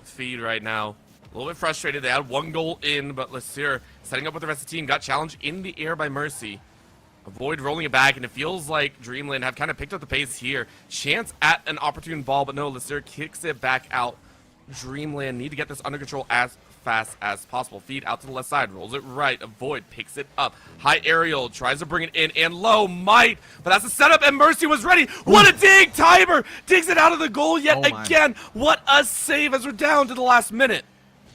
Feed right now. A little bit frustrated. They had 1 goal in, but Lasur setting up with the rest of the team. Got challenged in the air by Mercy. Avoid rolling it back, and it feels like Dreamland have kind of picked up the pace here. Chance at an opportune ball, but no, Lasur kicks it back out. Dreamland need to get this under control as fast as possible. Feed out to the left side, rolls it right. Avoid picks it up. High aerial, tries to bring it in, and low might, but that's the setup, and Mercy was ready. What a dig! Tiber digs it out of the goal yet again. What a save as we're down to the last minute.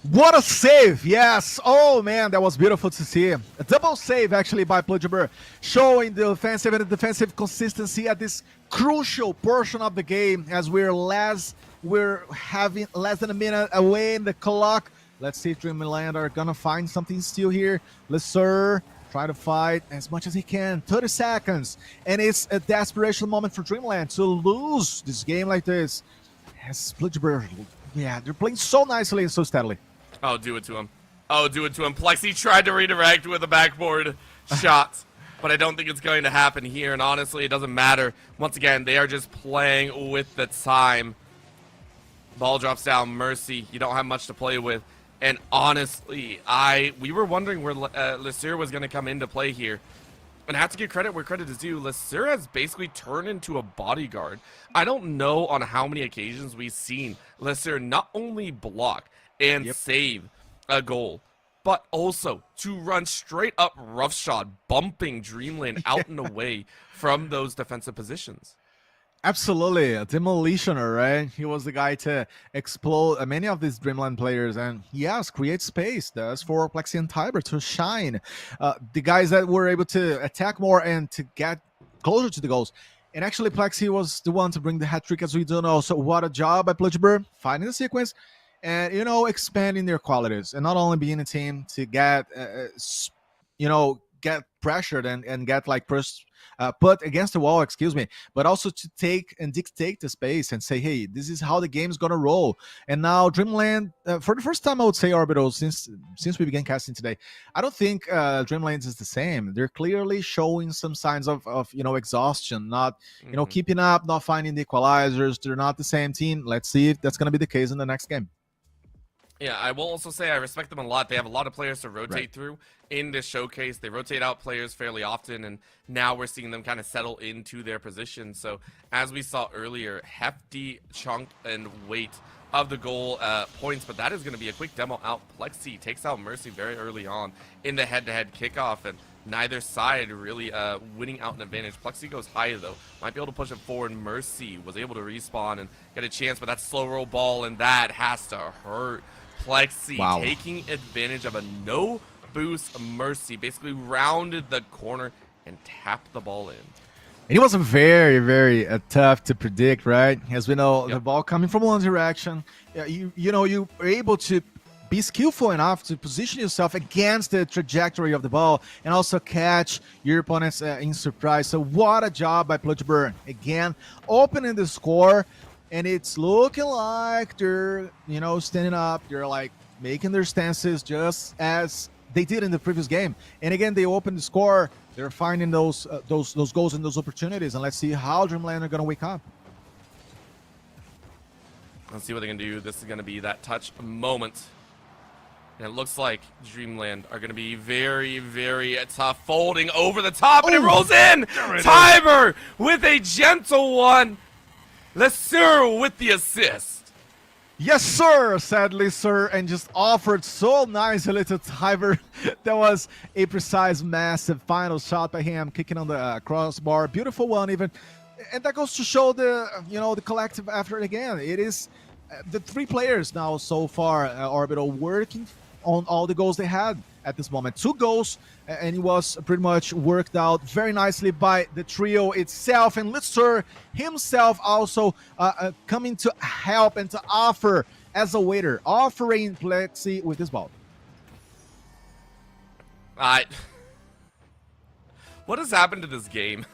What a save! Yes. Oh man, that was beautiful to see. A double save actually by Pludgeber, showing the offensive and the defensive consistency at this crucial portion of the game as we're having less than a minute away in the clock. Let's see if Dreamland are gonna find something still here. Lesseur try to fight as much as he can. 30 seconds, and it's a desperation moment for Dreamland to lose this game like this. As Pludgeber, yeah, they're playing so nicely and so steadily. Oh, do it to him. Oh, do it to him. Plexi tried to redirect with a backboard shot, but I don't think it's going to happen here, and honestly, it doesn't matter. Once again, they are just playing with the time. Ball drops down, Mercy. You don't have much to play with, and honestly, we were wondering where Lesseur was going to come into play here. And I have to give credit where credit is due. Lesseur has basically turned into a bodyguard. I don't know on how many occasions we've seen Lesseur not only block and save a goal, but also to run straight up roughshod, bumping Dreamland out and away from those defensive positions. Absolutely, a demolitioner, right? He was the guy to explode many of these Dreamland players, and yes, create space does for Plexi and Tiber to shine. The guys that were able to attack more and to get closer to the goals. And actually, Plexi was the one to bring the hat trick, as we do know. So what a job by Pludgeber, finding the sequence and, you know, expanding their qualities, and not only being a team to get, you know, get pressured and get like put against the wall, excuse me, but also to take and dictate the space and say, hey, this is how the game's gonna roll. And now Dreamland, for the first time, I would say, Orbital, since we began casting today, I don't think Dreamland is the same. They're clearly showing some signs of you know, exhaustion, not you know, keeping up, not finding the equalizers. They're not the same team. Let's see if that's gonna be the case in the next game. Yeah, I will also say I respect them a lot. They have a lot of players to rotate through in this showcase. They rotate out players fairly often, and now we're seeing them kind of settle into their position. So as we saw earlier, hefty chunk and weight of the goal points, but that is going to be a quick demo out. Plexi takes out Mercy very early on in the head-to-head kickoff, and neither side really winning out an advantage. Plexi goes high, though. Might be able to push it forward. Mercy was able to respawn and get a chance, but that slow roll ball, and that has to hurt. Plexi taking advantage of a no boost Mercy, basically rounded the corner and tapped the ball in. And it was very, very tough to predict, right? As we know, the ball coming from one direction, you know, you were able to be skillful enough to position yourself against the trajectory of the ball and also catch your opponents in surprise. So what a job by Pludgeber. Again, opening the score. And it's looking like they're, you know, standing up. They're like making their stances just as they did in the previous game. And again, they open the score. They're finding those goals and those opportunities. And let's see how Dreamland are going to wake up. Let's see what they can do. This is going to be that touch moment. And it looks like Dreamland are going to be very, very tough. Folding over the top, and it rolls in. Tiber with a gentle one. Lesseur with the assist. Yes, sir, sadly, sir, and just offered so nicely to Tiber. That was a precise, massive final shot by him, kicking on the crossbar. Beautiful one, even. And that goes to show the, you know, the collective effort again. It is the three players now so far, Orbital, working on all the goals they had at this moment. 2 goals, and it was pretty much worked out very nicely by the trio itself, and Lesseur himself also coming to help and to offer as a waiter, offering Plexi with this ball. What has happened to this game?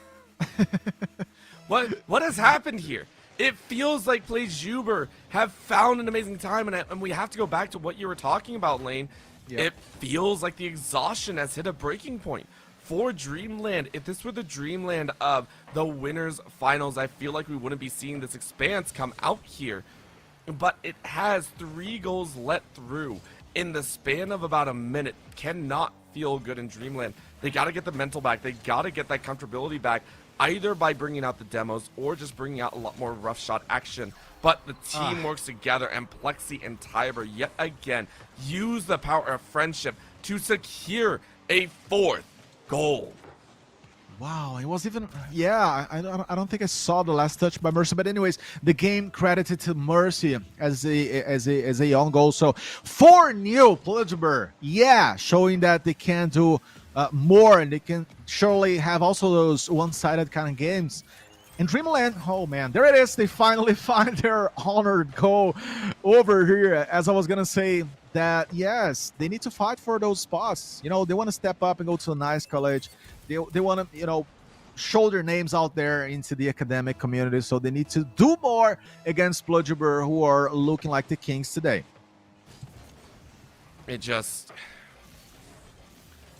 What has happened here? It feels like Pludgeber have found an amazing time, and we have to go back to what you were talking about, Lane. Yep. It feels like the exhaustion has hit a breaking point for Dreamland. If this were the Dreamland of the winners finals, I feel like we wouldn't be seeing this expanse come out here. But it has 3 goals let through in the span of about a minute. Cannot feel good in Dreamland. They got to get the mental back. They got to get that comfortability back, either by bringing out the demos or just bringing out a lot more rough shot action. But the team works together, and Plexi and Tiber yet again use the power of friendship to secure a 4th goal. Wow, it was even, yeah, I don't think I saw the last touch by Mercy, but anyways, the game credited to Mercy as a own goal. So 4-0 Pludgeber, yeah, showing that they can do more, and they can surely have also those one-sided kind of games. And Dreamland, oh man, there it is. They finally find their honored goal over here. As I was gonna say that, yes, they need to fight for those spots. You know, they want to step up and go to a nice college. They want to, you know, show their names out there into the academic community. So they need to do more against Pludgeber, who are looking like the kings today. It just,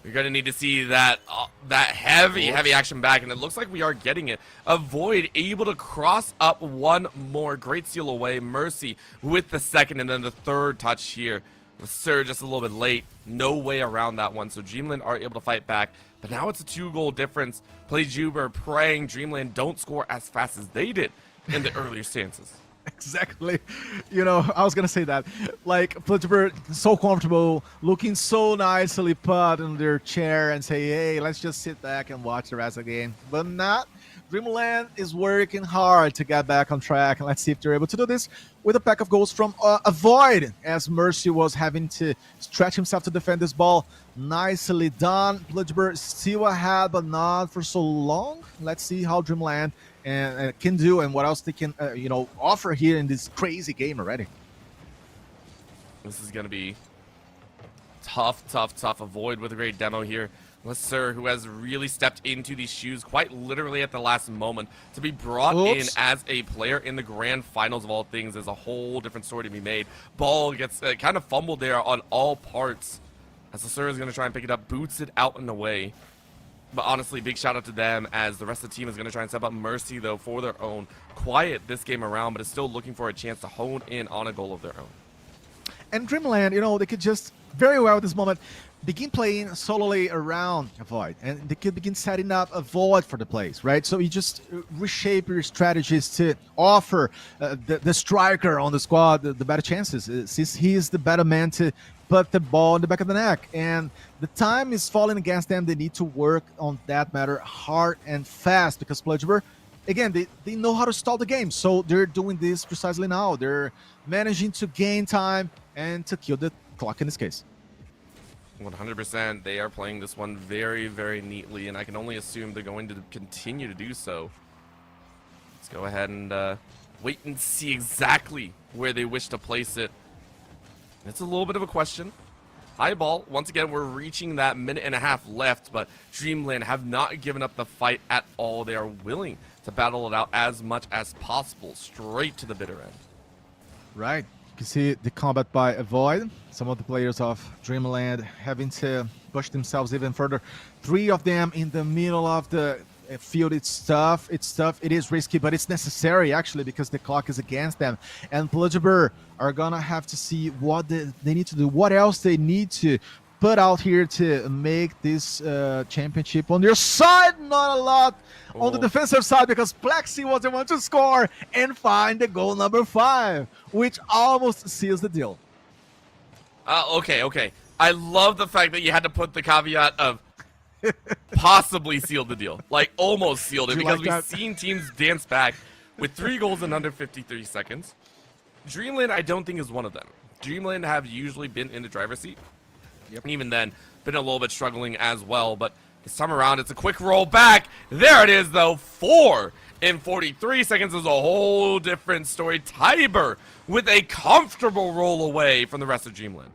you're gonna need to see that heavy action back, and it looks like we are getting it. Avoid able to cross up one more. Great steal away. Mercy with the second, and then the third touch here. Sir just a little bit late. No way around that one. So Dreamland are able to fight back, but now it's a 2-goal difference. Pludgeber praying Dreamland don't score as fast as they did in the earlier stances. Exactly. You know, I was gonna say that. Like, Pludgeber so comfortable, looking so nicely put in their chair and say, hey, let's just sit back and watch the rest of the game. But not. Dreamland is working hard to get back on track, and let's see if they're able to do this with a pack of goals from Avoid, as Mercy was having to stretch himself to defend this ball. Nicely done. Pludgeber still ahead, but not for so long. Let's see how Dreamland can do, and what else they can you know, offer here in this crazy game already. This is going to be tough. Avoid with a great demo here. Sir, who has really stepped into these shoes quite literally at the last moment. To be brought in as a player in the grand finals of all things is a whole different story to be made. Ball gets kind of fumbled there on all parts, as Sir is going to try and pick it up, boots it out and away. But honestly, big shout out to them, as the rest of the team is going to try and step up. Mercy, though, for their own. Quiet this game around, but is still looking for a chance to hone in on a goal of their own. And Dreamland, you know, they could just very well at this moment begin playing solely around Avoid, and they could begin setting up Avoid for the plays, right? So you just reshape your strategies to offer the striker on the squad the better chances, since he is the better man to put the ball in the back of the neck. And the time is falling against them. They need to work on that matter hard and fast, because Pludgeber, again, they know how to stall the game. So they're doing this precisely now. They're managing to gain time and to kill the clock in this case. 100%. They are playing this one very, very neatly, and I can only assume they're going to continue to do so. Let's go ahead and wait and see exactly where they wish to place it. It's a little bit of a question. High ball. Once again, we're reaching that minute and a half left, but Dreamland have not given up the fight at all. They are willing to battle it out as much as possible, straight to the bitter end. Right. You can see the combat by Avoid. Some of the players of Dreamland having to push themselves even further. 3 of them in the middle of the field. It's tough. It is risky, but it's necessary, actually, because the clock is against them. And Pludgeber are going to have to see what they need to do, what else they need to put out here to make this championship on their side. Not a lot on the defensive side, because Plexi was the one to score and find the goal number 5, which almost seals the deal. Okay. I love the fact that you had to put the caveat of possibly sealed the deal. Like, almost sealed it, because we've seen teams dance back with 3 goals in under 53 seconds. Dreamland, I don't think, is one of them. Dreamland have usually been in the driver's seat. Yep. And even then, been a little bit struggling as well. But this time around, it's a quick roll back. There it is, though. 4 in 43 seconds is a whole different story. Tiber with a comfortable roll away from the rest of Dreamland.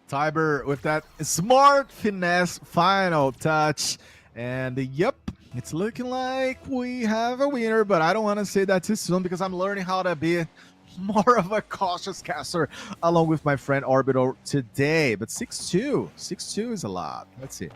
Tiber with that smart finesse final touch. And yep, it's looking like we have a winner, but I don't want to say that too soon, because I'm learning how to be more of a cautious caster along with my friend Orbital today. But 6-2 is a lot. Let's see.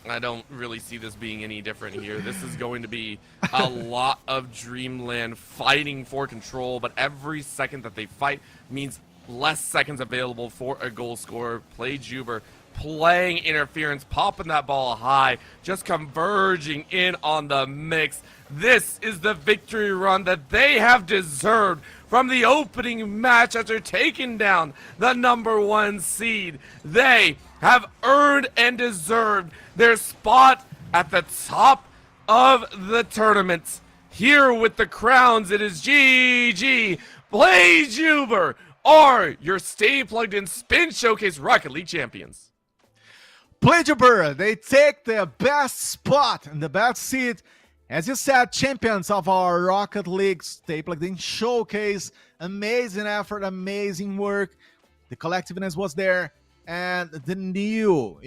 I don't really see this being any different here. This is going to be a lot of Dreamland fighting for control, but every second that they fight means less seconds available for a goal scorer. Pludgeber playing interference, popping that ball high, just converging in on the mix. This is the victory run that they have deserved from the opening match after taking down the #1 seed. They have earned and deserved their spot at the top of the tournament. Here with the crowns, it is GG PlayJuber are your Stay Plugged In Spin Showcase Rocket League champions. PlayJuber, they take the best spot and the best seat. As you said, champions of our Rocket League Stay Plugged In Showcase. Amazing effort, amazing work. The collectiveness was there. And the new,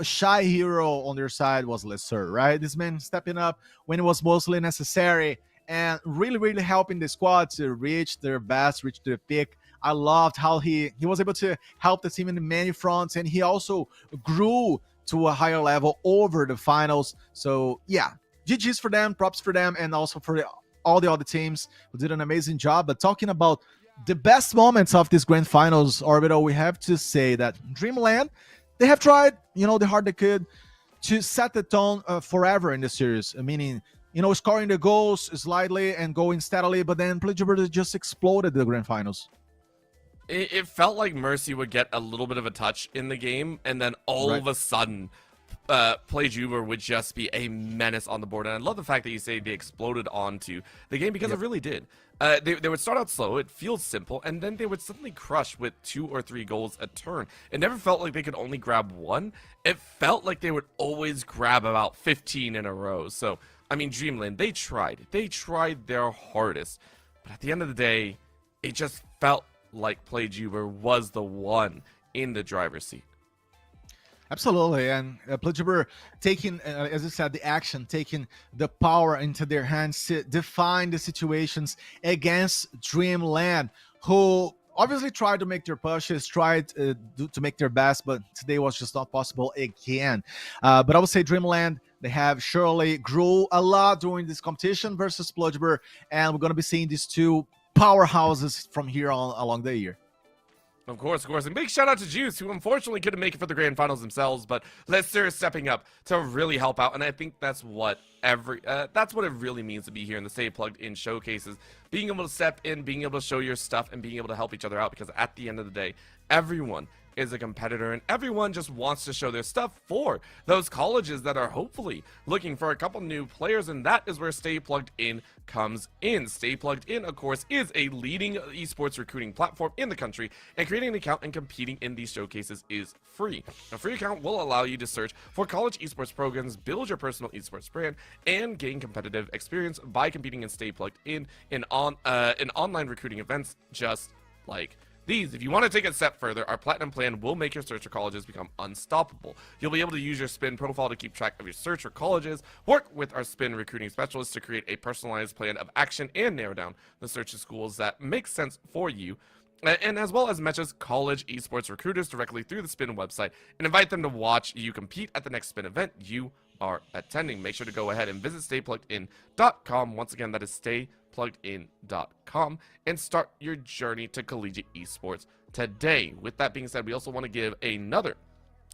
shy hero on their side was Lesser, right? This man stepping up when it was mostly necessary and really, really helping the squad to reach their best, reach their peak. I loved how he was able to help the team in many fronts, and he also grew to a higher level over the finals. So, yeah, GG's for them, props for them, and also for all the other teams who did an amazing job. But talking about the best moments of this grand finals, Orbital, we have to say that Dreamland, they have tried, the hard they could to set the tone forever in the series, meaning, scoring the goals slightly and going steadily, but then PlayJuber just exploded the grand finals. It felt like Mercy would get a little bit of a touch in the game, and then all of a sudden, PlayJuber would just be a menace on the board. And I love the fact that you say they exploded onto the game, because it really did. They would start out slow, it feels simple, and then they would suddenly crush with 2 or 3 goals a turn. It never felt like they could only grab one. It felt like they would always grab about 15 in a row. So, I mean, Dreamland, they tried their hardest. But at the end of the day, it just felt like PlayJuber was the one in the driver's seat. Absolutely, and PlayJuber taking, as I said, the action, taking the power into their hands to define the situations against Dreamland, who obviously tried to make their pushes, tried to make their best, but today was just not possible again. But I would say Dreamland, they have surely grew a lot during this competition versus PlayJuber, and we're going to be seeing these two powerhouses from here on along the year. Of course. And big shout out to Juice, who unfortunately couldn't make it for the grand finals themselves, but Lester is stepping up to really help out. And I think that's what that's what it really means to be here in the Stay Plugged In showcases. Being able to step in, being able to show your stuff, and being able to help each other out, because at the end of the day, everyone is a competitor, and everyone just wants to show their stuff for those colleges that are hopefully looking for a couple new players, and that is where Stay Plugged In comes in. Stay Plugged In, of course, is a leading esports recruiting platform in the country, and creating an account and competing in these showcases is free. A free account will allow you to search for college esports programs, build your personal esports brand, and gain competitive experience by competing in Stay Plugged In online recruiting events just like these. If you want to take it a step further, our Platinum plan will make your search for colleges become unstoppable. You'll be able to use your Spin profile to keep track of your search for colleges, work with our Spin recruiting specialists to create a personalized plan of action, and narrow down the search of schools that make sense for you, and as well as matches college esports recruiters directly through the Spin website and invite them to watch you compete at the next Spin event you are attending. Make sure to go ahead and visit staypluggedin.com. Once again, that is staypluggedin.com, and start your journey to collegiate esports today. With that being said, we also want to give another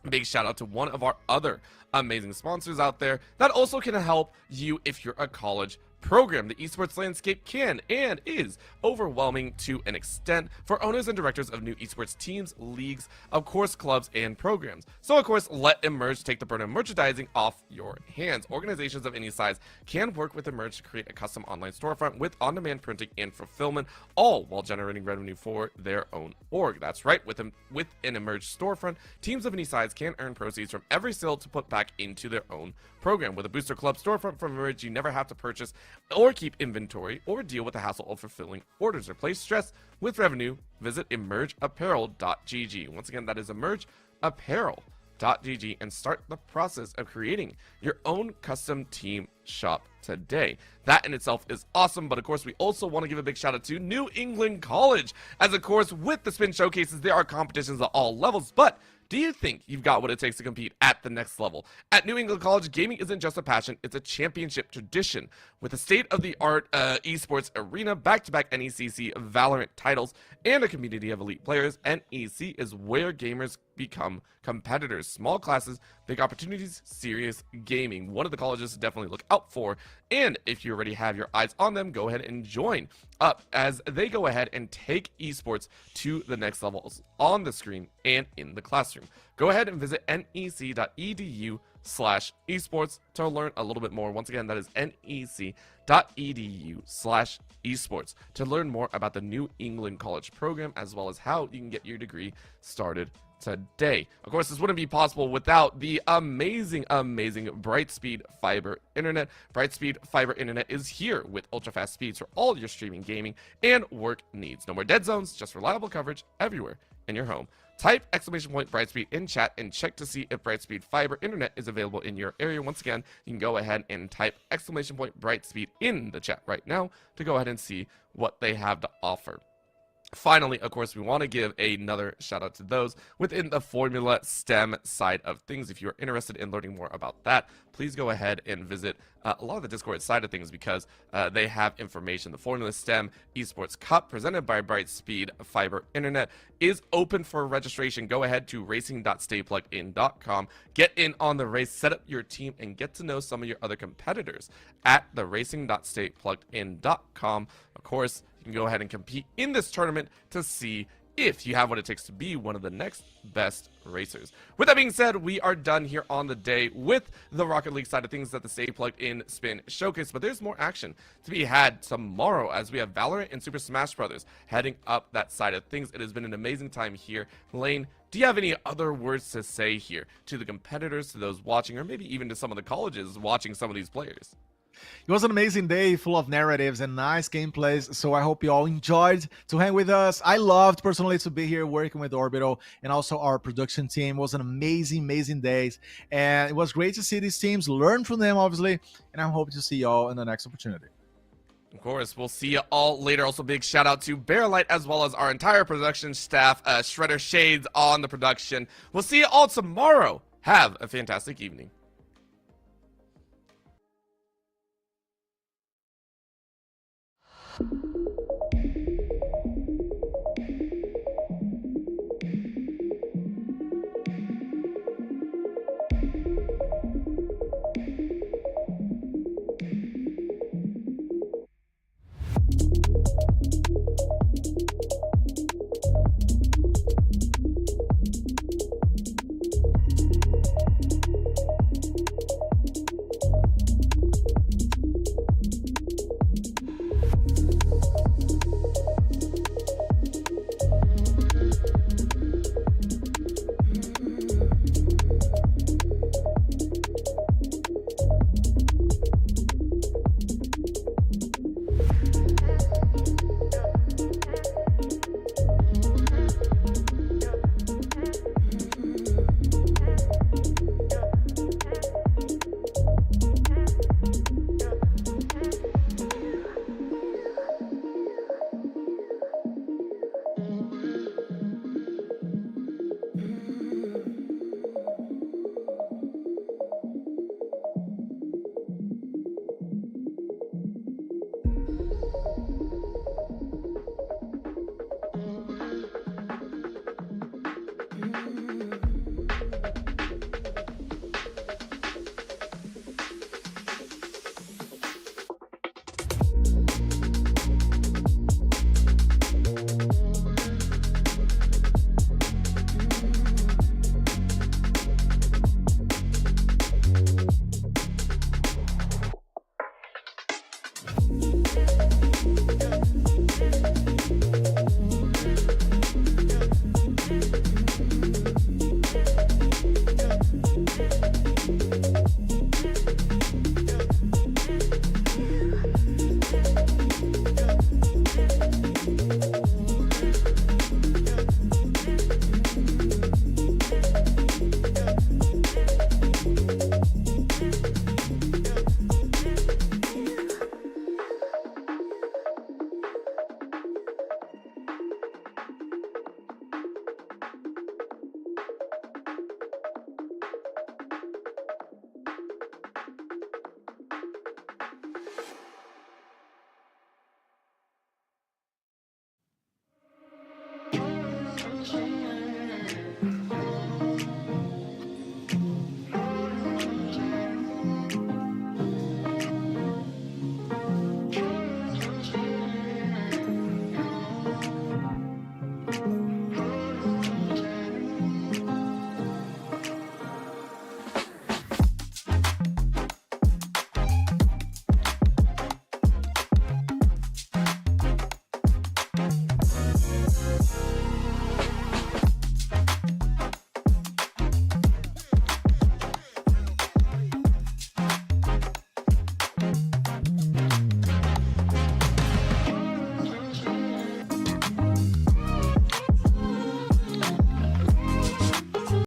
big shout out to one of our other amazing sponsors out there that also can help you if you're a college program. The esports landscape can and is overwhelming to an extent for owners and directors of new esports teams, leagues, of course, clubs, and programs. So, of course, let Emerge take the burden of merchandising off your hands. Organizations of any size can work with Emerge to create a custom online storefront with on-demand printing and fulfillment, all while generating revenue for their own org. That's right, with an Emerge storefront, teams of any size can earn proceeds from every sale to put back into their own program. With a Booster Club storefront from Emerge, you never have to purchase or keep inventory or deal with the hassle of fulfilling orders. Replace stress with revenue. Visit emergeapparel.gg. Once again, that is emergeapparel.gg, and start the process of creating your own custom team shop today. That in itself is awesome, but of course we also want to give a big shout out to New England College, as of course with the Spin Showcases there are competitions at all levels, but do you think you've got what it takes to compete at the next level? At New England College, gaming isn't just a passion, it's a championship tradition. With a state-of-the-art esports arena, back-to-back NECC Valorant titles, and a community of elite players, NEC is where gamers become competitors. Small classes, big opportunities, serious gaming. One of the colleges to definitely look out for. And if you already have your eyes on them, go ahead and join up as they go ahead and take esports to the next levels on the screen and in the classroom. Go ahead and visit nec.edu nec.edu/esports to learn a little bit more. Once again, that is nec.edu/esports to learn more about the New England College program, as well as how you can get your degree started today. Of course, this wouldn't be possible without the amazing Brightspeed Fiber Internet. Brightspeed Fiber Internet is here with ultra-fast speeds for all your streaming, gaming, and work needs. No more dead zones, just reliable coverage everywhere in your home. Type !Brightspeed in chat and check to see if Brightspeed Fiber Internet is available in your area. Once again, you can go ahead and type !Brightspeed in the chat right now to go ahead and see what they have to offer. Finally, of course, we want to give another shout out to those within the Formula STEM side of things. If you're interested in learning more about that, please go ahead and visit a lot of the Discord side of things, because they have information. The Formula STEM Esports Cup, presented by Brightspeed Fiber Internet, is open for registration. Go ahead to racing.staypluggedin.com, get in on the race, set up your team, and get to know some of your other competitors at the racing.staypluggedin.com. Of course, you can go ahead and compete in this tournament to see if you have what it takes to be one of the next best racers. With that being said, we are done here on the day with the Rocket League side of things at the Stay Plugged In Spin Showcase, but there's more action to be had tomorrow as we have Valorant and Super Smash Bros. Heading up that side of things. It has been an amazing time here. Lane, do you have any other words to say here to the competitors, to those watching, or maybe even to some of the colleges watching some of these players? It was an amazing day full of narratives and nice gameplays, so I hope you all enjoyed to hang with us. I loved personally to be here working with Orbital and also our production team. It was an amazing days, and it was great to see these teams, learn from them obviously, and I hope to see y'all in the next opportunity. Of course, we'll see you all later. Also, big shout out to Bearlight as well as our entire production staff, Shredder Shades on the production. We'll see you all tomorrow. Have a fantastic evening.